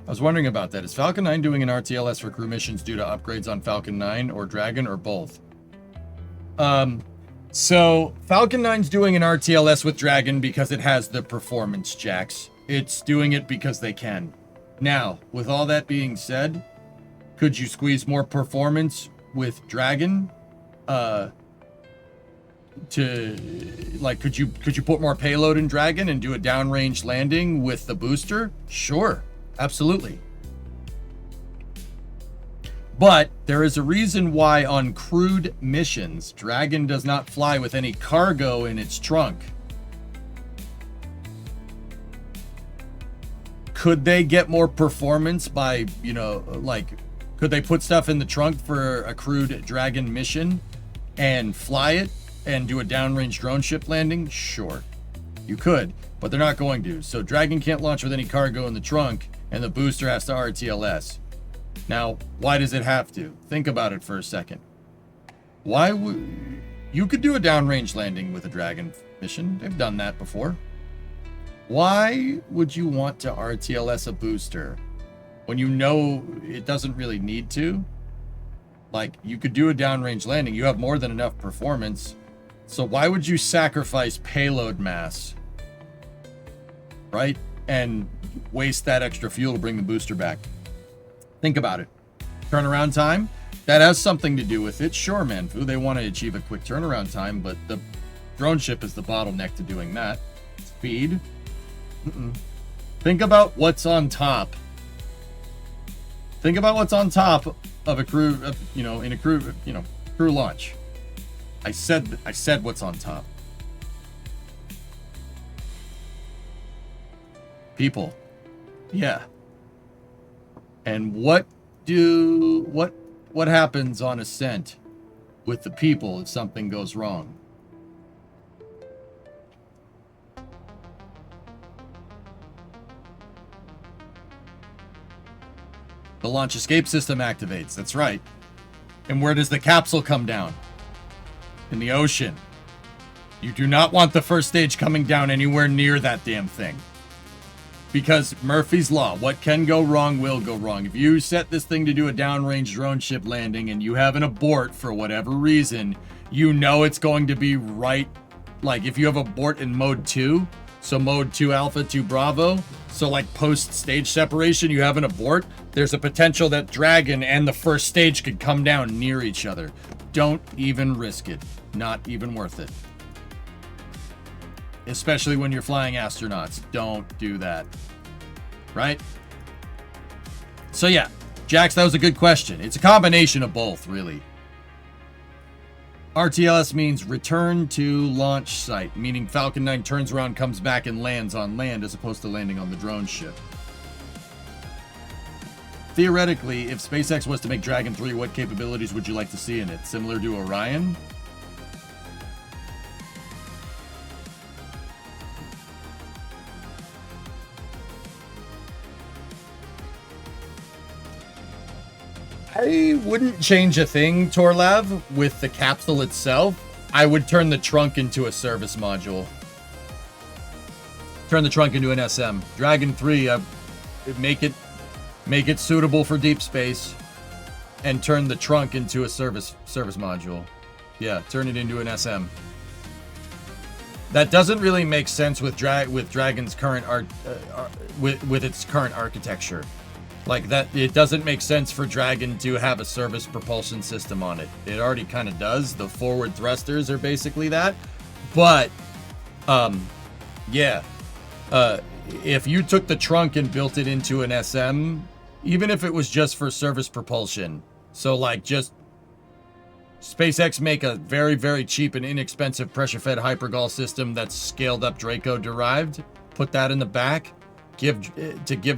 I was wondering about that. Is Falcon 9 doing an RTLS for crew missions due to upgrades on Falcon 9 or Dragon or both? So Falcon 9's doing an RTLS with Dragon because it has the performance jacks. It's doing it because they can. Now, with all that being said, could you squeeze more performance with Dragon? Could you put more payload in Dragon and do a downrange landing with the booster? Sure. Absolutely. But there is a reason why on crewed missions, Dragon does not fly with any cargo in its trunk. Could they get more performance by, could they put stuff in the trunk for a crewed Dragon mission and fly it and do a downrange drone ship landing? Sure. You could, but they're not going to. So Dragon can't launch with any cargo in the trunk, and the booster has to RTLS. Now, why does it have to? Think about it for a second. Why would you could do a downrange landing with a Dragon mission? They've done that before. Why would you want to RTLS a booster when you know it doesn't really need to? Like, you could do a downrange landing. You have more than enough performance. So why would you sacrifice payload mass, right? And waste that extra fuel to bring the booster back? Think about it. Turnaround time, that has something to do with it. Sure, Manfu, they want to achieve a quick turnaround time, but the drone ship is the bottleneck to doing that. Speed. Think about what's on top. Think about what's on top of a crew, in a crew, crew launch. I said what's on top. People. Yeah. And what happens on ascent with the people if something goes wrong? The launch escape system activates. That's right. And where does the capsule come down? In the ocean. You do not want the first stage coming down anywhere near that damn thing. Because Murphy's Law, what can go wrong will go wrong. If you set this thing to do a downrange drone ship landing and you have an abort for whatever reason, you know it's going to be right. Like if you have abort in mode 2, so mode 2 Alpha, 2 Bravo, so like post stage separation, you have an abort, there's a potential that Dragon and the first stage could come down near each other. Don't even risk it. Not even worth it. Especially when you're flying astronauts. Don't do that. Right? So yeah, Jax, that was a good question. It's a combination of both, really. RTLS means return to launch site, meaning Falcon 9 turns around, comes back, and lands on land as opposed to landing on the drone ship. Theoretically, if SpaceX was to make Dragon 3, what capabilities would you like to see in it? Similar to Orion? I wouldn't change a thing, Torlav, with the capsule itself. I would turn the trunk into a service module. Turn the trunk into an SM. Dragon 3, make it suitable for deep space, and turn the trunk into a service module. Yeah, turn it into an SM. That doesn't really make sense with Dragon's current with its current architecture. Like that, it doesn't make sense for Dragon to have a service propulsion system on it. It already kind of does. The forward thrusters are basically that. But, yeah. If you took the trunk and built it into an SM, even if it was just for service propulsion, so like just SpaceX make a very, very cheap and inexpensive pressure-fed hypergol system that's scaled up Draco derived, put that in the back, give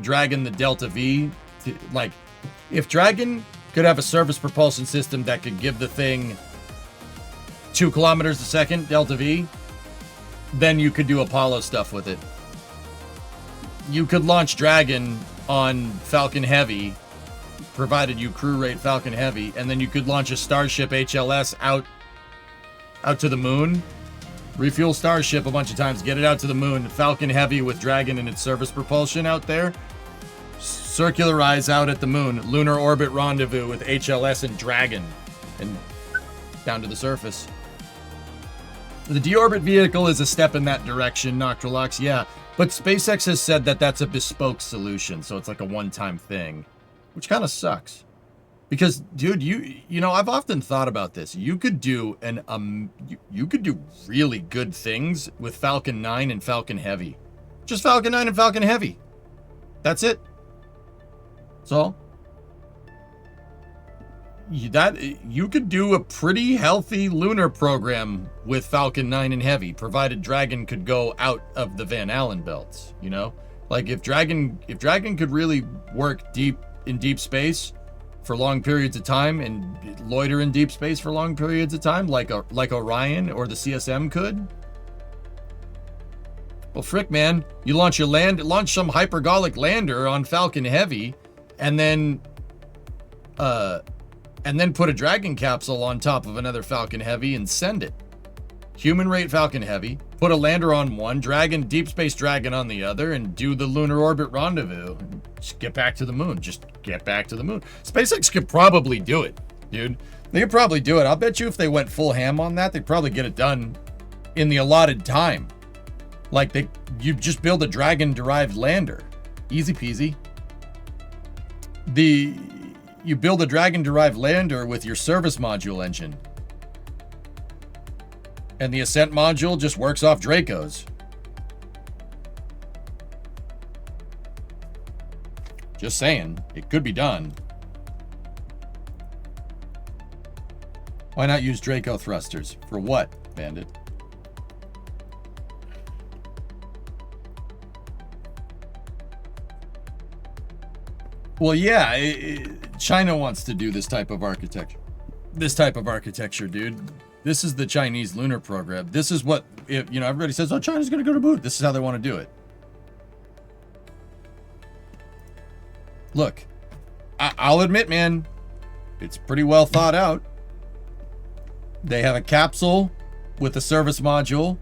Dragon the Delta V. Like, if Dragon could have a service propulsion system that could give the thing 2 kilometers a second Delta V, then you could do Apollo stuff with it. You could launch Dragon on Falcon Heavy, provided you crew rate Falcon Heavy, and then you could launch a Starship HLS out to the moon. Refuel Starship a bunch of times, get it out to the moon, Falcon Heavy with Dragon and its service propulsion out there, circularize out at the moon, lunar orbit rendezvous with HLS and Dragon, and down to the surface. The deorbit vehicle is a step in that direction, Noctilox, yeah, but SpaceX has said that that's a bespoke solution, so it's like a one-time thing, which kind of sucks. Because, dude, you know, I've often thought about this. You could do you could do really good things with Falcon 9 and Falcon Heavy. Just Falcon 9 and Falcon Heavy. That's it. That's all. You could do a pretty healthy lunar program with Falcon 9 and Heavy, provided Dragon could go out of the Van Allen belts, you know? Like if Dragon could really work in deep space for long periods of time and loiter in deep space for long periods of time, like Orion or the CSM could. Well, frick, man, you launch some hypergolic lander on Falcon Heavy, and then put a Dragon capsule on top of another Falcon Heavy and send it. Human rate Falcon Heavy, put a lander on one, Deep Space Dragon on the other, and do the lunar orbit rendezvous. Just get back to the moon. Just get back to the moon. SpaceX could probably do it, dude. They could probably do it. I'll bet you if they went full ham on that, they'd probably get it done in the allotted time. Like you just build a Dragon-derived lander. Easy peasy. You build a Dragon-derived lander with your service module engine. And the ascent module just works off Dracos. Just saying, it could be done. Why not use Draco thrusters? For what, Bandit? Well, yeah, China wants to do this type of architecture. Dude. This is the Chinese lunar program. This is what, everybody says, oh, China's going to go to moon. This is how they want to do it. Look, I'll admit, man, it's pretty well thought out. They have a capsule with a service module,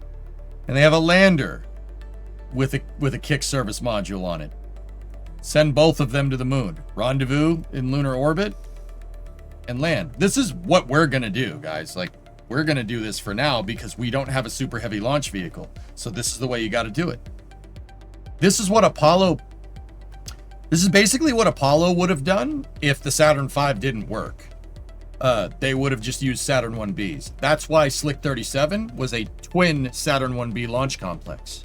and they have a lander with a kick service module on it. Send both of them to the moon. Rendezvous in lunar orbit and land. This is what we're going to do, guys. Like, we're going to do this for now because we don't have a super heavy launch vehicle. So this is the way you got to do it. This is basically what Apollo would have done if the Saturn V didn't work. They would have just used Saturn 1Bs. That's why Slick 37 was a twin Saturn 1B launch complex.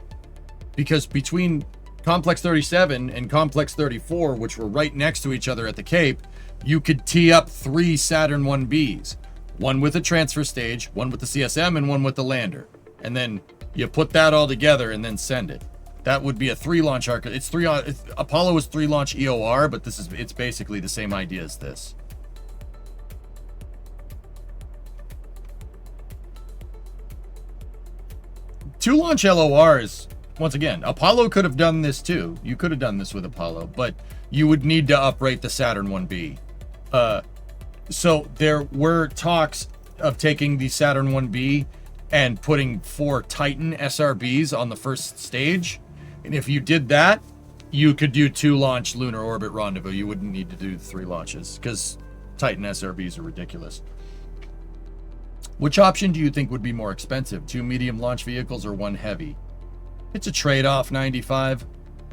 Because between Complex 37 and Complex 34, which were right next to each other at the Cape, you could tee up 3 Saturn 1Bs. one with a transfer stage, one with the CSM, and one with the lander. And then you put that all together and then send it. That would be a 3-launch Apollo is 3-launch EOR, but it's basically the same idea as this. Two-launch LORs, once again, Apollo could have done this too. You could have done this with Apollo, but you would need to uprate the Saturn 1B. So there were talks of taking the Saturn 1B and putting 4 Titan SRBs on the first stage. And if you did that, you could do 2-launch lunar orbit rendezvous. You wouldn't need to do 3 launches because Titan SRBs are ridiculous. Which option do you think would be more expensive? 2 medium launch vehicles or 1 heavy? It's a trade-off, 95.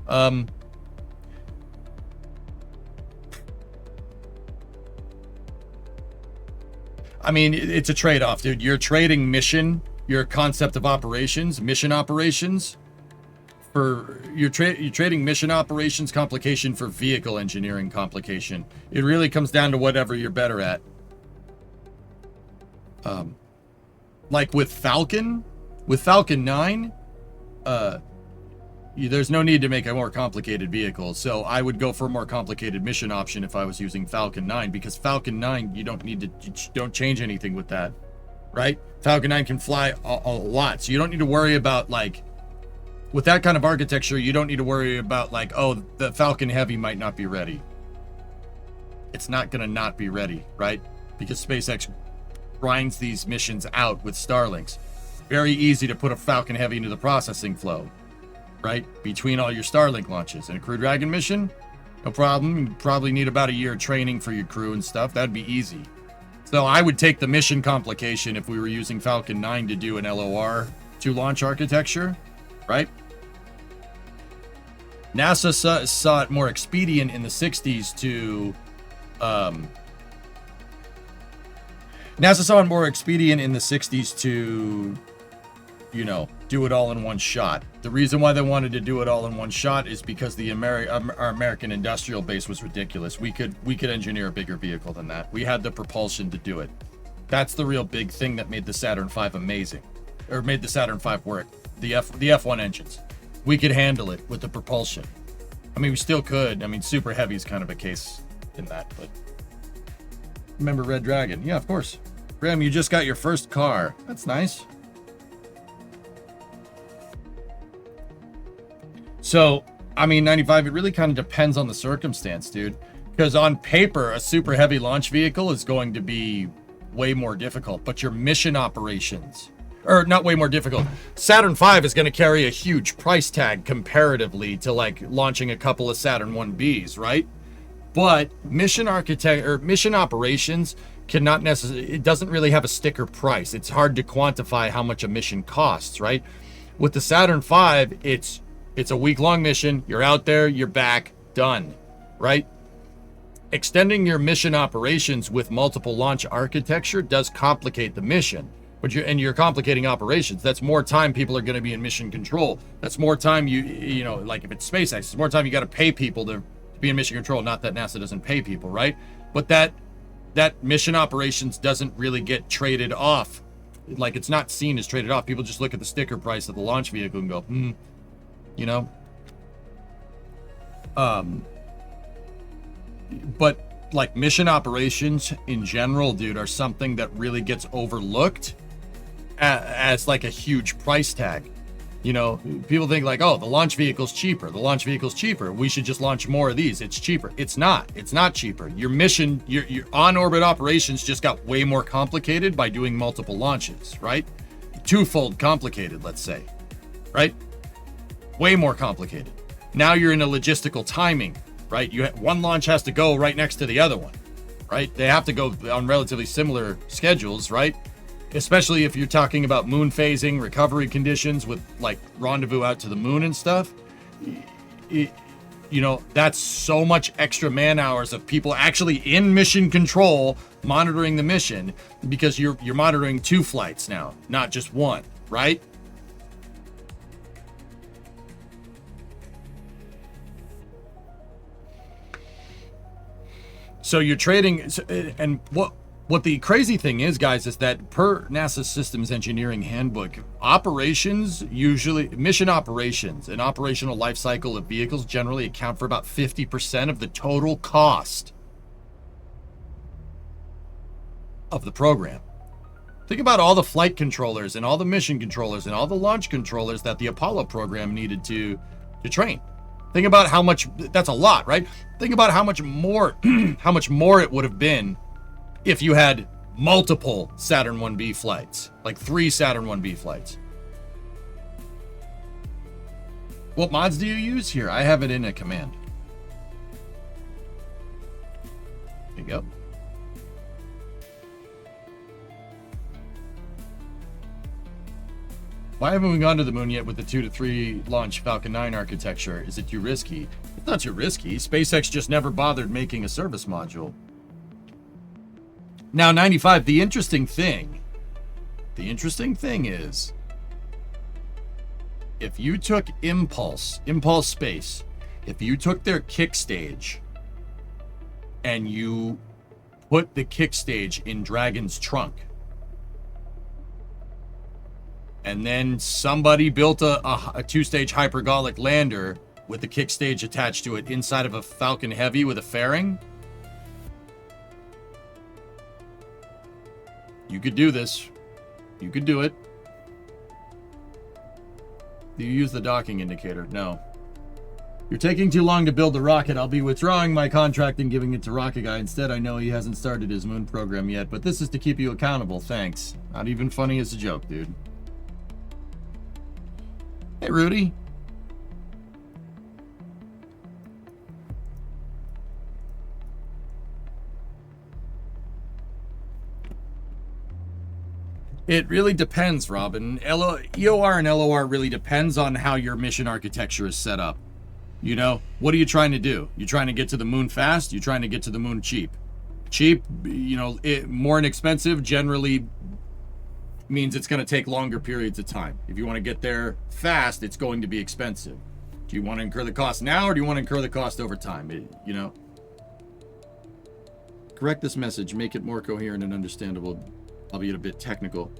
I mean, it's a trade-off, dude. You're trading mission, your concept of operations, mission operations, for you're trading mission operations complication for vehicle engineering complication. It really comes down to whatever you're better at. Like with Falcon 9, there's no need to make a more complicated vehicle. So I would go for a more complicated mission option if I was using Falcon 9, because Falcon 9, you don't change anything with that, right? Falcon 9 can fly a lot. So you don't need to worry about, like, with that kind of architecture, you don't need to worry about, like, oh, the Falcon Heavy might not be ready. It's not going to not be ready, right? Because SpaceX grinds these missions out with Starlinks. Very easy to put a Falcon Heavy into the processing flow, right? Between all your Starlink launches. And a Crew Dragon mission, no problem. You probably need about a year of training for your crew and stuff. That'd be easy. So I would take the mission complication if we were using Falcon 9 to do an LOR 2-launch architecture, right? NASA saw it more expedient in the 60s to... NASA saw it more expedient in the 60s to, you know, do it all in one shot. The reason why they wanted to do it all in one shot is because our American industrial base was ridiculous. We could engineer a bigger vehicle than that. We had the propulsion to do it. That's the real big thing that made the Saturn V amazing, or made the Saturn V work. The F1 engines. We could handle it with the propulsion. I mean, we still could. I mean, Super Heavy is kind of a case in that, but remember Red Dragon? Yeah, of course. Graham, you just got your first car. That's nice. So, I mean, 95, it really kind of depends on the circumstance, dude. Because on paper, a Super Heavy launch vehicle is going to be way more difficult, but your mission operations, or not way more difficult. Saturn V is going to carry a huge price tag comparatively to, like, launching a couple of Saturn 1Bs, right? But mission operations cannot necessarily, it doesn't really have a sticker price. It's hard to quantify how much a mission costs, right? With the Saturn V, it's a week-long mission. You're out there, you're back, done, right? Extending your mission operations with multiple launch architecture does complicate the mission. But you're complicating operations. That's more time people are going to be in mission control. That's more time you know, like if it's SpaceX, it's more time you got to pay people to be in mission control. Not that NASA doesn't pay people, right? But that mission operations doesn't really get traded off. Like, it's not seen as traded off. People just look at the sticker price of the launch vehicle and go, you know? But like mission operations in general, dude, are something that really gets overlooked as like a huge price tag. You know, people think like, oh, the launch vehicle's cheaper. The launch vehicle's cheaper. We should just launch more of these. It's cheaper. It's not. It's not cheaper. Your mission, your on-orbit operations just got way more complicated by doing multiple launches, right? Twofold complicated, let's say, right? Way more complicated. Now you're in a logistical timing, right? One launch has to go right next to the other one, right? They have to go on relatively similar schedules, right? Especially if you're talking about moon phasing, recovery conditions with like rendezvous out to the moon and stuff. You know, that's so much extra man hours of people actually in mission control monitoring the mission, because you're monitoring 2 flights now, not just one, right? So you're trading, and What the crazy thing is, guys, is that per NASA Systems Engineering Handbook, mission operations and operational life cycle of vehicles generally account for about 50% of the total cost of the program. Think about all the flight controllers and all the mission controllers and all the launch controllers that the Apollo program needed to train. Think about how much, that's a lot, right? Think about how much more, it would have been if you had multiple Saturn 1B flights, like 3 Saturn 1B flights. What mods do you use here? I have it in a command. There you go. Why haven't we gone to the moon yet with the 2 to 3 launch Falcon 9 architecture? Is it too risky? It's not too risky. SpaceX just never bothered making a service module. Now, 95, the interesting thing is, if you took Impulse Space, if you took their kick stage and you put the kick stage in Dragon's trunk, and then somebody built a 2-stage hypergolic lander with the kick stage attached to it inside of a Falcon Heavy with a fairing, you could do this. You could do it. Do you use the docking indicator? No. You're taking too long to build the rocket. I'll be withdrawing my contract and giving it to Rocket Guy. Instead, I know he hasn't started his moon program yet, but this is to keep you accountable. Thanks. Not even funny as a joke, dude. Hey, Rudy. It really depends, Robin. EOR and LOR really depends on how your mission architecture is set up. You know, what are you trying to do? You trying to get to the moon fast? You trying to get to the moon cheap? Cheap, you know, more inexpensive generally means it's going to take longer periods of time. If you want to get there fast, it's going to be expensive. Do you want to incur the cost now, or do you want to incur the cost over time? You know? Correct this message. Make it more coherent and understandable, albeit a bit technical.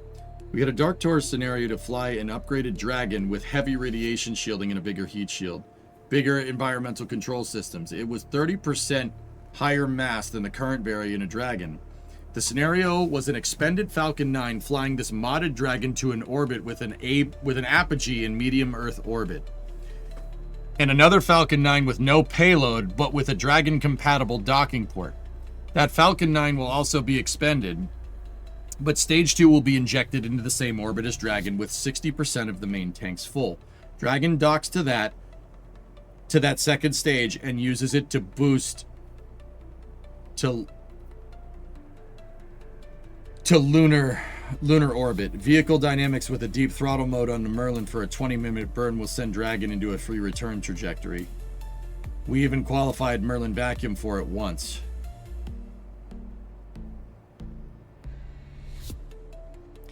We got a Dark Taurus scenario to fly an upgraded Dragon with heavy radiation shielding and a bigger heat shield. Bigger environmental control systems. It was 30% higher mass than the current variant of Dragon. The scenario was an expended Falcon 9 flying this modded Dragon to an orbit with an apogee in medium Earth orbit. And another Falcon 9 with no payload, but with a Dragon-compatible docking port. That Falcon 9 will also be expended, but Stage 2 will be injected into the same orbit as Dragon with 60% of the main tanks full. Dragon docks to that second stage and uses it to boost to lunar orbit. Vehicle dynamics with a deep throttle mode on the Merlin for a 20-minute burn will send Dragon into a free return trajectory. We even qualified Merlin vacuum for it once.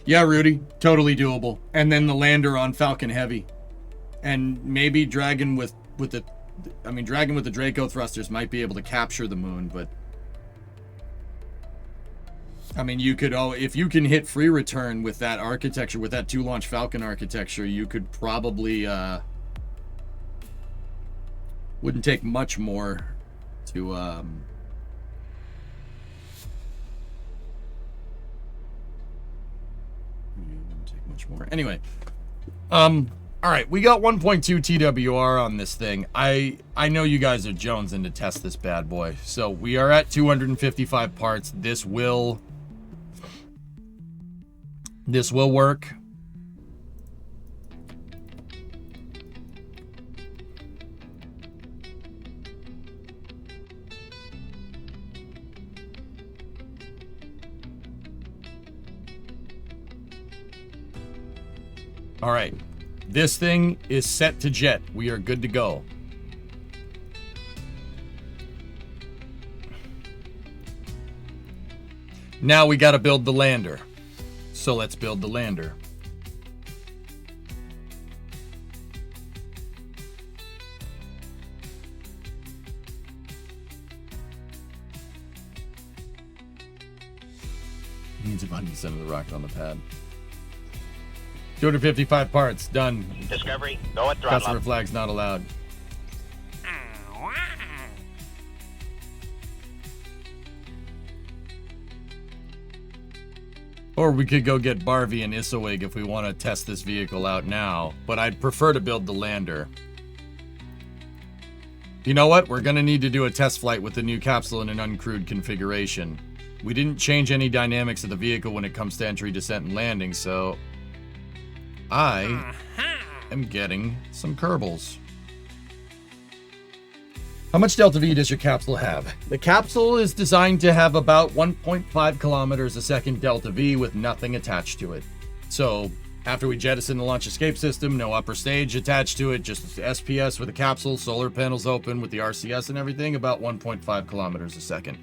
Yeah, Rudy, totally doable. And then the lander on Falcon Heavy. And maybe Dragon with the Draco thrusters might be able to capture the moon, but I mean, you could, if you can hit free return with that architecture, with that 2-launch Falcon architecture, you could probably, wouldn't take much more to, wouldn't take much more. Anyway, all right, we got 1.2 TWR on this thing. I know you guys are jonesing to test this bad boy. So we are at 255 parts. This will work. All right. This thing is set to jet. We are good to go. Now we got to build the lander. So let's build the lander. Needs about 1% of the rocket on the pad. 255 parts, done. Discovery, go at throttle Customer up. flags not allowed. Or we could go get Barvey and Isowig if we want to test this vehicle out now, but I'd prefer to build the lander. You know what? We're going to need to do a test flight with the new capsule in an uncrewed configuration. We didn't change any dynamics of the vehicle when it comes to entry, descent, and landing, so I am getting some Kerbals. How much Delta V does your capsule have? The capsule is designed to have about 1.5 kilometers a second Delta V with nothing attached to it. So after we jettison the launch escape system, no upper stage attached to it, just SPS with the capsule, solar panels open with the RCS and everything, about 1.5 kilometers a second.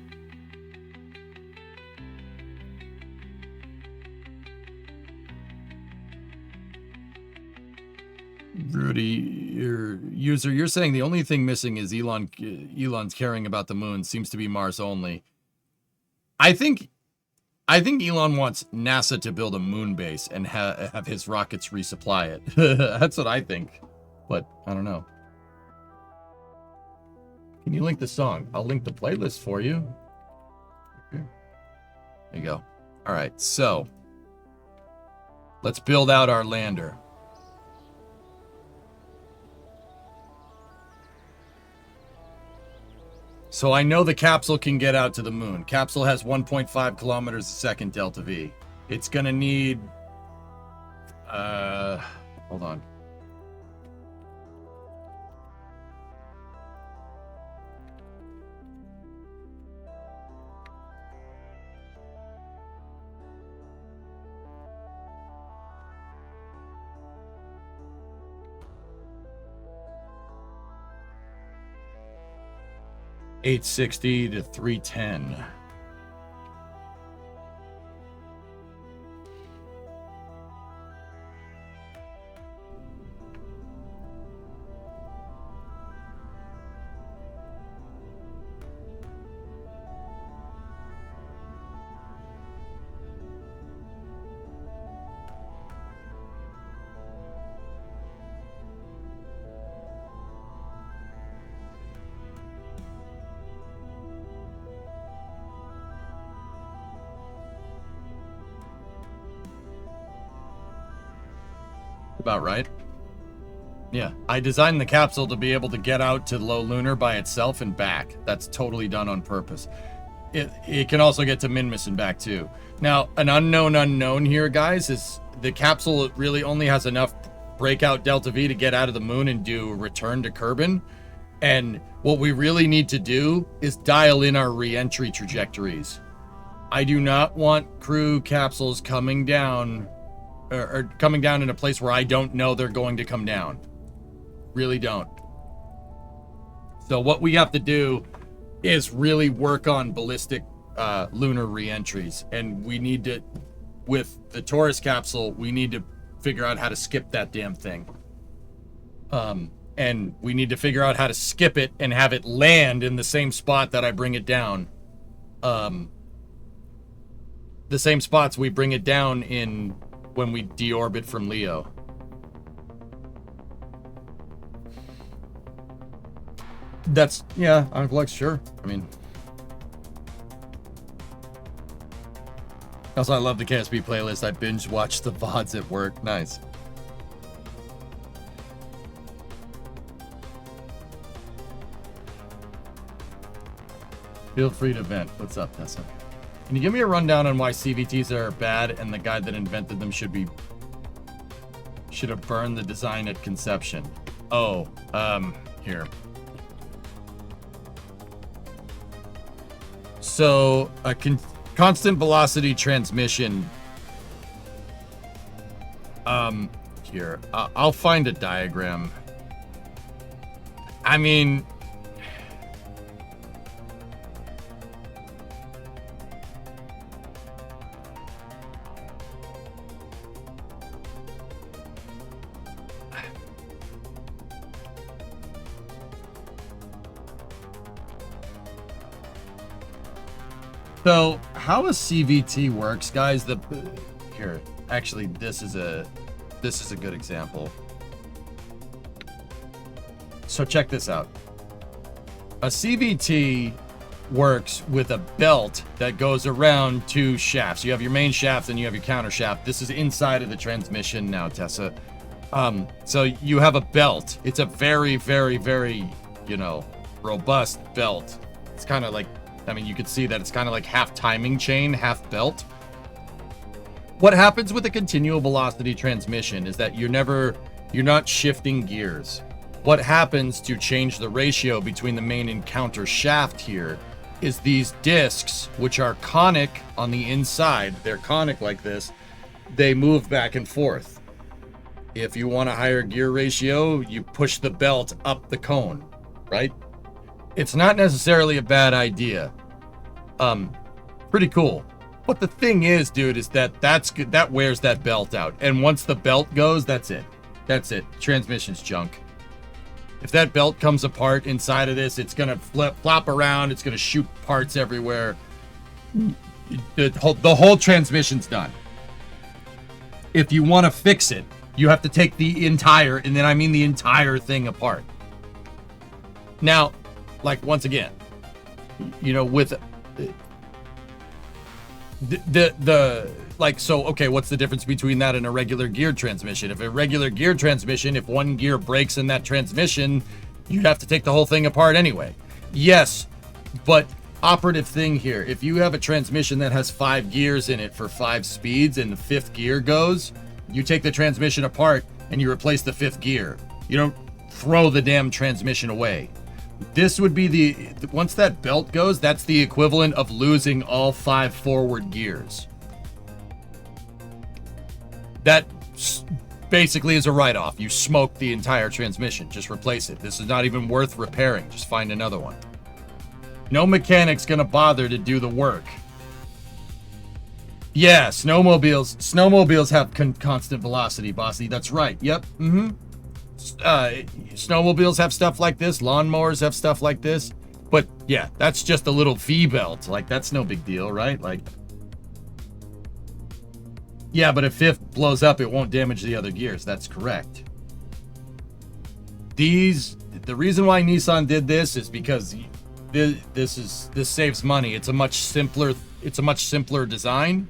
Rudy, your user, you're saying the only thing missing is Elon's caring about the moon. Seems to be Mars only. I think Elon wants NASA to build a moon base and have his rockets resupply it. That's what I think, but I don't know. Can you link the song? I'll link the playlist for you. There you go. All right, so let's build out our lander. So I know the capsule can get out to the moon. Capsule has 1.5 kilometers a second Delta V. It's gonna need, hold on. $860 to $310. About right. Yeah, I designed the capsule to be able to get out to low lunar by itself and back. That's totally done on purpose. It can also get to Minmus and back too. Now, an unknown here, guys, is the capsule really only has enough breakout Delta V to get out of the moon and do return to Kerbin. And what we really need to do is dial in our re-entry trajectories. I do not want crew capsules coming down or coming down in a place where I don't know they're going to come down. Really don't. So what we have to do is really work on ballistic lunar re-entries. And we need to, with the Taurus capsule, we need to figure out how to skip that damn thing. And we need to figure out how to skip it and have it land in the same spot that I bring it down. The same spots we bring it down in when we deorbit from Leo. That's, yeah, Unflux, sure. I mean, also I love the KSP playlist. I binge watch the VODs at work. Nice. Feel free to vent. What's up, Tessa? Can you give me a rundown on why CVTs are bad and the guy that invented them should have burned the design at conception? Oh, here. So a constant velocity transmission. Here, I'll find a diagram. I mean, so how a CVT works, guys. Here, actually, this is a good example. So check this out. A CVT works with a belt that goes around two shafts. You have your main shaft and you have your counter shaft. This is inside of the transmission now, Tessa. So you have a belt. It's a very, very, very, robust belt. It's kind of like, you can see that it's kind of like half timing chain, half belt. What happens with a continual velocity transmission is that you're not shifting gears. What happens to change the ratio between the main and counter shaft here is these discs, which are conic on the inside, they're conic like this, they move back and forth. If you want a higher gear ratio, you push the belt up the cone, right? It's not necessarily a bad idea. Pretty cool. But the thing is, dude, is that wears that belt out. And once the belt goes, that's it. That's it. Transmission's junk. If that belt comes apart inside of this, it's gonna flop around. It's gonna shoot parts everywhere. The whole transmission's done. If you want to fix it, you have to take the entire, and then I mean the entire thing apart. Now, like once again, with okay, what's the difference between that and a regular geared transmission? If a regular geared transmission, if one gear breaks in that transmission, you'd have to take the whole thing apart anyway. Yes, but operative thing here, if you have a transmission that has 5 gears in it for 5 speeds and the 5th gear goes, you take the transmission apart and you replace the 5th gear. You don't throw the damn transmission away. This would be once that belt goes, that's the equivalent of losing all 5 forward gears. That basically is a write-off. You smoked the entire transmission. Just replace it. This is not even worth repairing. Just find another one. No mechanic's gonna bother to do the work. Yeah, snowmobiles have constant velocity, Bossy. That's right. Yep. Snowmobiles have stuff like this. Lawnmowers have stuff like this. But yeah, that's just a little V-belt. Like, that's no big deal, right? Like, yeah, but if 5th blows up, it won't damage the other gears. That's correct. The reason why Nissan did this is because this saves money. It's a much simpler design.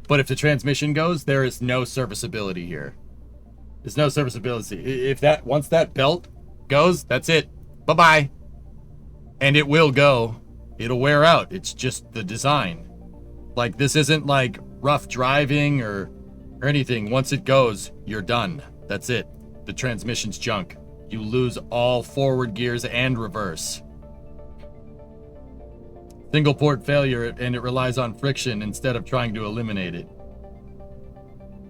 But if the transmission goes, there is no serviceability here. There's no serviceability. Once that belt goes, that's it. Bye-bye. And it will go. It'll wear out. It's just the design. Like, this isn't like rough driving or anything. Once it goes, you're done. That's it. The transmission's junk. You lose all forward gears and reverse. Single port failure, and it relies on friction instead of trying to eliminate it.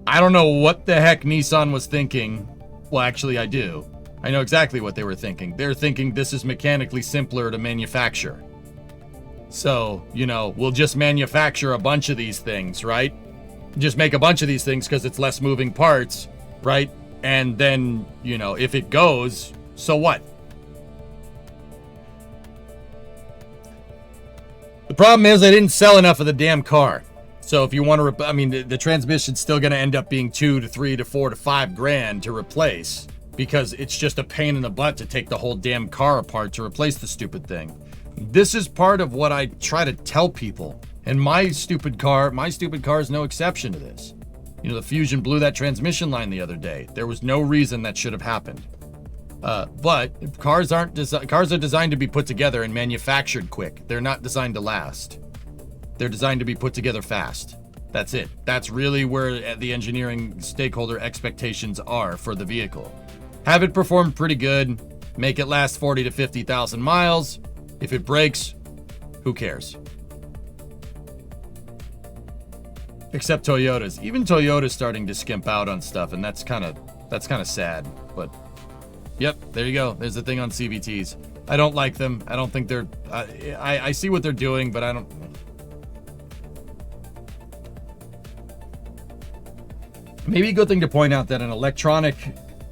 I don't know what the heck Nissan was thinking. Well, actually, I do. I know exactly what they were thinking. They're thinking this is mechanically simpler to manufacture. So, we'll just manufacture a bunch of these things, right? Just make a bunch of these things because it's less moving parts, right? And then, if it goes, so what? The problem is I didn't sell enough of the damn car. So if you want to, the transmission's still going to end up being $2 to $3 to $4 to $5 grand to replace, because it's just a pain in the butt to take the whole damn car apart to replace the stupid thing. This is part of what I try to tell people. And my stupid car is no exception to this. The Fusion blew that transmission line the other day. There was no reason that should have happened. But cars are designed to be put together and manufactured quick. They're not designed to last. They're designed to be put together fast. That's it. That's really where the engineering stakeholder expectations are for the vehicle. Have it perform pretty good, make it last 40 to 50,000 miles. If it breaks, who cares? Except Toyotas. Even Toyota's starting to skimp out on stuff, and that's kind of sad. But yep, there you go. There's the thing on CVTs. I don't like them. I don't think they're. I see what they're doing, but I don't. Maybe a good thing to point out that an electronic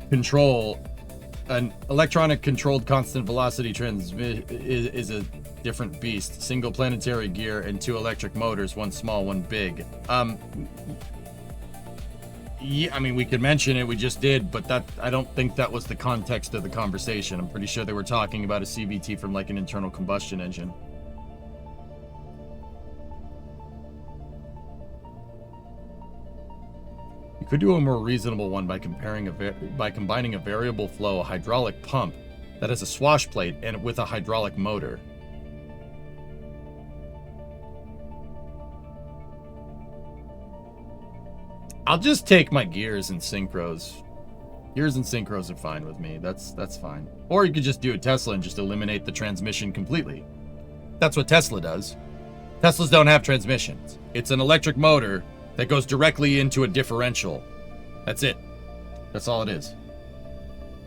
control an electronic controlled constant velocity transmit is a different beast. Single planetary gear and 2 electric motors, one small, one big. Yeah, I mean, we could mention it, we just did, but that, I don't think that was the context of the conversation. I'm pretty sure they were talking about a CVT from like an internal combustion engine. You could do a more reasonable one by combining a variable flow hydraulic pump that has a swash plate and with a hydraulic motor. I'll just take my gears and synchros. Gears and synchros are fine with me. That's fine. Or you could just do a Tesla and just eliminate the transmission completely. That's what Tesla does. Teslas don't have transmissions. It's an electric motor that goes directly into a differential. That's it. That's all it is.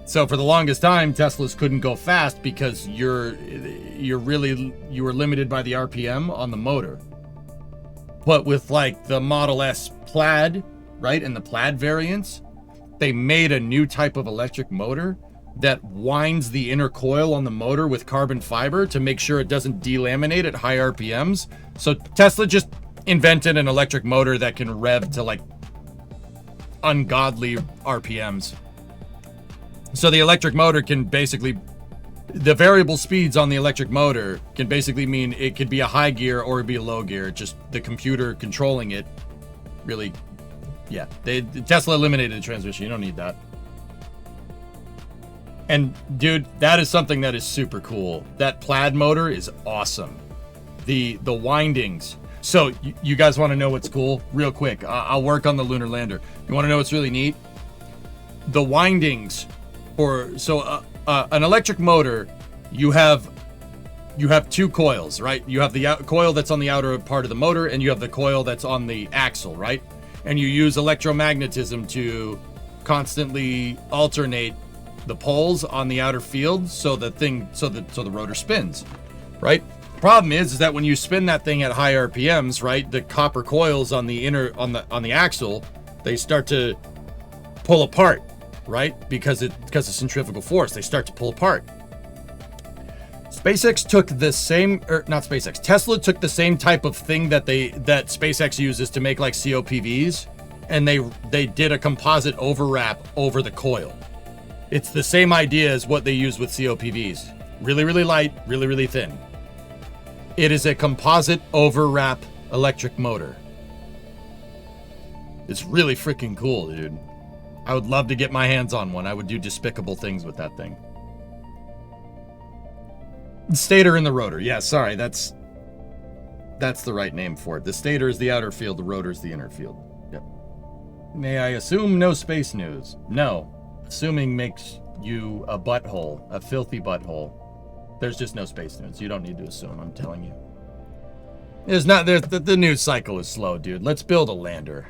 So for the longest time, Teslas couldn't go fast because you were limited by the RPM on the motor. But with like the Model S Plaid, right, and the Plaid variants, they made a new type of electric motor that winds the inner coil on the motor with carbon fiber to make sure it doesn't delaminate at high RPMs. So Tesla just invented an electric motor that can rev to like ungodly RPMs. So the electric motor can basically, the variable speeds on the electric motor can basically mean it could be a high gear or it'd be a low gear. Just the computer controlling it really, yeah. Tesla eliminated the transmission. You don't need that. And dude, that is something that is super cool. That Plaid motor is awesome. The windings. So you guys want to know what's cool? Real quick, I'll work on the lunar lander. You want to know what's really neat? The windings for an electric motor, you have 2 coils, right? You have the coil that's on the outer part of the motor, and you have the coil that's on the axle, right? And you use electromagnetism to constantly alternate the poles on the outer field so the rotor spins, right? Problem is that when you spin that thing at high RPMs, right, the copper coils on the on the axle, they start to pull apart, right? Because of centrifugal force, they start to pull apart. SpaceX took the same, or not SpaceX, Tesla took the same type of thing that SpaceX uses to make like COPVs, and they did a composite overwrap over the coil. It's the same idea as what they use with COPVs. Really, really light, really, really thin. It is a composite overwrap electric motor. It's really freaking cool, dude. I would love to get my hands on one. I would do despicable things with that thing. The stator and the rotor. Yeah, sorry, that's the right name for it. The stator is the outer field, the rotor is the inner field. Yep. May I assume no space news? No. Assuming makes you a butthole, a filthy butthole. There's just no space news. You don't need to assume, I'm telling you. The news cycle is slow, dude. Let's build a lander.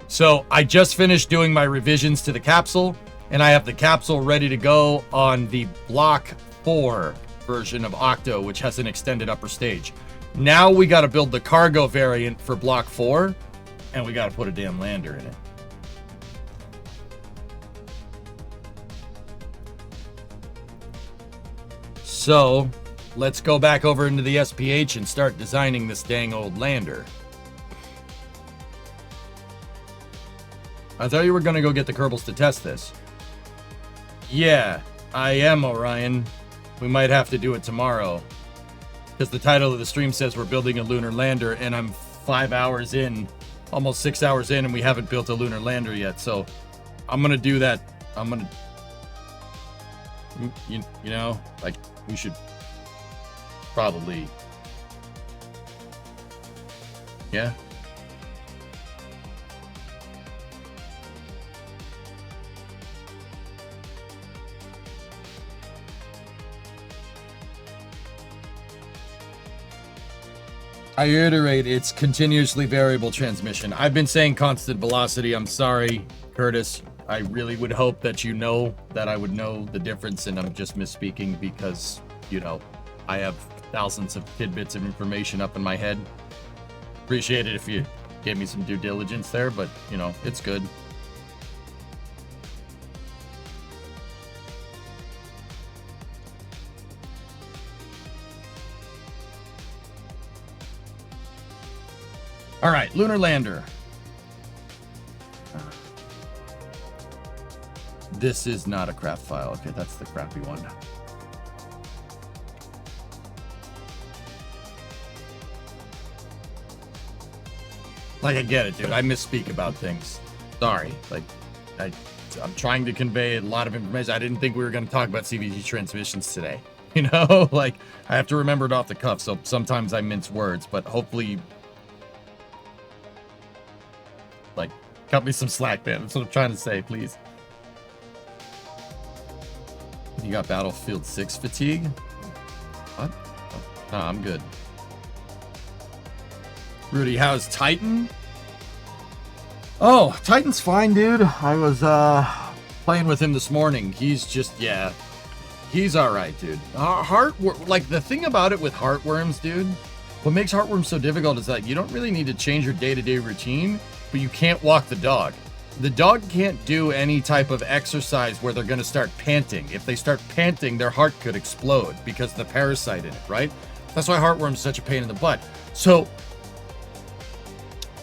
So I just finished doing my revisions to the capsule, and I have the capsule ready to go on the Block 4 version of Octo, which has an extended upper stage. Now we got to build the cargo variant for Block 4, and we got to put a damn lander in it. So let's go back over into the SPH and start designing this dang old lander. I thought you were going to go get the Kerbals to test this. Yeah, I am, Orion. We might have to do it tomorrow. Because the title of the stream says we're building a lunar lander, and I'm 5 hours in, almost 6 hours in, and we haven't built a lunar lander yet. So I'm going to do that. I'm going to, you know, like, we should probably, yeah. I reiterate, it's continuously variable transmission. I've been saying constant velocity. I'm sorry, Curtis. I really would hope that you know that I would know the difference, and I'm just misspeaking because, you know, I have thousands of tidbits of information up in my head. Appreciate it if you gave me some due diligence there, but, you know, it's good. All right, Lunar Lander. This is not a craft file. Okay, that's the crappy one. Like, I get it, dude. I misspeak about things. Sorry. Like, I'm trying to convey a lot of information. I didn't think we were going to talk about CVT transmissions today. You know, like, I have to remember it off the cuff, so sometimes I mince words, but hopefully, like, cut me some slack, man. That's what I'm trying to say, please. You got Battlefield 6 fatigue? What? Oh, no, I'm good. Rudy, how's Titan? Oh, Titan's fine, dude. I was playing with him this morning. He's just, yeah, he's all right, dude. Like, the thing about it with heartworms, dude, what makes heartworms so difficult is that you don't really need to change your day-to-day routine, but you can't walk the dog. The dog can't do any type of exercise where they're going to start panting. If they start panting, their heart could explode because of the parasite in it, right? That's why heartworms are such a pain in the butt. So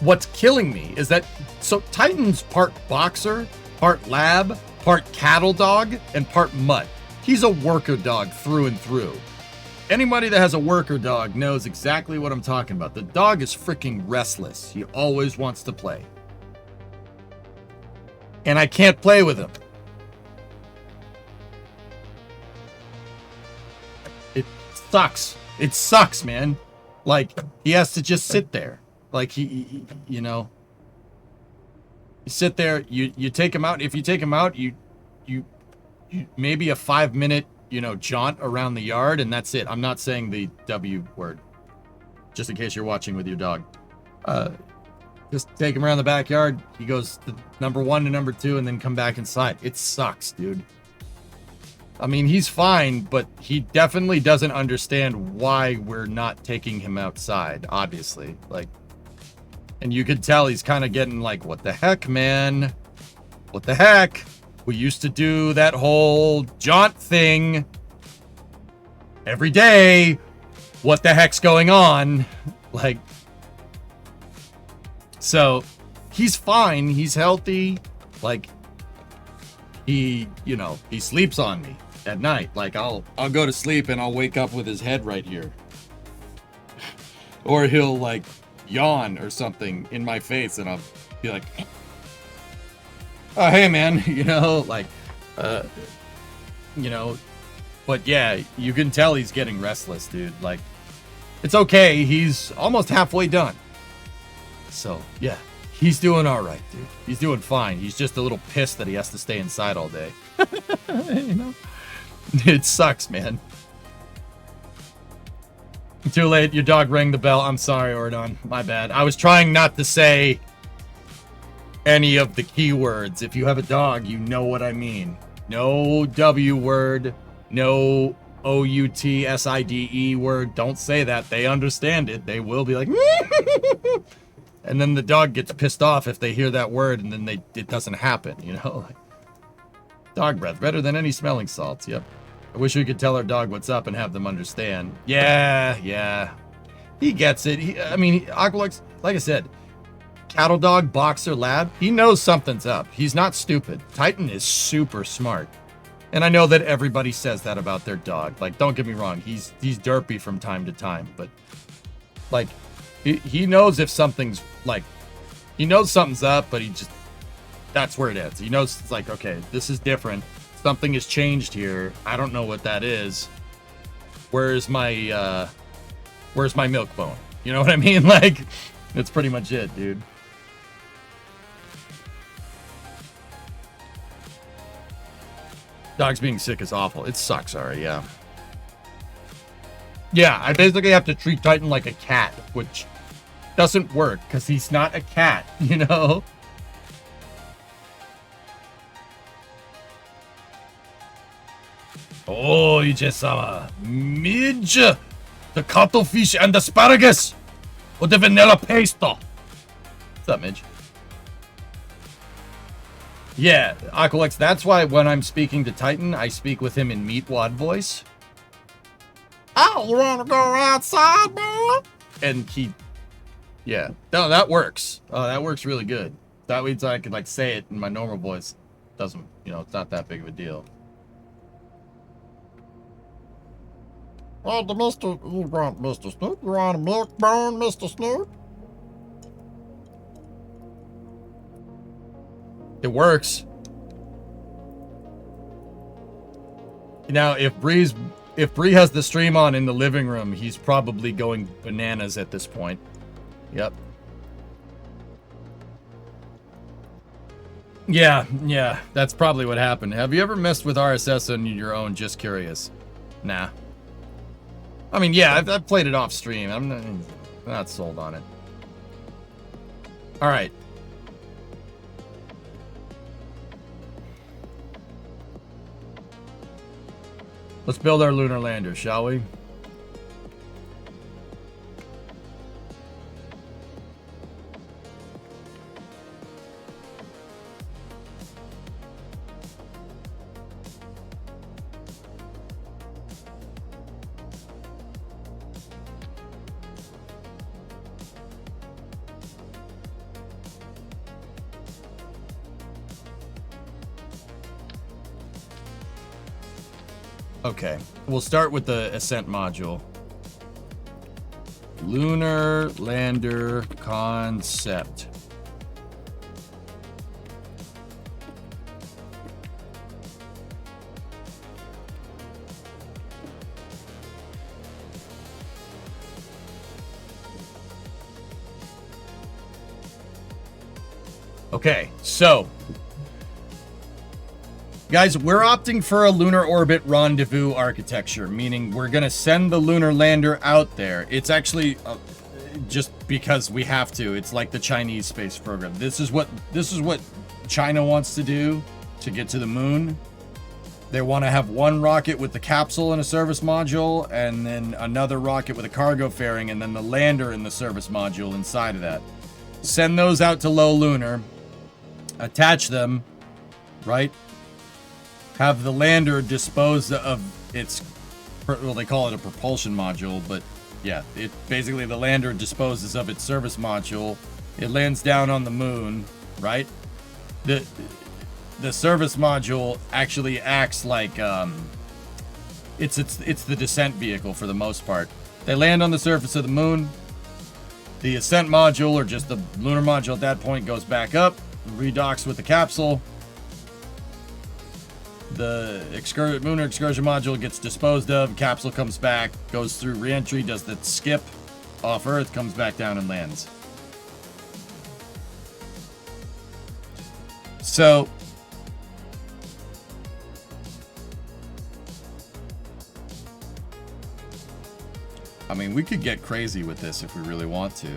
what's killing me is that, so Titan's part boxer, part lab, part cattle dog, and part mutt. He's a worker dog through and through. Anybody that has a worker dog knows exactly what I'm talking about. The dog is freaking restless. He always wants to play. And I can't play with him. It sucks. It sucks, man. Like, he has to just sit there. Like, he you know, you sit there, you take him out. If you take him out, you maybe a 5-minute, you know, jaunt around the yard, and that's it. I'm not saying the W word, just in case you're watching with your dog. Just take him around the backyard. He goes to number 1 to number 2 and then come back inside. It sucks, dude. I mean, he's fine, but he definitely doesn't understand why we're not taking him outside, obviously. Like, and you could tell he's kind of getting like, what the heck, man? What the heck? We used to do that whole jaunt thing every day. What the heck's going on? Like, so he's fine. He's healthy. Like, he, you know, he sleeps on me at night. Like, I'll go to sleep and I'll wake up with his head right here. Or he'll like yawn or something in my face and I'll be like, oh, hey man, you know, like, you know, but yeah, you can tell he's getting restless, dude. Like, it's okay. He's almost halfway done. So, yeah, he's doing all right, dude. He's doing fine. He's just a little pissed that he has to stay inside all day. You know? It sucks, man. Too late. Your dog rang the bell. I'm sorry, Ordon. My bad. I was trying not to say any of the keywords. If you have a dog, you know what I mean. No W word. No OUTSIDE word. Don't say that. They understand it. They will be like... And then the dog gets pissed off if they hear that word, and then it doesn't happen, you know? Like, dog breath, better than any smelling salts, yep. I wish we could tell our dog what's up and have them understand. Yeah. He gets it. I mean, Aqualux, like I said, cattle dog, boxer, lab, he knows something's up. He's not stupid. Titan is super smart. And I know that everybody says that about their dog. Like, don't get me wrong, he's derpy from time to time, but, like... He knows if something's, like, he knows something's up, but he just, that's where it is. He knows, it's like, okay, this is different. Something has changed here. I don't know what that is. Where's my milk bone? You know what I mean? Like, that's pretty much it, dude. Dogs being sick is awful. It sucks, alright, yeah. Yeah, I basically have to treat Titan like a cat, which doesn't work because he's not a cat, you know? Oh, Ije-sama. Midge! The cuttlefish and asparagus. Or the vanilla pesto. What's up, Midge? Yeah, Aqualex, that's why when I'm speaking to Titan, I speak with him in Meatwad voice. Oh, you want to go outside, man? And he... Yeah. No, that works. Oh, that works really good. That means I can, like, say it in my normal voice. Doesn't, you know, it's not that big of a deal. Well, the Mr. You want Mr. Snoop? You want a milk bone, Mr. Snoop? It works. Now, if Bree has the stream on in the living room, he's probably going bananas at this point. Yep. Yeah, that's probably what happened. Have you ever messed with RSS on your own? Just curious. Nah. I mean, yeah, I've played it off stream. I'm not sold on it. All right. Let's build our lunar lander, shall we? Okay, we'll start with the ascent module. Lunar lander concept. Okay, so guys, we're opting for a lunar orbit rendezvous architecture, meaning we're going to send the lunar lander out there. It's actually just because we have to. It's like the Chinese space program. This is what China wants to do to get to the moon. They want to have one rocket with the capsule and a service module, and then another rocket with a cargo fairing, and then the lander in the service module inside of that. Send those out to low lunar, attach them, right? Have the lander dispose of its, well, they call it a propulsion module, but yeah, it basically the lander disposes of its service module. It lands down on the moon, right? The service module actually acts like it's the descent vehicle for the most part. They land on the surface of the moon. The ascent module, or just the lunar module at that point, goes back up, redocks with the capsule. The lunar excursion module gets disposed of, capsule comes back, goes through re-entry, does the skip off Earth, comes back down and lands. So, I mean, we could get crazy with this if we really want to.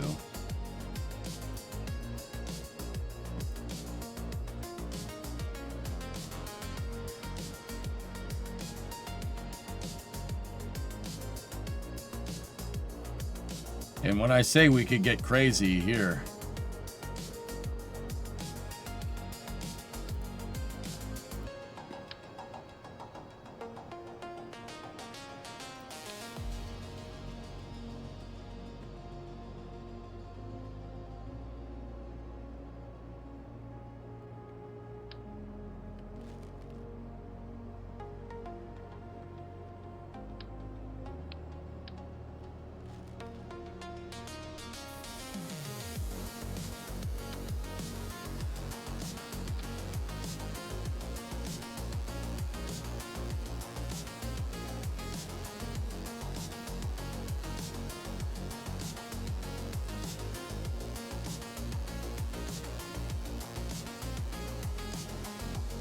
And when I say we could get crazy here,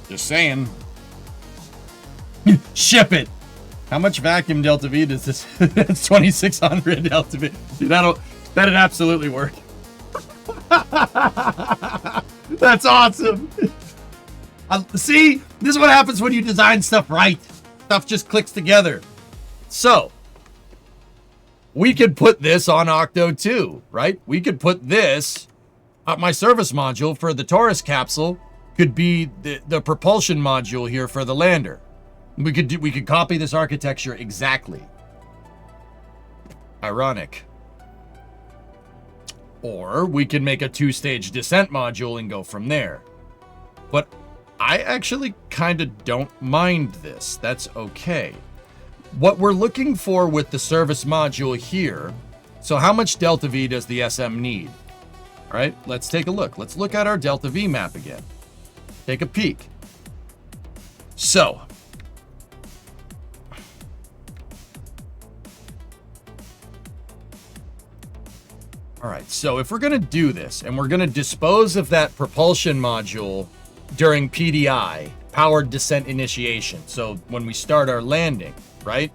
just saying. Ship it. How much vacuum delta V does this? It's 2600 delta V. Dude, that'd absolutely work. That's awesome. See, this is what happens when you design stuff right. Stuff just clicks together. So, we could put this on Octo too, right? We could put this, my service module for the Taurus capsule could be the propulsion module here for the lander. We could copy this architecture exactly. Ironic. Or we can make a 2-stage descent module and go from there. But I actually kind of don't mind this. That's okay. What we're looking for with the service module here, so how much delta V does the SM need? All right, let's take a look. Let's look at our delta V map again. Take a peek. So, all right, so if we're going to do this and we're going to dispose of that propulsion module during PDI, powered descent initiation, so when we start our landing, right?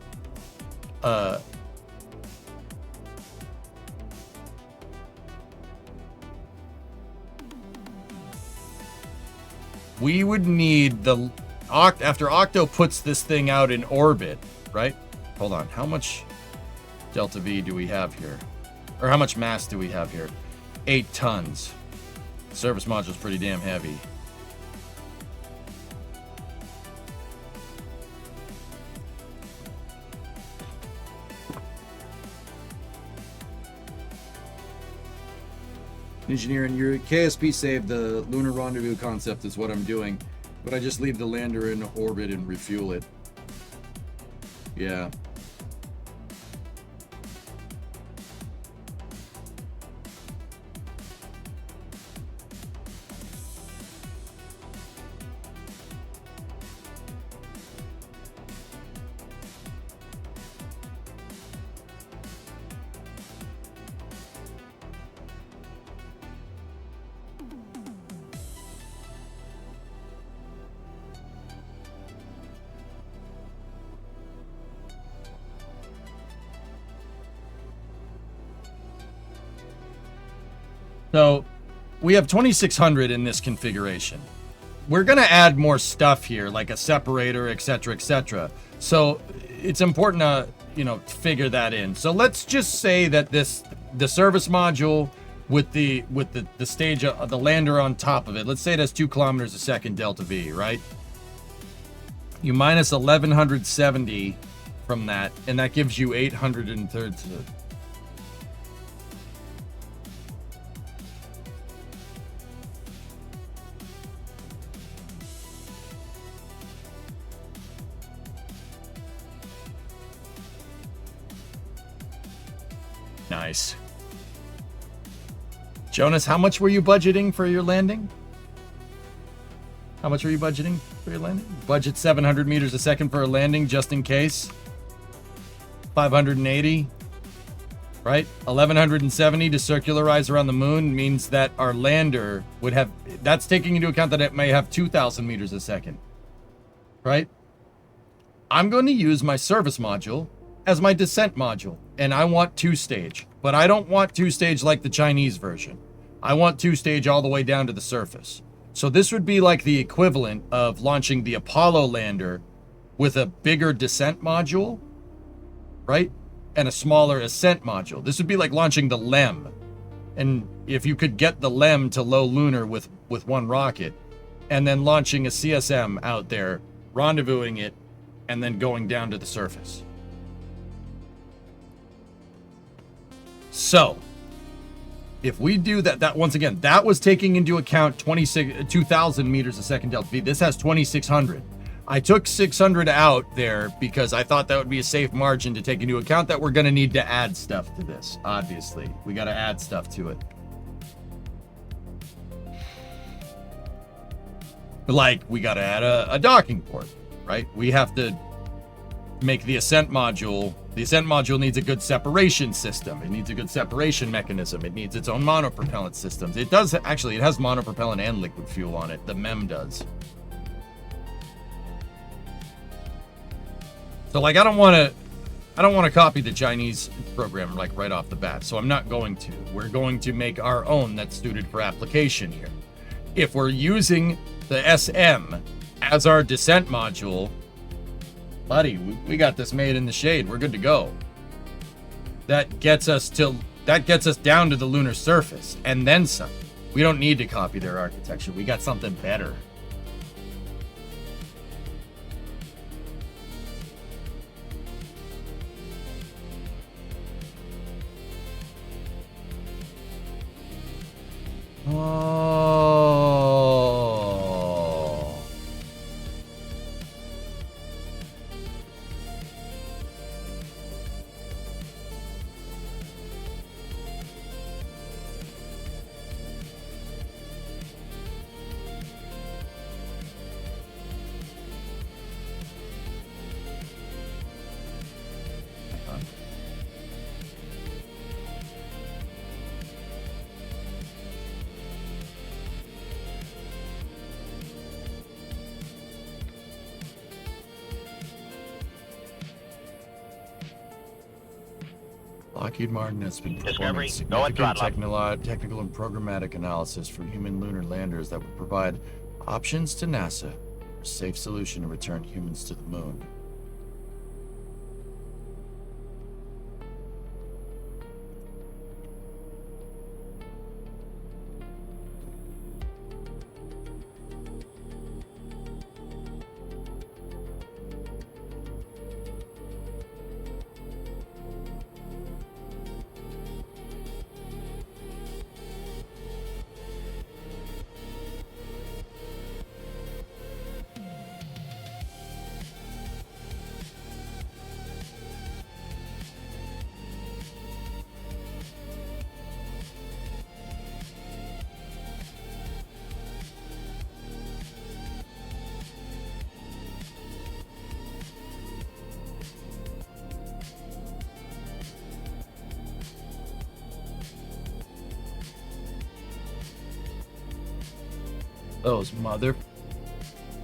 We would need the after Octo puts this thing out in orbit, right? Hold on, how much delta V do we have here? Or how much mass do we have here? 8 tons. Service module's pretty damn heavy. Engineer, and your KSP saved the lunar rendezvous concept is what I'm doing, but I just leave the lander in orbit and refuel it. Yeah. So we have 2600 in this configuration. We're going to add more stuff here, like a separator, etc., etc. So it's important to, figure that in. So let's just say that the service module with the stage of the lander on top of it, let's say it has 2 kilometers a second delta V, right? You minus 1170 from that, and that gives you 830. Nice. Jonas, how much were you budgeting for your landing? How much were you budgeting for your landing? Budget 700 meters a second for a landing, just in case. 580, right? 1170 to circularize around the moon means that our lander would have, that's taking into account that it may have 2,000 meters a second, right? I'm going to use my service module as my descent module, and I want 2-stage, but I don't want 2-stage like the Chinese version. I want 2-stage all the way down to the surface. So this would be like the equivalent of launching the Apollo lander with a bigger descent module, right? And a smaller ascent module. This would be like launching the LEM. And if you could get the LEM to low lunar with one rocket, and then launching a CSM out there, rendezvousing it, and then going down to the surface. So, if we do that once again, that was taking into account 2,000 meters a second delta V. This has 2,600. I took 600 out there because I thought that would be a safe margin to take into account that we're going to need to add stuff to this. Obviously, we got to add stuff to it. Like, we got to add a docking port, right? We have to make the ascent module. The ascent module needs a good separation system. It needs a good separation mechanism. It needs its own monopropellant systems. It does, actually, it has monopropellant and liquid fuel on it. The MEM does. So, like, I don't want to copy the Chinese program, like, right off the bat. So I'm not going to. We're going to make our own that's suited for application here. If we're using the SM as our descent module, buddy, we got this made in the shade. We're good to go. that gets us down to the lunar surface and then some. We don't need to copy their architecture. We got something better. Oh. Lockheed Martin has been performing Discovery, go at significant throttle. technical and programmatic analysis for human lunar landers that would provide options to NASA for a safe solution to return humans to the moon.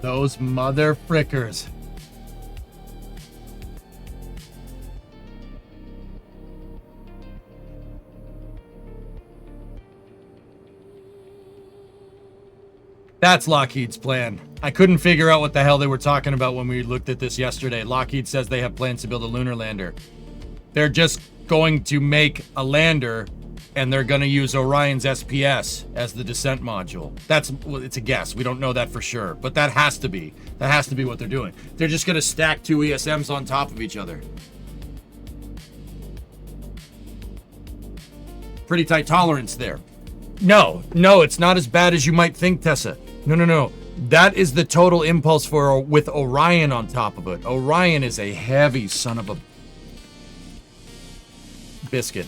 Those mother frickers. That's Lockheed's plan. I couldn't figure out what the hell they were talking about when we looked at this yesterday. Lockheed says they have plans to build a lunar lander. They're just going to make a lander, and they're going to use Orion's SPS as the descent module. It's a guess. We don't know that for sure, but that has to be what they're doing. They're just going to stack two ESMs on top of each other. Pretty tight tolerance there. No, it's not as bad as you might think, Tessa. No. That is the total impulse with Orion on top of it. Orion is a heavy son of a biscuit.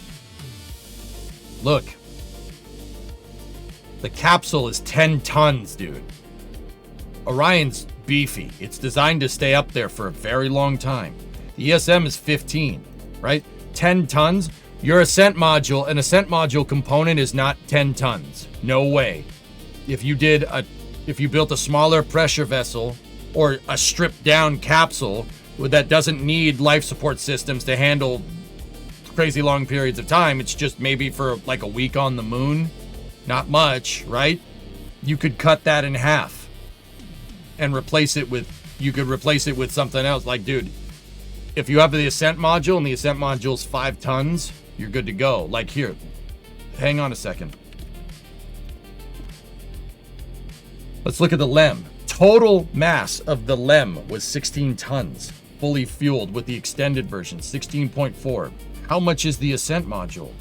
Look. The capsule is 10 tons, dude. Orion's beefy. It's designed to stay up there for a very long time. The ESM is 15, right? 10 tons. Your ascent module component is not 10 tons. No way. If you built a smaller pressure vessel or a stripped down capsule that doesn't need life support systems to handle crazy long periods of time, it's just maybe for like a week on the moon, not much, right? You could cut that in half and replace it with something else. Like, dude, if you have the ascent module and the ascent module's 5 tons, you're good to go. Like, here, hang on a second. Let's look at the LEM. Total mass of the LEM was 16 tons, fully fueled with the extended version, 16.4. How much is the ascent module?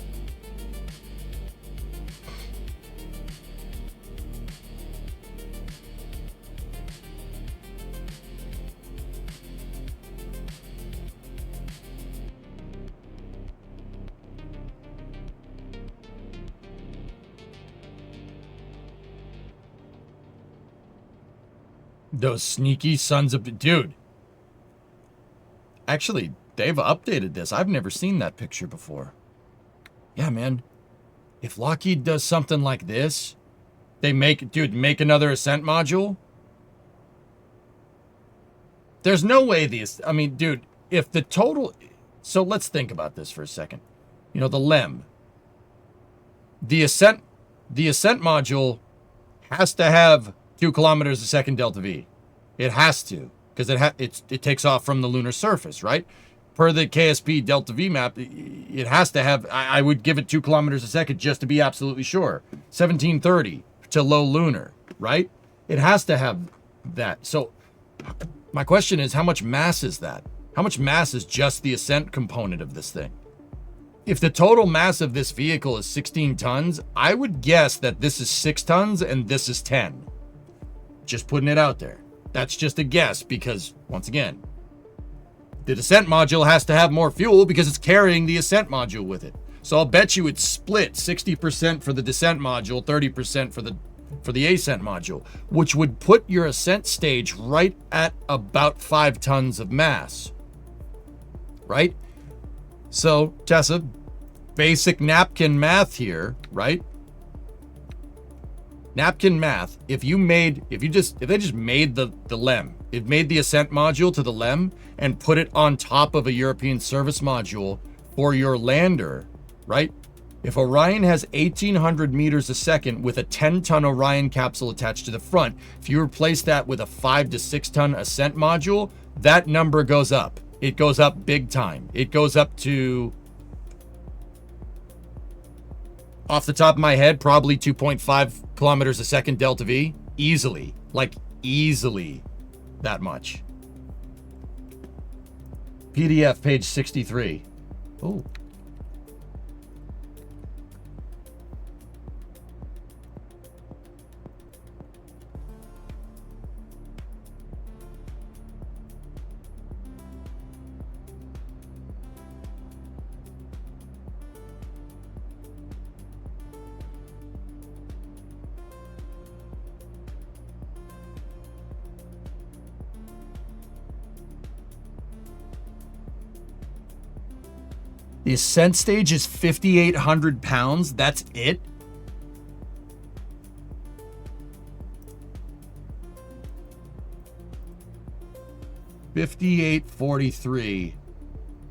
Those sneaky sons of... Dude. Actually, they've updated this. I've never seen that picture before. Yeah, man. If Lockheed does something like this, they make another ascent module. There's no way these... I mean, dude, if the total... So let's think about this for a second. You know, the LEM. The ascent module has to have 2 kilometers a second delta V. It has to, because it takes off from the lunar surface, right? per the KSP Delta V map, it has to have, I would give it 2 kilometers a second just to be absolutely sure. 1730 to low lunar, right? It has to have that. So my question is, how much mass is that? How much mass is just the ascent component of this thing? If the total mass of this vehicle is 16 tons, I would guess that this is 6 tons and this is 10. Just putting it out there. That's just a guess because, once again, the descent module has to have more fuel because it's carrying the ascent module with it. So I'll bet you it's split 60% for the descent module, 30% for the ascent module, which would put your ascent stage right at about 5 tons of mass. Right? So, Tessa, basic napkin math here, right? Napkin math. If they just made the LEM, it made the ascent module to the LEM and put it on top of a European service module for your lander, right? If Orion has 1,800 meters a second with a 10-ton Orion capsule attached to the front, if you replace that with a 5 to 6-ton ascent module, that number goes up. It goes up big time. It goes up to, off the top of my head, probably 2.5 kilometers a second Delta V. Easily. Like, easily that much. PDF, page 63. Oh. The ascent stage is 5,800 pounds. That's it? $5,843.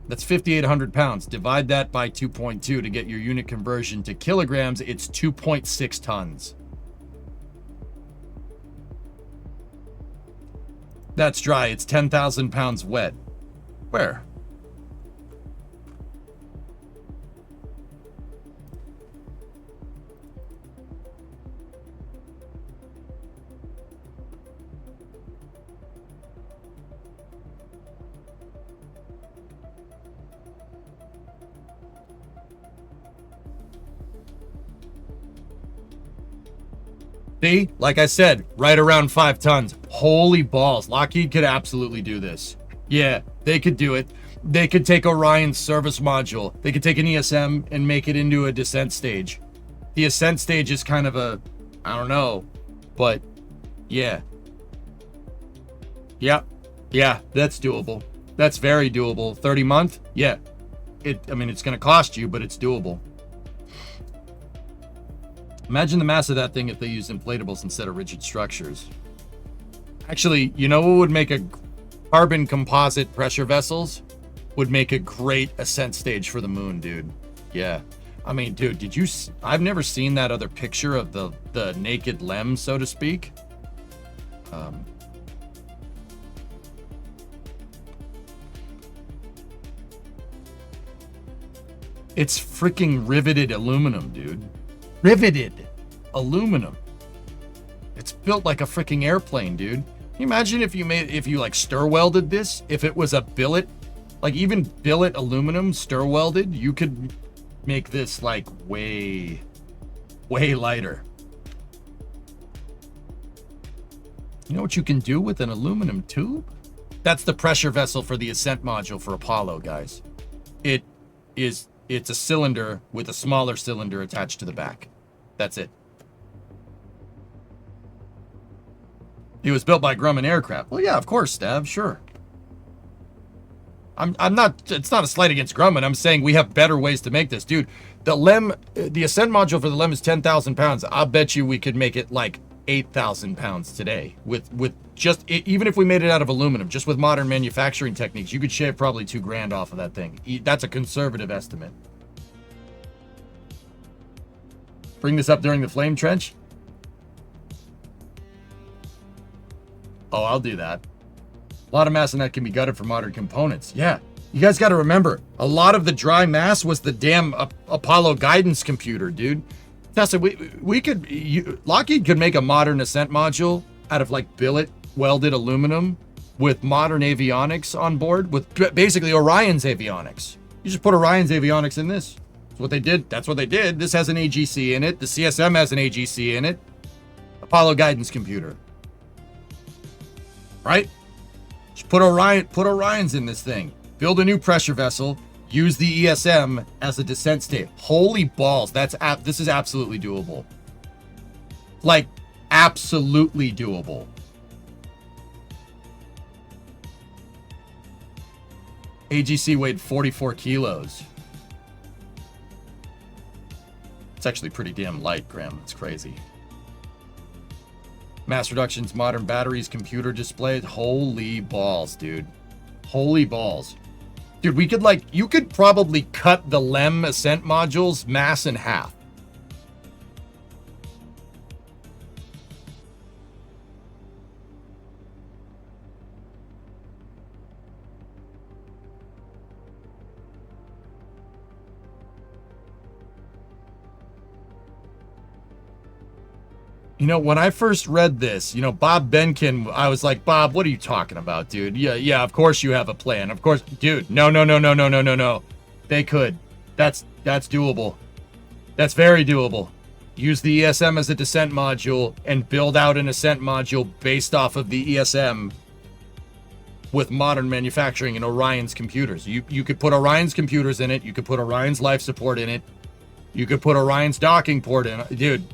That's 5,800 pounds. Divide that by 2.2 to get your unit conversion to kilograms. It's 2.6 tons. That's dry. It's 10,000 pounds wet. Where? See, like I said, right around 5 tons. Holy balls. Lockheed could absolutely do this. Yeah, they could do it. They could take Orion's service module. They could take an ESM and make it into a descent stage. The ascent stage is kind of a, I don't know, but yeah. Yeah, that's doable. That's very doable. 30 month? Yeah. I mean, it's going to cost you, but it's doable. Imagine the mass of that thing if they used inflatables instead of rigid structures. Actually, you know what would make a carbon composite pressure vessels? Would make a great ascent stage for the moon, dude. Yeah. I mean, dude, I've never seen that other picture of the naked LEM, so to speak. It's freaking riveted aluminum, dude. Riveted aluminum. It's built like a freaking airplane, dude. Can you imagine if you like stir welded this? If it was a billet, like even billet aluminum stir welded, you could make this like way lighter. You know what you can do with an aluminum tube? That's the pressure vessel for the ascent module for Apollo, guys. It's a cylinder with a smaller cylinder attached to the back. That's it. It was built by Grumman Aircraft. Well, yeah, of course, Stav, sure. I'm not, it's not a slight against Grumman. I'm saying we have better ways to make this. Dude, the ascent module for the LEM is 10,000 pounds. I'll bet you we could make it like 8,000 pounds today with just, even if we made it out of aluminum, just with modern manufacturing techniques, you could shave probably $2,000 off of that thing. That's a conservative estimate. Bring this up during the flame trench? Oh, I'll do that. A lot of mass in that can be gutted for modern components. Yeah, You guys got to remember, a lot of the dry mass was the damn Apollo guidance computer, dude. Tessa, Lockheed could make a modern ascent module out of like billet welded aluminum with modern avionics on board, with basically Orion's avionics. You just put Orion's avionics in this. That's what they did. That's what they did. This has an AGC in it. The CSM has an AGC in it. Apollo guidance computer. Right? Just put Orion's in this thing. Build a new pressure vessel. Use the ESM as a descent state. Holy balls. This is absolutely doable. Like, absolutely doable. AGC weighed 44 kilos. It's actually pretty damn light, Graham. It's crazy. Mass reductions, modern batteries, computer displays. Holy balls, dude. Holy balls. Dude, you could probably cut the LEM ascent module's mass in half. You know, when I first read this, you know, Bob Benkin, I was like, Bob, what are you talking about, dude? Yeah, of course you have a plan. Of course, dude, no. They could. That's doable. That's very doable. Use the ESM as a descent module and build out an ascent module based off of the ESM with modern manufacturing and Orion's computers. You could put Orion's computers in it. You could put Orion's life support in it. You could put Orion's docking port in it. Dude.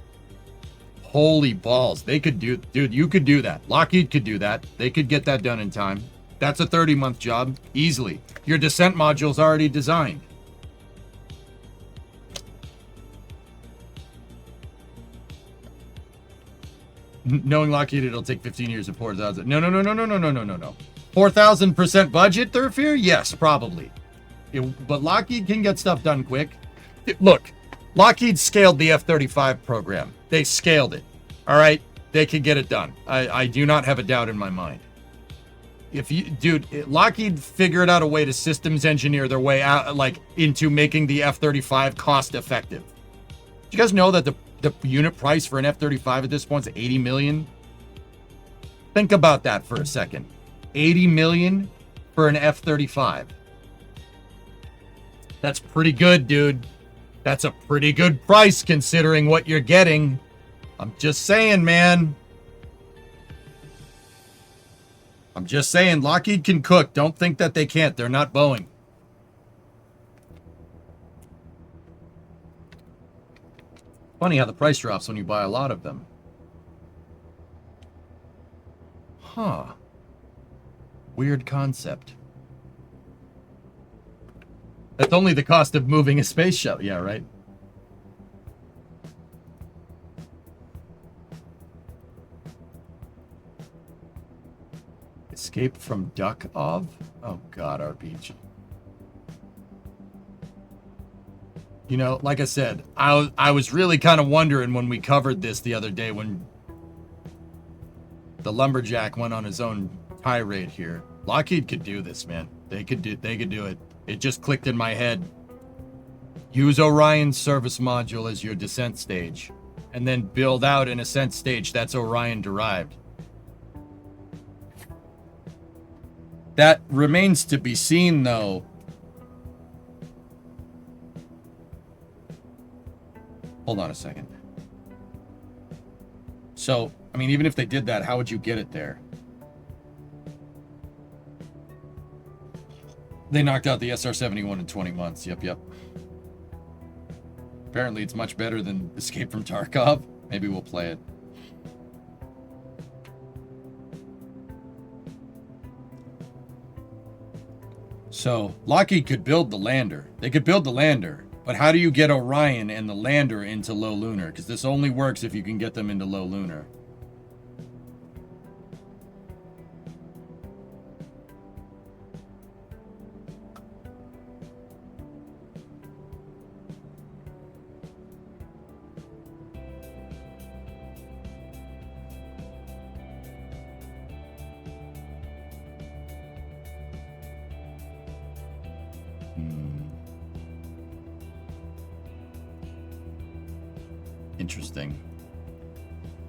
Holy balls. They could do, dude, you could do that. Lockheed could do that. They could get that done in time. That's a 30-month job, easily. Your descent module's already designed. Knowing Lockheed, it'll take 15 years to 4,000. No. 4,000% budget, Thurfear? Yes, probably. But Lockheed can get stuff done quick. Look, Lockheed scaled the F-35 program. They scaled it. All right? They can get it done. I do not have a doubt in my mind. Lockheed figured out a way to systems engineer their way out, like, into making the F-35 cost effective. Do you guys know that the unit price for an F-35 at this point is $80 million? Think about that for a second. $80 million for an F-35. That's pretty good, dude. That's a pretty good price considering what you're getting. I'm just saying, man. I'm just saying, Lockheed can cook. Don't think that they can't. They're not Boeing. Funny how the price drops when you buy a lot of them. Huh. Weird concept. That's only the cost of moving a space shuttle. Yeah, right? Escape from Duck-Ov? Oh, God, RPG. You know, like I said, I was really kind of wondering when we covered this the other day when the lumberjack went on his own tirade here. Lockheed could do this, man. They could do it. It just clicked in my head. Use Orion's service module as your descent stage, and then build out an ascent stage that's Orion derived. That remains to be seen, though. Hold on a second. So, I mean, even if they did that, how would you get it there? They knocked out the SR-71 in 20 months. Yep. Apparently, it's much better than Escape from Tarkov. Maybe we'll play it. So, Lockheed could build the lander. They could build the lander. But how do you get Orion and the lander into low lunar? Because this only works if you can get them into low lunar. Interesting.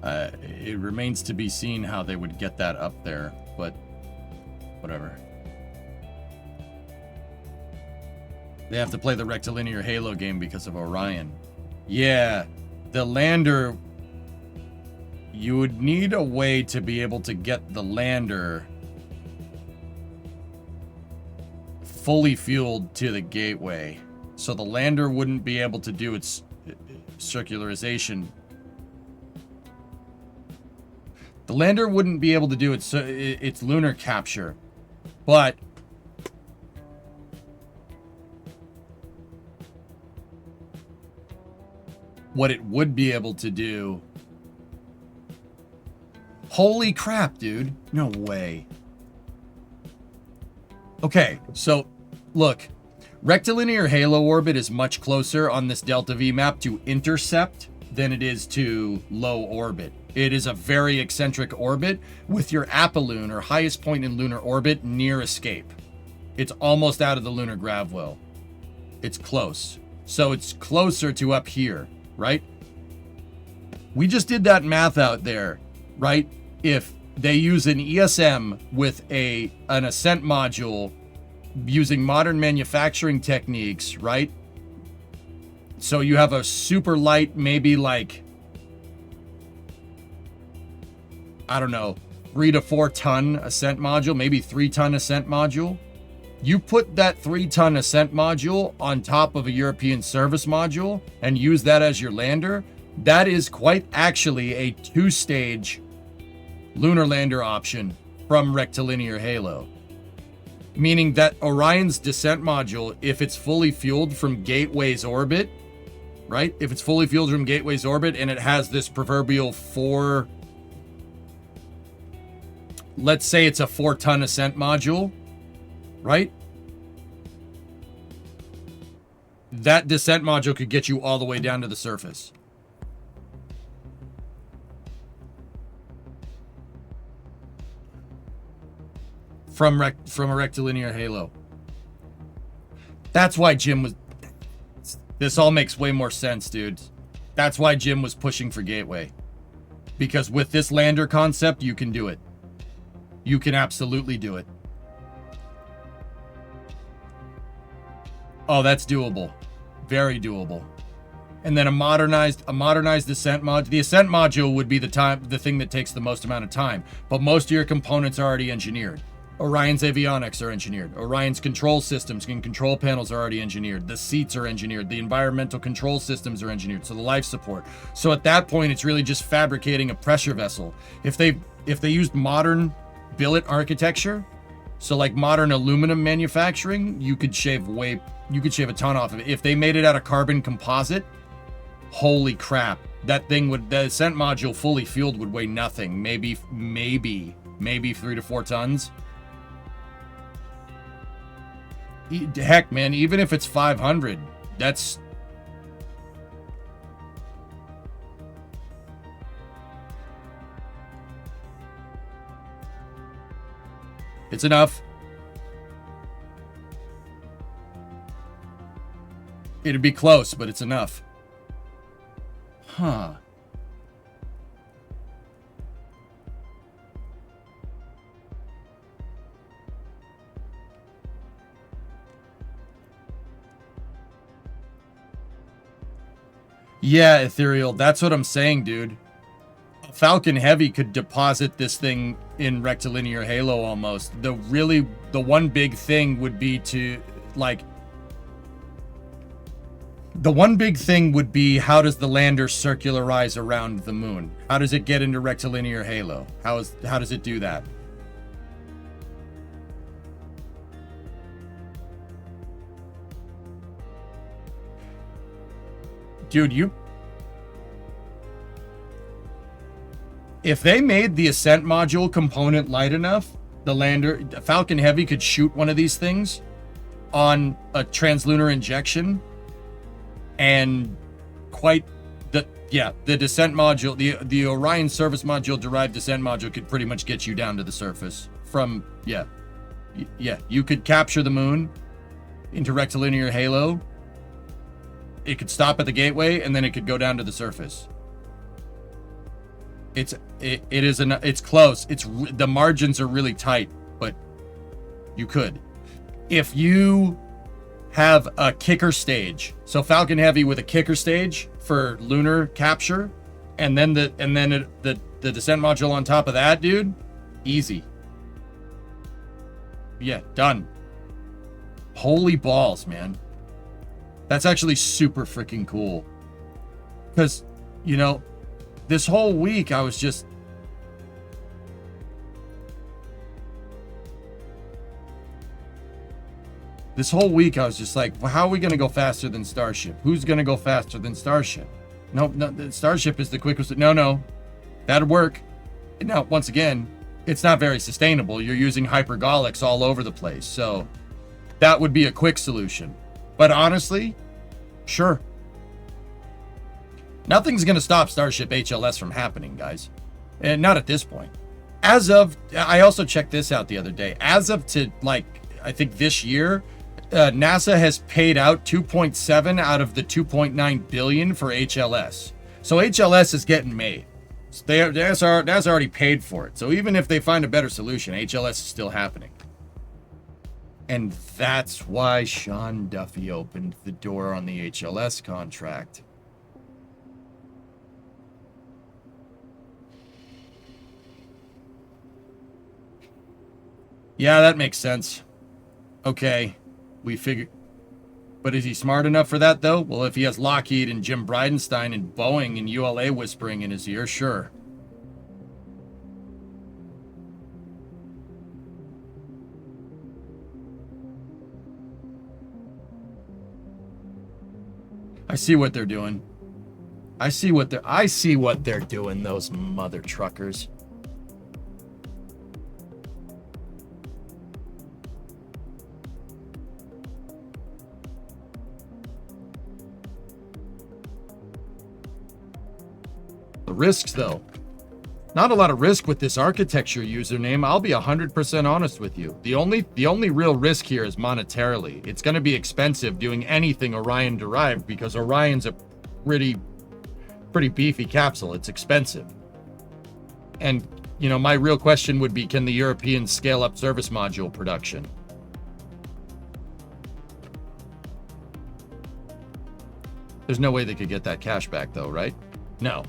It remains to be seen how they would get that up there, but whatever. They have to play the rectilinear Halo game because of Orion. Yeah, the lander... You would need a way to be able to get the lander fully fueled to the gateway. So the lander wouldn't be able to do its circularization. The lander wouldn't be able to do its lunar capture, but what it would be able to do... Holy crap, dude. No way. Okay, so look. Rectilinear Halo orbit is much closer on this Delta V map to intercept than it is to low orbit. It is a very eccentric orbit with your apolune, or highest point in lunar orbit, near escape. It's almost out of the lunar grav well. It's close. So it's closer to up here, right? We just did that math out there, right? If they use an ESM with an ascent module using modern manufacturing techniques, right? So you have a super light, maybe like, I don't know, 3 to 4 ton ascent module, maybe 3 ton ascent module. You put that 3 ton ascent module on top of a European service module and use that as your lander. That is quite actually a 2-stage lunar lander option from rectilinear Halo. Meaning that Orion's descent module, if it's fully fueled from Gateway's orbit, right? If it's fully fueled from Gateway's orbit and it has this proverbial 4... Let's say it's a 4 ton ascent module, right? That descent module could get you all the way down to the surface. From a rectilinear Halo. That's why Jim was... This all makes way more sense, dude. That's why Jim was pushing for Gateway. Because with this lander concept, you can do it. You can absolutely do it. Oh, that's doable. Very doable. And then a modernized ascent mod. The ascent module would be the thing that takes the most amount of time. But most of your components are already engineered. Orion's avionics are engineered. Orion's control systems and control panels are already engineered. The seats are engineered. The environmental control systems are engineered. So the life support. So at that point, it's really just fabricating a pressure vessel. If they used modern billet architecture, so like modern aluminum manufacturing, you could shave a ton off of it. If they made it out of carbon composite, holy crap, that thing would, the ascent module fully fueled would weigh nothing. Maybe 3 to 4 tons. Heck, man, even if it's 500, that's... It's enough. It'd be close, but it's enough. Huh. Yeah, Ethereal, that's what I'm saying, dude. Falcon Heavy could deposit this thing in rectilinear Halo almost. The one big thing would be to, like... The one big thing would be, how does the lander circularize around the moon? How does it get into rectilinear Halo? How does it do that? Dude, if they made the ascent module component light enough, the lander, Falcon Heavy could shoot one of these things on a translunar injection, and the descent module, the Orion service module derived descent module could pretty much get you down to the surface from, you could capture the moon into rectilinear Halo. It could stop at the gateway, and then it could go down to the surface. It's close. The margins are really tight, but you could. If you have a kicker stage, so Falcon Heavy with a kicker stage for lunar capture, and then the descent module on top of that, dude, easy. Yeah, done. Holy balls, man. That's actually super freaking cool. Because, you know, this whole week I was just... This whole week I was just like, well, how are we going to go faster than Starship? Who's going to go faster than Starship? No, Starship is the quickest. No, that'd work. Now, once again, it's not very sustainable. You're using hypergolics all over the place. So that would be a quick solution. But honestly, sure. Nothing's going to stop Starship HLS from happening, guys. And not at this point. I also checked this out the other day. As of to, like, I think this year, NASA has paid out 2.7 out of the 2.9 billion for HLS. So HLS is getting made. So that's already paid for it. So even if they find a better solution, HLS is still happening. And that's why Sean Duffy opened the door on the HLS contract. Yeah, that makes sense. Okay, we figure... But is he smart enough for that, though? Well, if he has Lockheed and Jim Bridenstine and Boeing and ULA whispering in his ear, sure. I see what they're doing. I see what they're doing, those mother truckers. The risks, though. Not a lot of risk with this architecture username. I'll be 100% honest with you. The only real risk here is monetarily. It's going to be expensive doing anything Orion derived because Orion's a pretty beefy capsule. It's expensive. And, you know, my real question would be, can the Europeans scale up service module production? There's no way they could get that cash back, though, right? No.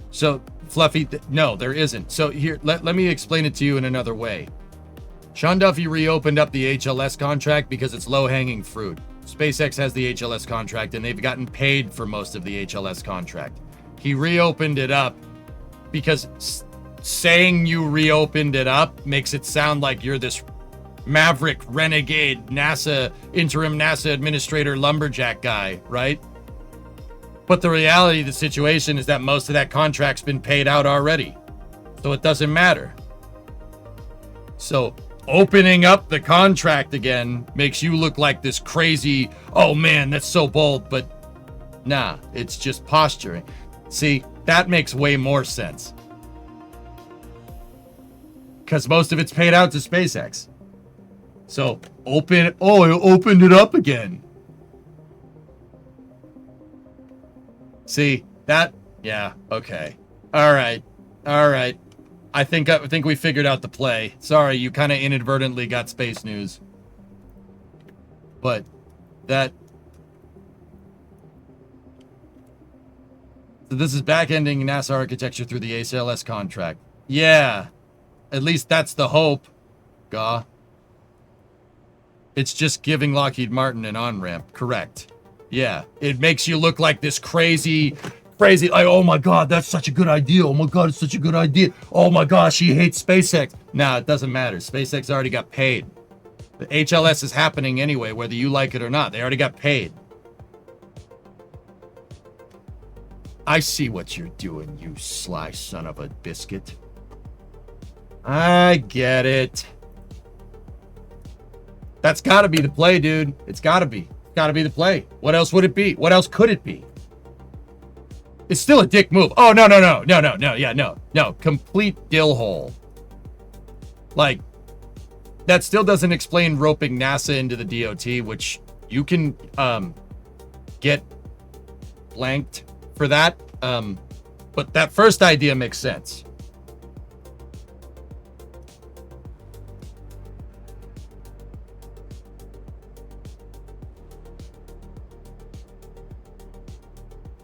So, Fluffy, no, there isn't. So here, let me explain it to you in another way. Sean Duffy reopened up the HLS contract because it's low-hanging fruit. SpaceX has the HLS contract, and they've gotten paid for most of the HLS contract. He reopened it up because saying you reopened it up makes it sound like you're this maverick, renegade, interim NASA administrator lumberjack guy, right? But the reality of the situation is that most of that contract's been paid out already. So it doesn't matter. So opening up the contract again makes you look like this crazy, oh man, that's so bold. But nah, it's just posturing. See, that makes way more sense. Because most of it's paid out to SpaceX. So it opened it up again. See, that, yeah, okay. All right. I think we figured out the play. Sorry, you kind of inadvertently got space news. But that... So this is back-ending NASA architecture through the HLS contract. Yeah, at least that's the hope. Gah. It's just giving Lockheed Martin an on-ramp, correct. Yeah, it makes you look like this crazy, like, oh my God, that's such a good idea. Oh my God, it's such a good idea. Oh my gosh, he hates SpaceX. Nah, it doesn't matter. SpaceX already got paid. The HLS is happening anyway, whether you like it or not. They already got paid. I see what you're doing, you sly son of a biscuit. I get it. That's gotta be the play, dude. It's gotta be. Gotta be the play. What else would it be? What else could it be? It's still a dick move. Oh, no. Complete dill hole. Like, that still doesn't explain roping NASA into the DOT, which you can get blanked for that. But that first idea makes sense.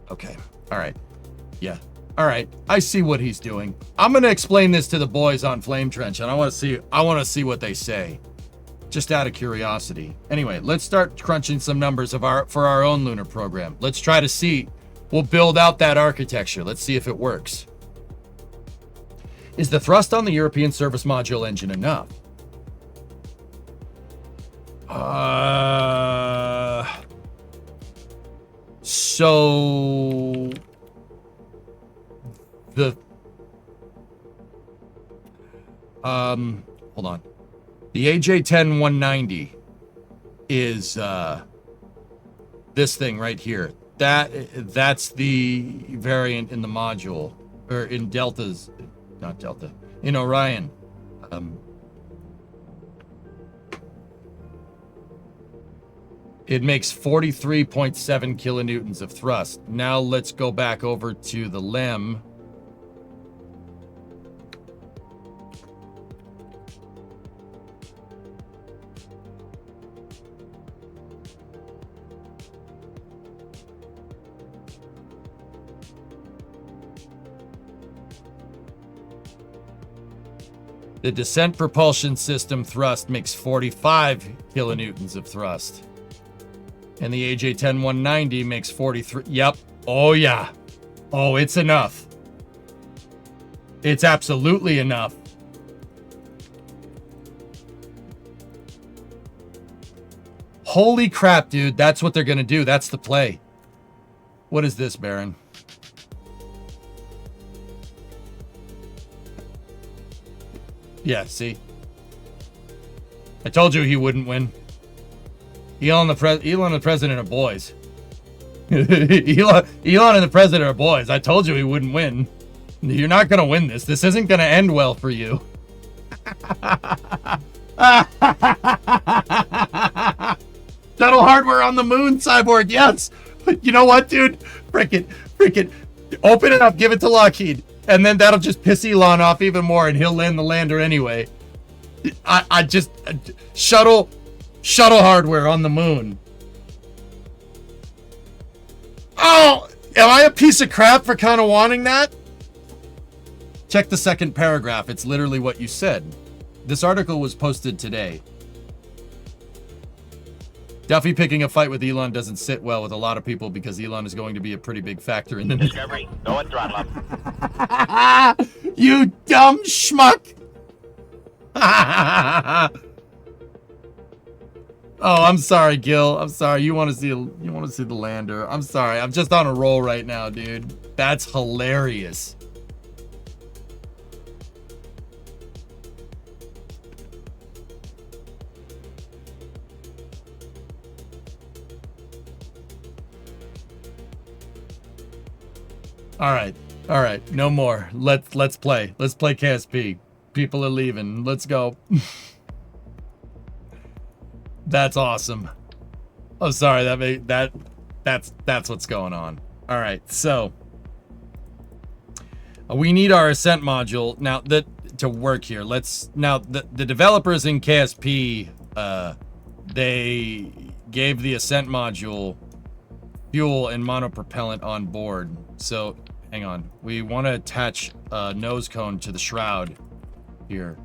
Okay. All right. Yeah. All right. I see what he's doing. I'm going to explain this to the boys on Flame Trench, and I want to see what they say. Just out of curiosity. Anyway, let's start crunching some numbers for our own lunar program. Let's try to see. We'll build out that architecture. Let's see if it works. Is the thrust on the European Service Module engine enough? So the hold on. The AJ10 190 is this thing right here. That's the variant in the module, or in Delta's, not Delta, in Orion. It makes 43.7 kilonewtons of thrust. Now let's go back over to the LEM. The descent propulsion system thrust makes 45 kilonewtons of thrust. And the AJ10 190 makes 43. Yep. Oh, yeah. Oh, it's enough. It's absolutely enough. Holy crap, dude. That's what they're going to do. That's the play. What is this, Baron? Yeah, see? I told you he wouldn't win. Elon and the president are boys. Elon and the president are boys. I told you he wouldn't win. You're not going to win this. This isn't going to end well for you. Shuttle hardware on the moon, Cyborg. Yes. You know what, dude? Freaking open it up. Give it to Lockheed. And then that'll just piss Elon off even more, and he'll land the lander anyway. I just shuttle hardware on the moon. Oh, am I a piece of crap for kind of wanting that? Check the second paragraph. It's literally what you said. This article was posted today. Duffy picking a fight with Elon doesn't sit well with a lot of people because Elon is going to be a pretty big factor in the Discovery, go and throttle up. You dumb schmuck. Oh, I'm sorry, Gil. I'm sorry. You want to see the lander. I'm sorry. I'm just on a roll right now, dude. That's hilarious. All right, no more. Let's play. Let's play KSP. People are leaving. Let's go. That's awesome. Oh, sorry. That's what's going on. All right, so we need our ascent module now to work here. The developers in KSP they gave the ascent module fuel and monopropellant on board. So hang on, we want to attach a nose cone to the shroud here,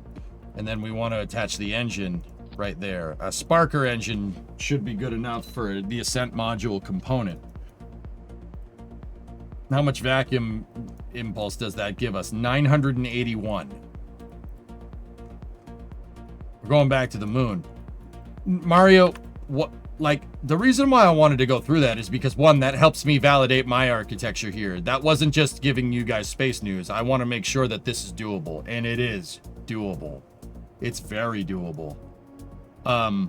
and then we want to attach the engine right there. A Sparker engine should be good enough for the ascent module component. How much vacuum impulse does that give us? 981. We're going back to the moon. Mario, what? Like, the reason why I wanted to go through that is because, one, that helps me validate my architecture here. That wasn't just giving you guys space news. I want to make sure that this is doable, and it is doable. It's very doable. But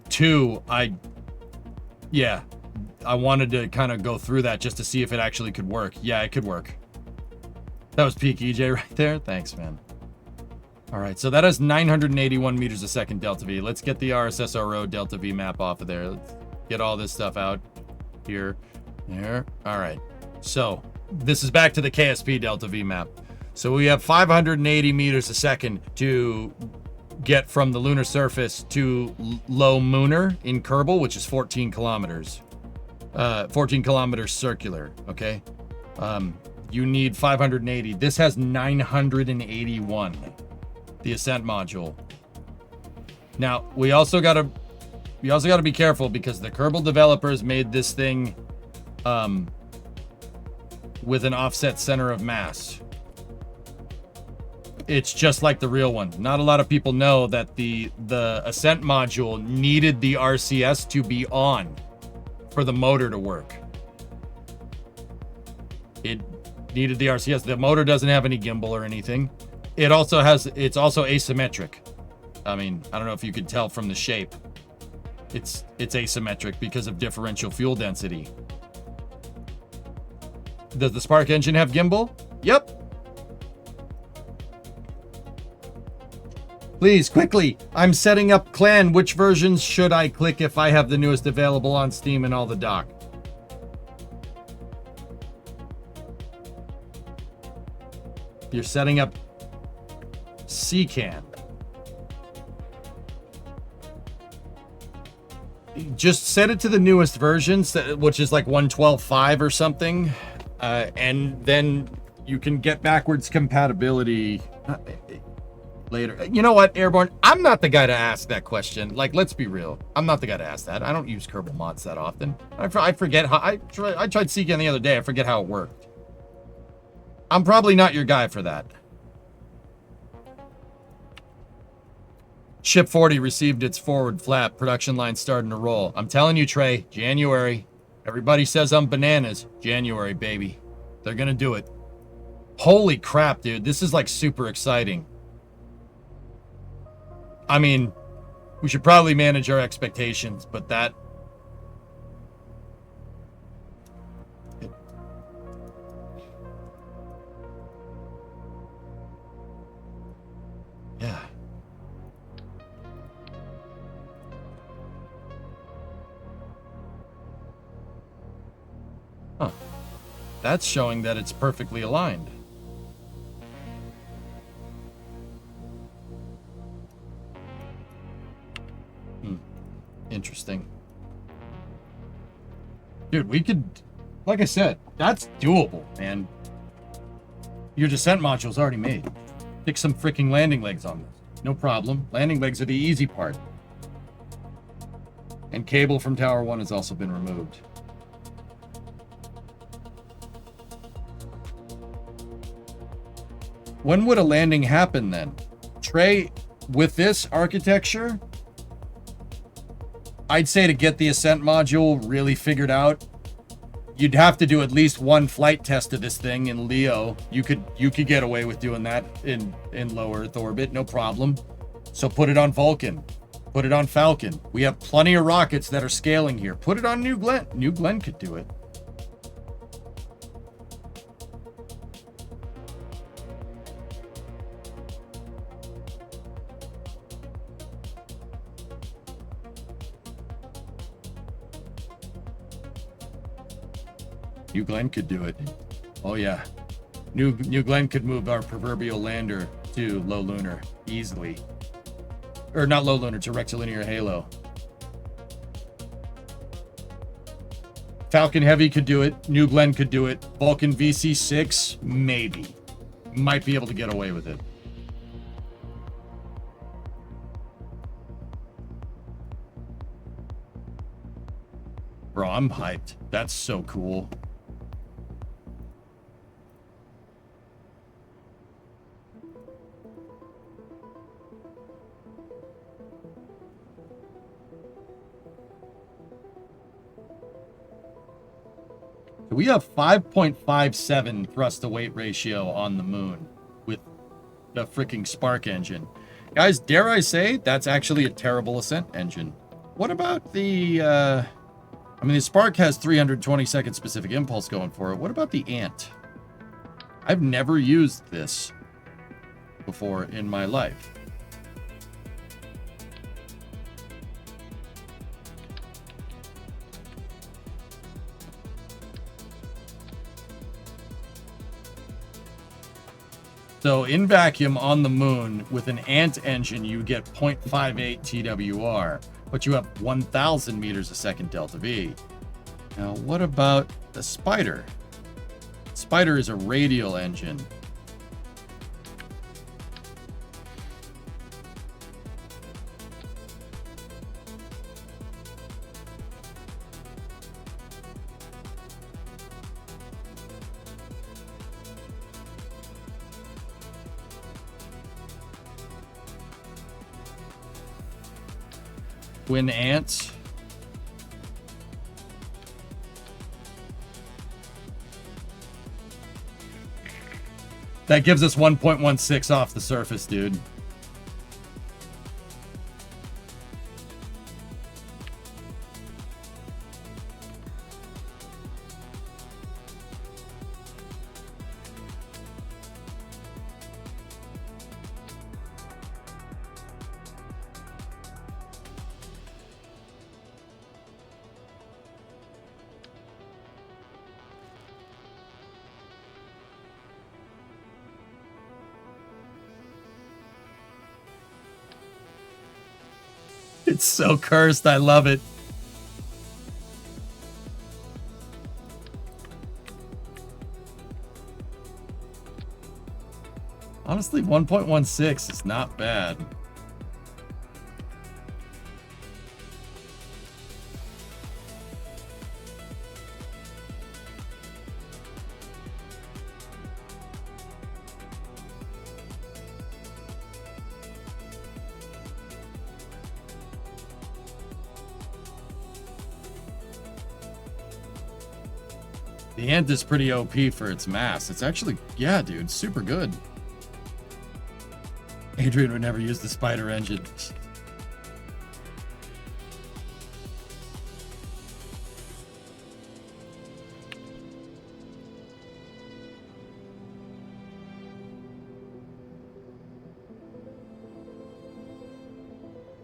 two, I wanted to kind of go through that just to see if it actually could work. Yeah, it could work. That was peak EJ right there. Thanks, man. All right, so that has 981 meters a second delta V. Let's get the RSSRO delta V map off of there. Let's get all this stuff out here, there. All right, so this is back to the KSP delta V map. So we have 580 meters a second to get from the lunar surface to low Mooner in Kerbal, which is 14 kilometers. 14 kilometers circular, okay? You need 580. This has 981, the ascent module. Now, we also got to be careful because the Kerbal developers made this thing with an offset center of mass. It's just like the real one. Not a lot of people know that the ascent module needed the RCS to be on for the motor to work. It needed the RCS. The motor doesn't have any gimbal or anything. It's also asymmetric. I mean, I don't know if you could tell from the shape. It's asymmetric because of differential fuel density. Does the Spark engine have gimbal? Yep. Please, quickly, I'm setting up clan. Which versions should I click if I have the newest available on Steam and all the dock? You're setting up CCAN. Just set it to the newest versions, which is like 112.5 or something, and then you can get backwards compatibility later. You know what, Airborne? I'm not the guy to ask that question. Like, let's be real. I'm not the guy to ask that. I don't use Kerbal mods that often. I forget how. I tried CCAN the other day. I forget how it worked. I'm probably not your guy for that. Ship 40 received its forward flap. Production line starting to roll. I'm telling you, Trey, January. Everybody says I'm bananas. January, baby. They're going to do it. Holy crap, dude. This is like super exciting. I mean, we should probably manage our expectations, but that... Yeah. Huh. That's showing that it's perfectly aligned. Interesting. Dude, we could... Like I said, that's doable, man. Your descent module's already made. Stick some freaking landing legs on this. No problem. Landing legs are the easy part. And cable from Tower 1 has also been removed. When would a landing happen then? Trey, with this architecture, I'd say to get the ascent module really figured out, you'd have to do at least one flight test of this thing in LEO. You could get away with doing that in low Earth orbit, no problem. So put it on Vulcan. Put it on Falcon. We have plenty of rockets that are scaling here. Put it on New Glenn. New Glenn could do it. New Glenn could do it. Oh yeah. New Glenn could move our proverbial lander to low lunar easily. Or not low lunar, to rectilinear halo. Falcon Heavy could do it. New Glenn could do it. Vulcan VC6, maybe. Might be able to get away with it. Bro, I'm hyped. That's so cool. We have 5.57 thrust to weight ratio on the moon with the freaking Spark engine. Guys, dare I say, that's actually a terrible ascent engine. What about the, I mean, the Spark has 320-second specific impulse going for it. What about the Ant? I've never used this. before in my life. So in vacuum on the moon with an Ant engine, you get 0.58 TWR, but you have 1,000 meters a second delta V. Now, what about the Spider? Spider is a radial engine. Twin Ants. That gives us 1.16 off the surface, dude. It's so cursed. I love it. Honestly, 1.16 is not bad. The Ant is pretty OP for its mass. It's actually, yeah, dude, super good. Adrian would never use the Spider engine.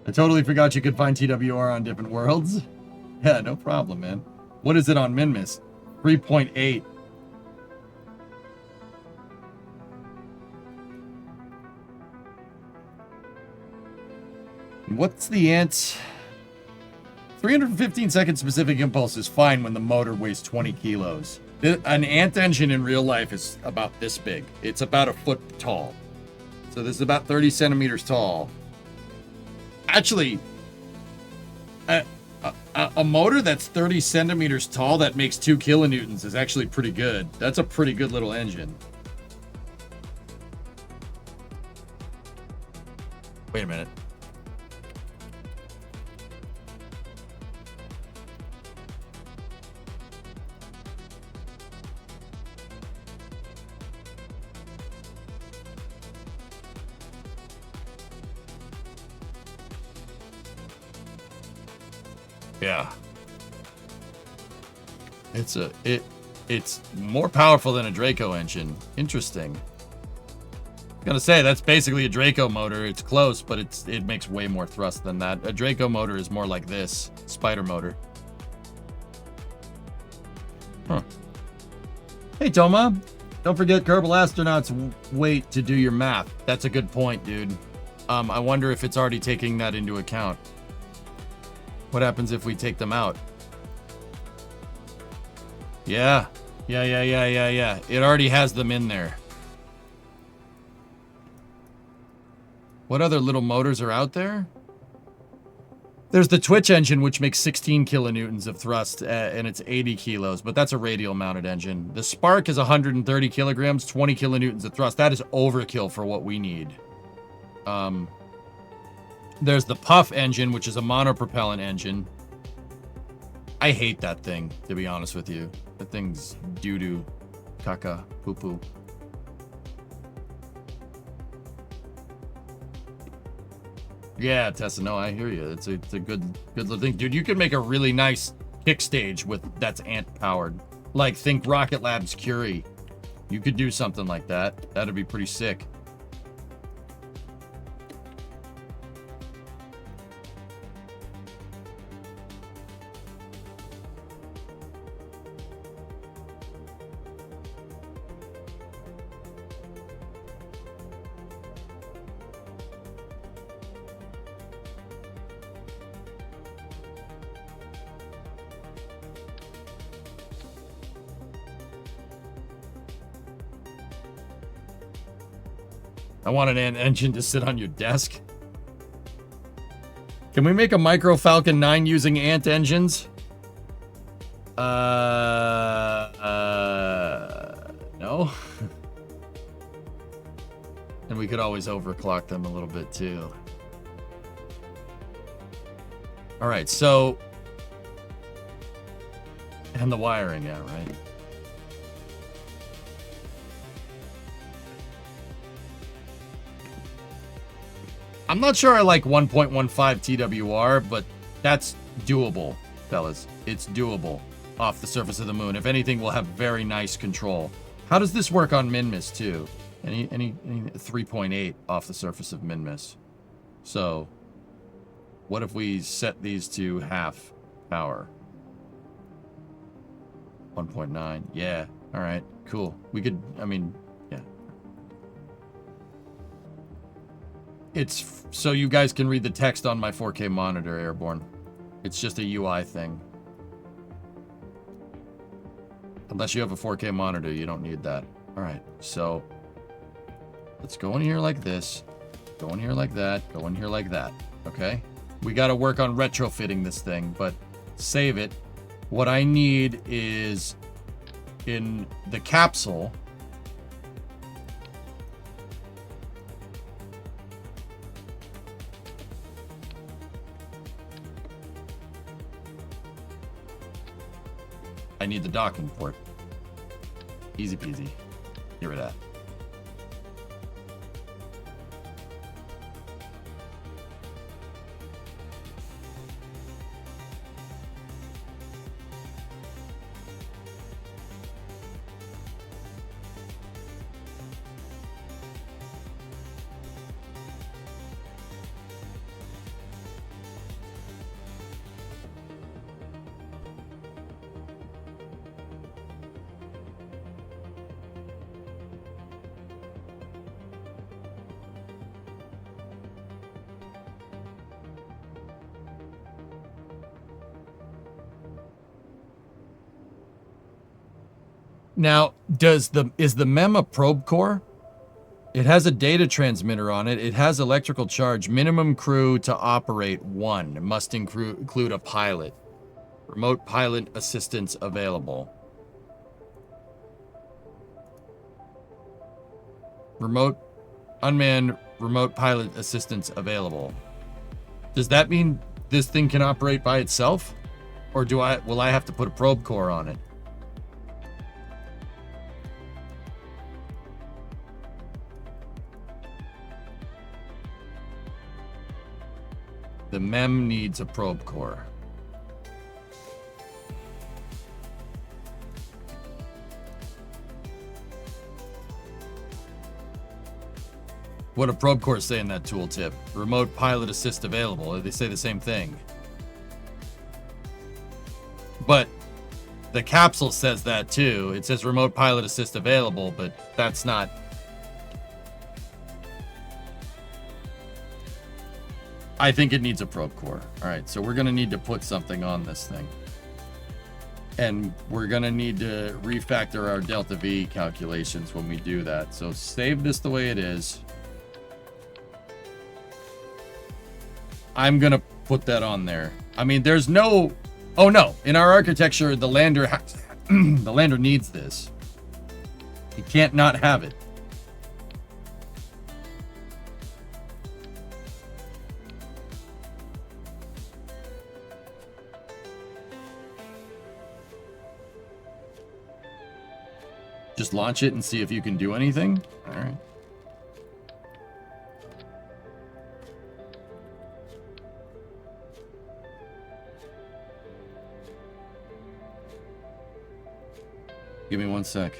I totally forgot you could find TWR on different worlds. Yeah, no problem, man. What is it on Minmus? 3.8. What's the Ant? 315 second specific impulse is fine when the motor weighs 20 kilos. An Ant engine in real life is about this big. It's about a foot tall. So this is about 30 centimeters tall. Actually, a motor that's 30 centimeters tall that makes 2 kilonewtons is actually pretty good. That's a pretty good little engine. Wait a minute. Yeah. It's more powerful than a Draco engine. Interesting. I'm gonna say that's basically a Draco motor. It's close, but it makes way more thrust than that. A Draco motor is more like this Spider motor. Huh. Hey Toma, don't forget Kerbal Astronauts weight to do your math. That's a good point, dude. I wonder if it's already taking that into account. What happens if we take them out? Yeah. It already has them in there. What other little motors are out there? There's the Twitch engine, which makes 16 kilonewtons of thrust, and it's 80 kilos, but that's a radial mounted engine. The Spark is 130 kilograms, 20 kilonewtons of thrust. That is overkill for what we need. There's the Puff engine, which is a monopropellant engine. I hate that thing, to be honest with you. That thing's doo-doo, caca, poo-poo. Yeah, Tessa, no, I hear you. It's a good little thing. Dude, you could make a really nice kick stage that's Ant-powered. Like, think Rocket Lab's Curie. You could do something like that. That'd be pretty sick. I want an engine to sit on your desk. Can we make a Micro Falcon 9 using ant engines? No. And we could always overclock them a little bit too. All right, so... And the wiring, yeah, right. I'm not sure I like 1.15 TWR, but that's doable, fellas. It's doable off the surface of the moon. If anything, we'll have very nice control. How does this work on Minmus too? Any 3.8 off the surface of Minmus. So, what if we set these to half power? 1.9. Yeah. All right. Cool. We could. I mean, yeah. It's so you guys can read the text on my 4K monitor, Airborne. It's just a UI thing. Unless you have a 4K monitor, you don't need that. All right, so let's go in here like this, go in here like that, go in here like that, okay? We got to work on retrofitting this thing, but save it. What I need is in the capsule, I need the docking port. Easy peasy. Get rid of that. Now, is the MEM a probe core? It has a data transmitter on it. It has electrical charge. Minimum crew to operate 1. It must include a pilot. Remote pilot assistance available. Unmanned remote pilot assistance available. Does that mean this thing can operate by itself? Or will I have to put a probe core on it? The MEM needs a probe core. What do probe cores say in that tooltip? Remote pilot assist available. They say the same thing. But the capsule says that too. It says remote pilot assist available, but that's not... I think it needs a probe core. All right, so we're gonna need to put something on this thing. And we're gonna need to refactor our delta V calculations when we do that. So save this the way it is. I'm gonna put that on there. I mean, there's no, oh no, in our architecture, the lander the lander needs this. It can't not have it. Just launch it and see if you can do anything. All right. Give me 1 sec.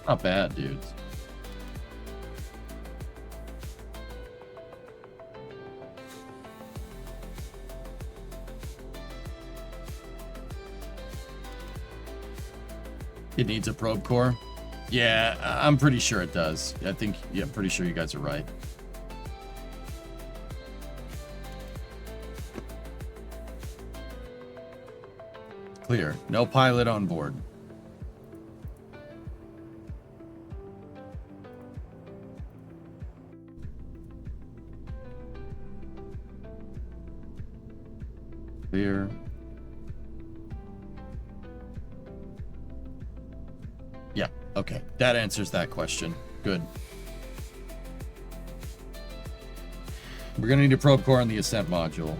Not bad, dudes. It needs a probe core? Yeah, I'm pretty sure it does. I think, yeah, I'm pretty sure you guys are right. Clear. No pilot on board. Clear. Yeah, okay. That answers that question. Good. We're gonna need a probe core on the ascent module.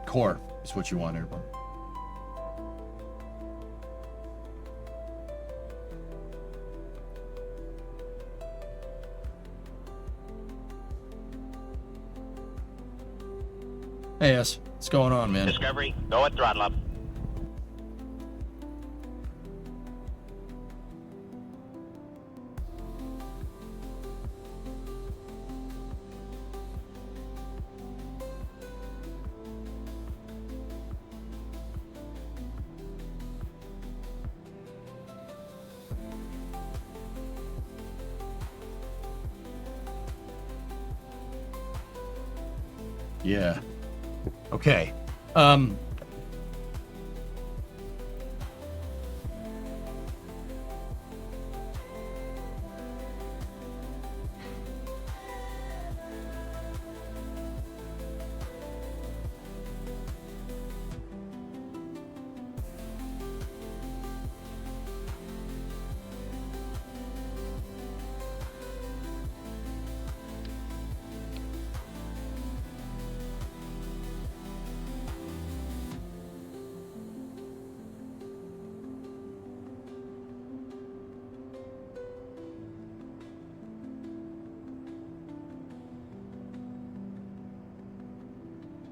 Core is what you want, everyone. Hey, S. What's going on, man? Discovery, go at throttle up. Yeah. Okay.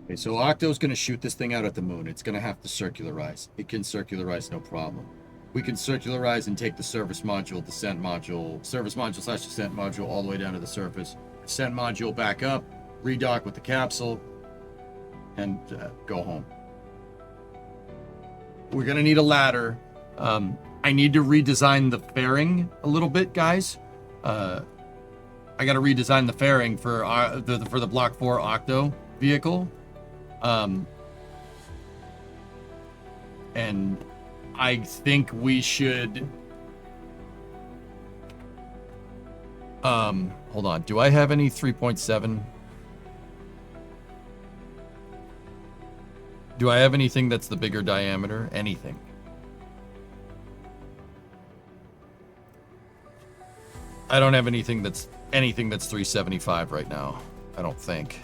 Okay, so Octo's going to shoot this thing out at the moon. It's going to have to circularize. It can circularize, no problem. We can circularize and take the service module, descent module, service module / descent module all the way down to the surface. Descent module back up, redock with the capsule, and go home. We're going to need a ladder. I need to redesign the fairing a little bit, guys. I got to redesign the fairing for the Block 4 Octo vehicle. And I think we should hold on. Do I have any 3.7? Do I have anything that's the bigger diameter? Anything? I don't have anything that's 375 right now. I don't think.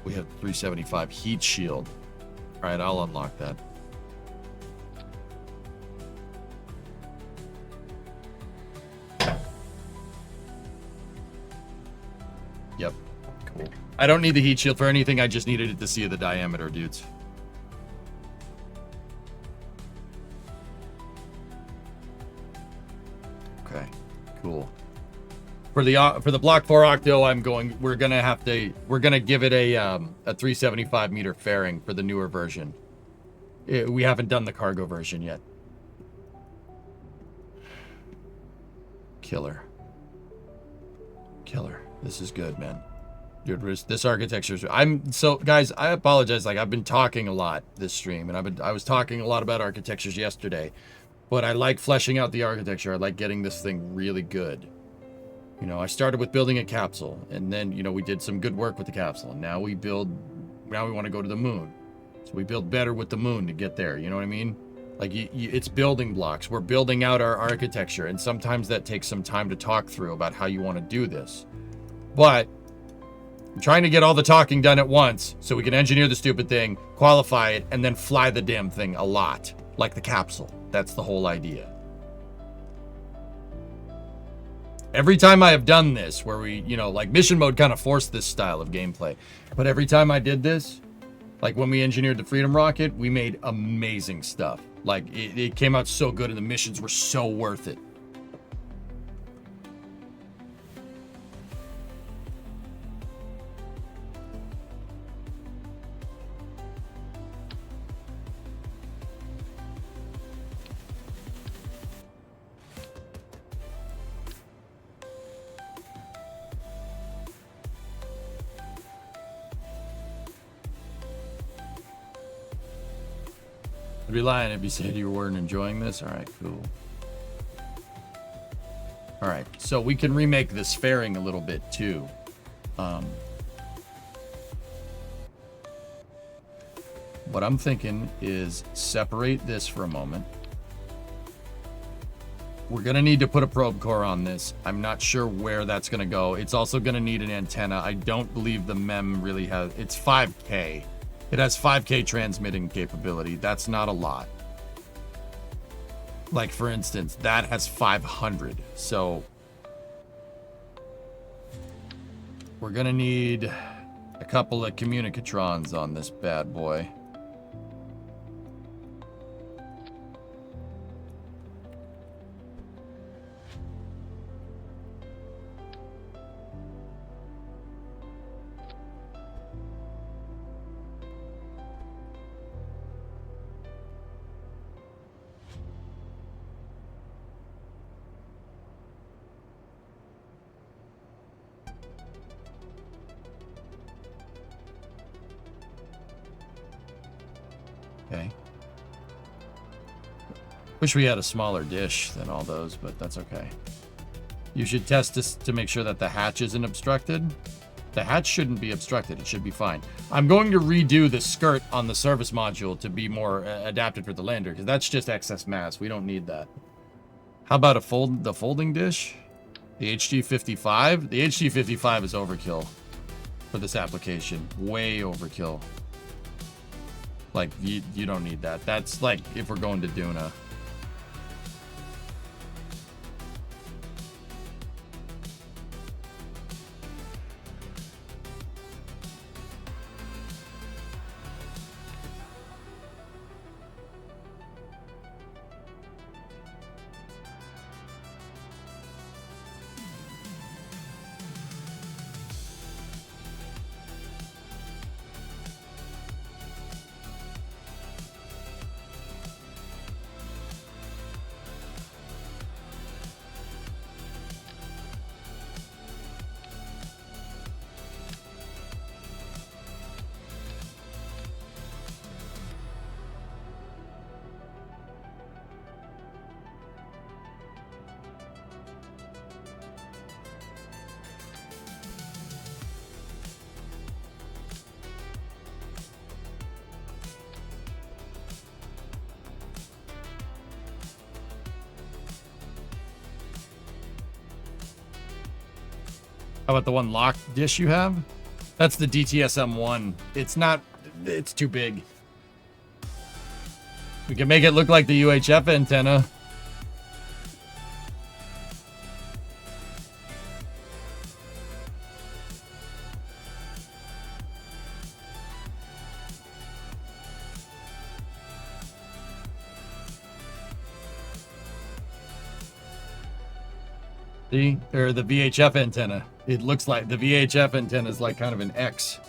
We have 375 heat shield. All right, I'll unlock that. Yep. Cool. I don't need the heat shield for anything. I just needed it to see the diameter, dudes. Okay. Cool. For the Block 4 Octo, we're gonna give it a 375 meter fairing for the newer version. We haven't done the cargo version yet. Killer. Killer. This is good, man. Dude, this architecture is... guys, I apologize. Like, I've been talking a lot this stream, and I was talking a lot about architectures yesterday. But I like fleshing out the architecture. I like getting this thing really good. You know, I started with building a capsule, and then, you know, we did some good work with the capsule, and now we want to go to the moon. So we build better with the moon to get there, you know what I mean? Like, it's building blocks. We're building out our architecture, and sometimes that takes some time to talk through about how you want to do this. But I'm trying to get all the talking done at once so we can engineer the stupid thing, qualify it, and then fly the damn thing a lot, like the capsule. That's the whole idea. Every time I have done this, where we, you know, like mission mode kind of forced this style of gameplay, but every time I did this, like when we engineered the Freedom Rocket, we made amazing stuff. Like it came out so good and the missions were so worth it. I'd be lying if you said you weren't enjoying this. All right, cool. All right, so we can remake this fairing a little bit too. What I'm thinking is separate this for a moment. We're gonna need to put a probe core on this. I'm not sure where that's gonna go. It's also gonna need an antenna. I don't believe the MEM really has, it's 5K. It has 5K transmitting capability. That's not a lot. Like, for instance, that has 500. So we're gonna need a couple of communicatrons on this bad boy. Okay. Wish we had a smaller dish than all those, but that's okay. You should test this to make sure that the hatch isn't obstructed. The hatch shouldn't be obstructed. It should be fine. I'm going to redo the skirt on the service module to be more adapted for the lander, because that's just excess mass. We don't need that. How about the folding dish? The HG55? The HG55 is overkill for this application. Way overkill. Like, you don't need that. That's like if we're going to Duna. How about the one lock dish you have? That's the DTSM-1. It's too big. We can make it look like the UHF antenna. See? Or the VHF antenna. It looks like the VHF antenna is like kind of an X.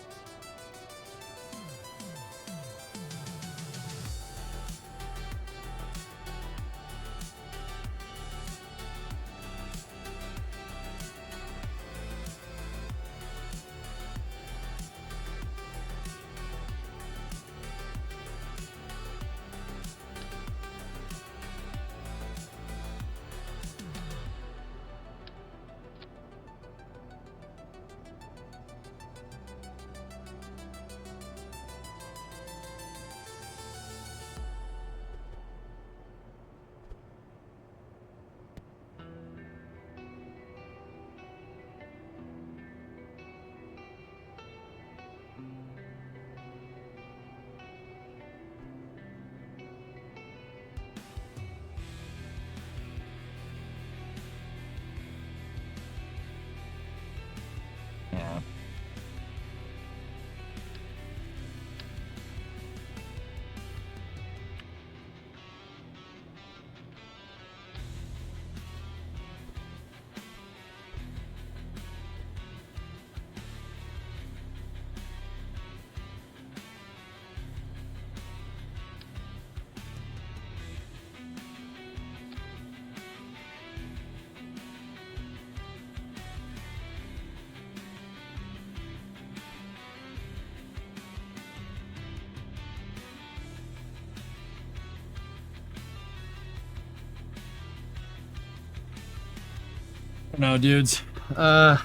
know, dudes. That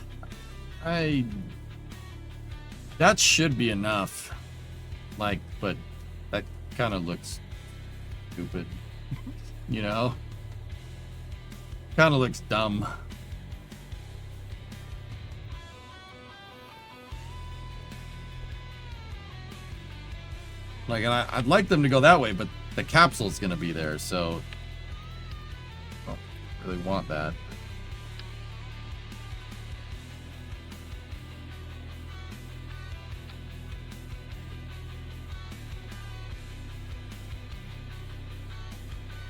should be enough. Like, but that kind of looks stupid. You know? Kind of looks dumb. Like, and I'd like them to go that way, but the capsule's gonna be there, so I don't really want that.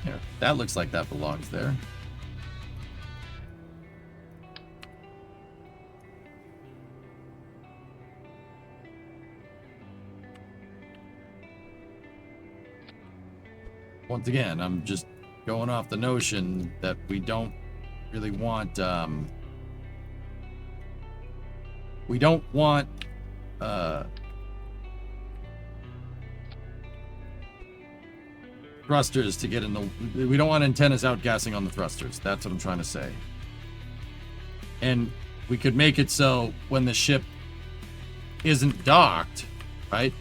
Yeah, that looks like that belongs there. Once again, I'm just going off the notion that we don't really want, thrusters to get in the, we don't want antennas outgassing on the thrusters. That's what I'm trying to say. And we could make it so when the ship isn't docked, right?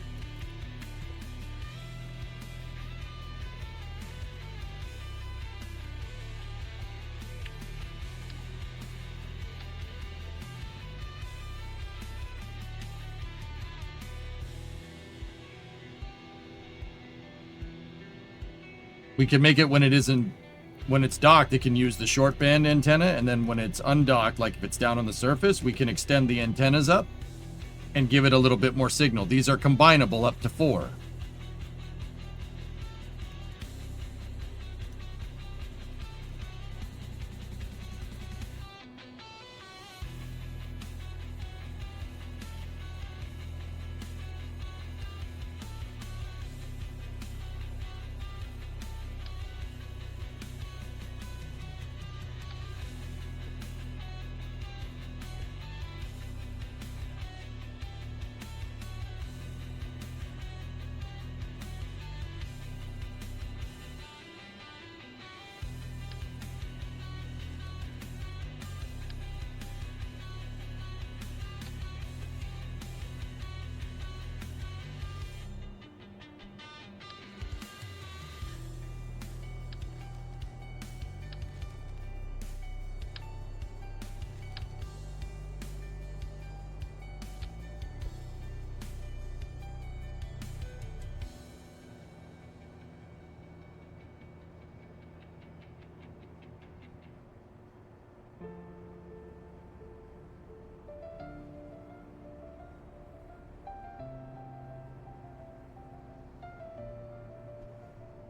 We can make it when it's docked, it can use the short band antenna, and then when it's undocked, like if it's down on the surface, we can extend the antennas up and give it a little bit more signal. These are combinable up to 4.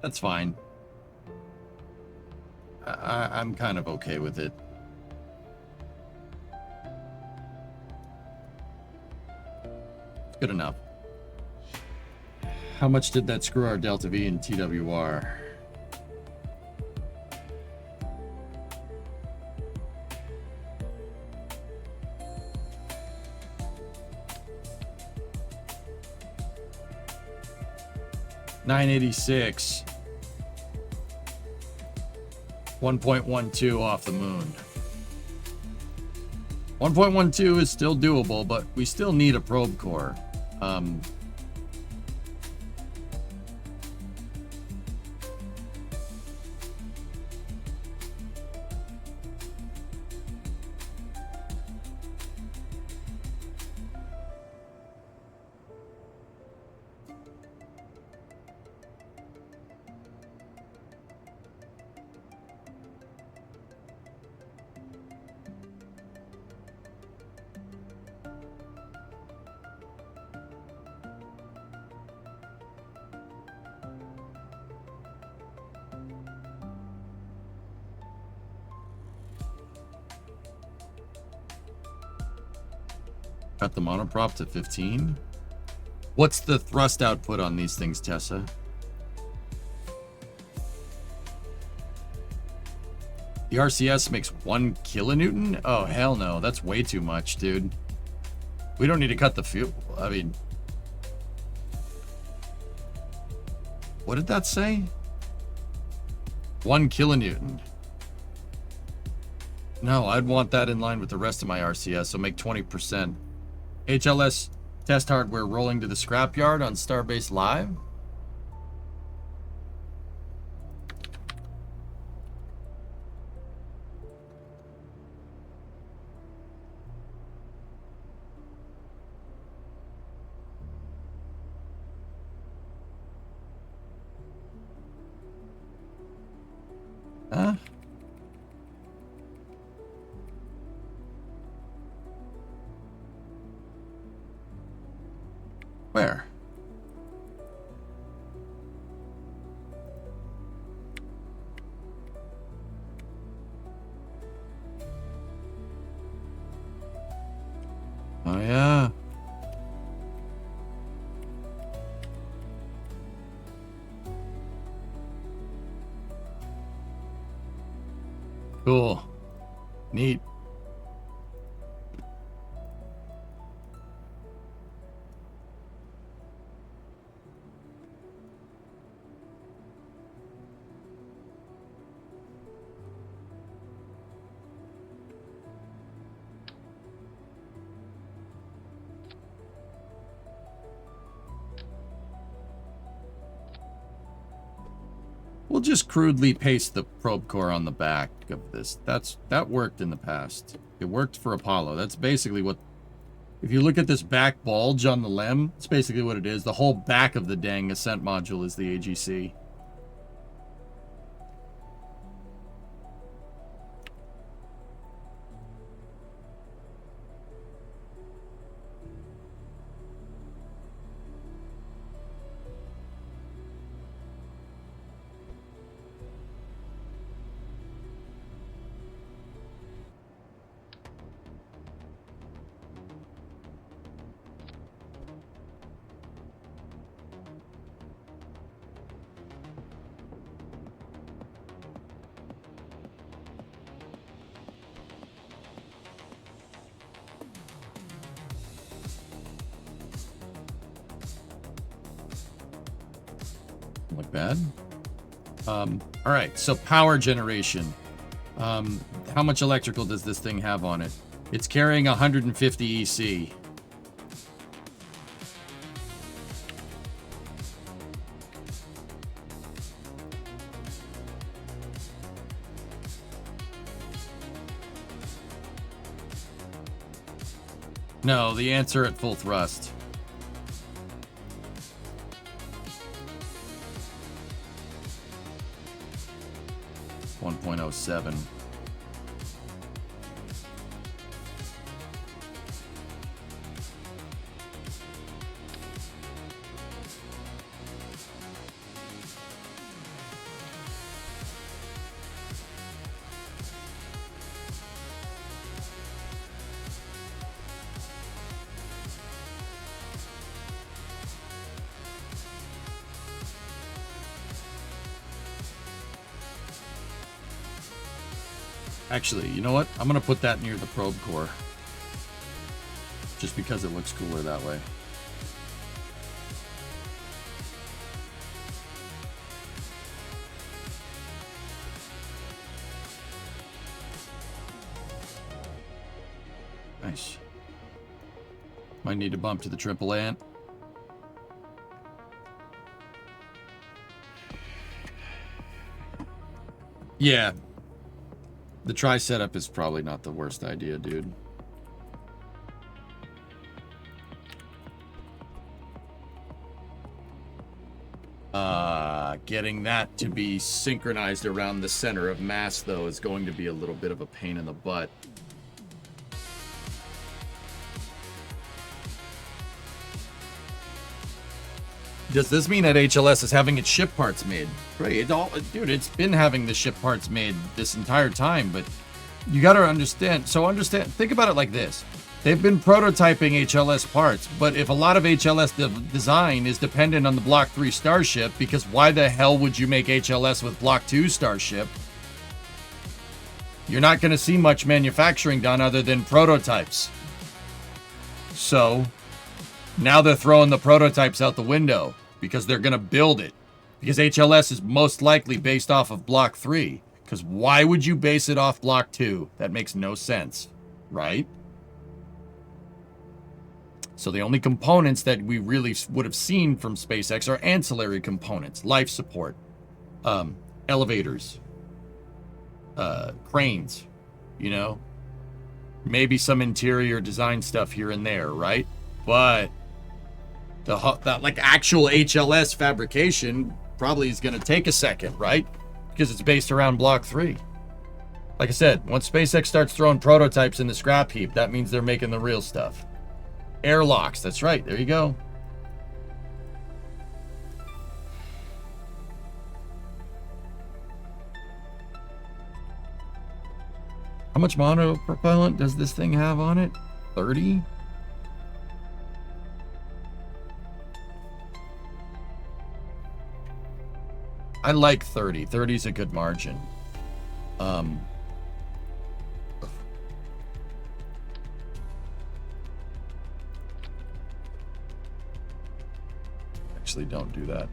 That's fine. I'm kind of okay with it. It's good enough. How much did that screw our Delta V and TWR? $986. 1.12 off the moon. 1.12 is still doable, but we still need a probe core. Cut the monoprop to 15. What's the thrust output on these things, Tessa? The RCS makes 1 kilonewton? Oh, hell no. That's way too much, dude. We don't need to cut the fuel. I mean, what did that say? 1 kilonewton. No, I'd want that in line with the rest of my RCS, so make 20%. HLS test hardware rolling to the scrapyard on Starbase Live? Huh? Where? Oh, yeah. Cool. Neat. We'll just crudely paste the probe core on the back of this. That worked in the past. It worked for Apollo. That's basically what... If you look at this back bulge on the LEM, it's basically what it is. The whole back of the dang Ascent module is the AGC. Look bad. All right, so power generation. How much electrical does this thing have on it? It's carrying 150 EC. No, the answer at full thrust. .07. Actually, you know what? I'm going to put that near the probe core. Just because it looks cooler that way. Nice. Might need to bump to the triple ant. Yeah. The tri setup is probably not the worst idea, dude. Getting that to be synchronized around the center of mass, though, is going to be a little bit of a pain in the butt. Does this mean that HLS is having its ship parts made? Right, dude, it's been having the ship parts made this entire time, but you gotta understand, think about it like this. They've been prototyping HLS parts, but if a lot of HLS design is dependent on the Block 3 Starship, because why the hell would you make HLS with Block 2 Starship? You're not gonna see much manufacturing done other than prototypes. So, now they're throwing the prototypes out the window, because they're going to build it. Because HLS is most likely based off of Block 3. Because why would you base it off Block 2? That makes no sense, right? So the only components that we really would have seen from SpaceX are ancillary components, life support, elevators, cranes, you know, maybe some interior design stuff here and there, right? But that like actual HLS fabrication probably is going to take a second, right? Because it's based around Block 3. Like I said, once SpaceX starts throwing prototypes in the scrap heap, that means they're making the real stuff. Airlocks, that's right, there you go. How much monopropellant does this thing have on it? 30? I like 30. 30 is a good margin. Actually, don't do that.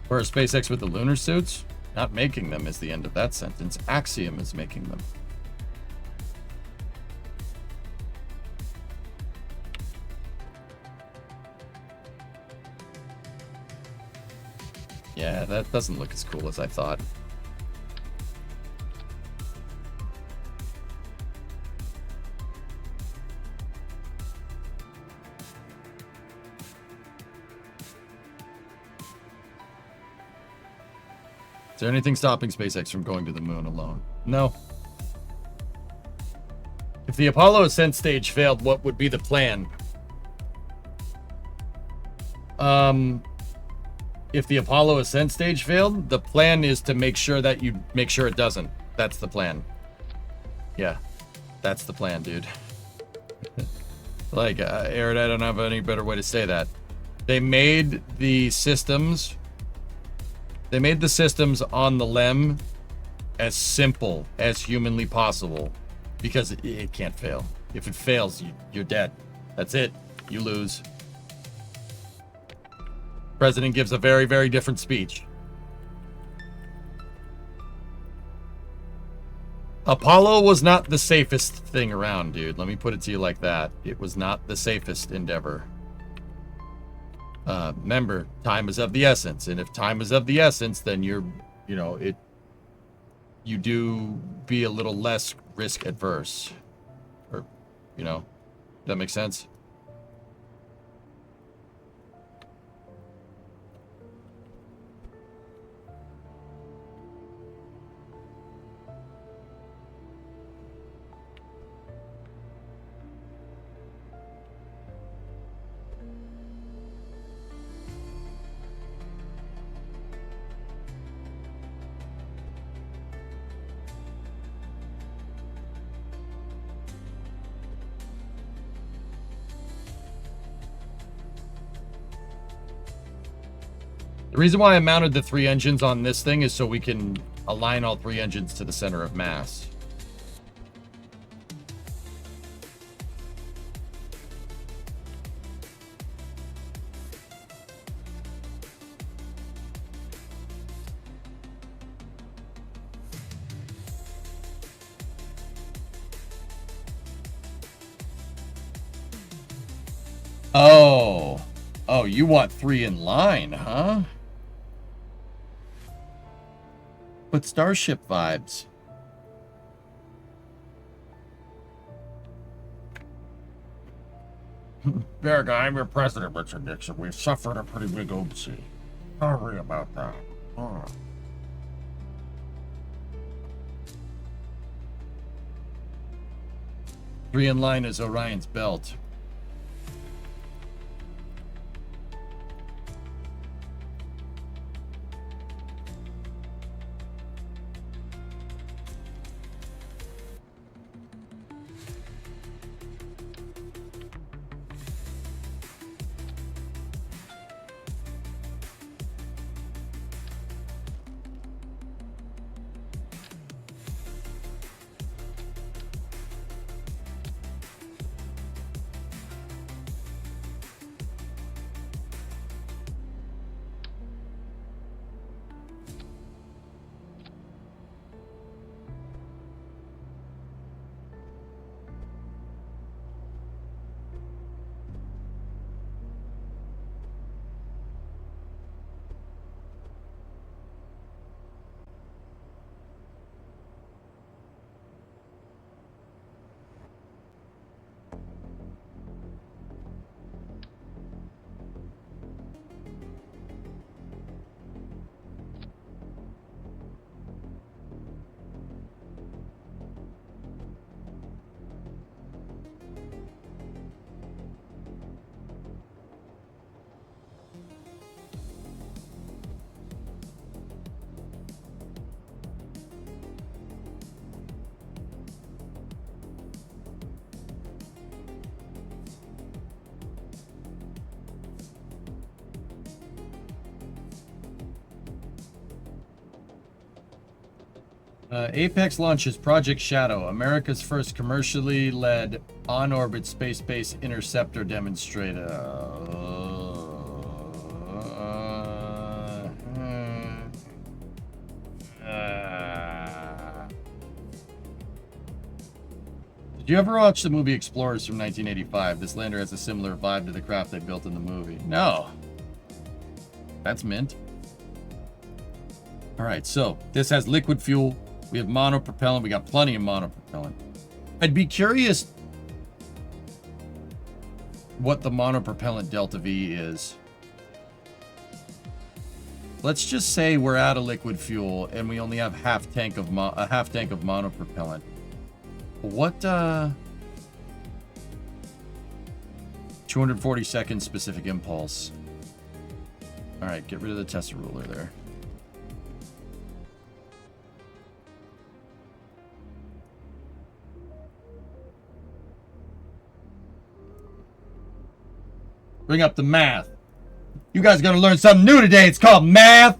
Where is SpaceX with the lunar suits? Not making them is the end of that sentence. Axiom is making them. Yeah, that doesn't look as cool as I thought. Is there anything stopping SpaceX from going to the moon alone? No. If the Apollo ascent stage failed, what would be the plan? If the Apollo ascent stage failed, the plan is to make sure that you make sure it doesn't. That's the plan. Yeah, that's the plan, dude. Like, Aaron, I don't have any better way to say that. They made the systems on the LEM as simple as humanly possible because it can't fail. If it fails, you're dead. That's it. You lose. President gives a very, very different speech. Apollo was not the safest thing around, dude. Let me put it to you like that. It was not the safest endeavor. Remember, time is of the essence, and if time is of the essence, then you do be a little less risk adverse, or, that makes sense? The reason why I mounted the 3 engines on this thing is so we can align all 3 engines to the center of mass. Oh, you want 3 in line, huh? But Starship vibes. Derek, I'm your president, Richard Nixon. We've suffered a pretty big oopsie. Sorry about that. Oh. Three in line is Orion's belt. Apex launches Project Shadow, America's first commercially led on-orbit space-based interceptor demonstrator. Did you ever watch the movie Explorers from 1985? This lander has a similar vibe to the craft they built in the movie. No. That's mint. Alright, so this has liquid fuel. We have monopropellant. We got plenty of monopropellant. I'd be curious what the monopropellant delta V is. Let's just say we're out of liquid fuel and we only have half tank of monopropellant. What 240 seconds specific impulse. All right, get rid of the Tesla ruler there. Bring up the math. You guys are gonna learn something new today. It's called math.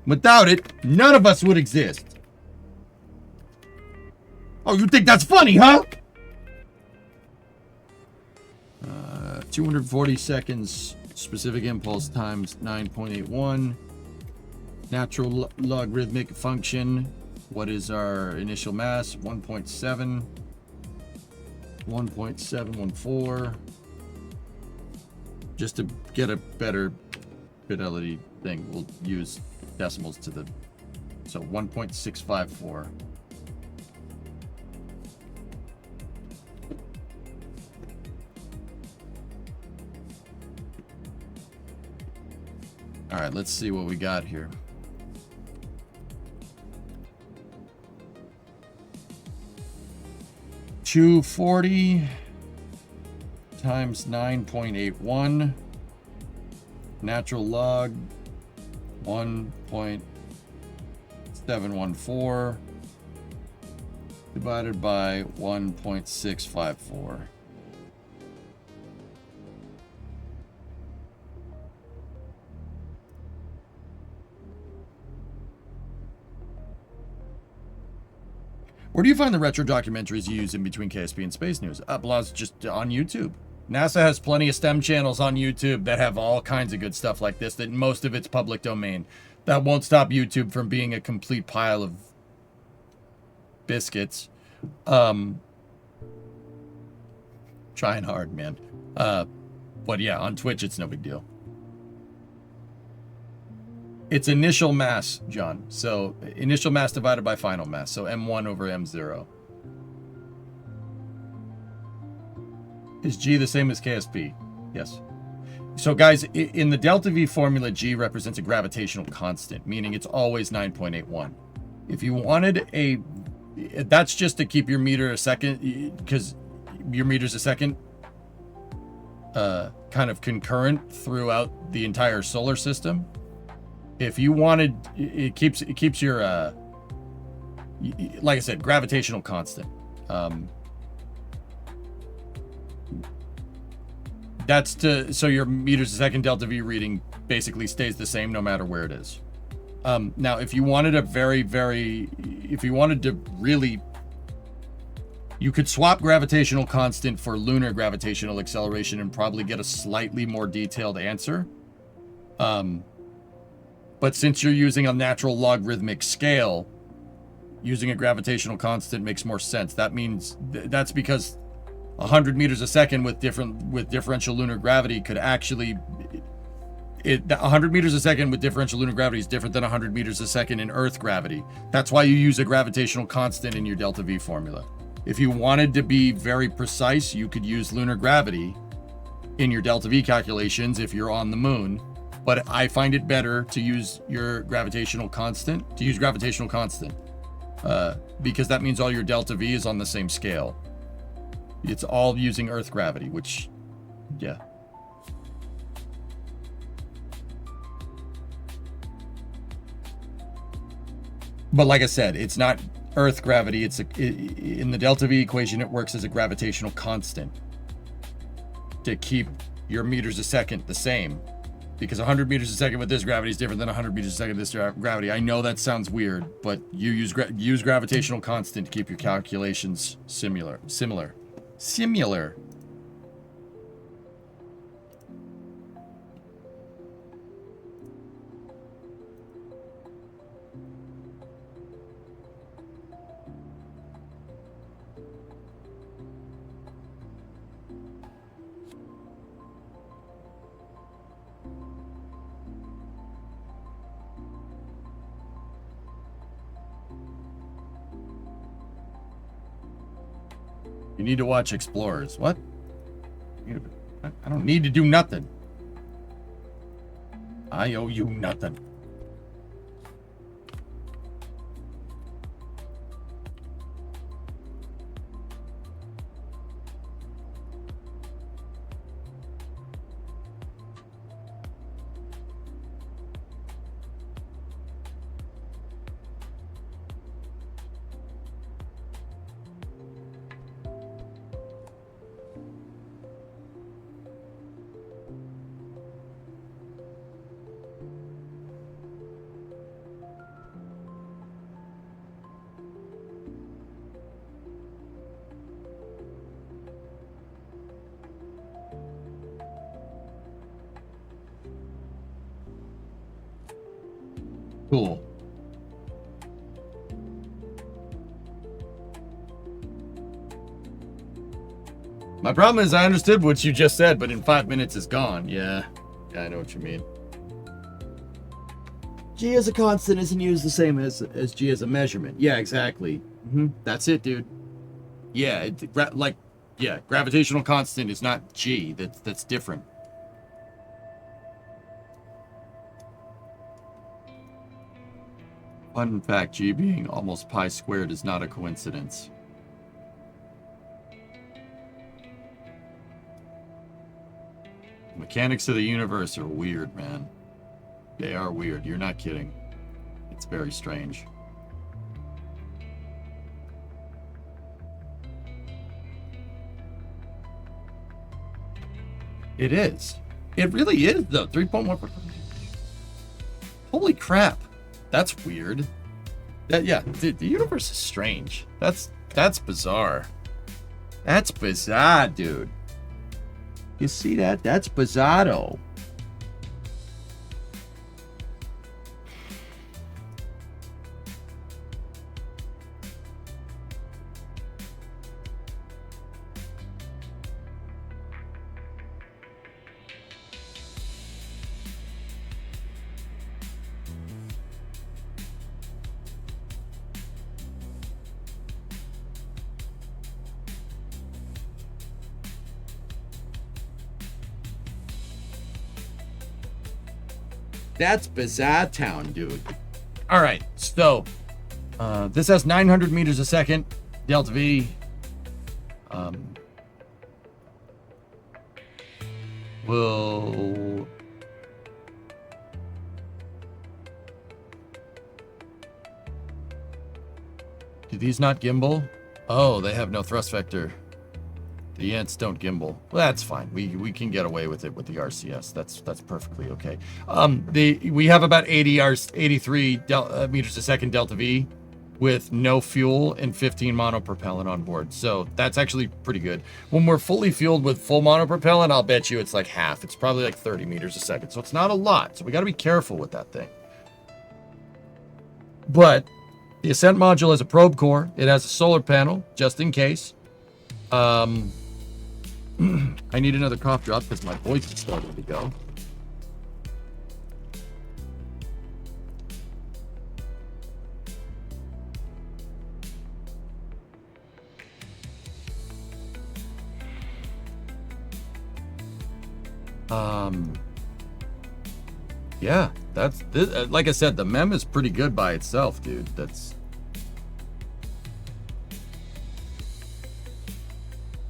Without it, none of us would exist. Oh, you think that's funny, huh? 240 seconds specific impulse times 9.81. Natural logarithmic function. What is our initial mass? 1.7. 1.714. Just to get a better fidelity thing, we'll use decimals to the... So 1.654. All right, let's see what we got here. $240 times 9.81. Natural log 1.714 divided by 1.654. Where do you find the retro documentaries you use in between KSP and Space News? Belongs just on YouTube. NASA has plenty of STEM channels on YouTube that have all kinds of good stuff like this, that most of it's public domain. That won't stop YouTube from being a complete pile of biscuits. Trying hard, man. But yeah, on Twitch, it's no big deal. It's initial mass, John. So initial mass divided by final mass. So M1 over M0. Is G the same as KSP? Yes. So guys, in the delta V formula, G represents a gravitational constant, meaning it's always 9.81. If you wanted that's just to keep your meter a second, because your meter's a second kind of concurrent throughout the entire solar system. If you wanted, it keeps your, like I said, gravitational constant. So your meters a second delta V reading basically stays the same no matter where it is. Now, if you wanted if you wanted to really, you could swap gravitational constant for lunar gravitational acceleration and probably get a slightly more detailed answer. But since you're using a natural logarithmic scale, using a gravitational constant makes more sense. That means that's because 100 meters a second with differential lunar gravity could actually 100 meters a second with differential lunar gravity is different than 100 meters a second in Earth gravity. That's why you use a gravitational constant in your delta V formula. If you wanted to be very precise, you could use lunar gravity in your delta V calculations if you're on the moon. But I find it better to use your gravitational constant, because that means all your delta V is on the same scale. It's all using Earth gravity, which, yeah. But like I said, it's not Earth gravity. In the delta V equation, it works as a gravitational constant to keep your meters a second the same. Because 100 meters a second with this gravity is different than 100 meters a second with this gravity. I know that sounds weird, but you use gravitational constant to keep your calculations similar. You need to watch Explorers. What? I don't need to do nothing. I owe you nothing. Cool. My problem is I understood what you just said, but in 5 minutes it's gone. Yeah, I know what you mean. G as a constant isn't used the same as G as a measurement. Yeah, exactly. That's it, dude. Yeah, gravitational constant is not G. That's different. Fun fact, G being almost pi squared is not a coincidence. The mechanics of the universe are weird, man. They are weird. You're not kidding. It's very strange. It is. It really is, though. 3.1. Holy crap. That's weird. The universe is strange. That's bizarre. That's bizarre, dude. You see that? That's bizarro. That's bizarre town, dude. All right, so this has 900 meters a second, delta V. Will do these not gimbal? Oh, they have no thrust vector. The Ents don't gimbal. Well, that's fine. We can get away with it with the RCS. That's perfectly okay. We have about 83 meters a second delta V with no fuel and 15 monopropellant on board. So that's actually pretty good. When we're fully fueled with full monopropellant, I'll bet you it's like half. It's probably like 30 meters a second. So it's not a lot. So we got to be careful with that thing. But the Ascent module has a probe core. It has a solar panel, just in case. I need another cough drop because my voice is starting to go. Yeah, that's this, like I said, the mem is pretty good by itself, dude. That's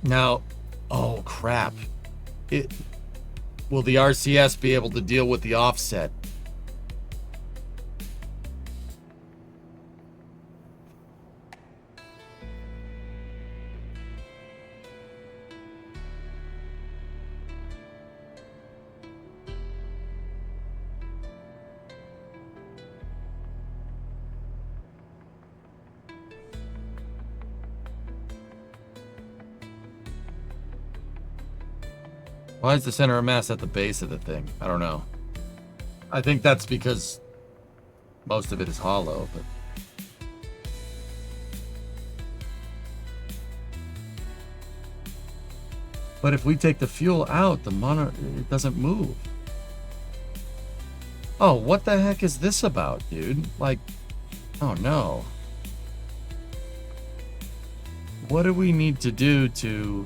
now, oh crap. Will the RCS be able to deal with the offset? Why is the center of mass at the base of the thing? I don't know. I think that's because most of it is hollow, but if we take the fuel out, it doesn't move. Oh, what the heck is this about, dude? Like, oh no. What do we need to do to...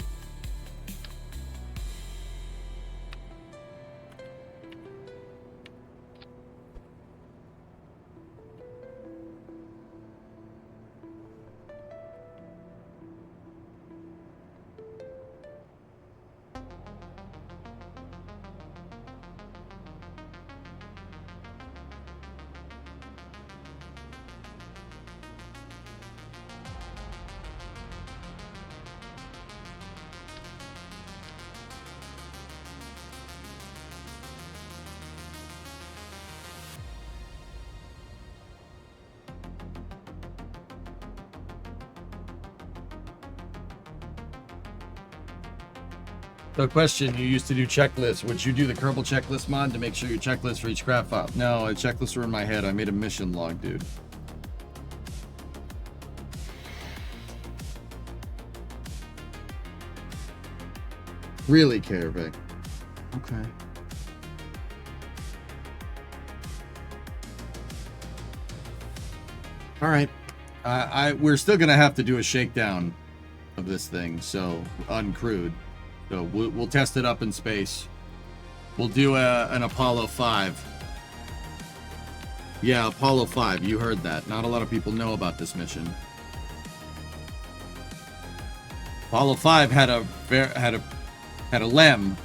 So question, you used to do checklists. Would you do the Kerbal checklist mod to make sure your checklist for each craft file? No, a checklist were in my head. I made a mission log, dude. Really, Caravec? Okay. All right. We're still gonna have to do a shakedown of this thing, so uncrewed. So we'll test it up in space. We'll do an Apollo 5. Yeah, Apollo 5. You heard that. Not a lot of people know about this mission. Apollo 5 had a LEM,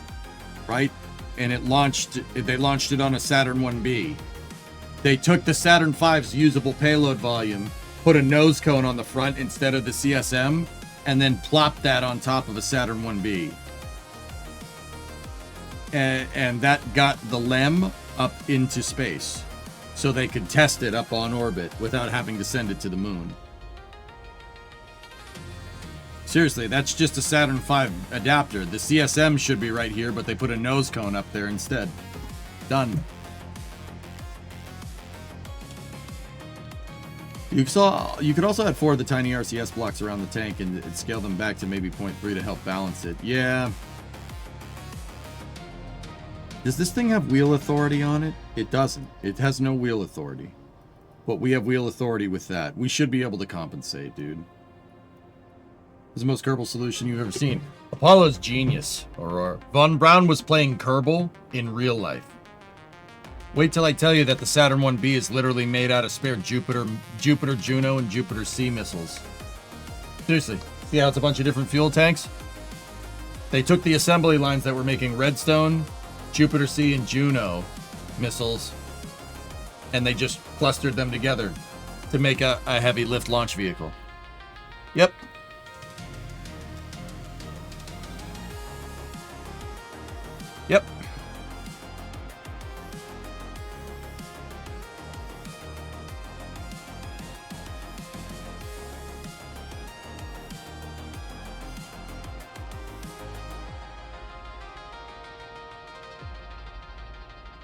right? And it launched. They launched it on a Saturn 1B. They took the Saturn V's usable payload volume, put a nose cone on the front instead of the CSM, and then plopped that on top of a Saturn 1B. And that got the LEM up into space so they could test it up on orbit without having to send it to the moon. Seriously, that's just a Saturn V adapter. The CSM should be right here, but they put a nose cone up there instead. Done. You could also add 4 of the tiny RCS blocks around the tank and scale them back to maybe 0.3 to help balance it. Yeah. Does this thing have wheel authority on it? It doesn't. It has no wheel authority. But we have wheel authority with that. We should be able to compensate, dude. This is the most Kerbal solution you've ever seen. Apollo's genius. Or Von Braun was playing Kerbal in real life. Wait till I tell you that the Saturn 1B is literally made out of spare Jupiter, Juno, and Jupiter C missiles. Seriously, see how it's a bunch of different fuel tanks? They took the assembly lines that were making Redstone, Jupiter C, and Juno missiles, and they just clustered them together to make a heavy lift launch vehicle. Yep. Yep.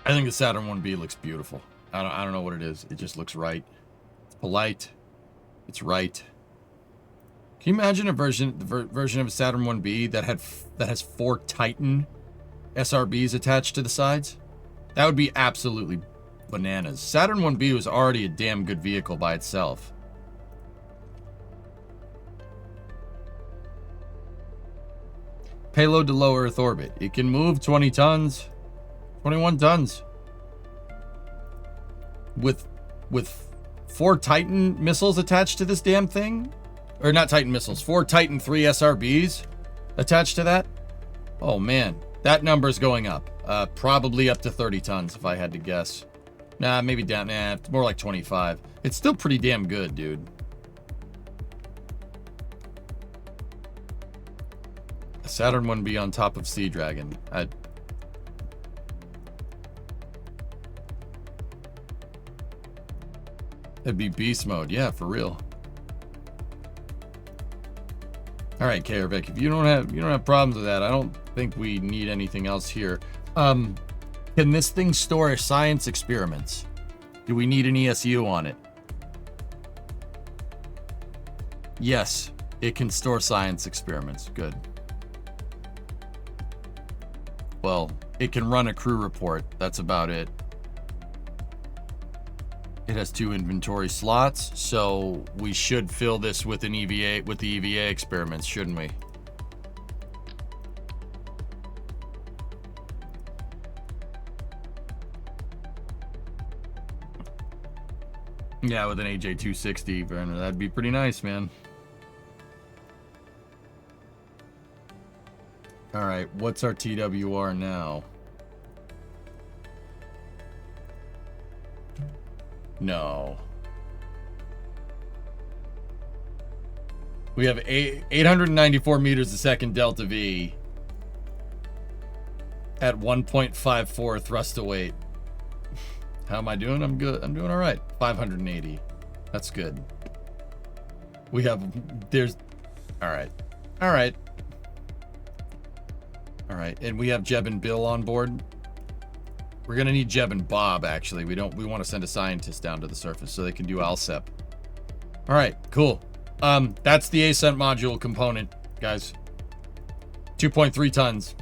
I think the Saturn 1B looks beautiful. I don't know what it is. It just looks right. It's polite. It's right. Can you imagine a version of a Saturn 1B that has 4 Titan SRBs attached to the sides? That would be absolutely bananas. Saturn 1B was already a damn good vehicle by itself. Payload to low Earth orbit. It can move 20 tons. 21 tons. With 4 Titan missiles attached to this damn thing? Or not Titan missiles, 4 Titan 3 SRBs attached to that? Oh man, that number's going up. Probably up to 30 tons if I had to guess. Nah, maybe down, it's more like 25. It's still pretty damn good, dude. A Saturn 1B on top of Sea Dragon. It'd be beast mode, yeah, for real. All right, KRVIC, if you don't have problems with that, I don't think we need anything else here. Can this thing store science experiments? Do we need an ESU on it? Yes, it can store science experiments. Good. Well, it can run a crew report. That's about it. It has 2 inventory slots, so we should fill this with an EVA, with the EVA experiments, shouldn't we? Yeah, with an AJ260 burner, that'd be pretty nice, man. All right, what's our TWR now? No. We have 894 meters a second delta V at 1.54 thrust to weight. How am I doing? I'm good. I'm doing all right. 580. That's good. We have, all right. All right. All right. And we have Jeb and Bill on board. We're going to need Jeb and Bob, actually. We want to send a scientist down to the surface so they can do ALSEP. All right, cool. That's the ascent module component, guys. 2.3 tons.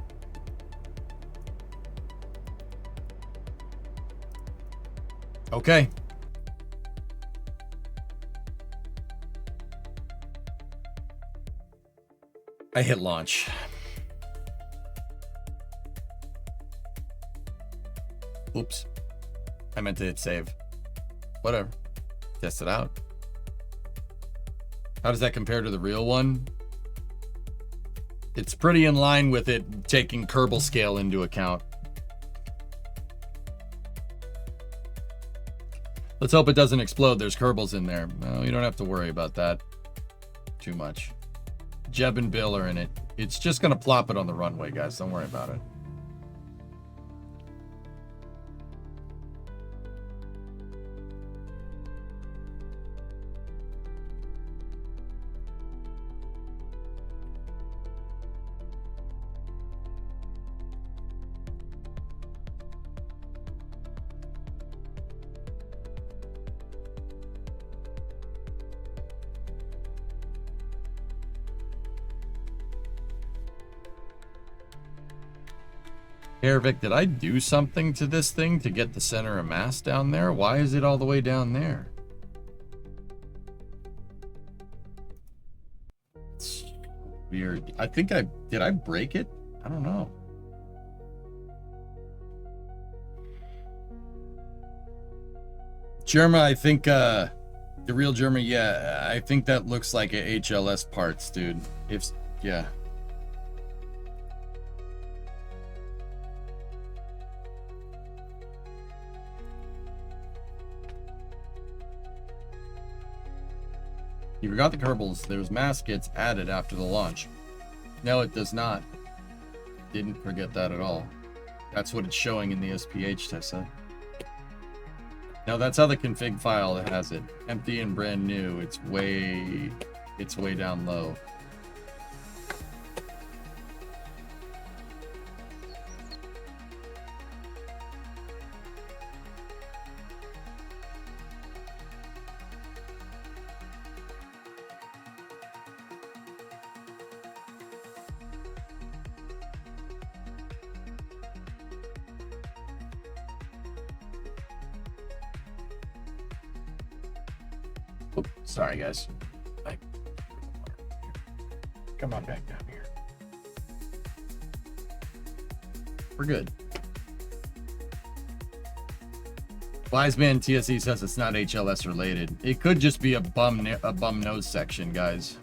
Okay. I hit launch. Oops. I meant to hit save. Whatever. Test it out. How does that compare to the real one? It's pretty in line with it taking Kerbal scale into account. Let's hope it doesn't explode. There's Kerbals in there. No, you don't have to worry about that too much. Jeb and Bill are in it. It's just going to plop it on the runway, guys. Don't worry about it. Hervik, did I do something to this thing to get the center of mass down there? Why is it all the way down there? It's weird. I think did I break it? I don't know. Germa, I think, the real Germa, yeah, I think that looks like a HLS parts, dude. Yeah. You forgot the Kerbals. There's mass kits added after the launch. No, it does not. Didn't forget that at all. That's what it's showing in the SPH, Tessa. No, that's how the config file has it. Empty and brand new. It's way down low. Oops, sorry guys. Come on back down here. We're good. Wiseman TSE says it's not HLS related. It could just be a bum nose section, guys.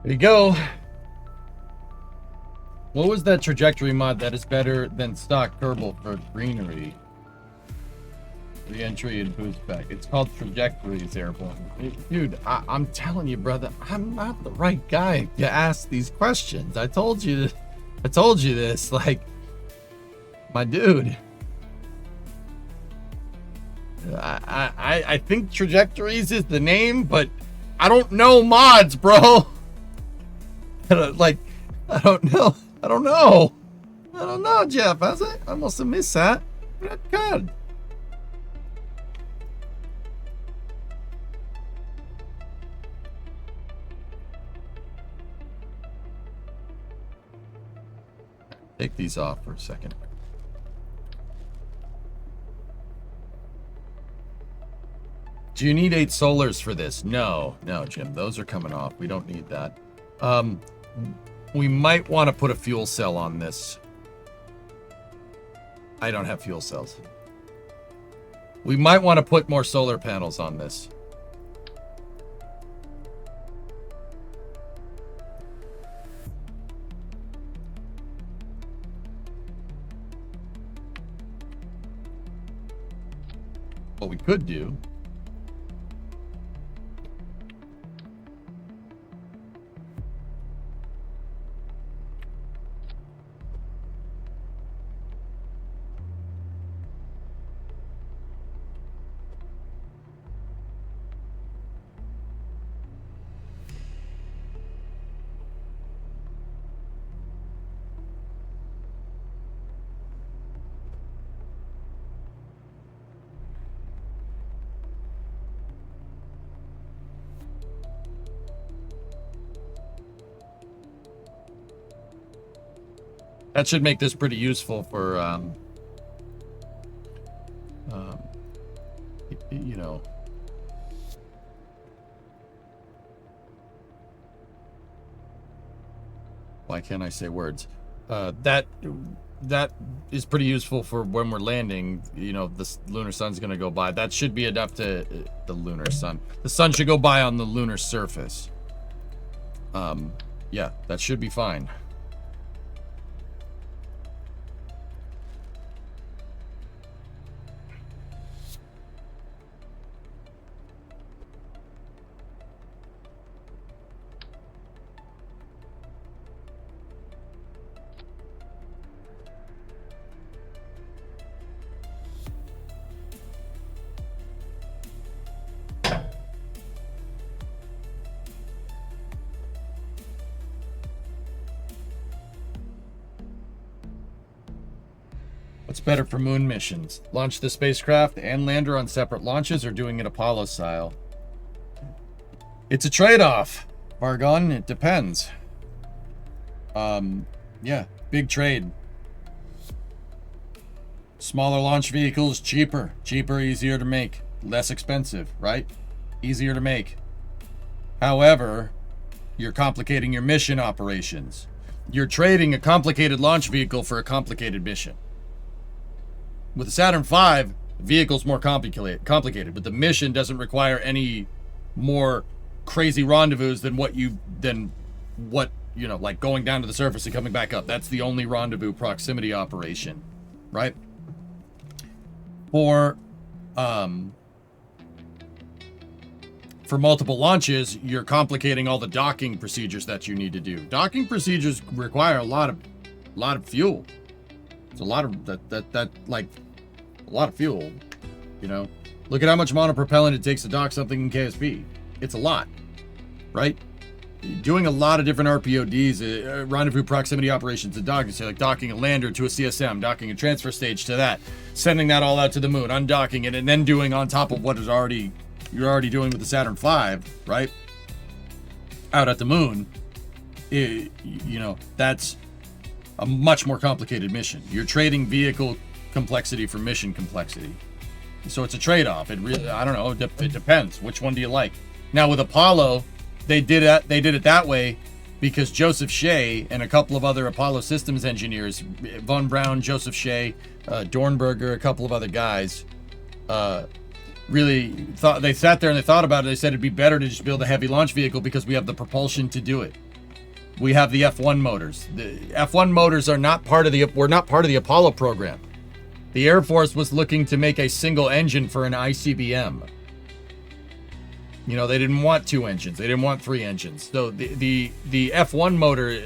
There you go. What was that trajectory mod that is better than stock Kerbal for greenery? Re-entry and boost back. It's called Trajectories Airborne. Dude, I'm telling you, brother, I'm not the right guy to ask these questions. I told you this. Like, my dude. I think Trajectories is the name, but I don't know mods, bro. Like, I don't know, Jeff. I must have missed that. God. Take these off for a second. Do you need 8 solars for this? No, Jim. Those are coming off. We don't need that. We might want to put a fuel cell on this. I don't have fuel cells. We might want to put more solar panels on this. What we could do that should make this pretty useful for, you know, why can't I say words? That is pretty useful for when we're landing. You know, the lunar sun's going to go by. That should be enough to the lunar sun. The sun should go by on the lunar surface. Yeah, that should be fine. What's better for moon missions? Launch the spacecraft and lander on separate launches, or doing it Apollo style? It's a trade-off, Vargon. It depends. Yeah, big trade. Smaller launch vehicles, cheaper, easier to make, less expensive, right? Easier to make. However, you're complicating your mission operations. You're trading a complicated launch vehicle for a complicated mission. With the Saturn V, the vehicle's more complicated, but the mission doesn't require any more crazy rendezvous than what you know, like going down to the surface and coming back up. That's the only rendezvous proximity operation, right? For multiple launches, you're complicating all the docking procedures that you need to do. Docking procedures require a lot of fuel. It's a lot of like a lot of fuel, you know. Look at how much monopropellant it takes to dock something in KSP. It's a lot, right? Doing a lot of different RPODs, rendezvous proximity operations, and docking, so like docking a lander to a CSM, docking a transfer stage to that, sending that all out to the moon, undocking it, and then doing on top of what you're already doing with the Saturn V, right? Out at the moon, you know, that's a much more complicated mission. You're trading vehicle complexity for mission complexity. So it's a trade-off. It really, I don't know, it depends. Which one do you like? Now with Apollo, they did it that way because Joseph Shea and a couple of other Apollo systems engineers, Von Braun, Joseph Shea, Dornberger, a couple of other guys, really thought, they sat there and they thought about it. They said it'd be better to just build a heavy launch vehicle because we have the propulsion to do it. We have the F1 motors. The F1 motors are not part of we're not part of the Apollo program. The Air Force was looking to make a single engine for an ICBM. You know, they didn't want 2 engines. They didn't want 3 engines. So the F1 motor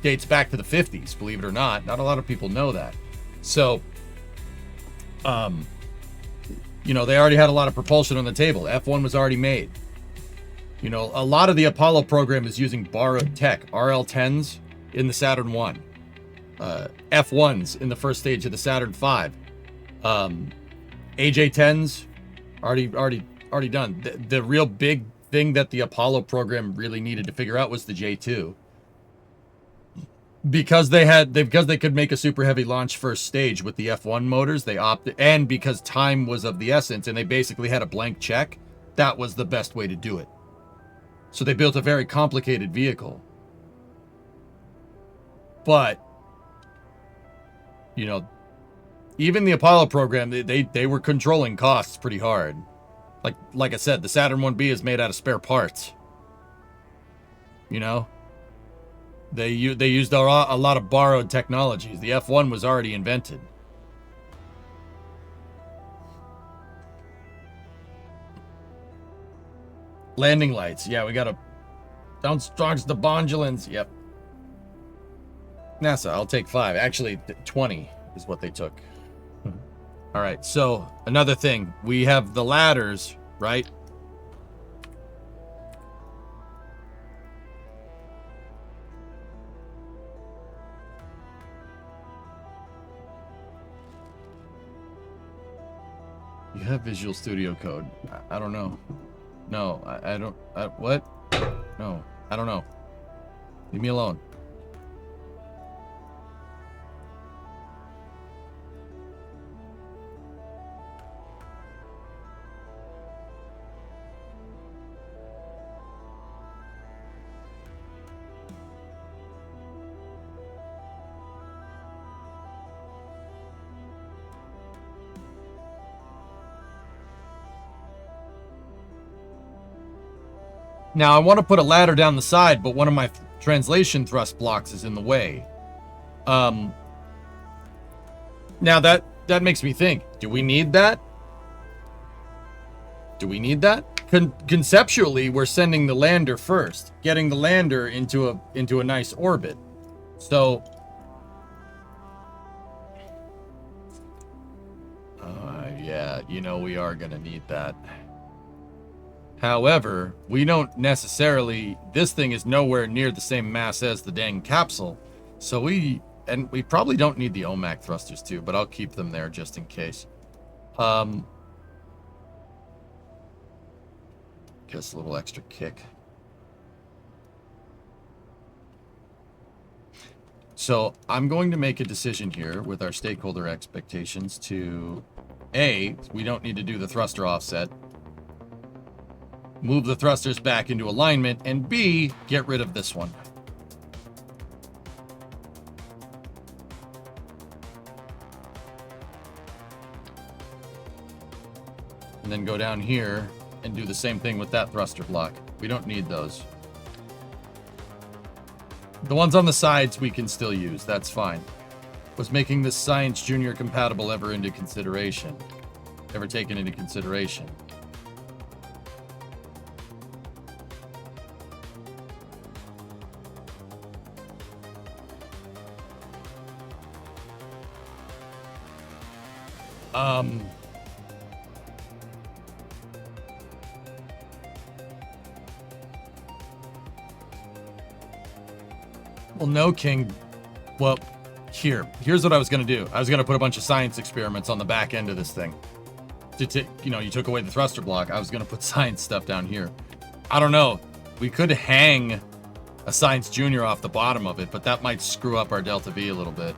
dates back to the 50s, believe it or not. Not a lot of people know that. So, you know, they already had a lot of propulsion on the table. F1 was already made. You know, a lot of the Apollo program is using borrowed tech. RL-10s in the Saturn 1. F1s in the first stage of the Saturn 5. AJ-10s already done. The real big thing that the Apollo program really needed to figure out was the J2. Because they could make a super heavy launch first stage with the F1 motors, they opted, and because time was of the essence and they basically had a blank check, that was the best way to do it. So they built a very complicated vehicle. But, you know, even the Apollo program, they were controlling costs pretty hard. Like I said, the Saturn 1B is made out of spare parts. You know? They used a lot of borrowed technologies. The F1 was already invented. Landing lights. Yeah, we gotta... Downstrongs the Bondulans. Yep. NASA, I'll take 5. Actually, 20 is what they took. All right, so another thing. We have the ladders, right? You have Visual Studio Code. I don't know. No, I don't... what? No, I don't know. Leave me alone. Now, I want to put a ladder down the side, but one of my translation thrust blocks is in the way. Now, that makes me think, do we need that? Do we need that? Conceptually, we're sending the lander first, getting the lander into a nice orbit. So... yeah, you know we are going to need that. However, we don't necessarily... This thing is nowhere near the same mass as the dang capsule. So we probably don't need the OMAC thrusters too, but I'll keep them there just in case. Guess a little extra kick. So I'm going to make a decision here with our stakeholder expectations to... A, we don't need to do the thruster offset. Move the thrusters back into alignment, and B, get rid of this one. And then go down here and do the same thing with that thruster block. We don't need those. The ones on the sides we can still use, that's fine. Was making this Science Junior compatible ever taken into consideration? Well, no, King. Well, here's what I was going to do. I was going to put a bunch of science experiments on the back end of this thing. You took away the thruster block. I was going to put science stuff down here. I don't know. We could hang a Science Junior off the bottom of it, but that might screw up our Delta V a little bit.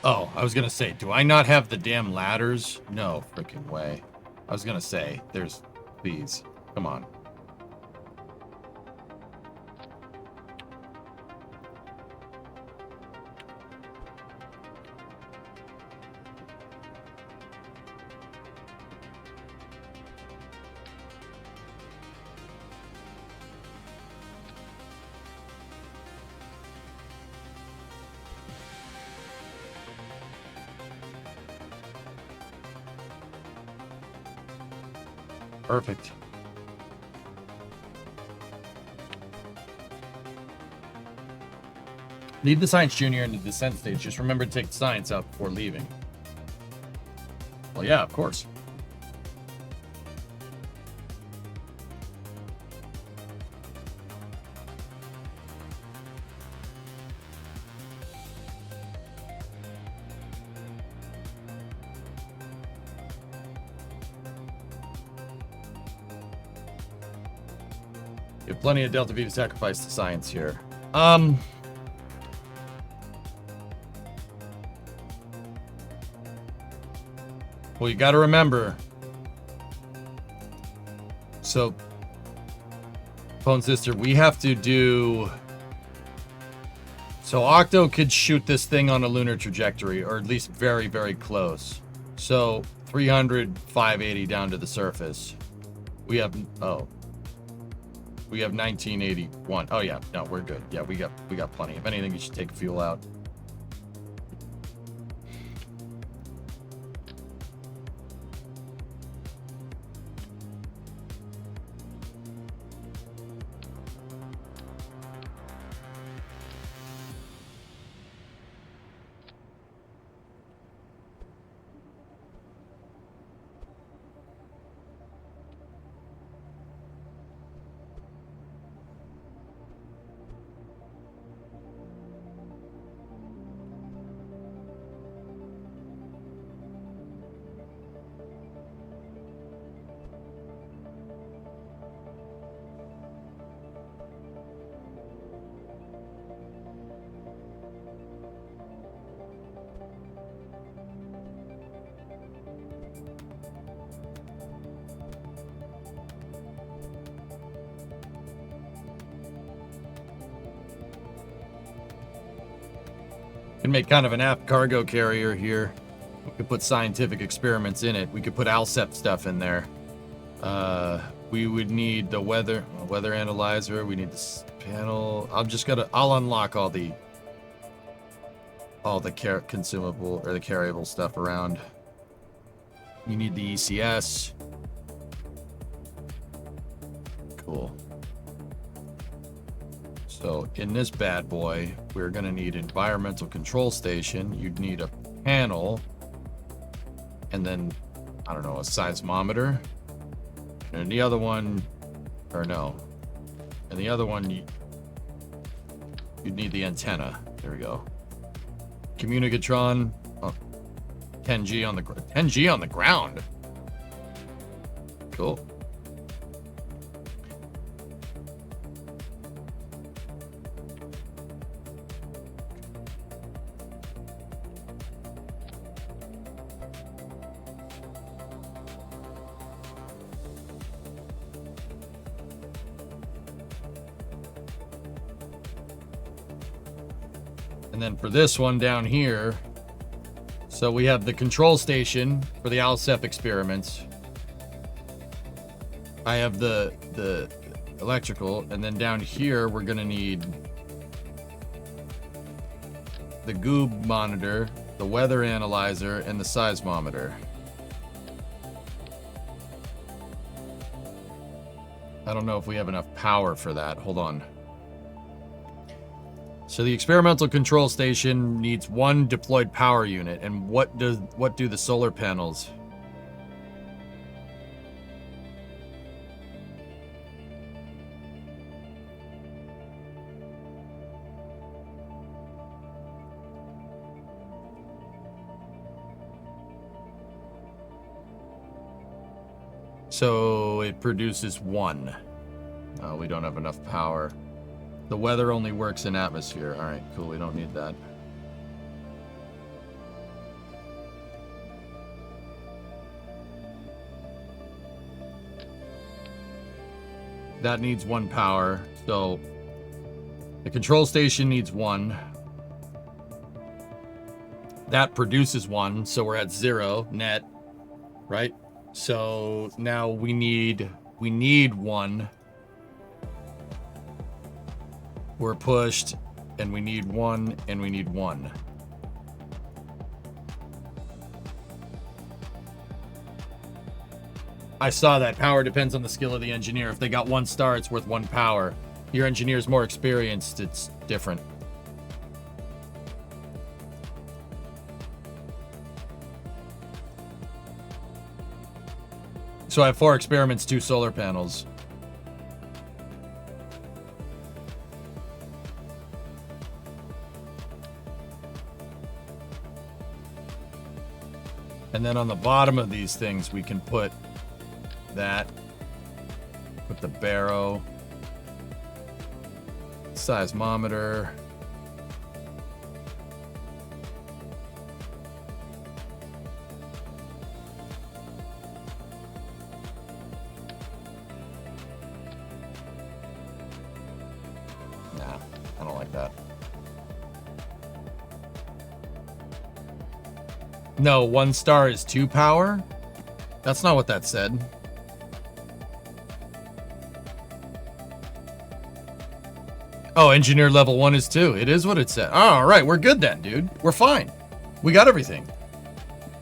Oh, I was gonna say, do I not have the damn ladders? No freaking way. I was gonna say, please, come on. Perfect. Leave the science junior into the descent stage. Just remember to take the science out before leaving. Well, yeah, of course. You have plenty of Delta V to sacrifice to science here. Well, you got to remember. So, Phone Sister, we have to do. So, Octo could shoot this thing on a lunar trajectory, or at least very, very close. So, 300, 580 down to the surface. We have. Oh. We have 1981. Oh, yeah. No, we're good. Yeah, we got plenty. If anything, you should take fuel out. Can make kind of an apt cargo carrier here. We could put scientific experiments in it. We could put ALSEP stuff in there. We would need the weather analyzer. We need this panel. I'll unlock all the consumable or the carryable stuff around. You need the ECS. Cool. So in this bad boy, we're gonna need environmental control station. You'd need a panel, and then I don't know, a seismometer. And the other one, or no, and the other one, you'd need the antenna. There we go. Communicatron. Oh, 10G on the 10G on the ground. Cool. And then for this one down here, so we have the control station for the ALSEP experiments. I have the electrical, and then down here we're gonna need the goob monitor, the weather analyzer, and the seismometer. I don't know if we have enough power for that. Hold on. So the experimental control station needs one deployed power unit, and what do the solar panels? So it produces one. We don't have enough power. The weather only works in atmosphere. All right, cool. We don't need that. That needs one power. So the control station needs one. That produces one. So we're at 0 net, right? So now we need one. We're pushed, and we need one, and we need one. I saw that. Power depends on the skill of the engineer. If they got 1 star, it's worth 1 power. Your engineer's more experienced, it's different. So I have 4 experiments, 2 solar panels. And then on the bottom of these things, we can put that. Put the barrow. Seismometer. Nah, I don't like that. No, 1 star is 2 power? That's not what that said. Oh, engineer level 1 is 2. It is what it said. All right, we're good then, dude. We're fine. We got everything.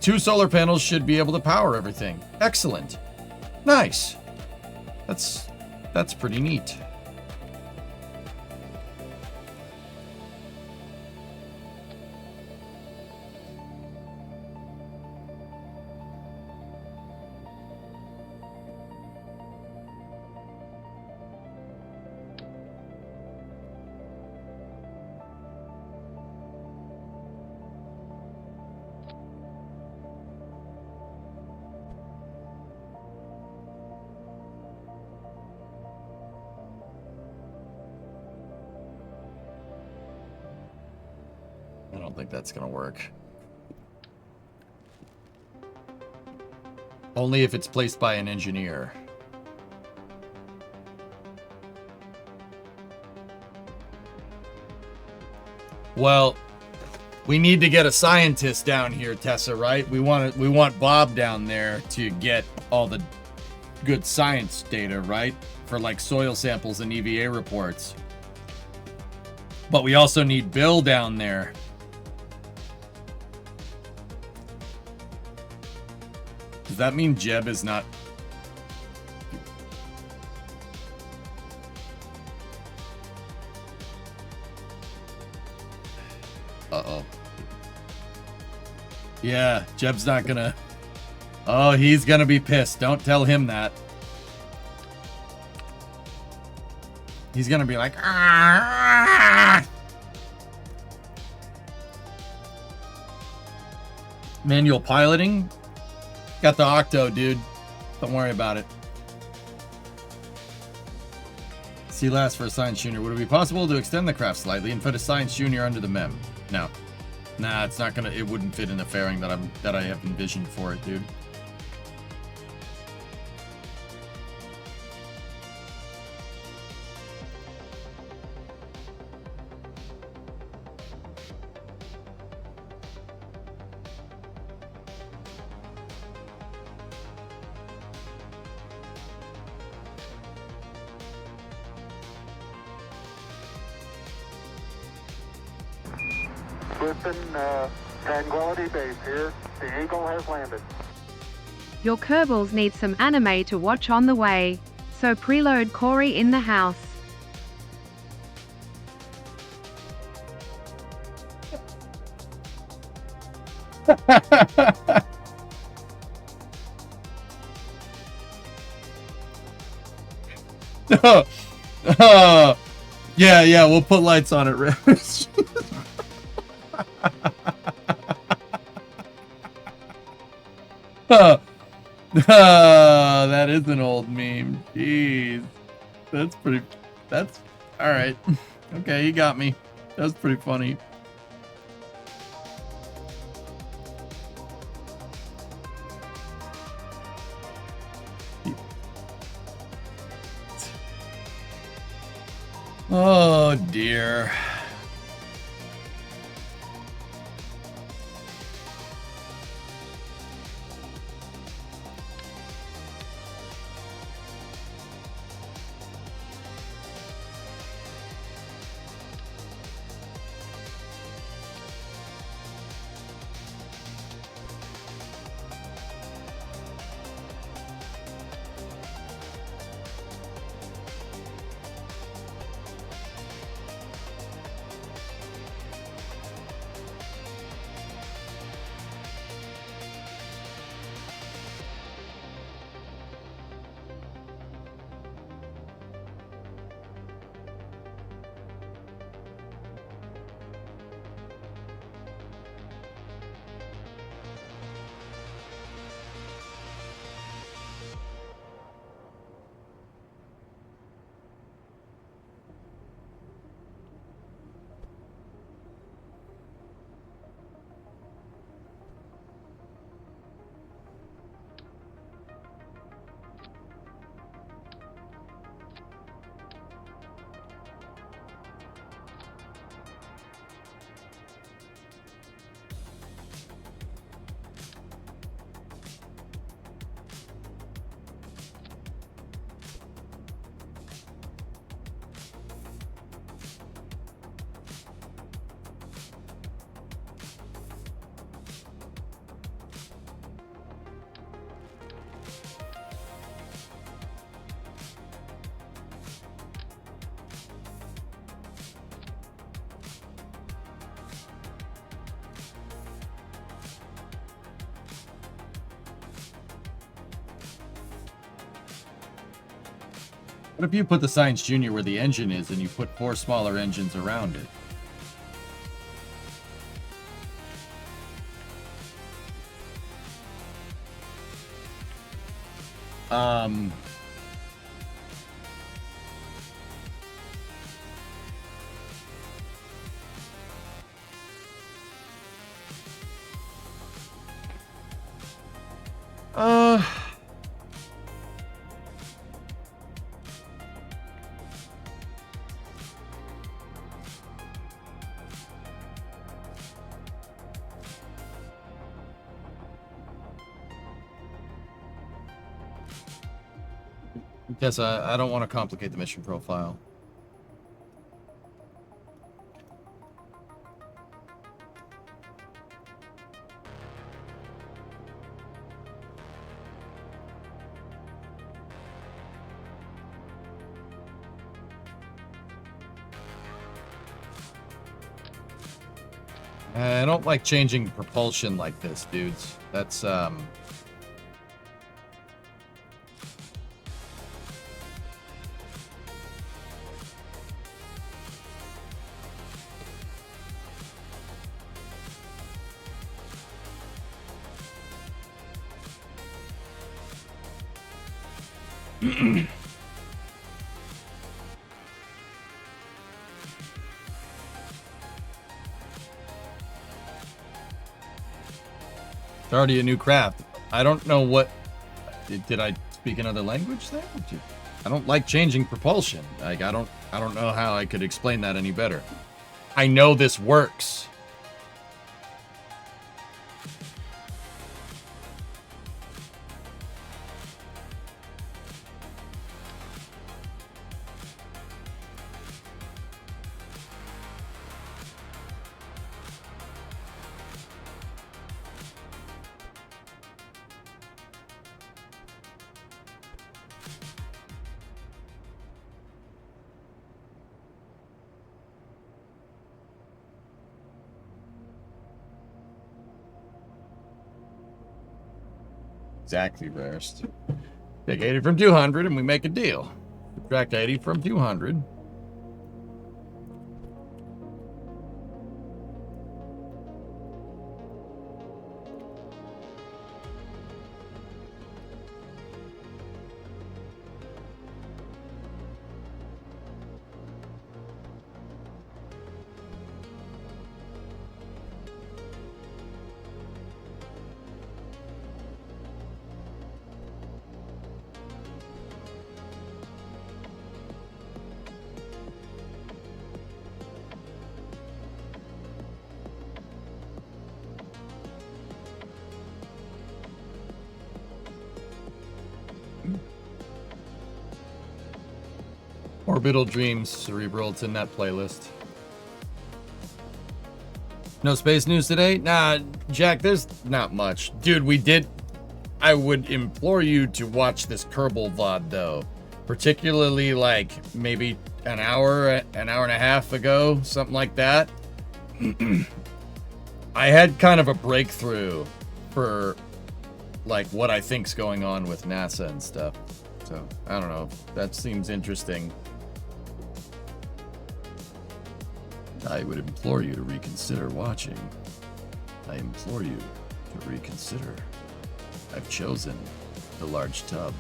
2 solar panels should be able to power everything. Excellent. Nice. That's pretty neat. I don't think that's gonna work. Only if it's placed by an engineer. Well, we need to get a scientist down here, Tessa, right? We want Bob down there to get all the good science data, right? For like soil samples and EVA reports. But we also need Bill down there. Does that mean Jeb is not... Uh-oh. Yeah, Jeb's not gonna... Oh, he's gonna be pissed. Don't tell him that. He's gonna be like... "Ah!" Manual piloting? Got the Octo, dude. Don't worry about it. See last for a Science Junior. Would it be possible to extend the craft slightly and fit a Science Junior under the MEM? No. Nah, it's not gonna... It wouldn't fit in the fairing that I have envisioned for it, dude. Listen, Tranquility Base here. The Eagle has landed. Your Kerbals need some anime to watch on the way. So preload Corey in the house. Yeah, we'll put lights on it, Rich. That is an old meme. Jeez. That's alright. Okay, you got me. That was pretty funny. Oh dear. What if you put the Science Junior where the engine is and you put 4 smaller engines around it? Guess I don't want to complicate the mission profile. I don't like changing propulsion like this, dudes. That's, it's already a new craft. I don't know what... Did I speak another language there? I don't like changing propulsion. Like, I don't know how I could explain that any better. I know this works. Exactly, rarest. Take 80 from 200 and we make a deal. Subtract 80 from 200. Orbital Dreams, Cerebral, it's in that playlist. No space news today? Nah, Jack, there's not much. Dude, I would implore you to watch this Kerbal VOD, though. Particularly, like, maybe an hour and a half ago, something like that. I had kind of a breakthrough for, like, what I think's going on with NASA and stuff. So, I don't know. That seems interesting. I would implore you to reconsider watching. I implore you to reconsider. I've chosen the large tub.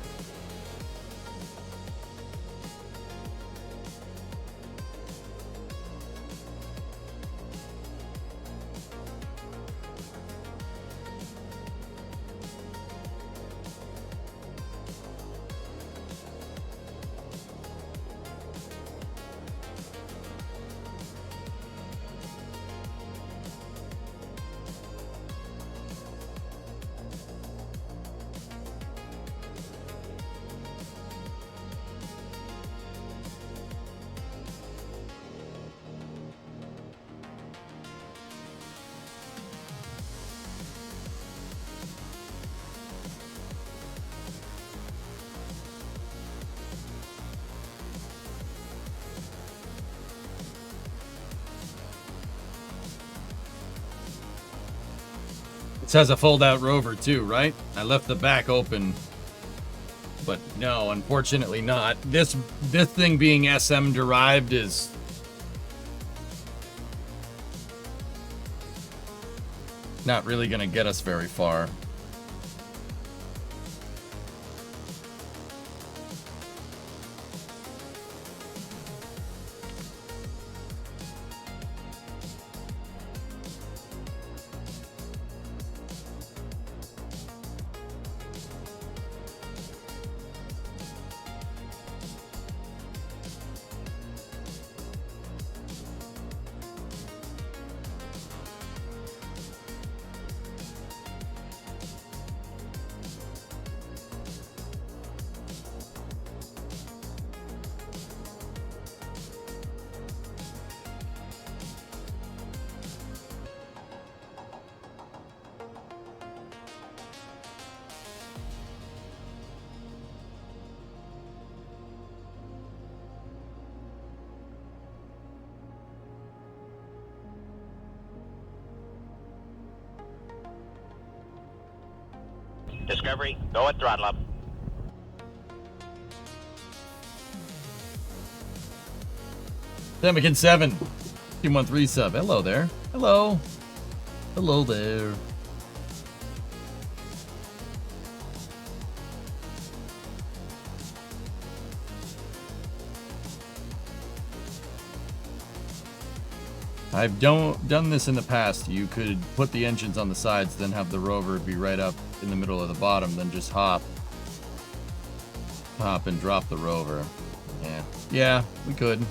This has a fold-out rover too, right? I left the back open But no, unfortunately not. This thing being SM derived is not really going to get us very far. Discovery, go at throttle up. Demikin 7, 213 sub. Hello there. Hello. Hello there. I've done this in the past. You could put the engines on the sides, then have the rover be right up in the middle of the bottom, then just hop and drop the rover. Yeah, we could.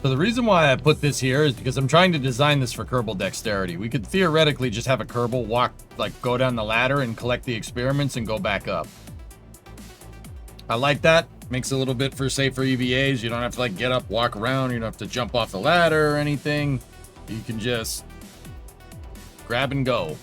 So the reason why I put this here is because I'm trying to design this for Kerbal dexterity. We could theoretically just have a Kerbal walk, like go down the ladder and collect the experiments and go back up. I like that. Makes it a little bit for safer EVAs. You don't have to like get up, walk around. You don't have to jump off the ladder or anything. You can just grab and go.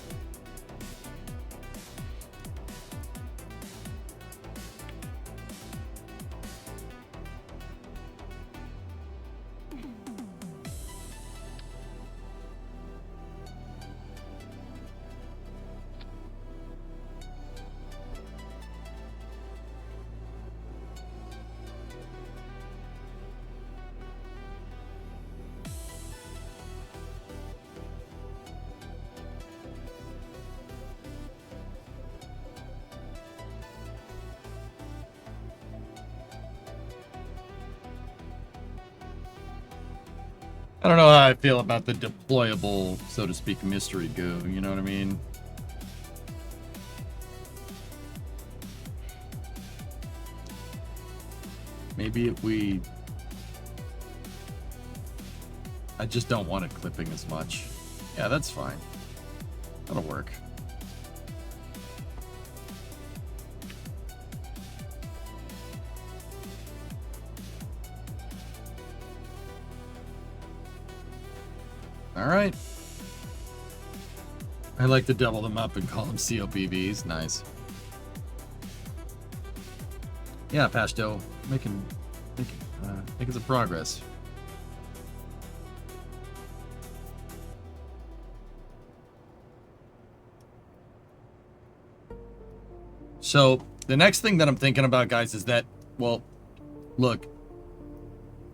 I don't know how I feel about the deployable, so to speak, mystery goo, you know what I mean? Maybe if we... I just don't want it clipping as much. Yeah, that's fine. That'll work. All right. I like to double them up and call them COPVs. Nice. Yeah, Pashto, making some progress. So the next thing that I'm thinking about, guys, is that, well, look,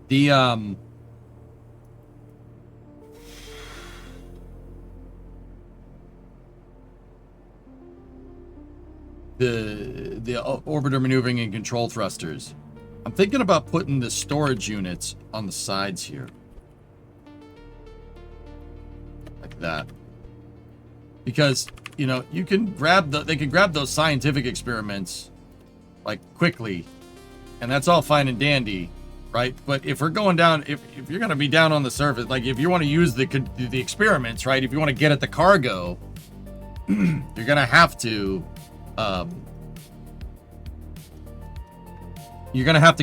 the orbiter maneuvering and control thrusters. I'm thinking about putting the storage units on the sides here. Like that. Because, you know, you can grab they can grab those scientific experiments like quickly, and that's all fine and dandy, right? But if we're going down, if you're going to be down on the surface, like if you want to use the experiments, right? If you want to get at the cargo, you're going to have to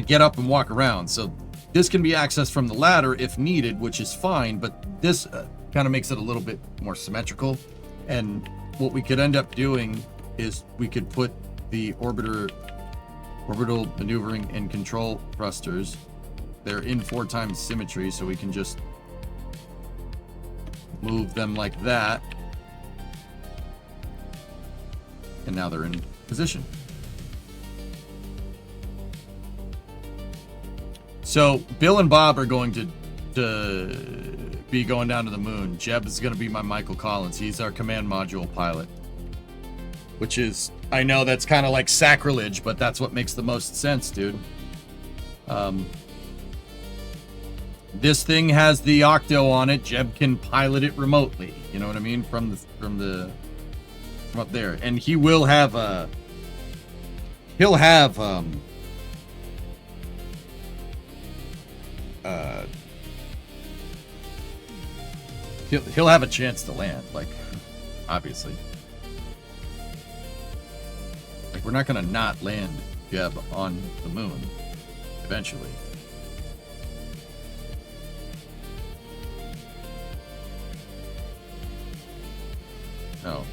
get up and walk around. So this can be accessed from the ladder if needed, which is fine, but this kind of makes it a little bit more symmetrical. And what we could end up doing is we could put the orbital maneuvering and control thrusters. They're in 4x symmetry, so we can just move them like that. And now they're in position. So Bill and Bob are going to be going down to the moon. Jeb is going to be my Michael Collins. He's our command module pilot. Which is, I know that's kind of like sacrilege, but that's what makes the most sense, dude. This thing has the Octo on it. Jeb can pilot it remotely. You know what I mean? From up there. And he will have he'll have he'll have a chance to land, like, obviously. Like, we're not gonna not land Jeb on the moon eventually.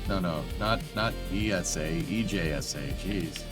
No, not ESA, EJSA, jeez.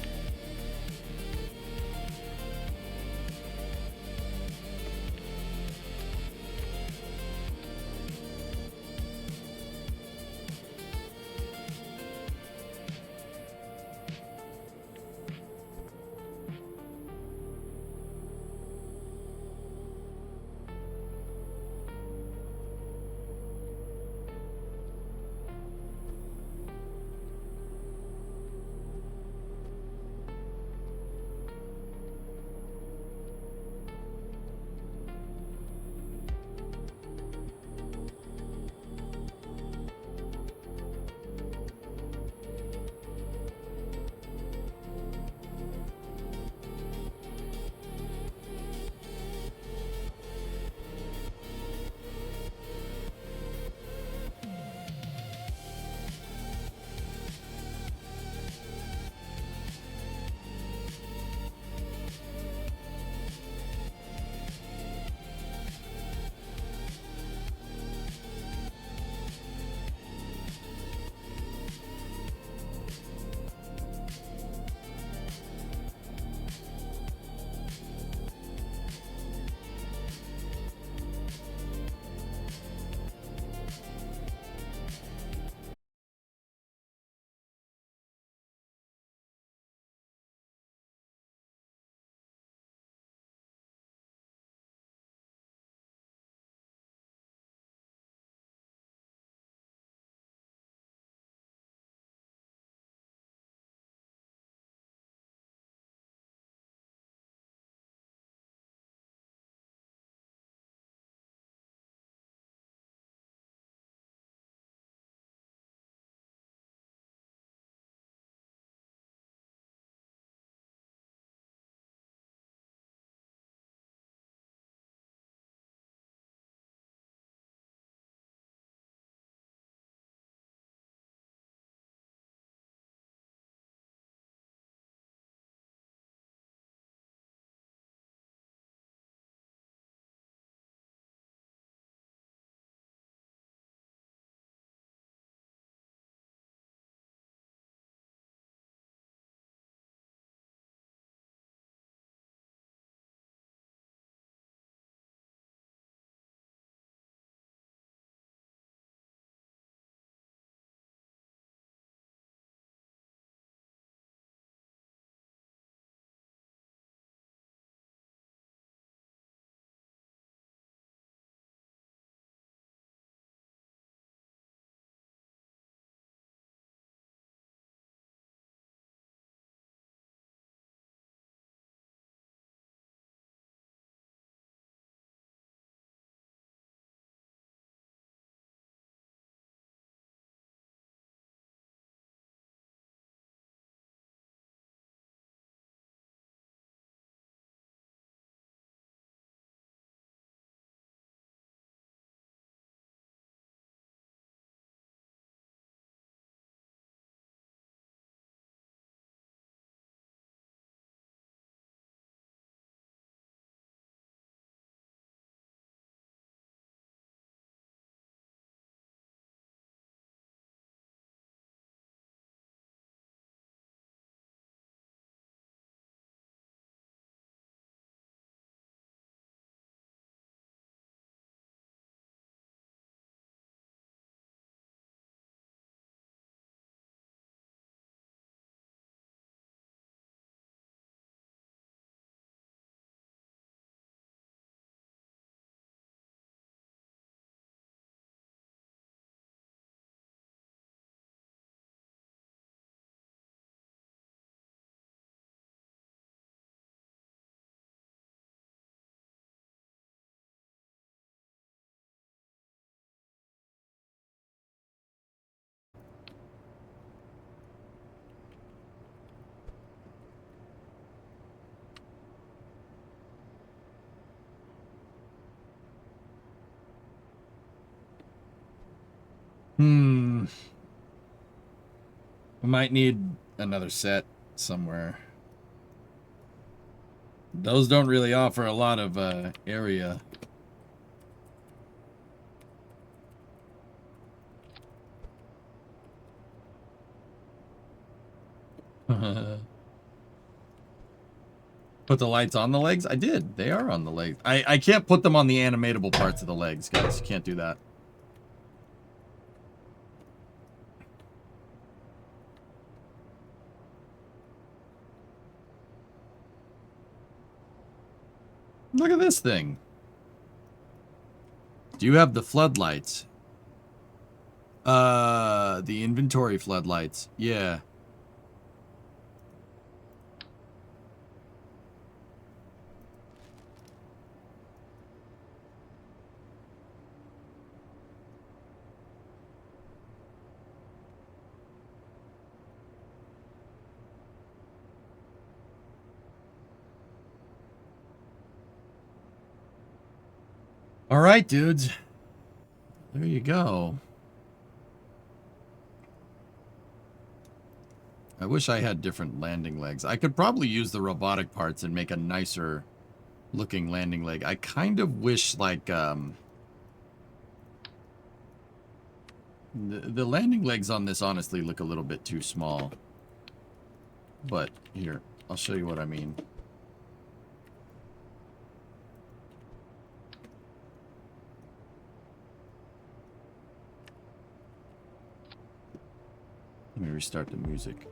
We might need another set somewhere. Those don't really offer a lot of area. Put the lights on the legs? I did. They are on the legs. I can't put them on the animatable parts of the legs, guys. Can't do that. Look at this thing. Do you have the floodlights? The inventory floodlights. Yeah. All right, dudes. There you go. I wish I had different landing legs. I could probably use the robotic parts and make a nicer looking landing leg. I kind of wish, like, the landing legs on this honestly look a little bit too small. But here, I'll show you what I mean. Let me restart the music.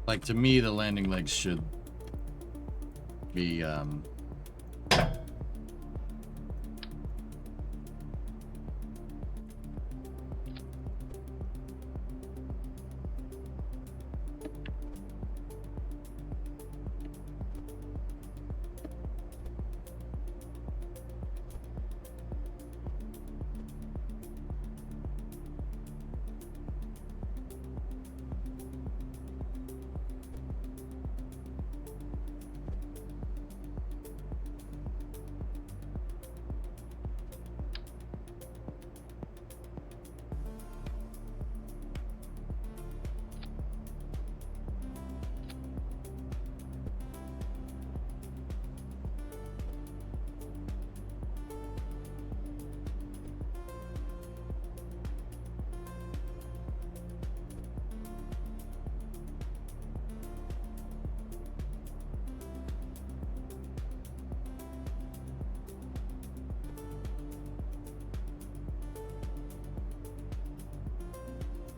Like, to me, the landing legs should be,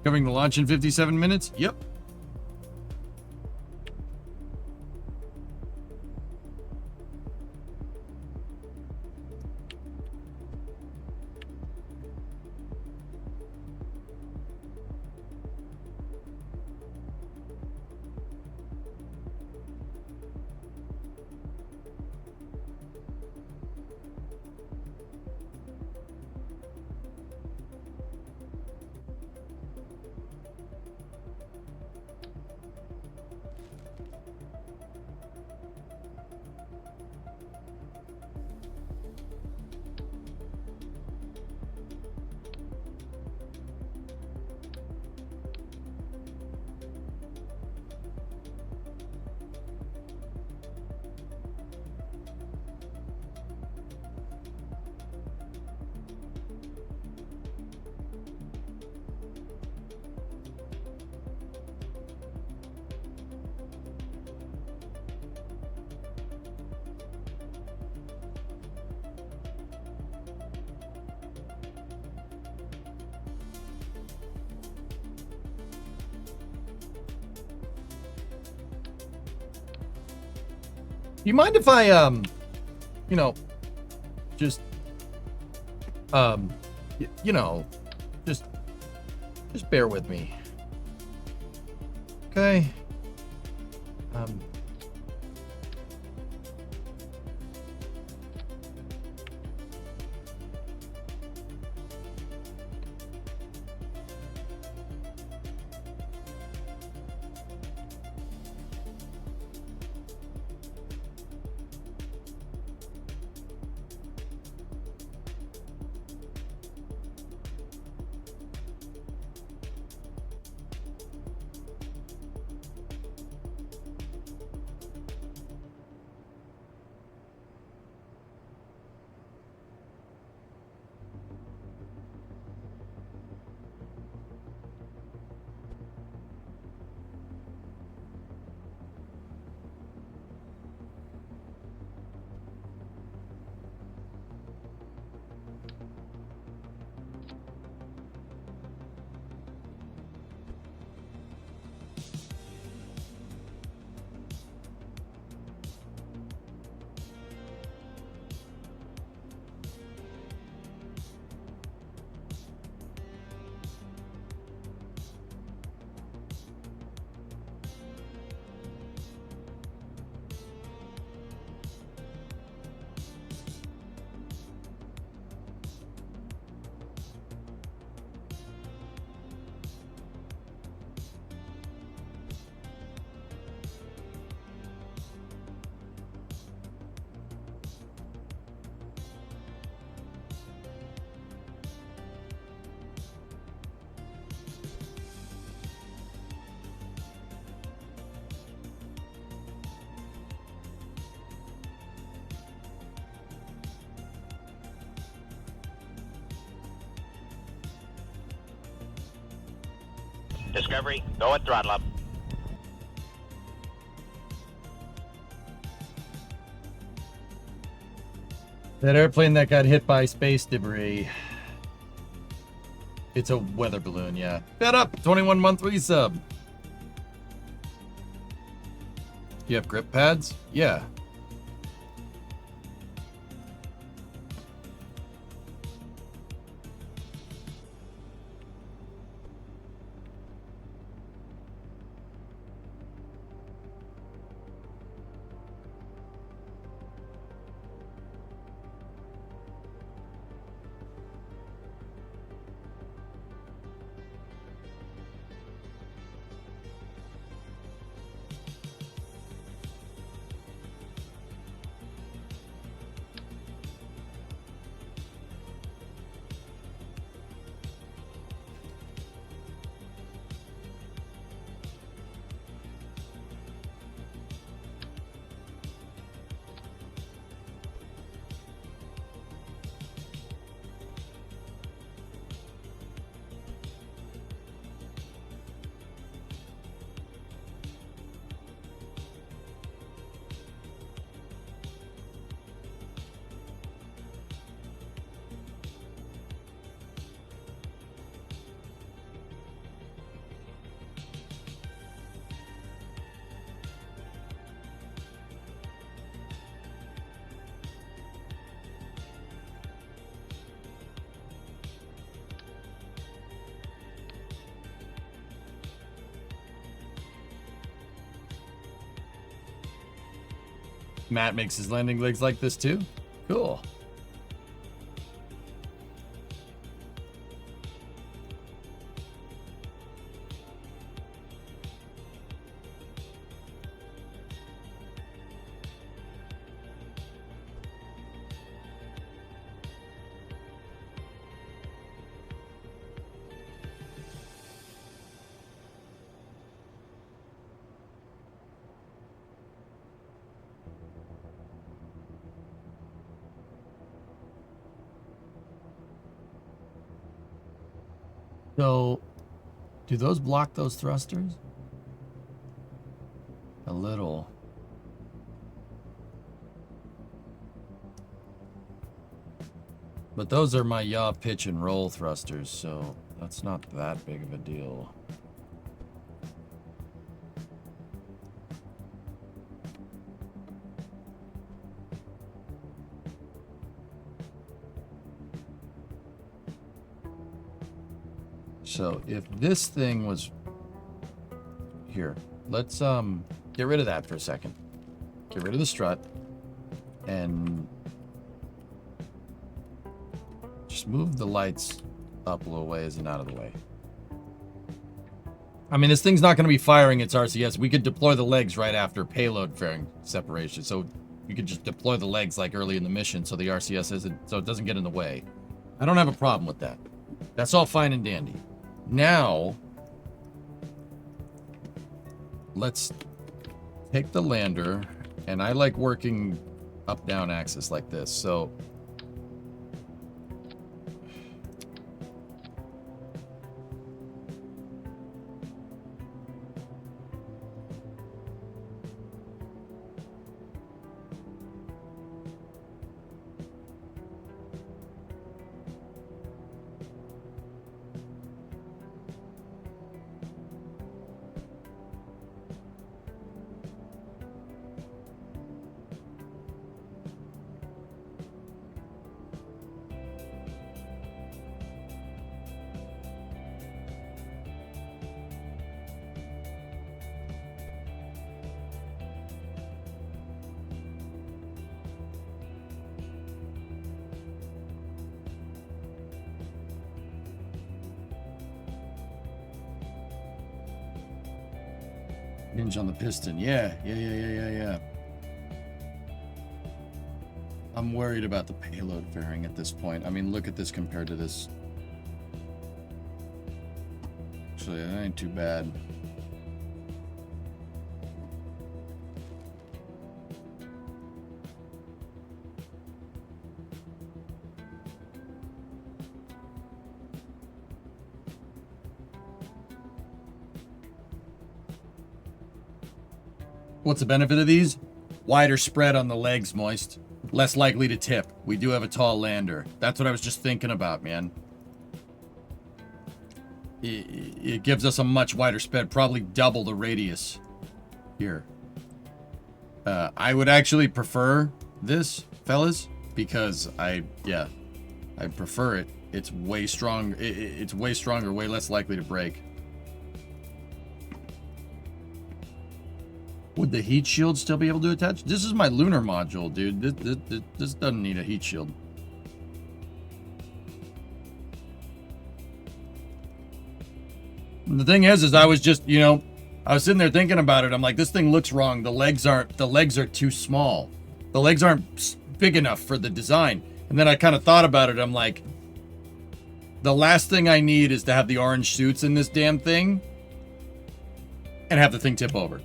covering the launch in 57 minutes? Yep. you mind if I, you know, just, you know, just bear with me. Okay. Discovery, go at throttle up. That airplane that got hit by space debris. It's a weather balloon, yeah. Fed up, 21 month resub. You have grip pads? Yeah. Matt makes his landing legs like this too? Cool. So, do those block those thrusters? A little. But those are my yaw, pitch, and roll thrusters, so that's not that big of a deal. So if this thing was here, let's get rid of that for a second. Get rid of the strut and just move the lights up a little ways and out of the way. I mean, this thing's not going to be firing its RCS. We could deploy the legs right after payload fairing separation. So you could just deploy the legs like early in the mission so the RCS isn't, so it doesn't get in the way. I don't have a problem with that. That's all fine and dandy. Now, let's take the lander, and I like working up-down axis like this. So hinge on the piston. Yeah. I'm worried about the payload fairing at this point. I mean, look at this compared to this. Actually, that ain't too bad. What's the benefit of these? Wider spread on the legs, Moist. Less likely to tip. We do have a tall lander. That's what I was just thinking about, man. It gives us a much wider spread, probably double the radius here. I would actually prefer this, fellas, because I prefer it. It's way strong. It's way stronger, way less likely to break. Would the heat shield still be able to attach? This is my lunar module, dude. This doesn't need a heat shield. And the thing is I was just, I was sitting there thinking about it. I'm like, this thing looks wrong. The legs are too small. The legs aren't big enough for the design. And then I kind of thought about it. I'm like, the last thing I need is to have the orange suits in this damn thing and have the thing tip over.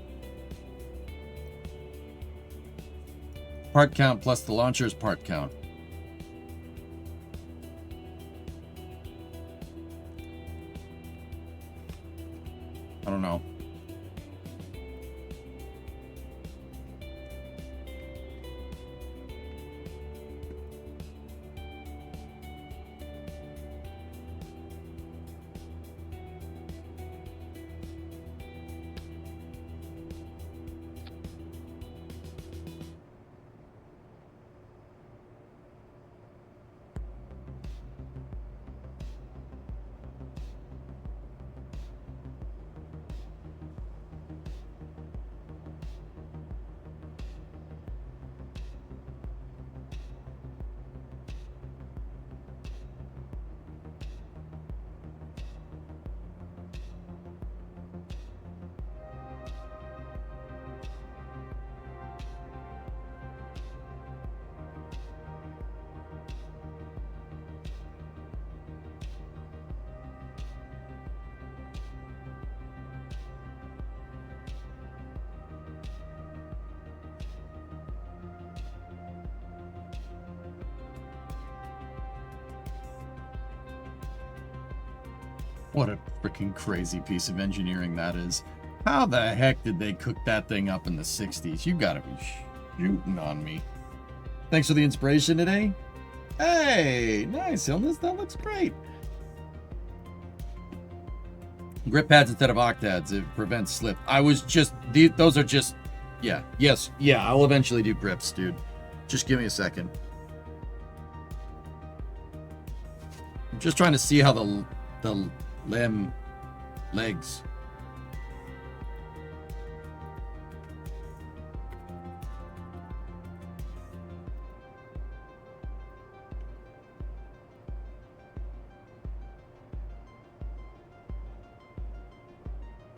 Part count plus the launcher's part count. I don't know. What a freaking crazy piece of engineering that is. How the heck did they cook that thing up in the 60s? You gotta be shooting on me. Thanks for the inspiration today. Hey, nice, Illness. That looks great. Grip pads instead of octads. It prevents slip. I was just, those are just, yeah, yes, yeah, I'll eventually do grips, dude. Just give me a second. I'm just trying to see how the legs.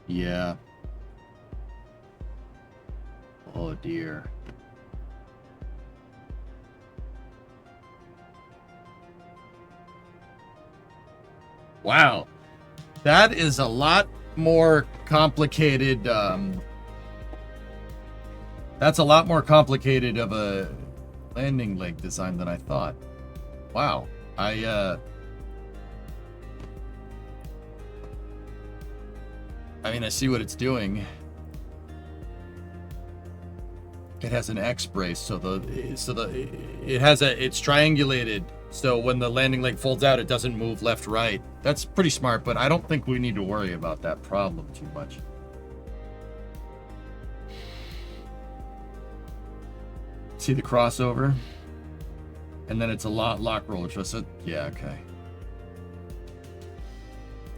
Yeah. Oh dear. Wow. That is a lot more complicated. That's a lot more complicated of a landing leg design than I thought. Wow. I mean, I see what it's doing. It has an X brace, so it's triangulated, so when the landing leg folds out, it doesn't move left right. That's pretty smart, but I don't think we need to worry about that problem too much. See the crossover, and then it's a lock roller twist. So yeah, okay.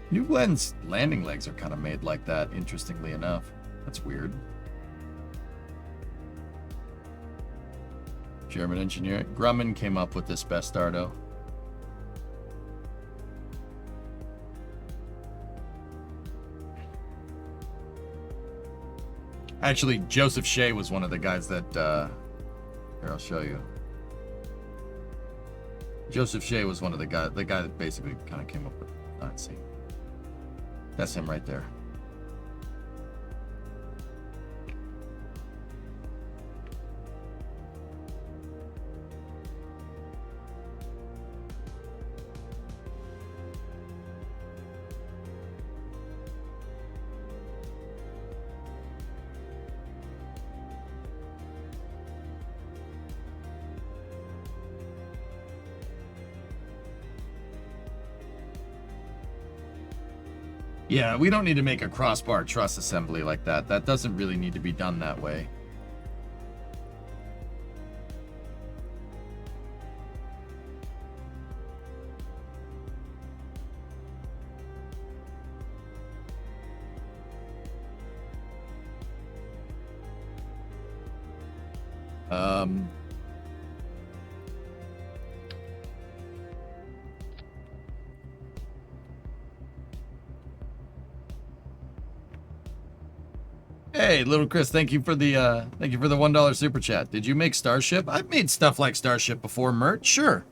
New Blend's landing legs are kind of made like that, interestingly enough. That's weird. German engineer Grumman came up with this Bastardo. Actually, Joseph Shea was one of the guys that, here, I'll show you. Joseph Shea was one of the guy that basically kind of came up with, let's see. That's him right there. Yeah, we don't need to make a crossbar truss assembly like that. That doesn't really need to be done that way. Hey, little Chris, thank you for the $1 super chat. Did you make Starship? I've made stuff like Starship before, Mert. Sure.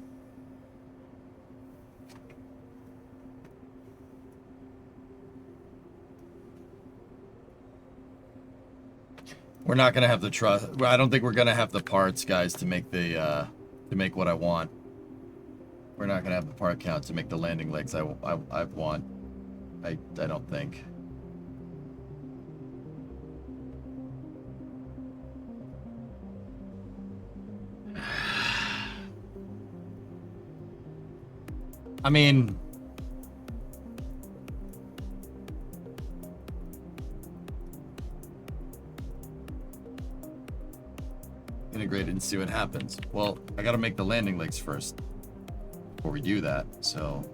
We're not gonna have the trust. I don't think we're gonna have the parts, guys, to make the to make what I want. We're not gonna have the part count to make the landing legs I want. I don't think. I mean, integrate it and see what happens. Well, I gotta make the landing legs first before we do that. So,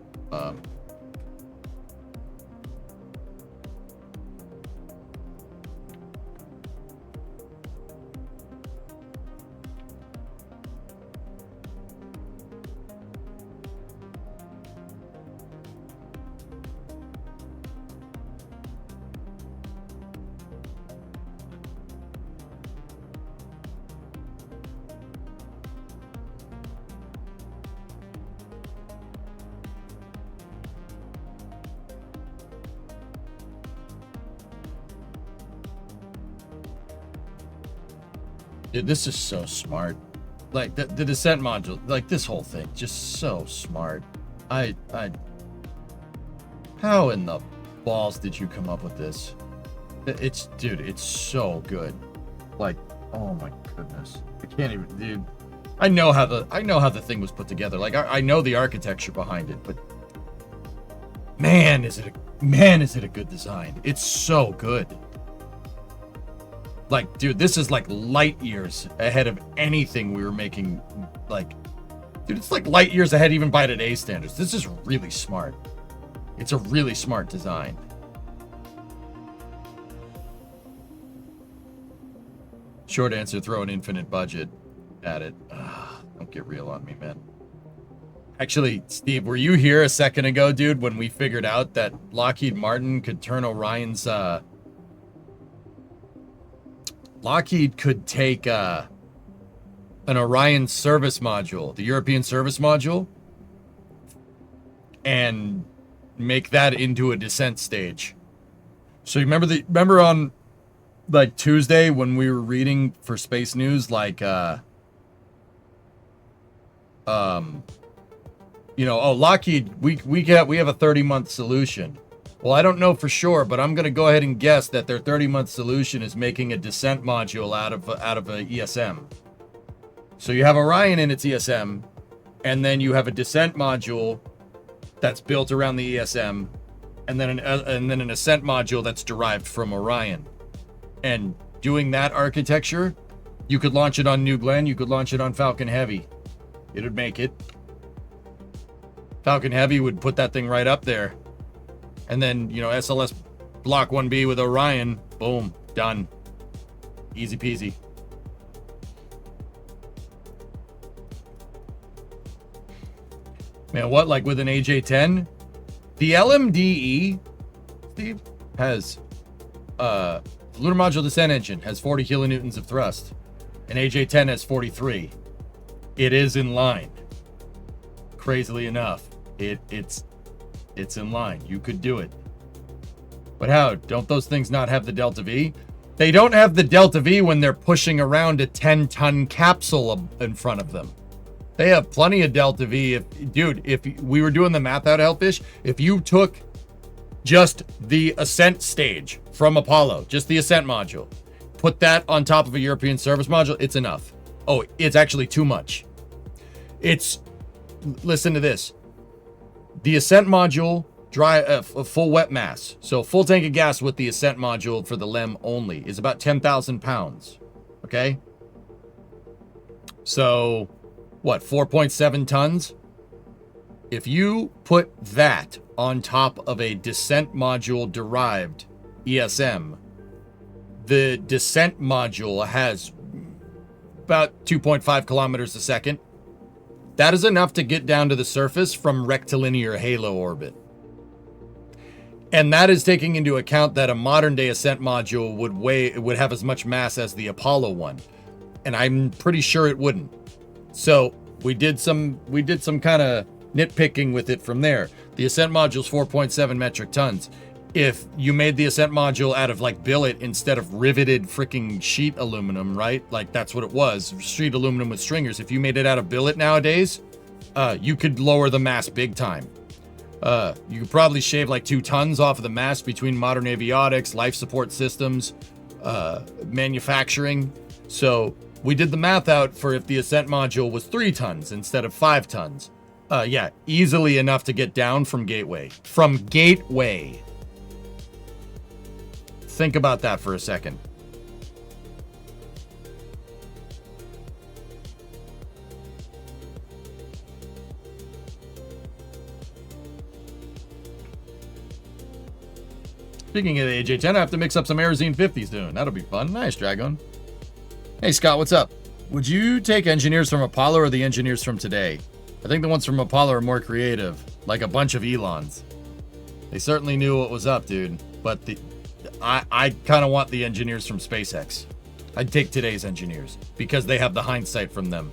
dude, this is so smart. Like the descent module, like this whole thing, just so smart. How in the balls did you come up with this? Dude, it's so good. Like, oh my goodness, I can't even, dude. I know how the thing was put together. Like, I know the architecture behind it, but man, is it a good design. It's so good. Like, dude, this is like light years ahead of anything we were making. Like, dude, it's like light years ahead even by today's standards. This is really smart. It's a really smart design. Short answer, throw an infinite budget at it. Don't get real on me, man. Actually, Steve, were you here a second ago, dude, when we figured out that Lockheed Martin could turn Orion's, Lockheed could take, an Orion service module, the European service module, and make that into a descent stage. So you remember on like Tuesday when we were reading for Space News, like Lockheed, we have a 30-month solution. Well, I don't know for sure, but I'm gonna go ahead and guess that their 30-month solution is making a descent module out of a ESM. So you have Orion in its ESM, and then you have a descent module that's built around the ESM, and then an ascent module that's derived from Orion. And doing that architecture, you could launch it on New Glenn, you could launch it on Falcon Heavy. It would make it. Falcon Heavy would put that thing right up there. And then, SLS Block 1B with Orion, boom, done. Easy peasy. Man, what, like with an AJ-10? The LMDE, Steve, has, Lunar Module Descent Engine has 40 kilonewtons of thrust. An AJ-10 has 43. It is in line. Crazily enough, it's in line. You could do it. But how? Don't those things not have the Delta V? They don't have the Delta V when they're pushing around a 10-ton capsule in front of them. They have plenty of Delta V. If we were doing the math out, Hellfish, if you took just the ascent stage from Apollo, just the ascent module, put that on top of a European service module, it's enough. Oh, it's actually too much. Listen to this. The ascent module, a full wet mass, so full tank of gas with the ascent module for the LEM only, is about 10,000 pounds. Okay? So, what, 4.7 tons? If you put that on top of a descent module derived ESM, the descent module has about 2.5 kilometers a second. That is enough to get down to the surface from rectilinear halo orbit. And that is taking into account that a modern day ascent module would have as much mass as the Apollo one. And I'm pretty sure it wouldn't. So we did some kind of nitpicking with it from there. The ascent module is 4.7 metric tons. If you made the ascent module out of like billet instead of riveted freaking sheet aluminum, right? Like that's what it was, sheet aluminum with stringers. If you made it out of billet nowadays, you could lower the mass big time. You could probably shave like 2 tons off of the mass between modern avionics, life support systems, manufacturing. So we did the math out for if the ascent module was 3 tons instead of 5 tons. Yeah, easily enough to get down from Gateway. From Gateway. Think about that for a second. Speaking of the AJ-10, I have to mix up some Aerozine 50s soon. That'll be fun. Nice, Dragon. Hey, Scott, what's up? Would you take engineers from Apollo or the engineers from today? I think the ones from Apollo are more creative, like a bunch of Elons. They certainly knew what was up, dude. But I kind of want the engineers from SpaceX. I'd take today's engineers because they have the hindsight from them.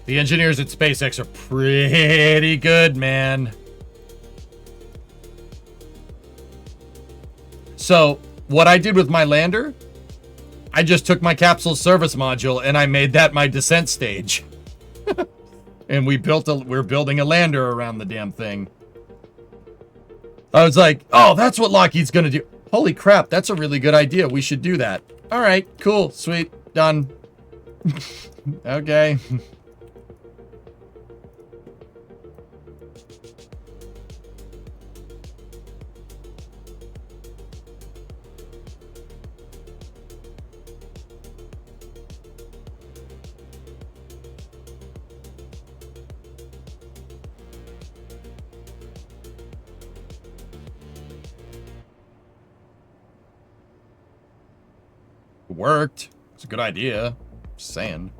The engineers at SpaceX are pretty good, man. So what I did with my lander, I just took my capsule service module and I made that my descent stage. And we're building a lander around the damn thing. I was like, oh, that's what Lockheed's gonna do. Holy crap, that's a really good idea. We should do that. All right, cool, sweet, done. Okay. It worked. It's a good idea. Just saying.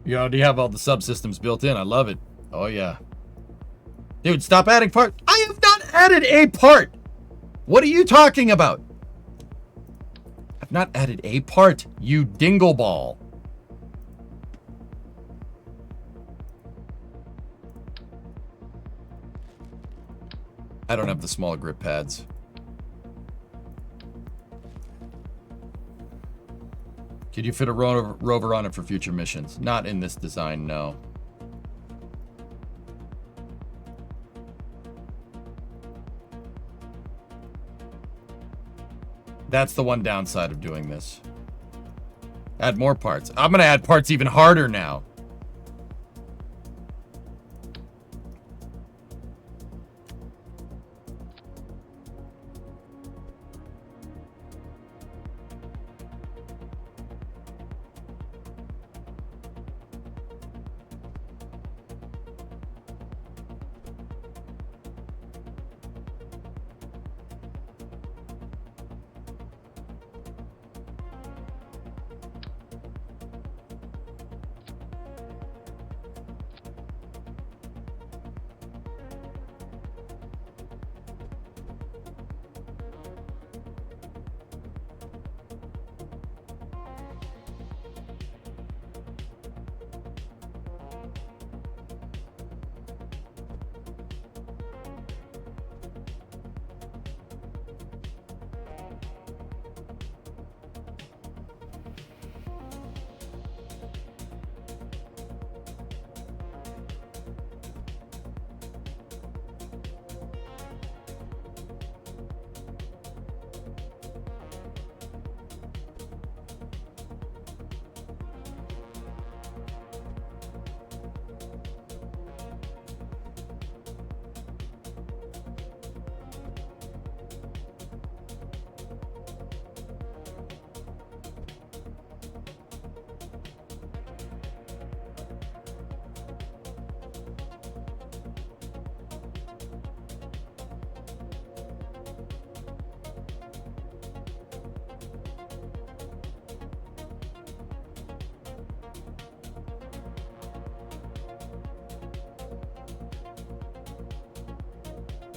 You already have all the subsystems built in. I love it. Oh, yeah. Dude, stop adding parts. I have not added a part. What are you talking about? I've not added a part, you dingleball. I don't have the small grip pads. Could you fit a rover on it for future missions? Not in this design, no. That's the one downside of doing this. Add more parts. I'm gonna add parts even harder now.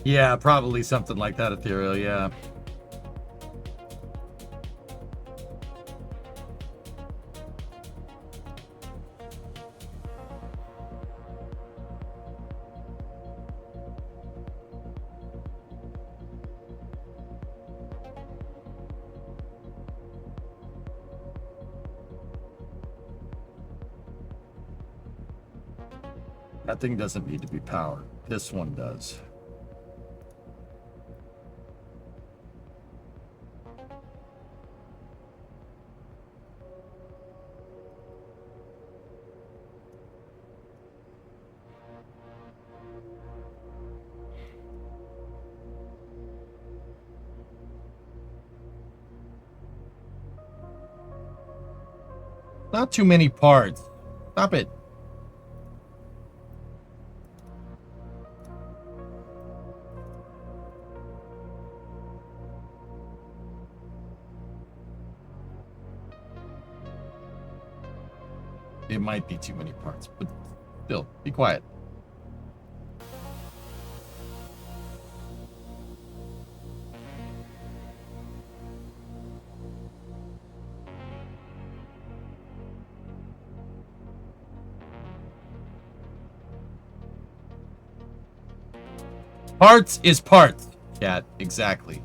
Yeah, probably something like that, Ethereal, yeah. That thing doesn't need to be powered. This one does. Not too many parts. Stop it. It might be too many parts, but still, be quiet. Parts is parts, chat. Exactly.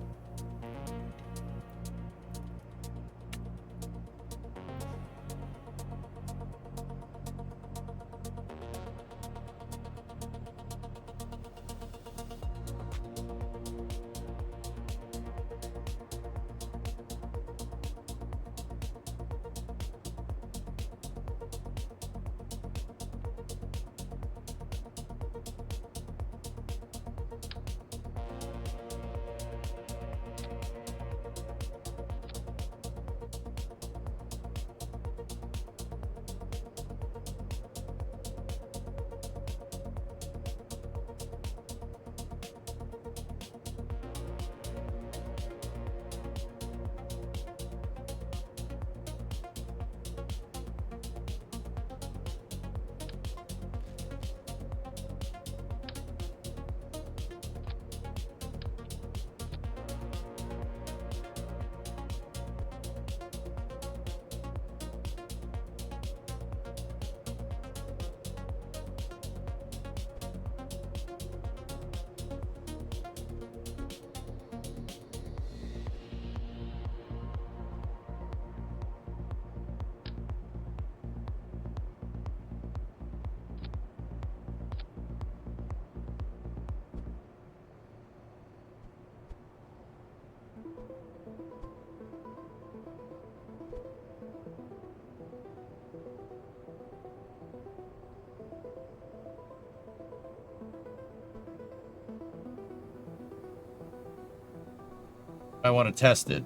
I want to test it.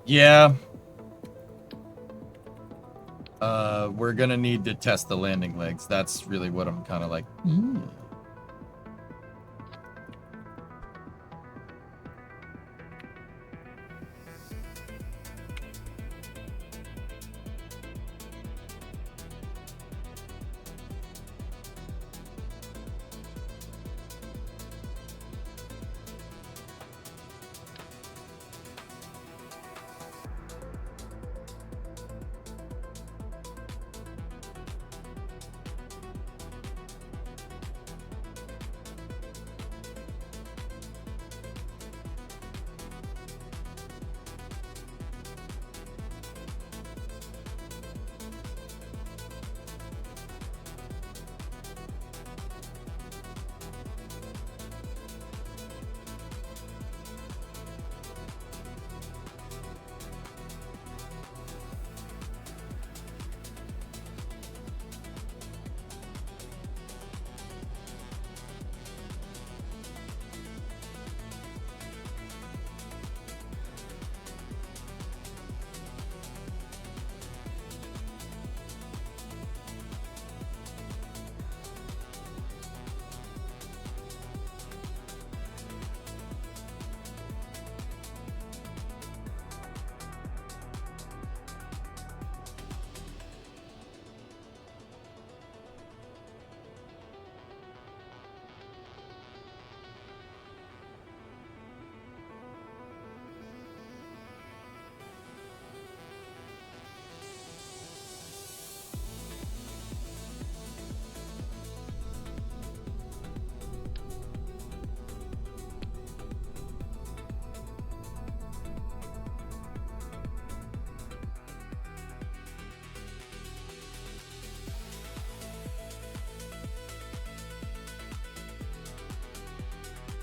Yeah. We're gonna need to test the landing legs. That's really what I'm kind of like.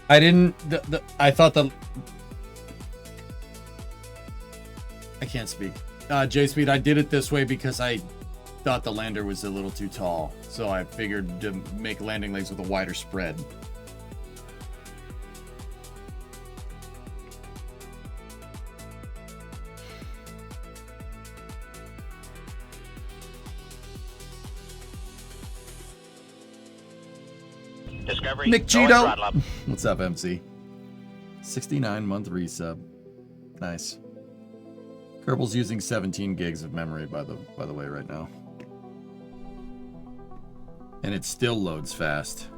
I didn't. I thought the. I can't speak. J-Speed, I did it this way because I thought the lander was a little too tall. So I figured to make landing legs with a wider spread. Discovery, Nick go and Cheeto. throttle up. What's up, MC? 69-month resub. Nice. Kerbal's using 17 gigs of memory by the way right now. And it still loads fast.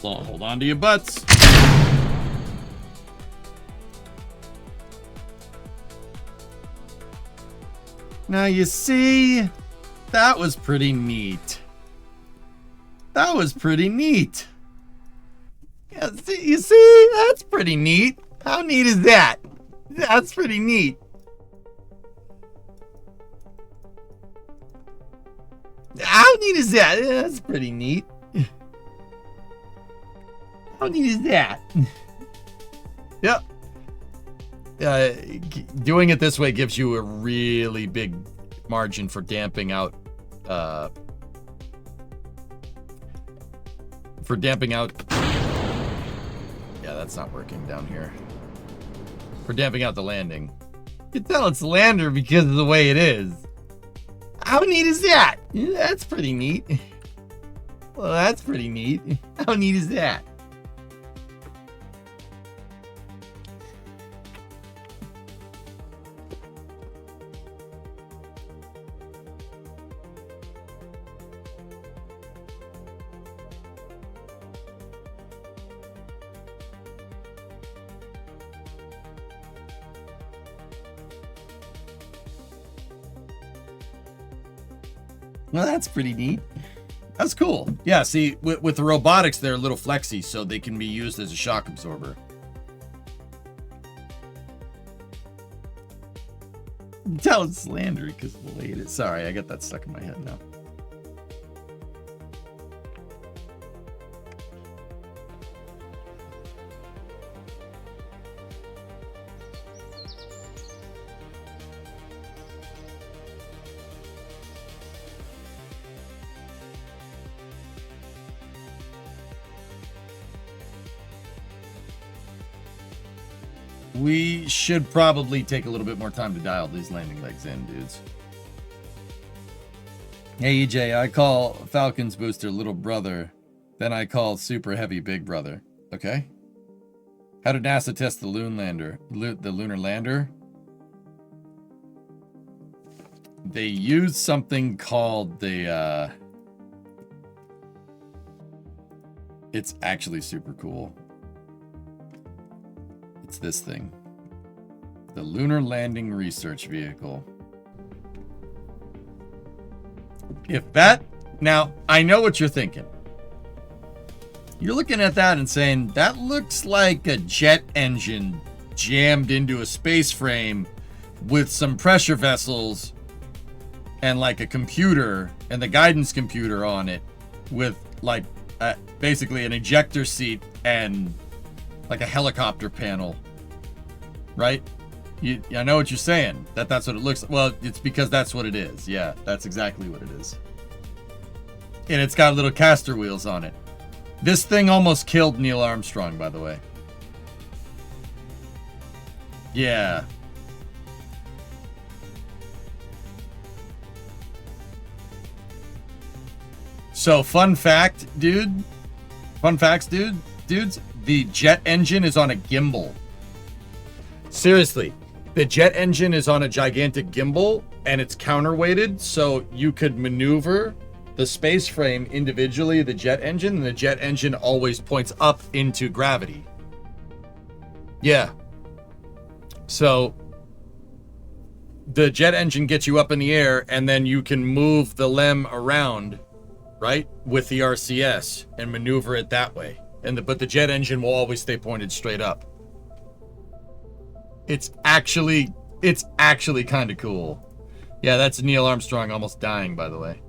Hold on to your butts. Now you see, that was pretty neat. That was pretty neat. Yeah, you see, that's pretty neat. How neat is that? That's pretty neat. How neat is that? Yeah, that's pretty neat. How neat is that? Yep. Doing it this way gives you a really big margin for damping out for damping out. Yeah, that's not working down here. For damping out the landing. You can tell it's lander because of the way it is. How neat is that? Yeah, that's pretty neat. Well, that's pretty neat. How neat is that? Well, that's pretty neat. That's cool. Yeah, see, with the robotics, they're a little flexy, so they can be used as a shock absorber. You can tell it's slandery because of the way it is. Sorry, I got that stuck in my head now. We should probably take a little bit more time to dial these landing legs in, dudes. Hey, EJ, I call Falcon's booster little brother. Then I call super heavy big brother. Okay. How did NASA test the lunar lander? They used something called the, it's actually super cool. It's this thing. The Lunar Landing Research Vehicle. If that... Now, I know what you're thinking. You're looking at that and saying, that looks like a jet engine jammed into a space frame with some pressure vessels and like a computer and the guidance computer on it with like basically an ejector seat and like a helicopter panel, right? I know what you're saying. That's what it looks like. Well, it's because that's what it is. Yeah, that's exactly what it is. And it's got little caster wheels on it. This thing almost killed Neil Armstrong, by the way. Yeah. So, fun fact, dude. Fun facts, dudes. The jet engine is on a gimbal. Seriously, the jet engine is on a gigantic gimbal and it's counterweighted, so you could maneuver the space frame individually, the jet engine, and the jet engine always points up into gravity. Yeah. So the jet engine gets you up in the air and then you can move the LEM around, right, with the RCS and maneuver it that way. But the jet engine will always stay pointed straight up. It's actually kind of cool. Yeah, that's Neil Armstrong almost dying, by the way.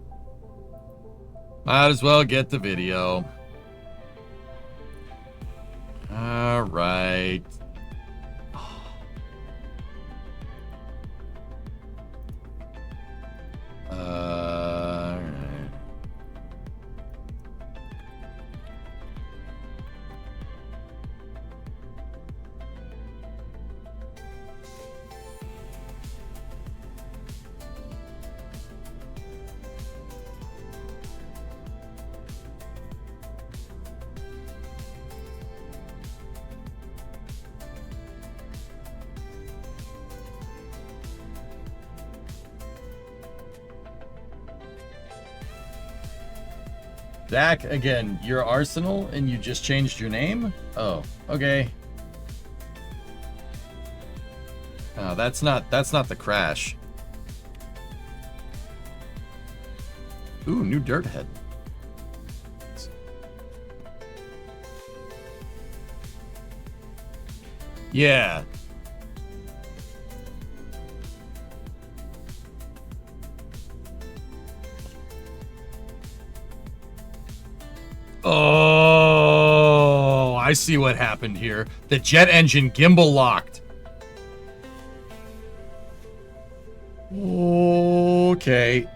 Might as well get the video. All right. All right. Zach, again, you're Arsenal and you just changed your name? Oh, okay. Oh, that's not the crash. Ooh, new dirt head. Yeah. Oh, I see what happened here. The jet engine gimbal locked. Okay.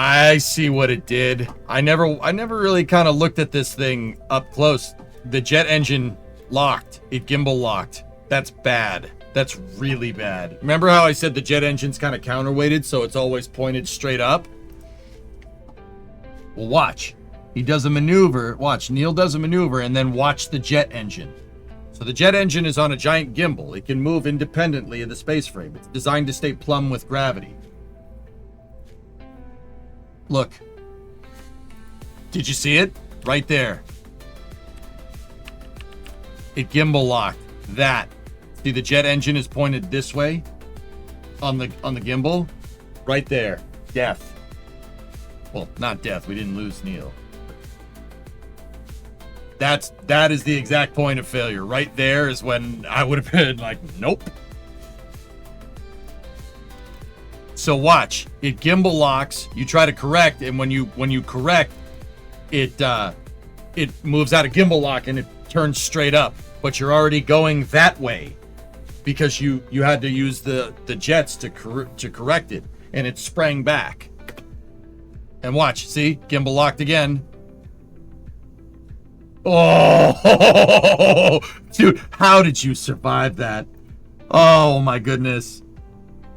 I see what it did. I never really kind of looked at this thing up close. The jet engine locked. It gimbal locked. That's bad. That's really bad. Remember how I said the jet engine's kind of counterweighted, so it's always pointed straight up? Well, watch. He does a maneuver. Watch. Neil does a maneuver, and then watch the jet engine. So the jet engine is on a giant gimbal. It can move independently of the space frame. It's designed to stay plumb with gravity. Look. Did you see it? Right there. It gimbal locked. That. See, the jet engine is pointed this way on the gimbal. Right there. Death. Well, not death. We didn't lose Neil. That is the exact point of failure. Right there is when I would have been like, nope. So watch. It gimbal locks. You try to correct, and when you correct, it moves out of gimbal lock and it turns straight up. But you're already going that way because you had to use the jets to correct it, and it sprang back. And watch, see, gimbal locked again. Oh, dude, how did you survive that? Oh my goodness.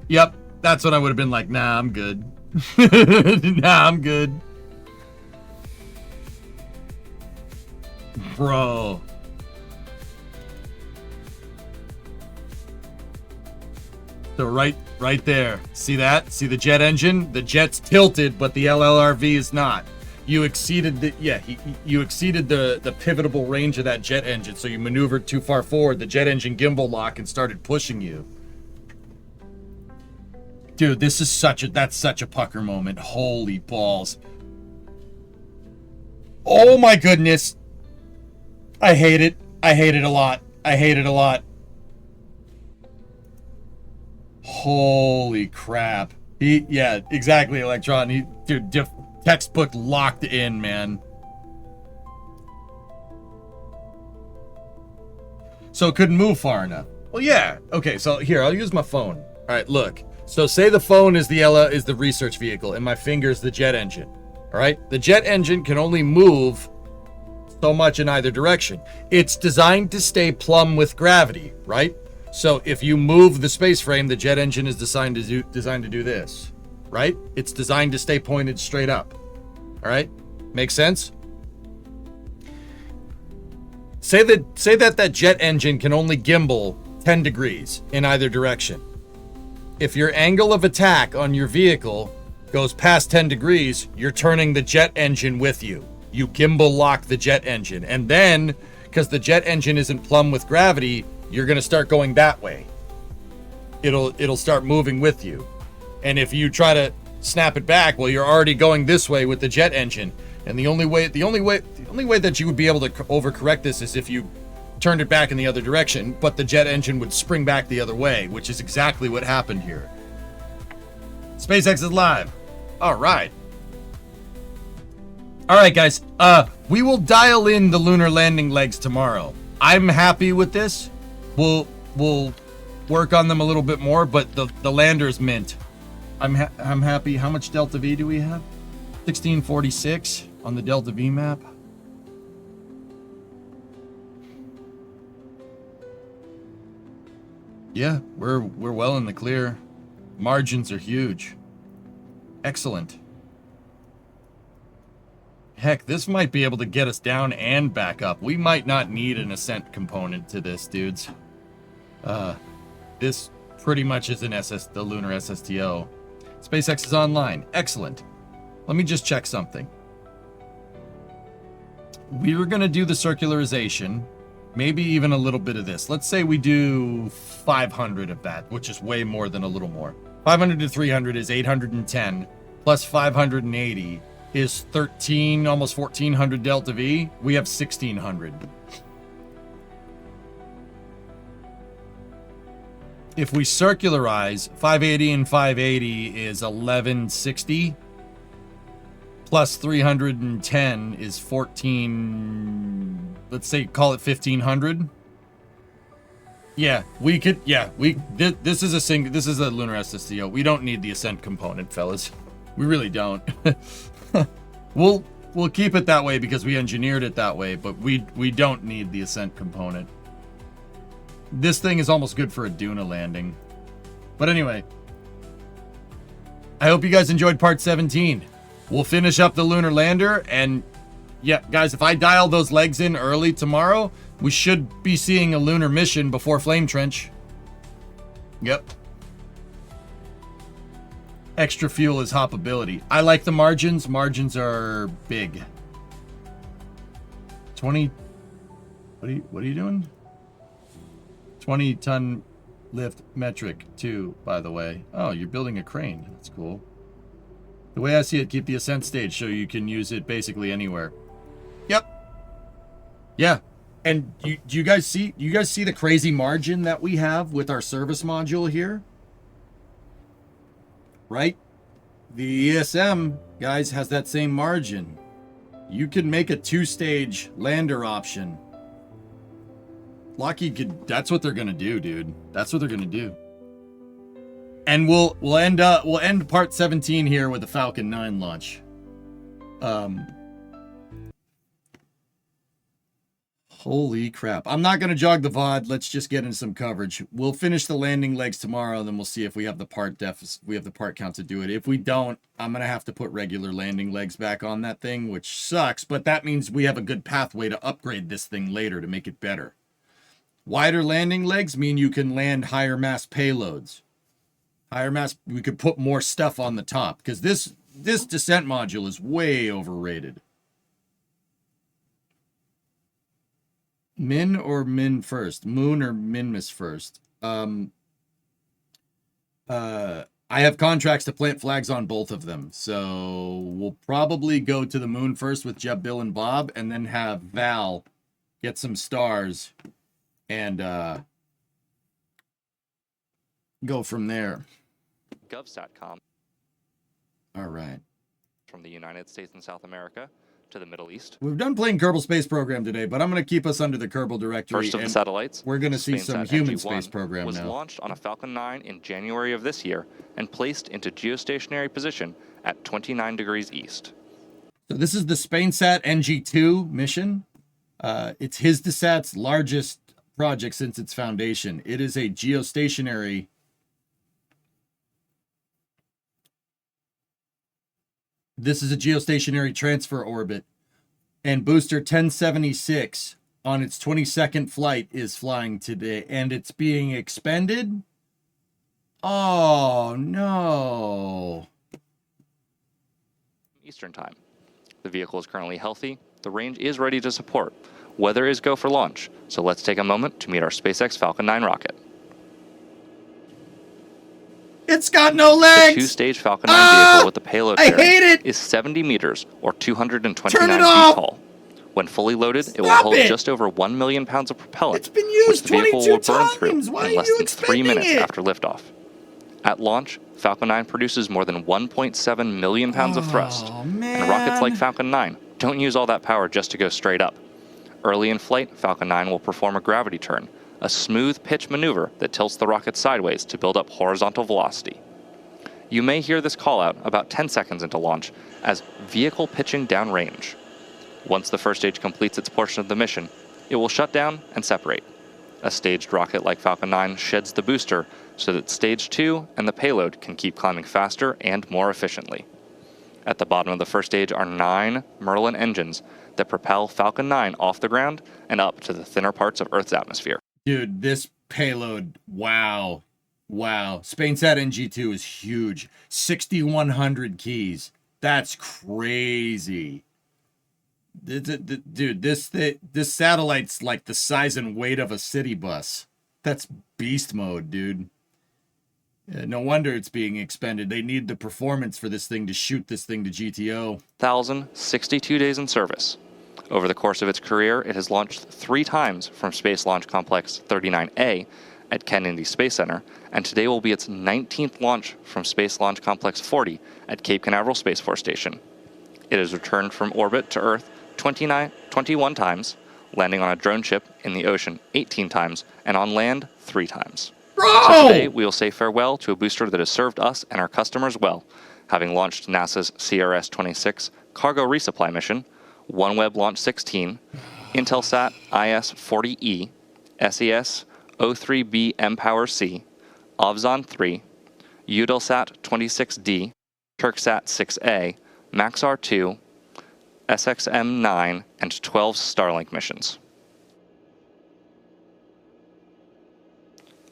Yep, that's when I would have been like, nah, I'm good. Nah, I'm good. Bro. So right there. See that? See the jet engine? The jet's tilted, but the LLRV is not. You exceeded the you exceeded the pivotable range of that jet engine, so you maneuvered too far forward. The jet engine gimbal lock and started pushing you. Dude, this is that's such a pucker moment. Holy balls. Oh my goodness. I hate it. I hate it a lot. I hate it a lot. Holy crap. Yeah, exactly, Electron. Dude, textbook locked in, man. So it couldn't move far enough. Well, yeah. Okay, so here, I'll use my phone. All right, look. So say the phone is the research vehicle, and my finger's the jet engine. All right? The jet engine can only move so much in either direction. It's designed to stay plumb with gravity, right? So if you move the space frame, the jet engine is designed to do this, right? It's designed to stay pointed straight up. All right? Makes sense? Say that jet engine can only gimbal 10 degrees in either direction. If your angle of attack on your vehicle goes past 10 degrees, you're turning the jet engine with you. You gimbal lock the jet engine. And then, because the jet engine isn't plumb with gravity, you're going to start going that way. It'll start moving with you. And if you try to snap it back, well, you're already going this way with the jet engine. And the only way that you would be able to overcorrect this is if you turned it back in the other direction, but the jet engine would spring back the other way, which is exactly what happened here. SpaceX is live. All right. All right, guys. We will dial in the lunar landing legs tomorrow. I'm happy with this. We'll work on them a little bit more, but the lander's mint. I'm happy. How much Delta V do we have? 1646 on the Delta V map. Yeah, we're well in the clear. Margins are huge. Excellent. Heck, this might be able to get us down and back up. We might not need an ascent component to this, dudes. This pretty much is the lunar SSTO. SpaceX is online. Excellent. Let me just check something. We were going to do the circularization, maybe even a little bit of this. Let's say we do 500 of that, which is way more than a little more. 500 to 300 is 810, plus 580 is 13, almost 1400 Delta V. We have 1600. If we circularize, 580 and 580 is 1160. Plus 310 is 14, let's say, call it 1500. Yeah, we could, this is a lunar SSTO. We don't need the ascent component, fellas. We really don't. We'll keep it that way because we engineered it that way, but we don't need the ascent component. This thing is almost good for a Duna landing. But anyway, I hope you guys enjoyed part 17. We'll finish up the lunar lander, and yeah, guys, if I dial those legs in early tomorrow, we should be seeing a lunar mission before Flame Trench. Yep. Extra fuel is hoppability. I like the margins. Margins are big. 20. What are you doing? 20-ton lift metric too, by the way. Oh, you're building a crane. That's cool. The way I see it, keep the ascent stage so you can use it basically anywhere. Yep. Yeah. And do you guys see the crazy margin that we have with our service module here? Right? The ESM, guys, has that same margin. You can make a 2-stage lander option. Lockheed could, that's what they're gonna do, dude. That's what they're gonna do. And we'll end part 17 here with the Falcon 9 launch. Holy crap. I'm not gonna jog the VOD. Let's just get into some coverage. We'll finish the landing legs tomorrow, and then we'll see if we have the part count to do it. If we don't, I'm gonna have to put regular landing legs back on that thing, which sucks, but that means we have a good pathway to upgrade this thing later to make it better. Wider landing legs mean you can land higher mass payloads. Higher mass, we could put more stuff on the top, because this descent module is way overrated. Min or Min first? Moon or Minmus first? I have contracts to plant flags on both of them, so we'll probably go to the Moon first with Jeb, Bill, and Bob, and then have Val get some stars and go from there. GovSatcom. All right. From the United States and South America to the Middle East. We've done playing Kerbal Space Program today, but I'm going to keep us under the Kerbal directory. First of the satellites, we're going to see some human space NG-1 program was now. launched on a Falcon 9 in January of this year and placed into geostationary position at 29 degrees east. So this is the SpainSat NG-2 mission. It's HISDASAT's largest project since its foundation. It is a geostationary transfer orbit, and booster 1076 on its 22nd flight is flying today, and it's being expended. Oh no. Eastern time. The vehicle is currently healthy. The range is ready to support. Weather is go for launch. So let's take a moment to meet our SpaceX Falcon 9 rocket. It's got no legs! The 2-stage Falcon 9 vehicle with the payload I hate it! is 70 meters or 229 Turn it feet off! tall. When fully loaded, it will Stop hold it! just over 1 million pounds of propellant, It's been used which the vehicle 22 will burn through times! Why in are less you than 3 expending minutes it? after liftoff. At launch, Falcon 9 produces more than 1.7 million pounds of thrust, and rockets like Falcon 9 don't use all that power just to go straight up. Early in flight, Falcon 9 will perform a gravity turn, a smooth pitch maneuver that tilts the rocket sideways to build up horizontal velocity. You may hear this call out about 10 seconds into launch as vehicle pitching downrange. Once the first stage completes its portion of the mission, it will shut down and separate. A staged rocket like Falcon 9 sheds the booster so that stage 2 and the payload can keep climbing faster and more efficiently. At the bottom of the first stage are 9 Merlin engines that propel Falcon 9 off the ground and up to the thinner parts of Earth's atmosphere. Dude, this payload, wow. Wow. SpainSat NG-2 is huge. 6,100 keys. That's crazy. Dude, this satellite's like the size and weight of a city bus. That's beast mode, dude. No wonder it's being expended. They need the performance for this thing to shoot this thing to GTO. 1,062 days in service. Over the course of its career, it has launched 3 times from Space Launch Complex 39A at Kennedy Space Center, and today will be its 19th launch from Space Launch Complex 40 at Cape Canaveral Space Force Station. It has returned from orbit to Earth 21 times, landing on a drone ship in the ocean 18 times, and on land 3 times. Bro! So today, we will say farewell to a booster that has served us and our customers well. having launched NASA's CRS-26 cargo resupply mission, OneWeb Launch 16, Intelsat IS-40E, SES-03B mPower-C, Ovzon 3, Eutelsat 26D, Turksat 6A, Maxar 2, SXM 9, and 12 Starlink missions.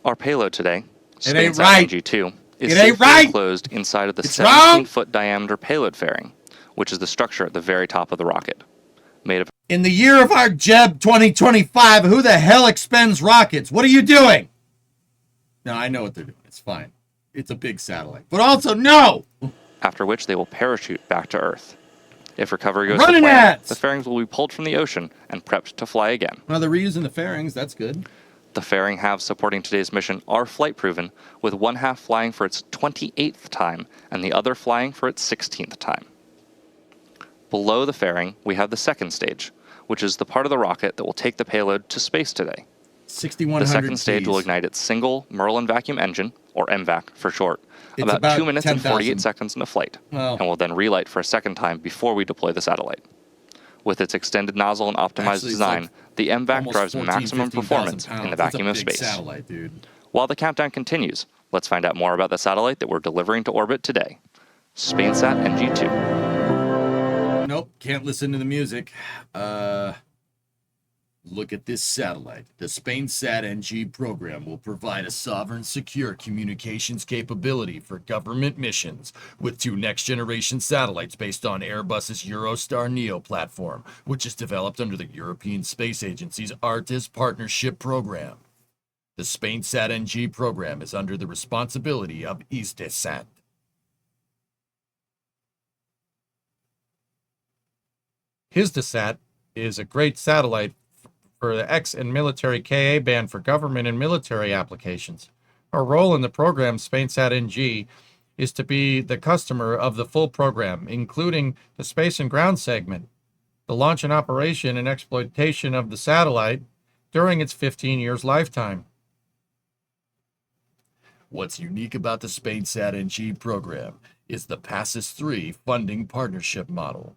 Our payload today, SpainSat NG2, is safely enclosed inside of the 17-foot diameter payload fairing, which is the structure at the very top of the rocket. Made of In the year of our Jeb 2025, who the hell expends rockets? What are you doing? No, I know what they're doing. It's fine. It's a big satellite. But also, no! After which they will parachute back to Earth. If recovery goes to plan, the fairings will be pulled from the ocean and prepped to fly again. Well, they're reusing the fairings. That's good. The fairing halves supporting today's mission are flight proven, with one half flying for its 28th time and the other flying for its 16th time. Below the fairing, we have the second stage, which is the part of the rocket that will take the payload to space today. 6,100 The second stage will ignite its single Merlin vacuum engine, or MVAC for short, about 2 minutes and 48 seconds into flight, and will then relight for a second time before we deploy the satellite. With its extended nozzle and optimized design, the MVAC drives maximum performance in the vacuum of space. While the countdown continues, let's find out more about the satellite that we're delivering to orbit today, SpainSat NG2. Nope, can't listen to the music. Look at this satellite. The SpainSat NG program will provide a sovereign, secure communications capability for government missions with 2 next-generation satellites based on Airbus's Eurostar Neo platform, which is developed under the European Space Agency's ARTES partnership program. The SpainSat NG program is under the responsibility of Hisdesat. Hisdesat is a great satellite for the X and military Ka band for government and military applications. Our role in the program, SpainSat NG, is to be the customer of the full program, including the space and ground segment, the launch and operation and exploitation of the satellite during its 15 years lifetime. What's unique about the SpainSat NG program is the PASSIS 3 funding partnership model.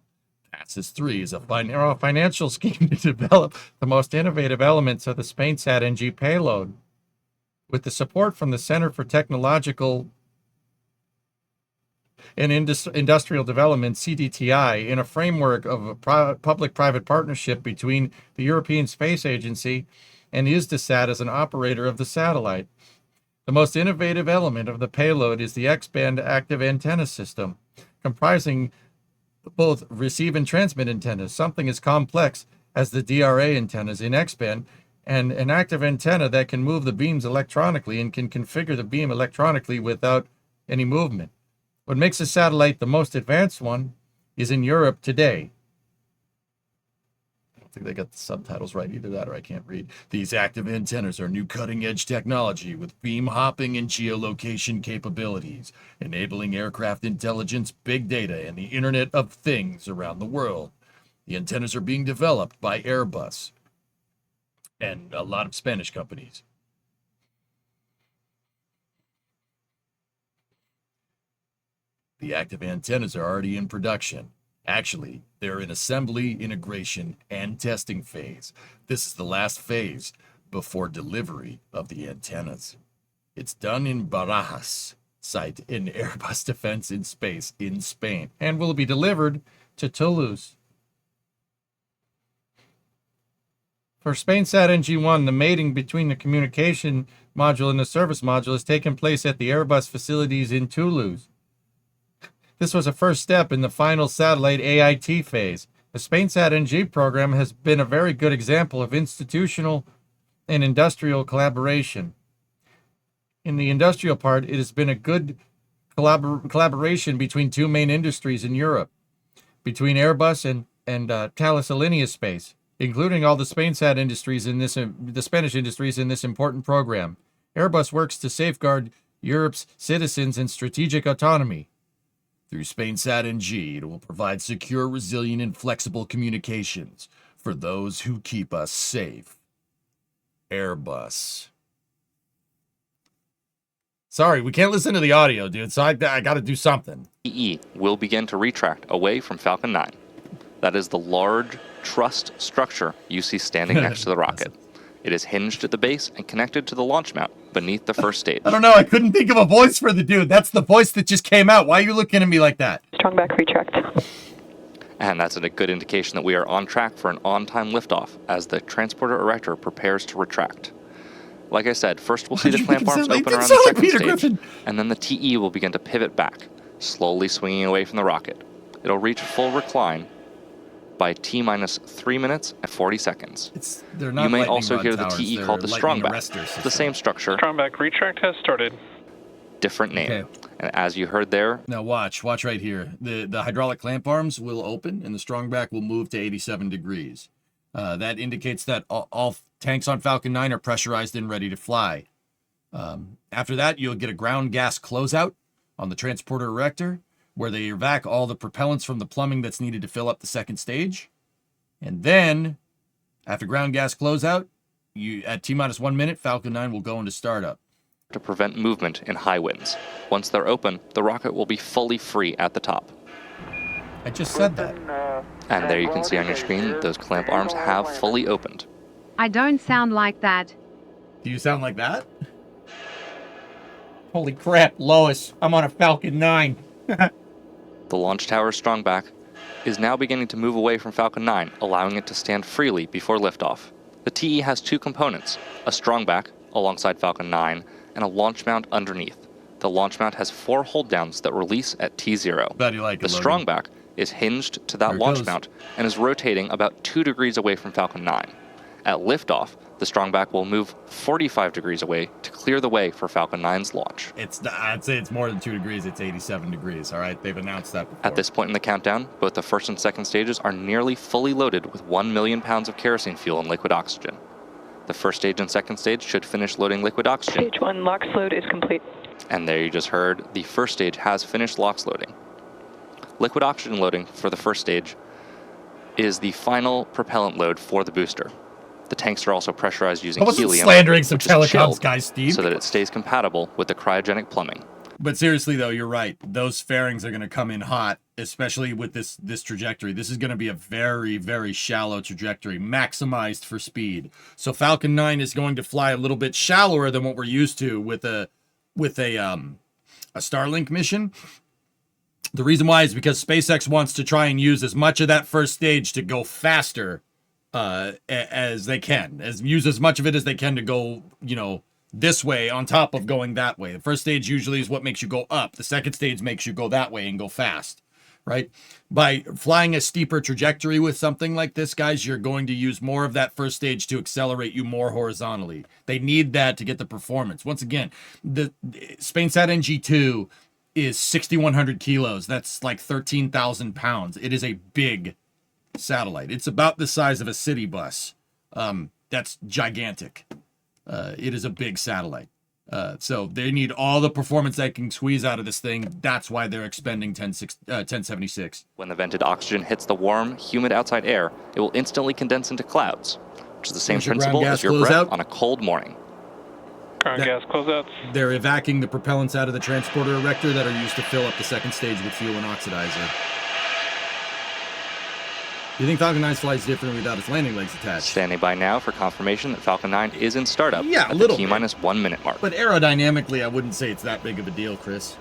PASSIS 3 is a financial scheme to develop the most innovative elements of the SpainSat NG payload. With the support from the Center for Technological and Industrial Development, CDTI, in a framework of a public-private partnership between the European Space Agency and Hisdesat as an operator of the satellite. The most innovative element of the payload is the X-band active antenna system, comprising both receive and transmit antennas, something as complex as the DRA antennas in X-band, and an active antenna that can move the beams electronically and can configure the beam electronically without any movement. What makes the satellite the most advanced one is in Europe today. I don't think they got the subtitles right, either that or I can't read. These active antennas are new cutting-edge technology with beam hopping and geolocation capabilities, enabling aircraft intelligence, big data, and the Internet of Things around the world. The antennas are being developed by Airbus and a lot of Spanish companies. The active antennas are already in production. Actually, they're in assembly, integration, and testing phase. This is the last phase before delivery of the antennas. It's done in Barajas site in Airbus Defense in Space in Spain and will be delivered to Toulouse. For SpainSat NG1, the mating between the communication module and the service module has taken place at the Airbus facilities in Toulouse. This was a first step in the final satellite AIT phase. The SpainSat NG program has been a very good example of institutional and industrial collaboration. In the industrial part, it has been a good collaboration between 2 main industries in Europe, between Airbus and Thales Alenia Space, including all the SpainSat industries in this, the Spanish industries in this important program. Airbus works to safeguard Europe's citizens and strategic autonomy. Through SpainSat NG, it will provide secure, resilient, and flexible communications for those who keep us safe. Airbus. Sorry, we can't listen to the audio, dude, so I got to do something. TE will begin to retract away from Falcon 9. That is the large truss structure you see standing next to the rocket. It is hinged at the base and connected to the launch mount beneath the first stage. I don't know, I couldn't think of a voice for the dude. That's the voice that just came out. Why are you looking at me like that? Strong back retract. And that's a good indication that we are on track for an on-time liftoff as the transporter erector prepares to retract. Like I said, first we'll see the clamp arms open around the second stage, and then the TE will begin to pivot back, slowly swinging away from the rocket. It'll reach full recline by T-minus 3 minutes and 40 seconds. They're not you may lightning also rod hear towers, the TE they're called the lightning strongback. arrestor The system. same structure, Strongback retract has started. different name. Okay. And as you heard there, Now watch right here. The hydraulic clamp arms will open and the strongback will move to 87 degrees. That indicates that all tanks on Falcon 9 are pressurized and ready to fly. After that, you'll get a ground gas closeout on the transporter erector, where they evac all the propellants from the plumbing that's needed to fill up the second stage. And then, after ground gas closeout, at T-minus 1 minute, Falcon 9 will go into startup. to prevent movement in high winds. Once they're open, the rocket will be fully free at the top. I just said that. And there you can see on your screen, those clamp arms have fully opened. I don't sound like that. Do you sound like that? Holy crap, Lois, I'm on a Falcon 9. The launch tower's strongback is now beginning to move away from Falcon 9, allowing it to stand freely before liftoff. The TE has two components, a strongback alongside Falcon 9 and a launch mount underneath. The launch mount has 4 hold downs that release at T0. Glad you like The it, Logan. strongback is hinged to that There it launch goes. mount and is rotating about 2 degrees away from Falcon 9. At liftoff, the strongback will move 45 degrees away to clear the way for Falcon 9's launch. I'd say it's more than 2 degrees, it's 87 degrees, all right? They've announced that before. At this point in the countdown, both the first and second stages are nearly fully loaded with 1 million pounds of kerosene fuel and liquid oxygen. The first stage and second stage should finish loading liquid oxygen. Stage 1 LOX load is complete. And there you just heard, the first stage has finished LOX loading. Liquid oxygen loading for the first stage is the final propellant load for the booster. The tanks are also pressurized using I wasn't helium, slandering some which is telecoms chilled guys, Steve. so that it stays compatible with the cryogenic plumbing. But seriously, though, you're right. Those fairings are going to come in hot, especially with this trajectory. This is going to be a very, very shallow trajectory, maximized for speed. So Falcon 9 is going to fly a little bit shallower than what we're used to with a Starlink mission. The reason why is because SpaceX wants to try and use as much of that first stage to go faster as they can, use as much of it as they can to go, this way on top of going that way. The first stage usually is what makes you go up. The second stage makes you go that way and go fast, right? By flying a steeper trajectory with something like this, guys, you're going to use more of that first stage to accelerate you more horizontally. They need that to get the performance. Once again, the SpainSat NG2 is 6,100 kilos. That's like 13,000 pounds. It is a big satellite. It's about the size of a city bus. That's gigantic. It is a big satellite. So they need all the performance they can squeeze out of this thing. That's why they're expending 1076. When the vented oxygen hits the warm, humid outside air, it will instantly condense into clouds, which is the same Here's your principle ground as gas your breath closeout. on a cold morning. Ground gas closeouts. They're evacuating the propellants out of the transporter erector that are used to fill up the second stage with fuel and oxidizer. Do you think Falcon 9 flies differently without its landing legs attached? Standing by now for confirmation that Falcon 9 is in startup Yeah, a at the little T-minus 1 minute mark. But aerodynamically, I wouldn't say it's that big of a deal, Chris.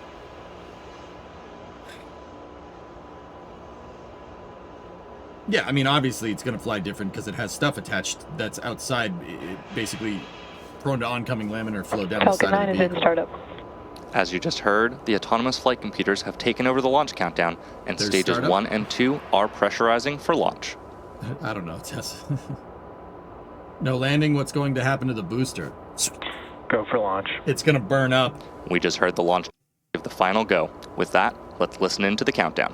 Yeah, I mean, obviously it's going to fly different because it has stuff attached that's outside, basically prone to oncoming laminar flow down the Falcon side 9 of is the in vehicle. startup. As you just heard, the autonomous flight computers have taken over the launch countdown, and There's stages startup? 1 and 2 are pressurizing for launch. I don't know, Tess. No landing, what's going to happen to the booster? Go for launch. It's going to burn up. We just heard the launch give the final go. With that, let's listen into the countdown.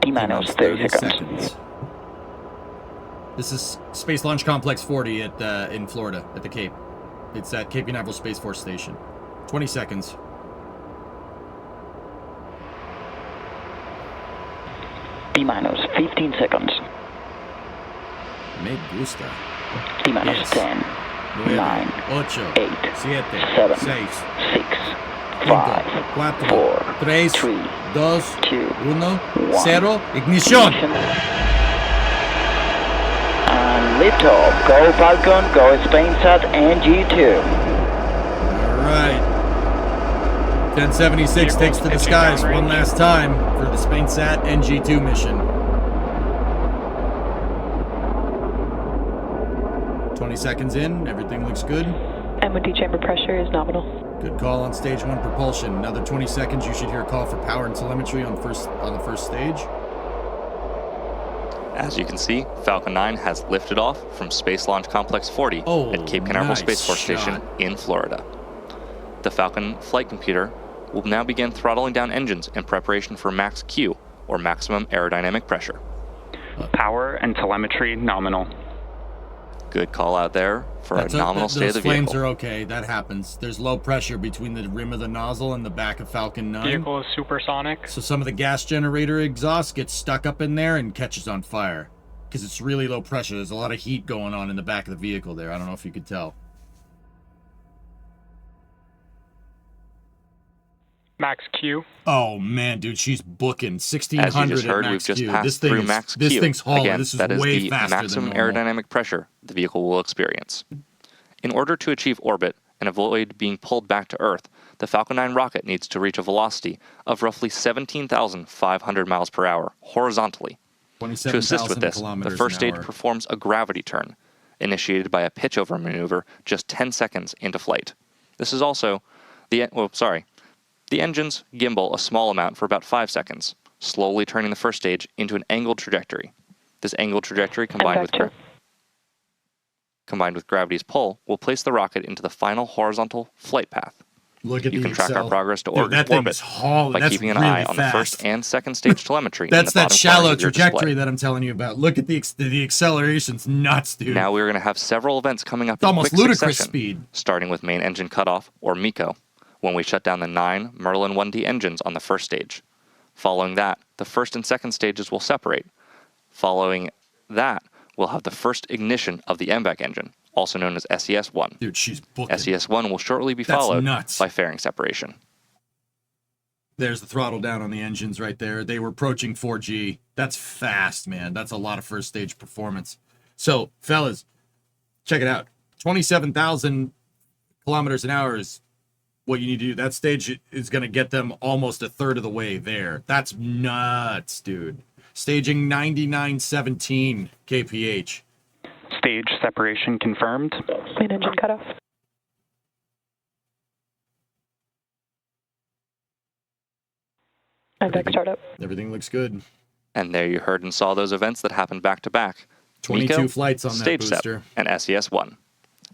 T-minus 30 seconds. This is Space Launch Complex 40 in Florida, at the Cape. It's at Cape Canaveral Space Force Station. 20 seconds. T-minus 15 seconds. Me gusta. T-minus Yes. 10, 9, 8, 8, 7, 7, 6, 6, 5, 4, 4, 3, 3, 2, 2, 1, 1. 0, ignition! And lift off. Go Falcon, go SpainSat NG2. Alright. 1076 takes to the skies one last time for the SpainSat NG2 mission. 20 seconds in, everything looks good. M1D chamber pressure is nominal. Good call on stage 1 propulsion. Another 20 seconds, you should hear a call for power and telemetry on the first stage. As you can see, Falcon 9 has lifted off from Space Launch Complex 40 at Cape Canaveral nice Space Force Station shot. in Florida. The Falcon flight computer will now begin throttling down engines in preparation for max Q, or maximum aerodynamic pressure. Power and telemetry nominal. Good call out there for a nominal state of the Those flames vehicle. are okay, that happens. There's low pressure between the rim of the nozzle and the back of Falcon 9. Vehicle is supersonic. So some of the gas generator exhaust gets stuck up in there and catches on fire. Because it's really low pressure. There's a lot of heat going on in the back of the vehicle there. I don't know if you could tell. Max Q. Oh man, dude, she's booking 1600 As you just heard, at we've max just Q. passed This thing through is, max this Q. thing's hauling. Again, This is that is way the faster maximum than normal. aerodynamic pressure the vehicle will experience. In order to achieve orbit and avoid being pulled back to Earth, the Falcon 9 rocket needs to reach a velocity of roughly 17,500 miles per hour horizontally. To assist with this, the first stage performs a gravity turn, initiated by a pitch-over maneuver just 10 seconds into flight. This is also the engines gimbal a small amount for about 5 seconds, slowly turning the first stage into an angled trajectory. This angled trajectory combined with gravity's pull will place the rocket into the final horizontal flight path. Look at You the can track Excel. our progress to Dude, that thing orbit is hauling. by That's keeping an really eye on the fast. first and second stage telemetry. That's in the that bottom shallow corners of your trajectory display. that I'm telling you about. Look at the acceleration's nuts, dude. Now we're going to have several events coming up It's in almost quick ludicrous succession, speed. starting with main engine cutoff, or MECO, when we shut down the 9 Merlin 1D engines on the first stage. Following that, the first and second stages will separate. Following that, we'll have the first ignition of the MVAC engine, also known as SES-1. Dude, she's booking. SES-1 will shortly be That's followed nuts. by fairing separation. There's the throttle down on the engines right there. They were approaching 4G. That's fast, man. That's a lot of first stage performance. So, fellas, check it out. 27,000 kilometers an hour is what you need to do. That stage is going to get them almost a third of the way there. That's nuts, dude. Staging 9917 kph. Stage separation confirmed. Main engine cutoff. MVAC startup. Everything looks good. And there you heard and saw those events that happened back to back. 22 MECO, flights on that stage booster. SEP, and SES-1.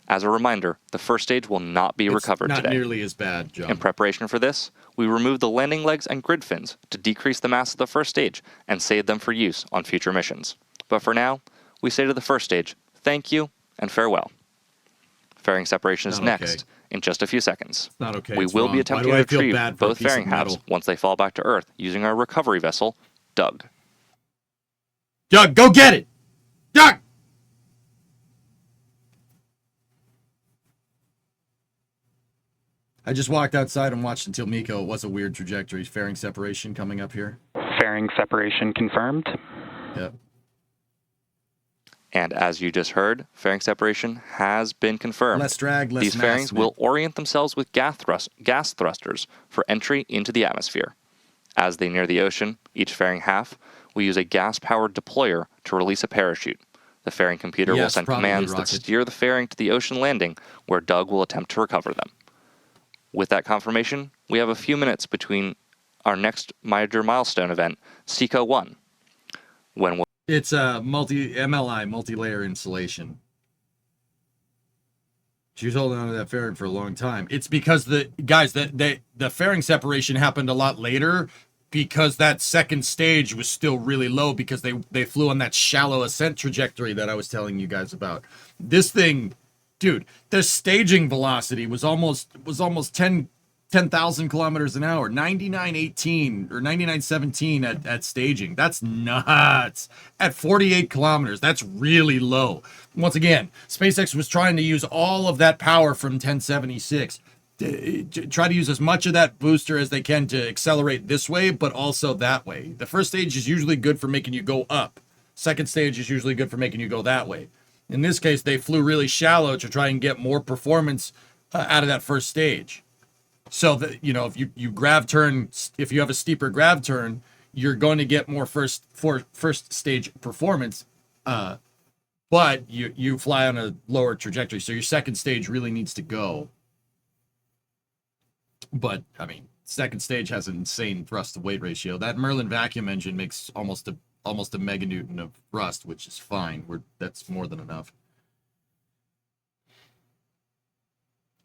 As a reminder, the first stage will not be recovered Not today. nearly as bad, John. In preparation for this, we removed the landing legs and grid fins to decrease the mass of the first stage and save them for use on future missions. But for now, we say to the first stage, thank you and farewell. Fairing separation is Not okay. next in just a few seconds. Not okay. We it's will wrong. be Why attempting do to I feel retrieve bad for a both piece of fairing halves metal? once they fall back to Earth using our recovery vessel, Doug. Doug, go get it! Doug! I just walked outside and watched until MECO. It was a weird trajectory. Fairing separation coming up here. Fairing separation confirmed. Yep. And as you just heard, fairing separation has been confirmed. Less drag, less These mass, fairings man. will orient themselves with gas thrusters for entry into the atmosphere. As they near the ocean, each fairing half will use a gas-powered deployer to release a parachute. The fairing computer will Yes, send probably, commands that Rocket. steer the fairing to the ocean landing, where Doug will attempt to recover them. With that confirmation, we have a few minutes between our next major milestone event, SECO 1, when we'll It's a multi-layer installation. She was holding on to that fairing for a long time. It's because the fairing separation happened a lot later because that second stage was still really low because they flew on that shallow ascent trajectory that I was telling you guys about. This thing, dude, the staging velocity was almost 10 10,000 kilometers an hour, 99.18 or 99.17 at staging. That's nuts. At 48 kilometers, that's really low. Once again, SpaceX was trying to use all of that power from 1076. Try to use as much of that booster as they can to accelerate this way, but also that way. The first stage is usually good for making you go up. Second stage is usually good for making you go that way. In this case, they flew really shallow to try and get more performance out of that first stage. So that, you know, if you grav turn, if you have a steeper grav turn, you're going to get more first stage performance, but you fly on a lower trajectory. So your second stage really needs to go. But I mean, second stage has an insane thrust to weight ratio. That Merlin vacuum engine makes almost a meganewton of thrust, which is fine. That's more than enough.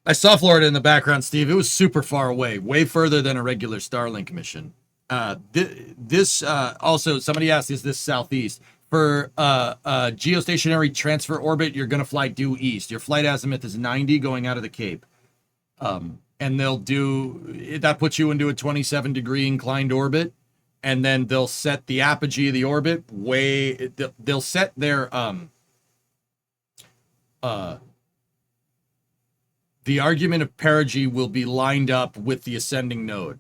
I saw Florida in the background, Steve. It was super far away, way further than a regular Starlink mission. This also, somebody asked, is this southeast? For geostationary transfer orbit, you're going to fly due east. Your flight azimuth is 90 going out of the Cape. And they'll do, that puts you into a 27-degree inclined orbit. And then they'll set the apogee of the orbit way, they'll set their, the argument of perigee will be lined up with the ascending node.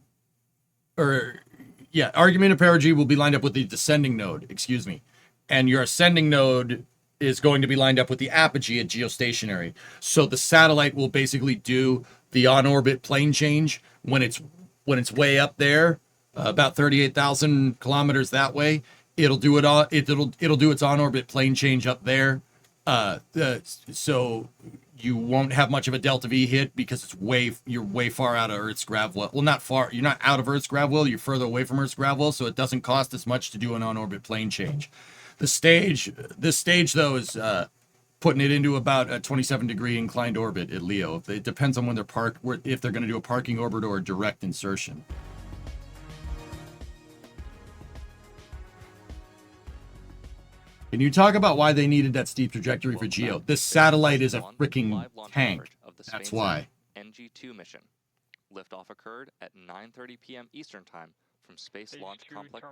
Argument of perigee will be lined up with the descending node, excuse me. And your ascending node is going to be lined up with the apogee at geostationary. So the satellite will basically do the on-orbit plane change when it's way up there, about 38,000 kilometers that way. It'll do it all. It'll do its on-orbit plane change up there. So you won't have much of a delta V hit because you're way far out of Earth's grav well. Well, not far. You're not out of Earth's grav well. You're further away from Earth's grav well, so it doesn't cost as much to do an on-orbit plane change. This stage though is putting it into about a 27-degree inclined orbit at LEO. It depends on when they're parked, if they're going to do a parking orbit or a direct insertion. Can you talk about why they needed that steep trajectory for GEO? This satellite is a freaking tank. That's why. NG2 mission. Liftoff occurred at 9:30 p.m. Eastern Time from Space Launch Complex.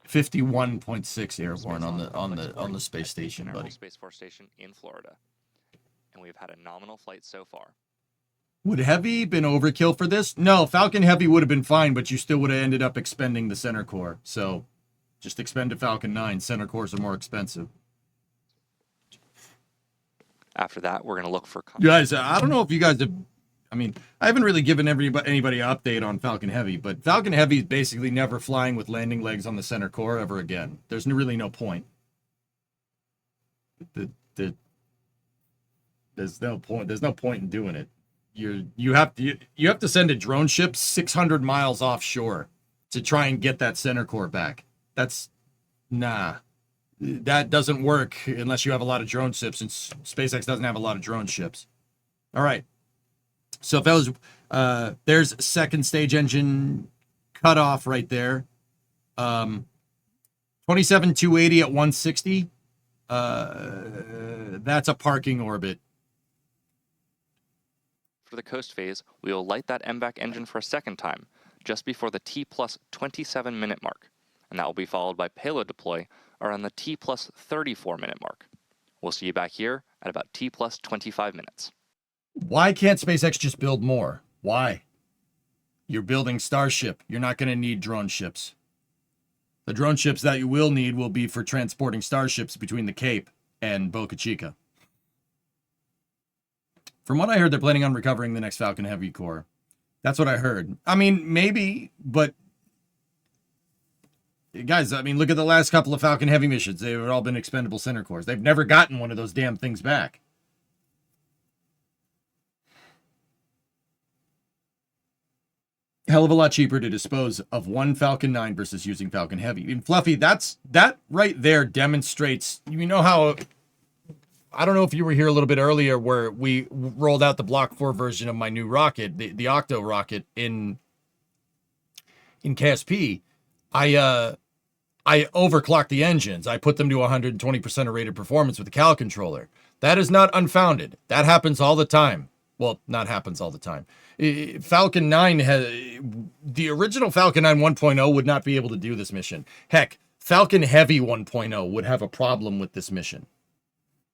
51.6 airborne on the space station, buddy. Space Force Station in Florida, and we've had a nominal flight so far. Would Heavy been overkill for this? No, Falcon Heavy would have been fine, but you still would have ended up expending the center core. So just expend a Falcon 9. Center cores are more expensive. After that, we're going to look for... Guys, I don't know if you guys have... I mean, I haven't really given anybody an update on Falcon Heavy, but Falcon Heavy is basically never flying with landing legs on the center core ever again. There's really no point. There's no point. There's no point in doing it. You have to send a drone ship 600 miles offshore to try and get that center core back. That doesn't work unless you have a lot of drone ships, and SpaceX doesn't have a lot of drone ships. All right. So fellas, there's second stage engine cutoff right there. 27,280 at 160. That's a parking orbit. For the coast phase, we will light that MVAC engine for a second time, just before the T plus 27 minute mark. And that will be followed by payload deploy around the T plus 34 minute mark. We'll see you back here at about T plus 25 minutes. Why can't SpaceX just build more? Why? You're building Starship. You're not going to need drone ships. The drone ships that you will need will be for transporting Starships between the Cape and Boca Chica. From what I heard, they're planning on recovering the next Falcon Heavy core. That's what I heard. I mean, maybe, but... Guys, I mean, look at the last couple of Falcon Heavy missions. They've all been expendable center cores. They've never gotten one of those damn things back. Hell of a lot cheaper to dispose of one Falcon 9 versus using Falcon Heavy. And Fluffy, that right there demonstrates, you know how, I don't know if you were here a little bit earlier where we rolled out the Block 4 version of my new rocket, the Octo rocket in KSP. I overclocked the engines. I put them to 120% of rated performance with the Cal controller. That is not unfounded. That happens all the time. Well, not happens all the time. Falcon 9 has the original Falcon 9 1.0 would not be able to do this mission. Heck, Falcon Heavy 1.0 would have a problem with this mission.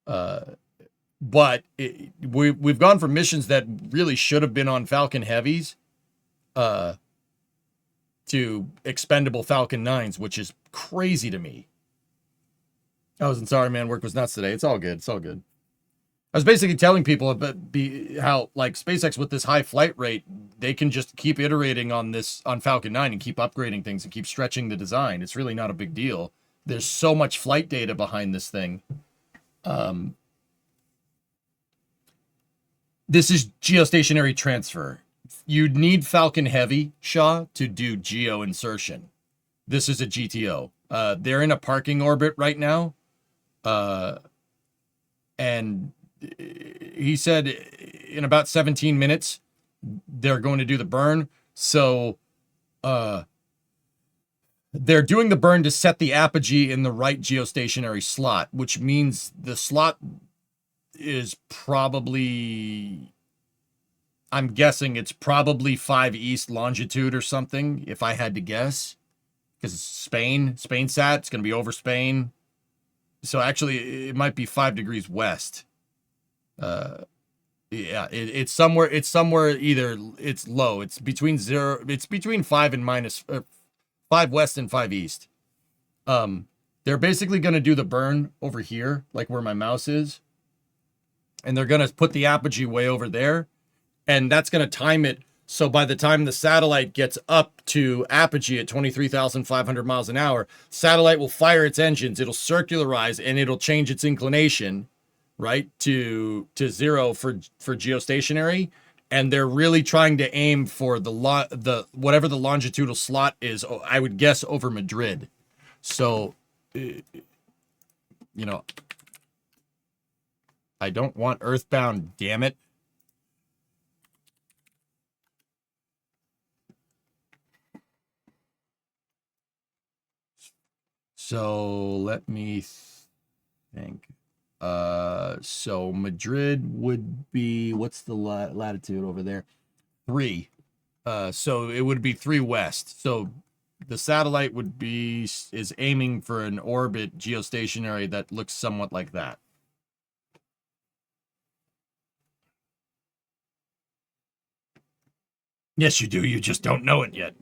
But we've gone from missions that really should have been on Falcon Heavies to expendable Falcon 9s, which is crazy to me. Sorry, man. Work was nuts today. It's all good. It's all good. I was basically telling people about how, like, SpaceX with this high flight rate, they can just keep iterating on Falcon 9 and keep upgrading things and keep stretching the design. It's really not a big deal. There's so much flight data behind this thing. This is geostationary transfer. You'd need Falcon Heavy, Shaw, to do geo insertion. This is a GTO. They're in a parking orbit right now. And he said in about 17 minutes, they're going to do the burn. So they're doing the burn to set the apogee in the right geostationary slot, which means the slot is probably, I'm guessing it's probably 5 east longitude or something, if I had to guess. Because Spain sat, it's going to be over Spain. So actually, it might be 5 degrees west. Yeah, it's somewhere either it's low. It's between 5 and minus 5 west and 5 east. They're basically going to do the burn over here, like where my mouse is. And they're going to put the apogee way over there. And that's going to time it. So by the time the satellite gets up to apogee at 23,500 miles an hour, satellite will fire its engines. It'll circularize and it'll change its inclination, right, to 0 for geostationary. And they're really trying to aim for the whatever the longitudinal slot is. I would guess over Madrid. So, you know, I don't want Earthbound, damn it. So let me think. So Madrid would be, what's the latitude over there? 3. So it would be 3 west. So the satellite is aiming for an orbit geostationary that looks somewhat like that. Yes, you do. You just don't know it yet.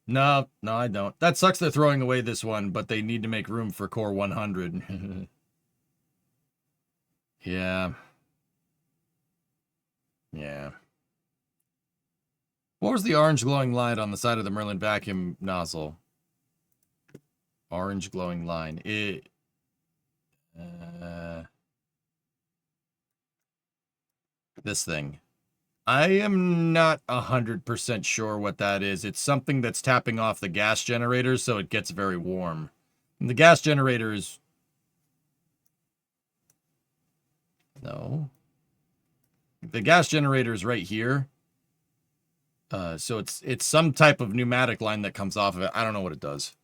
No, I don't. That sucks they're throwing away this one, but they need to make room for Core 100. Yeah. What was the orange glowing light on the side of the Merlin vacuum nozzle? Orange glowing line. This thing. I am not 100% sure what that is. It's something that's tapping off the gas generator, so it gets very warm. And the gas generator is... No. The gas generator is right here. So it's some type of pneumatic line that comes off of it. I don't know what it does.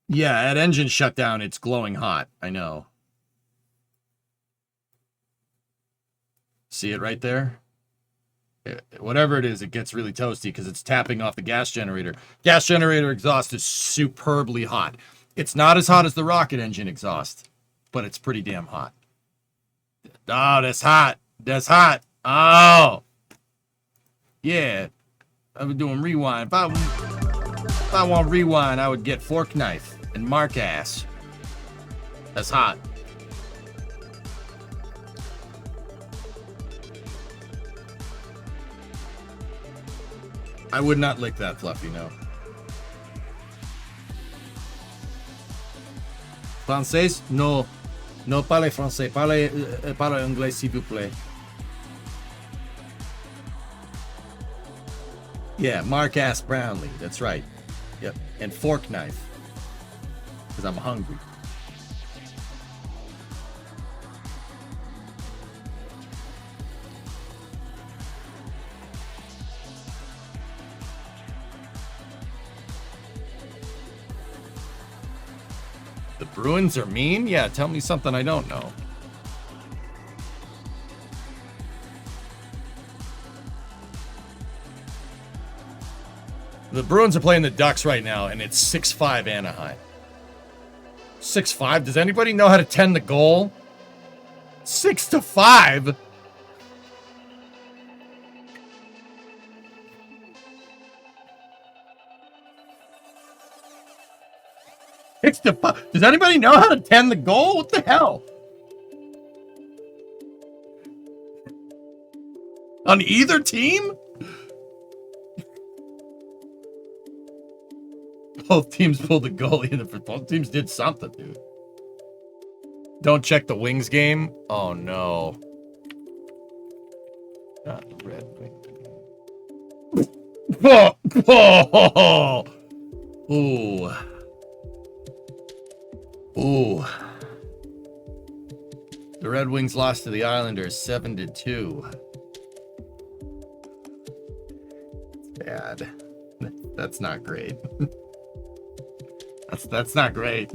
Yeah, at engine shutdown, it's glowing hot. I know. See it right there? Whatever it is, it gets really toasty because it's tapping off the gas generator. Gas generator exhaust is superbly hot. It's not as hot as the rocket engine exhaust, but it's pretty damn hot. Oh, that's hot. That's hot. Oh. Yeah. I've been doing rewind. If I want rewind, I would get fork knife and mark ass. That's hot. I would not lick that, Fluffy, no. Français? No. No parle français. Parle anglais, s'il vous plaît. Yeah, Mark Ass Brownlee. That's right. Yep. And fork knife. Because I'm hungry. The Bruins are mean? Yeah, tell me something I don't know. The Bruins are playing the Ducks right now, and it's 6-5 Anaheim. 6-5? Does anybody know how to tend the goal? 6-5? Does anybody know how to tend the goal? What the hell? On either team? Both teams pulled the goalie in the both teams did something, dude. Don't check the Wings game. Oh no. Not the Red Wings. Oh, ooh. Ooh. The Red Wings lost to the Islanders 7-2. Bad. That's not great. That's not great.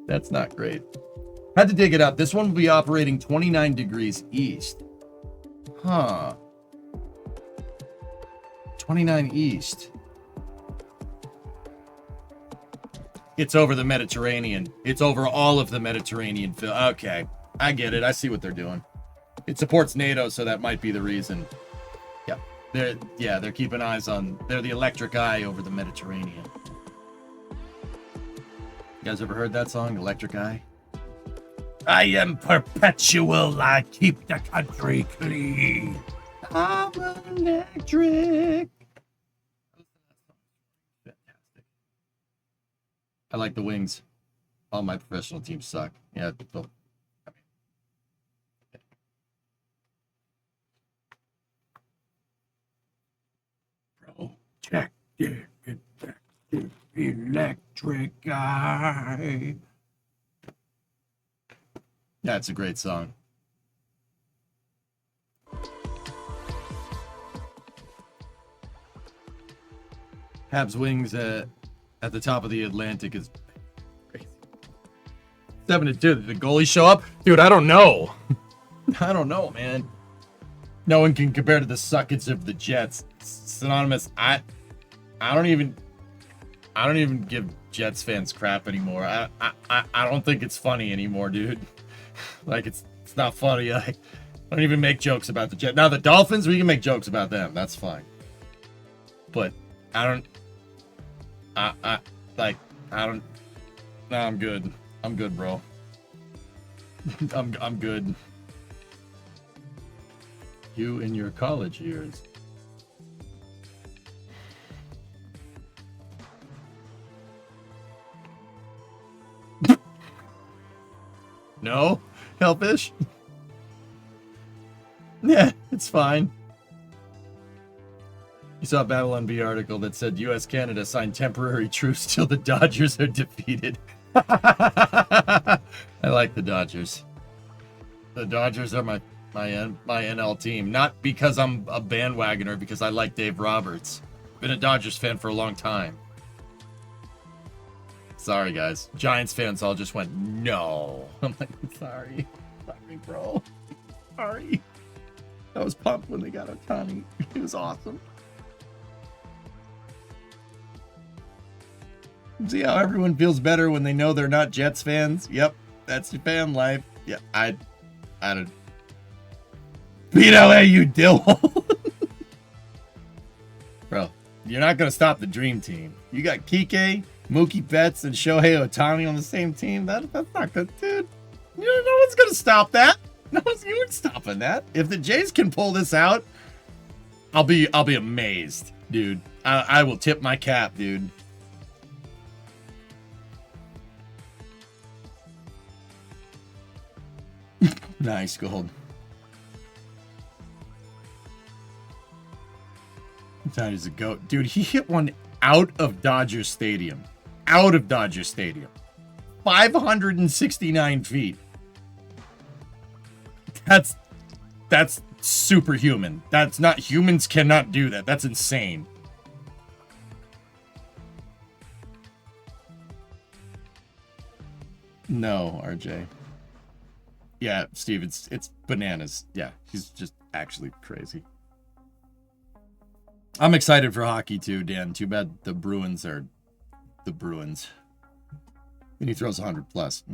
That's not great. Had to dig it up. This one will be operating 29 degrees east. Huh. 29 east. It's over the Mediterranean. It's over all of the Mediterranean. Okay. I get it. I see what they're doing. It supports NATO, so that might be the reason. They're keeping eyes on. They're the electric eye over the Mediterranean. You guys ever heard that song, Electric Eye? I am perpetual. I keep the country clean. I'm electric. Fantastic. I like the Wings. All my professional teams suck. Yeah, protected, effective, electric eye. That's a great song. Habs Wings at the top of the Atlantic is crazy. 7-2. Did the goalies show up? Dude, I don't know. I don't know, man. No one can compare to the suckage of the Jets. It's synonymous. I don't even give Jets fans crap anymore. I don't think it's funny anymore, dude. Like it's not funny. I don't even make jokes about the Jets. Now the Dolphins, we can make jokes about them. That's fine. But no, I'm good. I'm good, bro. I'm good. You in your college years. No? Hellfish? Yeah, it's fine. You saw a Babylon Bee article that said US-Canada signed temporary truce till the Dodgers are defeated. I like the Dodgers. The Dodgers are my NL team. Not because I'm a bandwagoner, because I like Dave Roberts. Been a Dodgers fan for a long time. Sorry, guys. Giants fans all just went, no. I'm like, sorry. Sorry, bro. Sorry. I was pumped when they got Ohtani. It was awesome. See how everyone feels better when they know they're not Jets fans? Yep, that's your fan life. Yeah, I don't. Beat LA, you dillhole. Bro, you're not going to stop the dream team. You got Kike, Mookie Betts, and Shohei Ohtani on the same team. That's not good, dude. No one's going to stop that. No one's stopping that. If the Jays can pull this out, I'll be amazed, dude. I will tip my cap, dude. Nice gold. Ohtani's a goat. Dude, he hit one out of Dodger Stadium. Out of Dodger Stadium. 569 feet. That's superhuman. That's not, humans cannot do that. That's insane. No, RJ. Yeah, Steve, it's bananas. Yeah, he's just actually crazy. I'm excited for hockey too, Dan. Too bad the Bruins are the Bruins. And he throws 100 plus.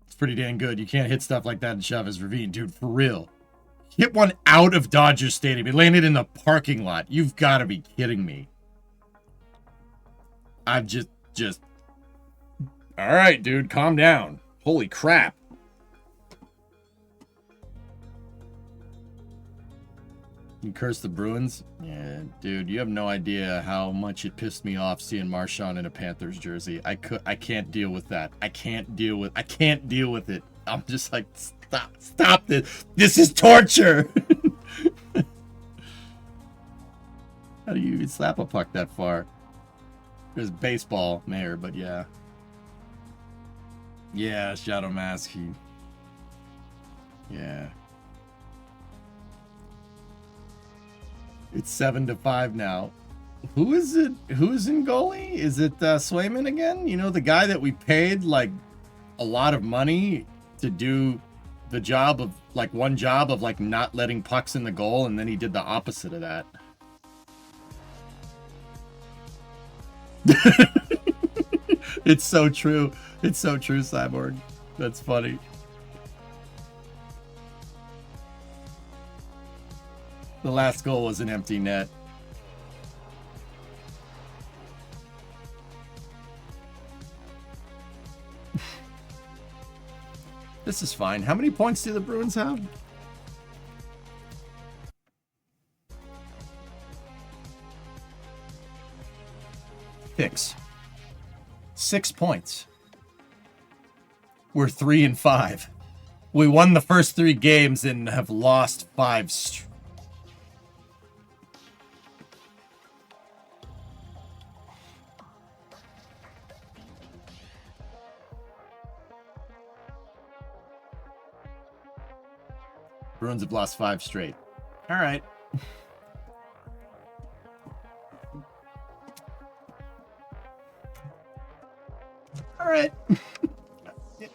It's pretty dang good. You can't hit stuff like that in Chavez Ravine, dude, for real. Hit one out of Dodger Stadium. It landed in the parking lot. You've got to be kidding me. I've just... All right, dude, calm down. Holy crap. You curse the Bruins? Yeah, dude, you have no idea how much it pissed me off seeing Marchand in a Panthers jersey. I can't deal with that. I can't deal with it. I'm just like, stop this. This is torture. How do you even slap a puck that far? There's baseball, Mayor, but yeah. Yeah, Shadow Mask. Yeah. It's 7-5 now. Who is it? Who's in goalie? Is it Swayman again? You know, the guy that we paid like a lot of money to do the job of like one job of like not letting pucks in the goal, and then he did the opposite of that. It's so true. It's so true, Cyborg. That's funny. The last goal was an empty net. This is fine. How many points do the Bruins have? Six points. We're 3-5. We won the first 3 games and have lost 5 Bruins have lost 5 straight. All right. All right.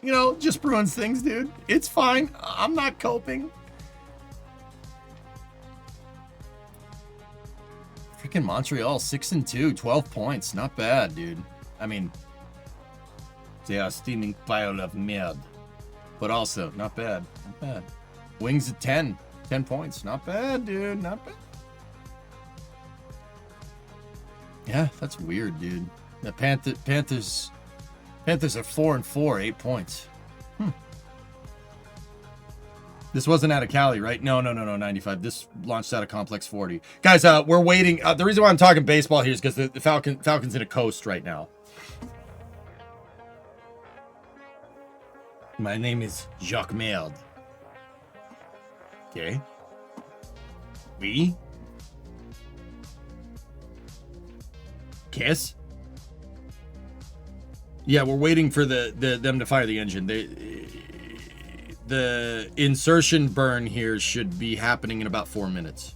You know, just Bruins things, dude. It's fine. I'm not coping. Freaking Montreal, 6-2, 12 points. Not bad, dude. I mean, they are steaming pile of mud. But also, not bad. Not bad. Wings at 10 points. Not bad, dude. Not bad. Yeah, that's weird, dude. The Panthers are 4-4, 8 points. This wasn't out of Cali, right? No, 95. This launched out of Complex 40. Guys, we're waiting. The reason why I'm talking baseball here is because the Falcons in a coast right now. My name is Jacques Merde. Okay. Oui. Kiss. Yeah, we're waiting for them to fire the engine. The insertion burn here should be happening in about 4 minutes.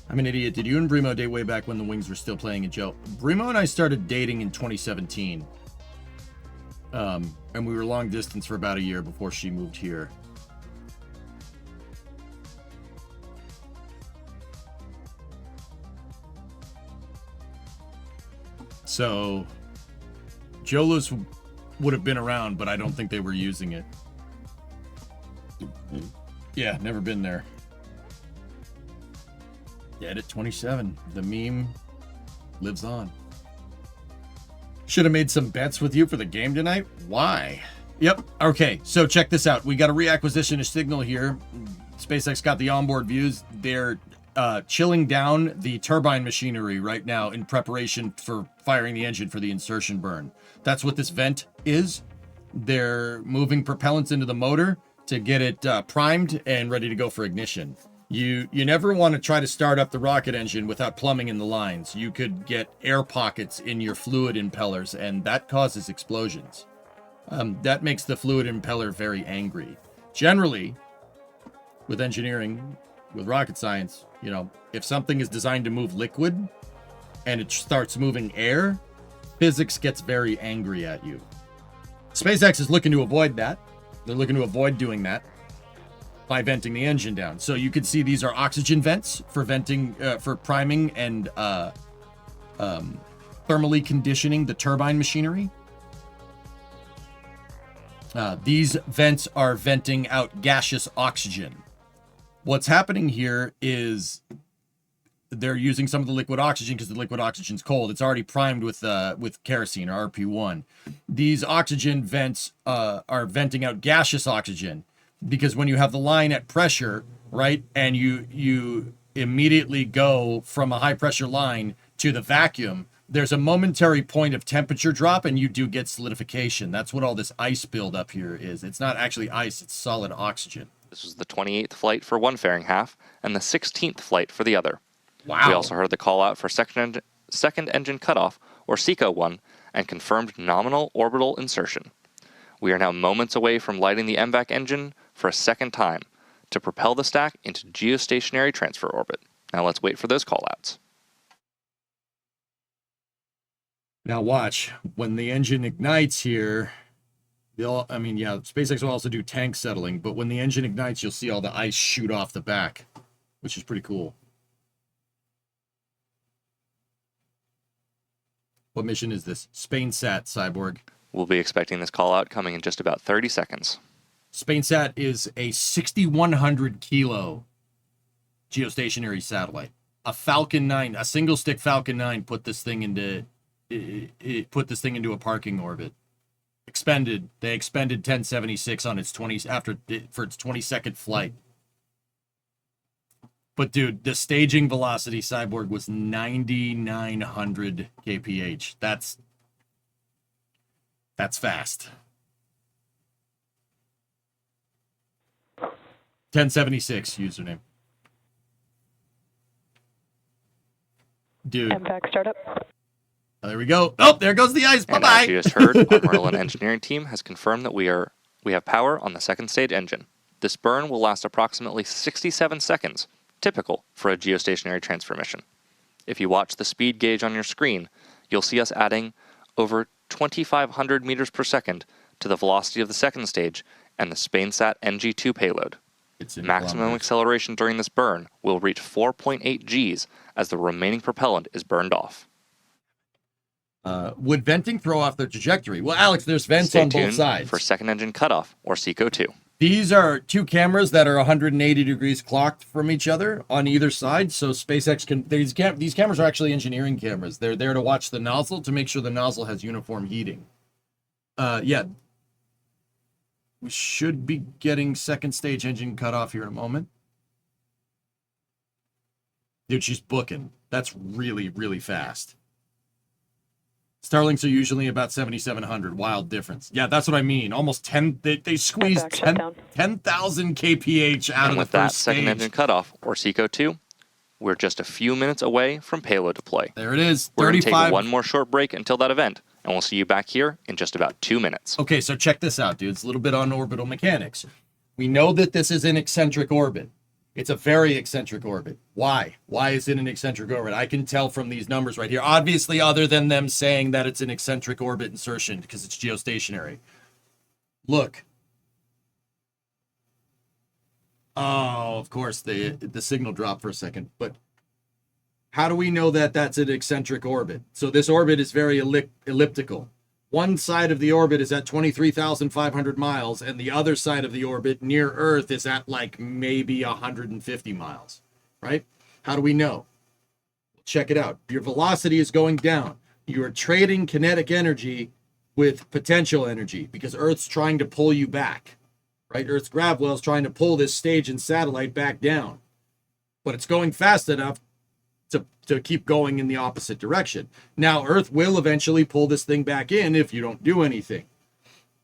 I'm an idiot. Did you and Brimo date way back when the Wings were still playing at Joe? Brimo and I started dating in 2017. And we were long distance for about a year before she moved here. So, Jolos would have been around, but I don't think they were using it. Yeah, never been there. Dead at 27. The meme lives on. Should have made some bets with you for the game tonight. Why? Yep. Okay, so check this out. We got a reacquisition of signal here. SpaceX got the onboard views. They're chilling down the turbine machinery right now in preparation for firing the engine for the insertion burn. That's what this vent is. They're moving propellants into the motor to get it primed and ready to go for ignition. You never want to try to start up the rocket engine without plumbing in the lines. You could get air pockets in your fluid impellers, and that causes explosions. That makes the fluid impeller very angry. Generally, with engineering, with rocket science, you know, if something is designed to move liquid and it starts moving air, physics gets very angry at you. SpaceX is looking to avoid that. They're looking to avoid doing that by venting the engine down. So you can see these are oxygen vents for venting, for priming and thermally conditioning the turbine machinery. These vents are venting out gaseous oxygen. What's happening here is they're using some of the liquid oxygen because the liquid oxygen's cold. It's already primed with kerosene or RP1. These oxygen vents are venting out gaseous oxygen because when you have the line at pressure, right, and you immediately go from a high pressure line to the vacuum, there's a momentary point of temperature drop and you do get solidification. That's what all this ice buildup here is. It's not actually ice, it's solid oxygen. This was the 28th flight for one fairing half and the 16th flight for the other. Wow. We also heard the call out for second engine cutoff, or SECO-1, and confirmed nominal orbital insertion. We are now moments away from lighting the MVAC engine for a second time to propel the stack into geostationary transfer orbit. Now let's wait for those call-outs. Now watch, when the engine ignites here, SpaceX will also do tank settling, but when the engine ignites, you'll see all the ice shoot off the back, which is pretty cool. What mission is this? SpainSat, Cyborg. We'll be expecting this call out coming in just about 30 seconds. SpainSat is a 6,100 kilo geostationary satellite. A Falcon 9, a single stick Falcon 9 put this thing into a parking orbit. They expended 1076 on its for its 22nd flight. But dude, the staging velocity, Cyborg, was 9,900 kph. That's fast. 1076 username. Dude. MVAC startup. There we go. Oh, there goes the ice. Bye-bye. And as you just heard, our Merlin engineering team has confirmed that we have power on the second stage engine. This burn will last approximately 67 seconds, typical for a geostationary transfer mission. If you watch the speed gauge on your screen, you'll see us adding over 2,500 meters per second to the velocity of the second stage and the SpainSat NG-2 payload. Maximum acceleration during this burn will reach 4.8 Gs as the remaining propellant is burned off. Would venting throw off their trajectory? Well, Alex, there's vents Stay on both tuned sides. For second engine cutoff, or SECO-2. These are two cameras that are 180 degrees clocked from each other on either side, so SpaceX can... These cameras are actually engineering cameras. They're there to watch the nozzle to make sure the nozzle has uniform heating. Yeah. We should be getting second stage engine cutoff here in a moment. Dude, she's booking. That's really, really fast. Starlinks are usually about 7,700. Wild difference. Yeah, that's what I mean. Almost 10. They squeezed 10,000 kph out of the first stage. And with that second engine cutoff, or SECO-2, we're just a few minutes away from payload deploy. There it is. 35. We're going to take one more short break until that event, and we'll see you back here in just about 2 minutes. Okay, so check this out, dude. It's a little bit on orbital mechanics. We know that this is an eccentric orbit. It's a very eccentric orbit. Why? Why is it an eccentric orbit? I can tell from these numbers right here. Obviously, other than them saying that it's an eccentric orbit insertion because it's geostationary. Look. Oh, of course, the signal dropped for a second. But how do we know that that's an eccentric orbit? So this orbit is very elliptical. One side of the orbit is at 23,500 miles, and the other side of the orbit near Earth is at like maybe 150 miles, right? How do we know? Check it out. Your velocity is going down. You are trading kinetic energy with potential energy because Earth's trying to pull you back, right? Earth's grav well is trying to pull this stage and satellite back down, but it's going fast enough to keep going in the opposite direction. Now, Earth will eventually pull this thing back in if you don't do anything.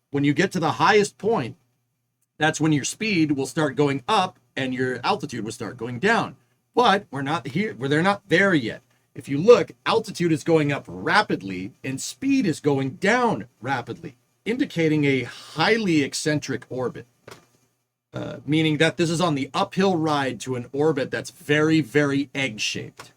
When you get to the highest point, that's when your speed will start going up and your altitude will start going down. But we're not here, they're not there yet. If you look, altitude is going up rapidly and speed is going down rapidly, indicating a highly eccentric orbit. Meaning that this is on the uphill ride to an orbit that's very, very egg-shaped.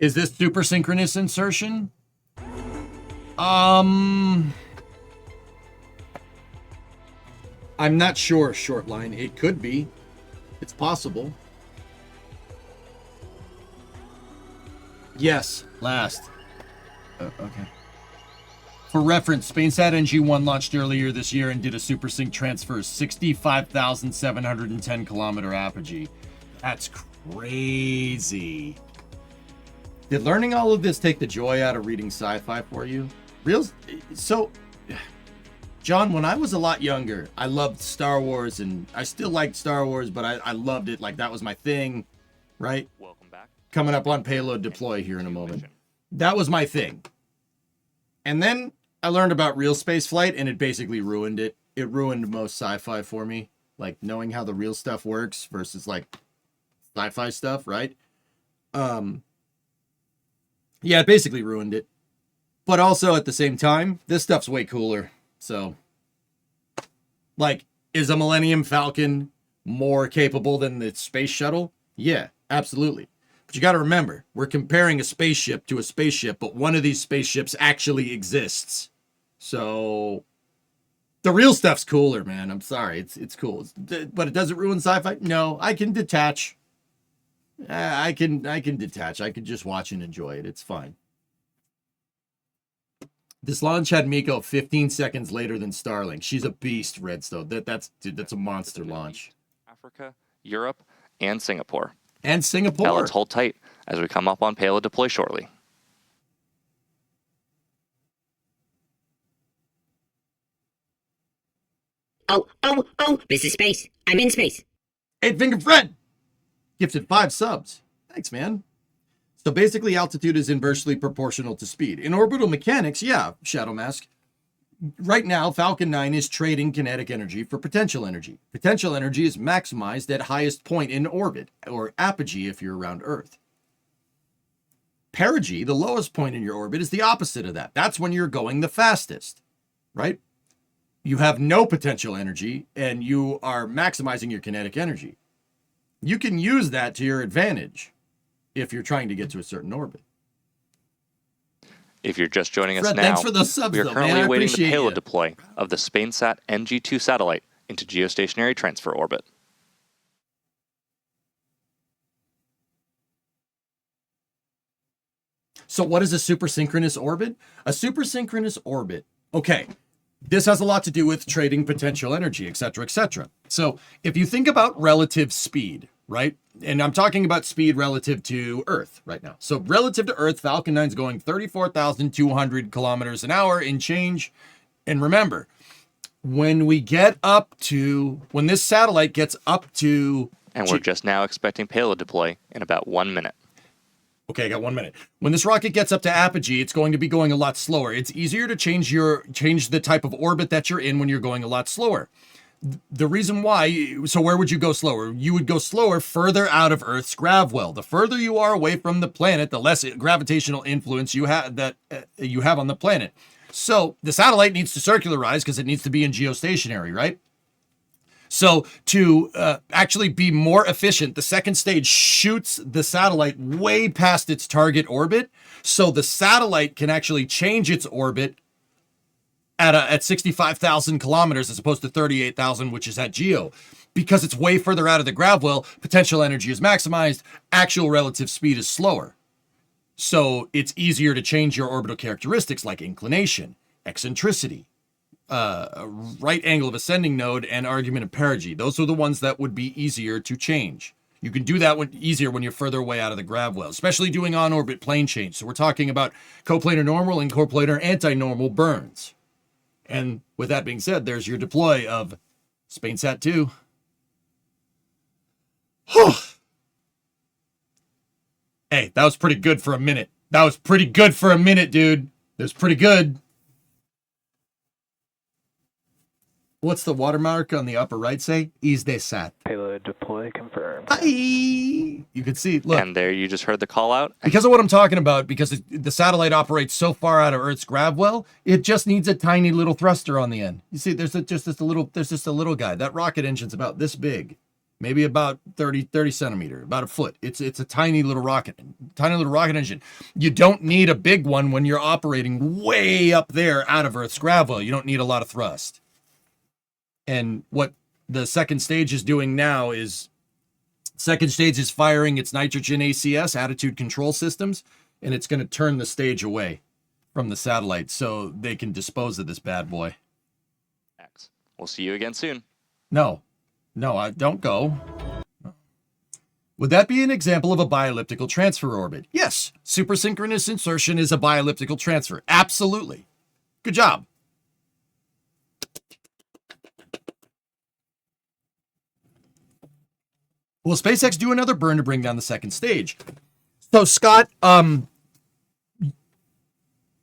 Is this super synchronous insertion? I'm not sure, short line. It could be. It's possible. Yes, last. Okay. For reference, SpainSat NG-1 launched earlier this year and did a SuperSync transfer 65,710 kilometer apogee. That's crazy. Did learning all of this take the joy out of reading sci-fi for you? So, John, when I was a lot younger, I loved Star Wars, and I still liked Star Wars, but I loved it. Like, that was my thing, right? Welcome back. Coming up on Payload Deploy here in a moment. That was my thing. And then I learned about real space flight, and it basically ruined it. It ruined most sci-fi for me. Like, knowing how the real stuff works versus, like, sci-fi stuff, right? Yeah, it basically ruined it. But also, at the same time, this stuff's way cooler. So, like, is a Millennium Falcon more capable than the space shuttle? Yeah, absolutely. But you got to remember, we're comparing a spaceship to a spaceship, but one of these spaceships actually exists. So, the real stuff's cooler, man. I'm sorry, it's cool. But it doesn't ruin sci-fi? No, I can detach. I can detach. I can just watch and enjoy it. It's fine. This launch had Miko 15 seconds later than Starlink. She's a beast, Redstone. That's a monster launch. Africa, Europe, and Singapore. And Singapore. Now let's hold tight as we come up on Payload Deploy shortly. Oh, this is space. I'm in space. 8-Finger Fred! Gifted 5 subs. Thanks, man. So basically, altitude is inversely proportional to speed. In orbital mechanics, yeah, Shadow Mask. Right now, Falcon 9 is trading kinetic energy for potential energy. Potential energy is maximized at highest point in orbit, or apogee if you're around Earth. Perigee, the lowest point in your orbit, is the opposite of that. That's when you're going the fastest, right? You have no potential energy, and you are maximizing your kinetic energy. You can use that to your advantage if you're trying to get to a certain orbit. If you're just joining us Fred, now, thanks for those subs, we are though, currently man. awaiting the Appreciate payload you. deploy of the SpainSat NG-2 satellite into geostationary transfer orbit. So what is a supersynchronous orbit? A supersynchronous orbit, okay, this has a lot to do with trading potential energy, etc., etc. So if you think about relative speed, right? And I'm talking about speed relative to Earth right now. So relative to Earth, Falcon 9 is going 34,200 kilometers an hour in change. And remember, when this satellite gets up to... And we're just now expecting payload deploy in about 1 minute. Okay, I got 1 minute. When this rocket gets up to apogee, it's going to be going a lot slower. It's easier to change the type of orbit that you're in when you're going a lot slower. The reason why, so where would you go slower? You would go slower further out of Earth's gravwell. The further you are away from the planet, the less gravitational influence you have on the planet. So the satellite needs to circularize because it needs to be in geostationary, right? So to actually be more efficient, the second stage shoots the satellite way past its target orbit, so the satellite can actually change its orbit at 65,000 kilometers as opposed to 38,000, which is at geo. Because it's way further out of the gravwell, potential energy is maximized, actual relative speed is slower. So it's easier to change your orbital characteristics like inclination, eccentricity, right angle of ascending node, and argument of perigee. Those are the ones that would be easier to change. You can do that easier when you're further away out of the gravwell, especially doing on-orbit plane change. So we're talking about coplanar normal and coplanar anti-normal burns. And with that being said, there's your deploy of SpainSat 2. Hey, that was pretty good for a minute. That was pretty good for a minute, dude. That was pretty good. What's the watermark on the upper right say? Is this sat? Payload deploy confirmed. Bye. You can see, look. And there you just heard the call out. Because of what I'm talking about, because the satellite operates so far out of Earth's gravwell, it just needs a tiny little thruster on the end. You see, there's just a little guy. That rocket engine's about this big. maybe about 30 centimeter, about a foot. It's a tiny little rocket engine. You don't need a big one when you're operating way up there out of Earth's gravel. You don't need a lot of thrust. And what the second stage is doing now is firing its nitrogen ACS, attitude control systems, and it's going to turn the stage away from the satellite so they can dispose of this bad boy. X. We'll see you again soon. No, I don't go. Would that be an example of a bielliptical transfer orbit? Yes, supersynchronous insertion is a bielliptical transfer. Absolutely. Good job. Will SpaceX do another burn to bring down the second stage? So, Scott,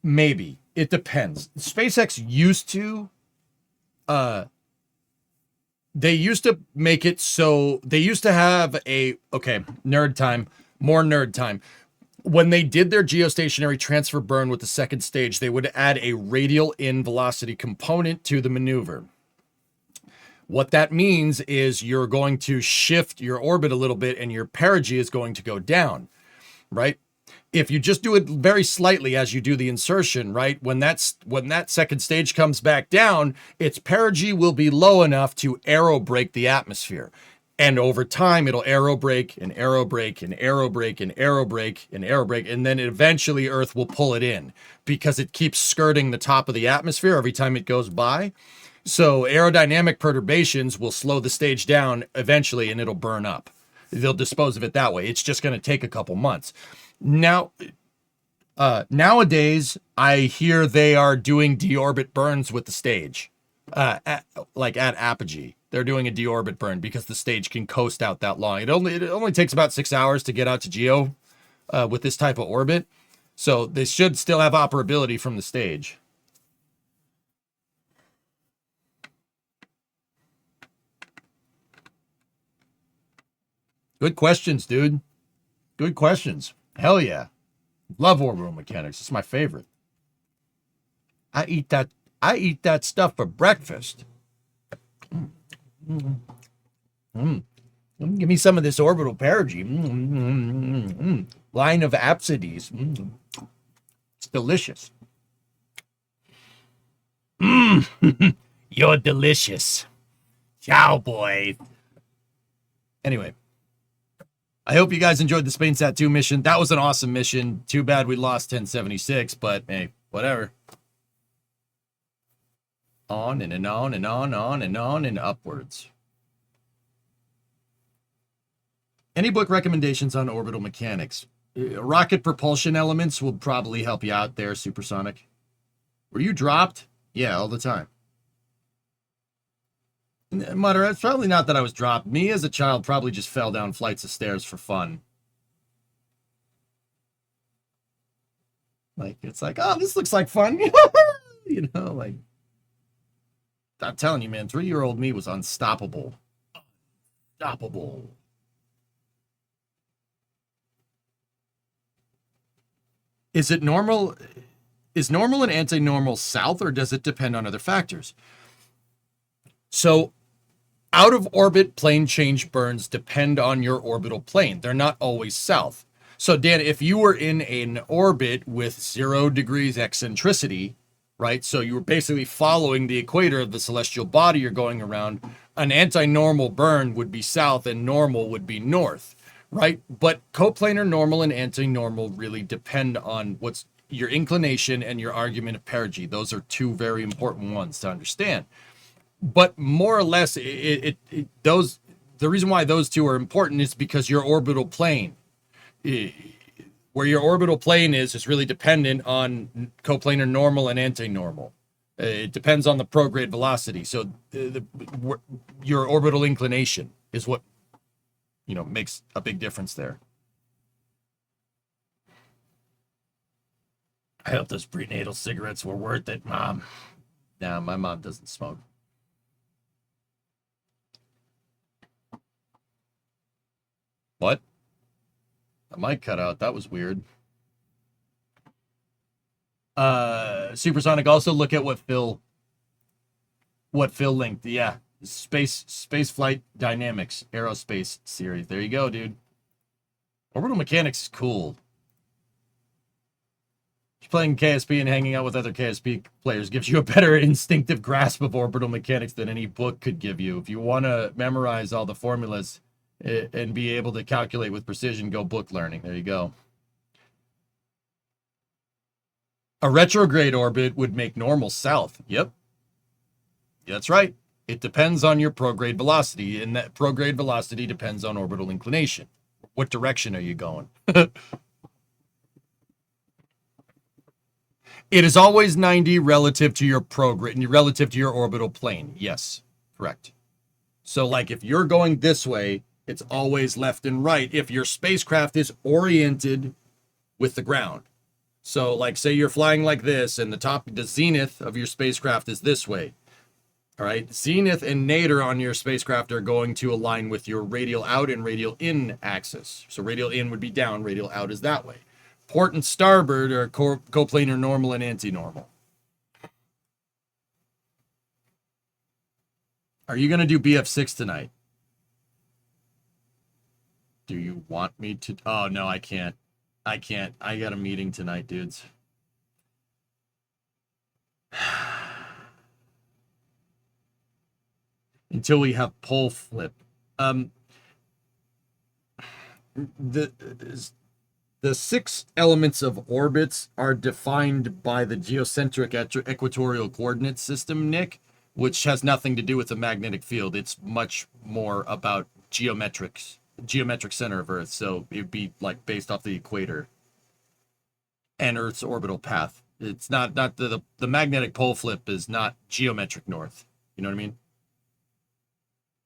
maybe. It depends. SpaceX used to, they used to make it so, they used to have nerd time, more nerd time. When they did their geostationary transfer burn with the second stage, they would add a radial in velocity component to the maneuver. What that means is you're going to shift your orbit a little bit and your perigee is going to go down, right? If you just do it very slightly as you do the insertion, right? When that second stage comes back down, its perigee will be low enough to aerobrake the atmosphere. And over time, it'll aerobrake and aerobrake and aerobrake and aerobrake and aerobrake. And then eventually Earth will pull it in because it keeps skirting the top of the atmosphere every time it goes by. So aerodynamic perturbations will slow the stage down eventually and it'll burn up. They'll dispose of it that way. It's just going to take a couple months. Now, nowadays, I hear they are doing deorbit burns with the stage, at apogee. They're doing a deorbit burn because the stage can coast out that long. It only takes about 6 hours to get out to geo with this type of orbit. So they should still have operability from the stage. Good questions, dude. Good questions. Hell yeah. Love orbital mechanics. It's my favorite. I eat that stuff for breakfast. Give me some of this orbital perigee. Line of apsides. It's delicious. You're delicious. Ciao, boy. Anyway. I hope you guys enjoyed the SpainSat 2 mission. That was an awesome mission. Too bad we lost 1076, but hey, whatever. On and on and on and upwards. Any book recommendations on orbital mechanics? Rocket propulsion elements will probably help you out there, Supersonic. Were you dropped? Yeah, all the time. Mutter, it's probably not that I was dropped. Me as a child probably just fell down flights of stairs for fun. Like, it's like, oh, this looks like fun. You know, like, I'm telling you, man, 3-year-old me was unstoppable. Unstoppable. Is it normal? Is normal and anti-normal south, or does it depend on other factors? So, out of orbit plane change burns depend on your orbital plane. They're not always south. So, Dan, if you were in an orbit with 0 degrees eccentricity, right? So you were basically following the equator of the celestial body you're going around, an anti-normal burn would be south and normal would be north, right? But coplanar normal and anti-normal really depend on what's your inclination and your argument of perigee. Those are two very important ones to understand. But more or less, the reason why those two are important is because your orbital plane, where your orbital plane is really dependent on coplanar normal and anti-normal. It depends on the prograde velocity. So your orbital inclination is what, makes a big difference there. I hope those prenatal cigarettes were worth it, Mom. Nah, my mom doesn't smoke. What? The mic cut out. That was weird. Supersonic, also look at what Phil linked. Yeah, Space flight dynamics, aerospace series. There you go, dude. Orbital mechanics is cool. Playing KSP and hanging out with other KSP players gives you a better instinctive grasp of orbital mechanics than any book could give you. If you want to memorize all the formulas and be able to calculate with precision, go book learning. There you go. A retrograde orbit would make normal south. Yep. That's right. It depends on your prograde velocity, and that prograde velocity depends on orbital inclination. What direction are you going? It is always 90 relative to your prograde, relative to your orbital plane. Yes, correct. So, like, if you're going this way, it's always left and right if your spacecraft is oriented with the ground. So, like, say you're flying like this, and the zenith of your spacecraft is this way. All right, zenith and nadir on your spacecraft are going to align with your radial out and radial in axis. So radial in would be down, radial out is that way. Port and starboard are coplanar normal and anti-normal. Are you going to do BF6 tonight? Do you want me to? Oh, no, I can't. I can't. I got a meeting tonight, dudes. Until we have pole flip. The 6 elements of orbits are defined by the geocentric equatorial coordinate system, Nick, which has nothing to do with the magnetic field. It's much more about geometric center of Earth. So it'd be like based off the equator and Earth's orbital path. It's not the magnetic pole flip is not geometric north. You know what I mean?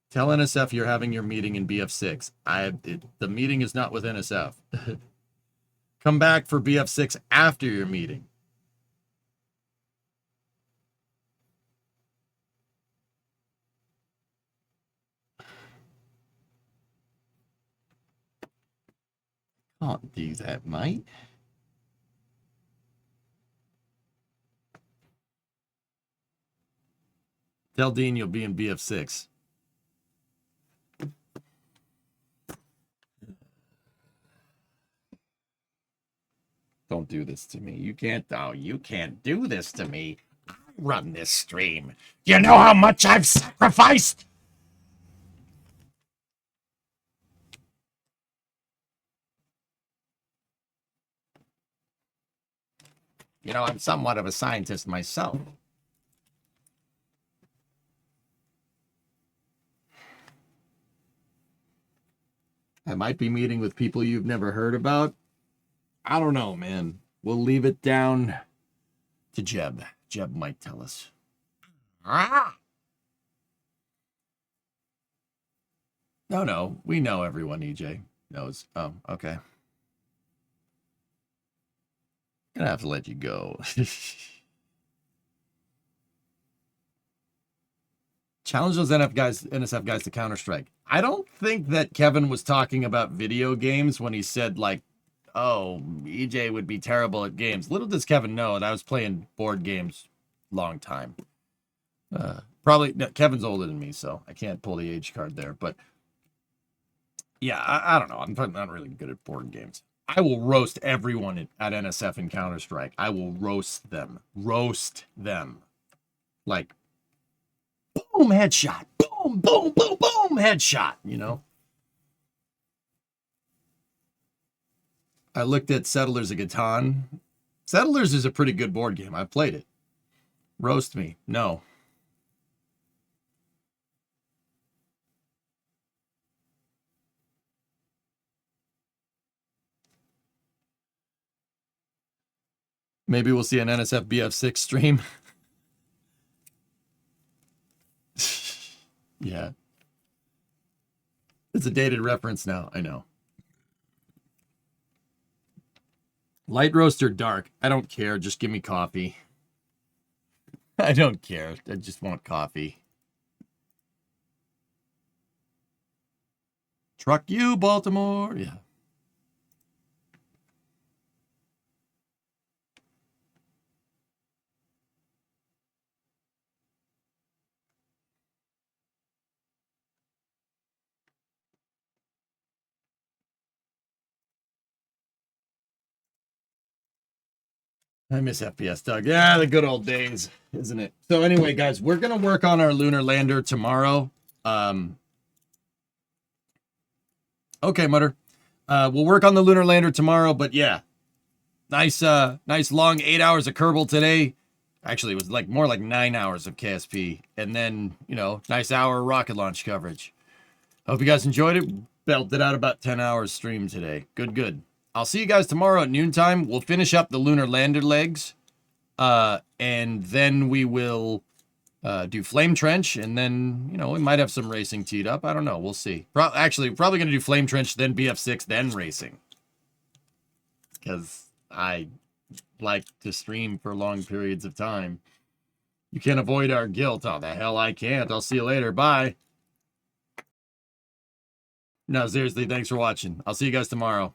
Tell NSF you're having your meeting in BF6. The meeting is not with NSF. Come back for BF6 after your meeting. Can't do that, mate. Tell Dean you'll be in BF6. Don't do this to me. You can't do this to me. I run this stream. You know how much I've sacrificed? You know, I'm somewhat of a scientist myself. I might be meeting with people you've never heard about. I don't know, man. We'll leave it down to Jeb. Jeb might tell us. No. We know everyone, EJ knows. Oh, okay. Gonna have to let you go. Challenge those NSF guys to Counter-Strike. I don't think that Kevin was talking about video games when he said, like, oh, EJ would be terrible at games. Little does Kevin know that I was playing board games long time. Probably, no, Kevin's older than me, so I can't pull the age card there. But, yeah, I don't know. I'm not really good at board games. I will roast everyone at NSF and Counter-Strike. I will roast them. Roast them. Like, boom, headshot. Boom, boom, boom, boom, headshot, you know? I looked at Settlers of Catan. Settlers is a pretty good board game. I've played it. Roast me. No. Maybe we'll see an NSF BF6 stream. Yeah. It's a dated reference now. I know. Light roast or dark? I don't care. Just give me coffee. I don't care. I just want coffee. Truck you, Baltimore. Yeah. I miss FPS, Doug. Yeah, the good old days, isn't it? So anyway, guys, we're going to work on our lunar lander tomorrow. Okay, Mutter. We'll work on the lunar lander tomorrow, but yeah. Nice long 8 hours of Kerbal today. Actually, it was like more like 9 hours of KSP. And then, you know, nice hour rocket launch coverage. Hope you guys enjoyed it. Belted out about 10 hours stream today. Good. I'll see you guys tomorrow at noontime. We'll finish up the lunar lander legs. And then we will do Flame Trench. And then, you know, we might have some racing teed up. I don't know. We'll see. Actually, probably going to do Flame Trench, then BF6, then racing. Because I like to stream for long periods of time. You can't avoid our guilt. Oh, the hell I can't. I'll see you later. Bye. No, seriously, thanks for watching. I'll see you guys tomorrow.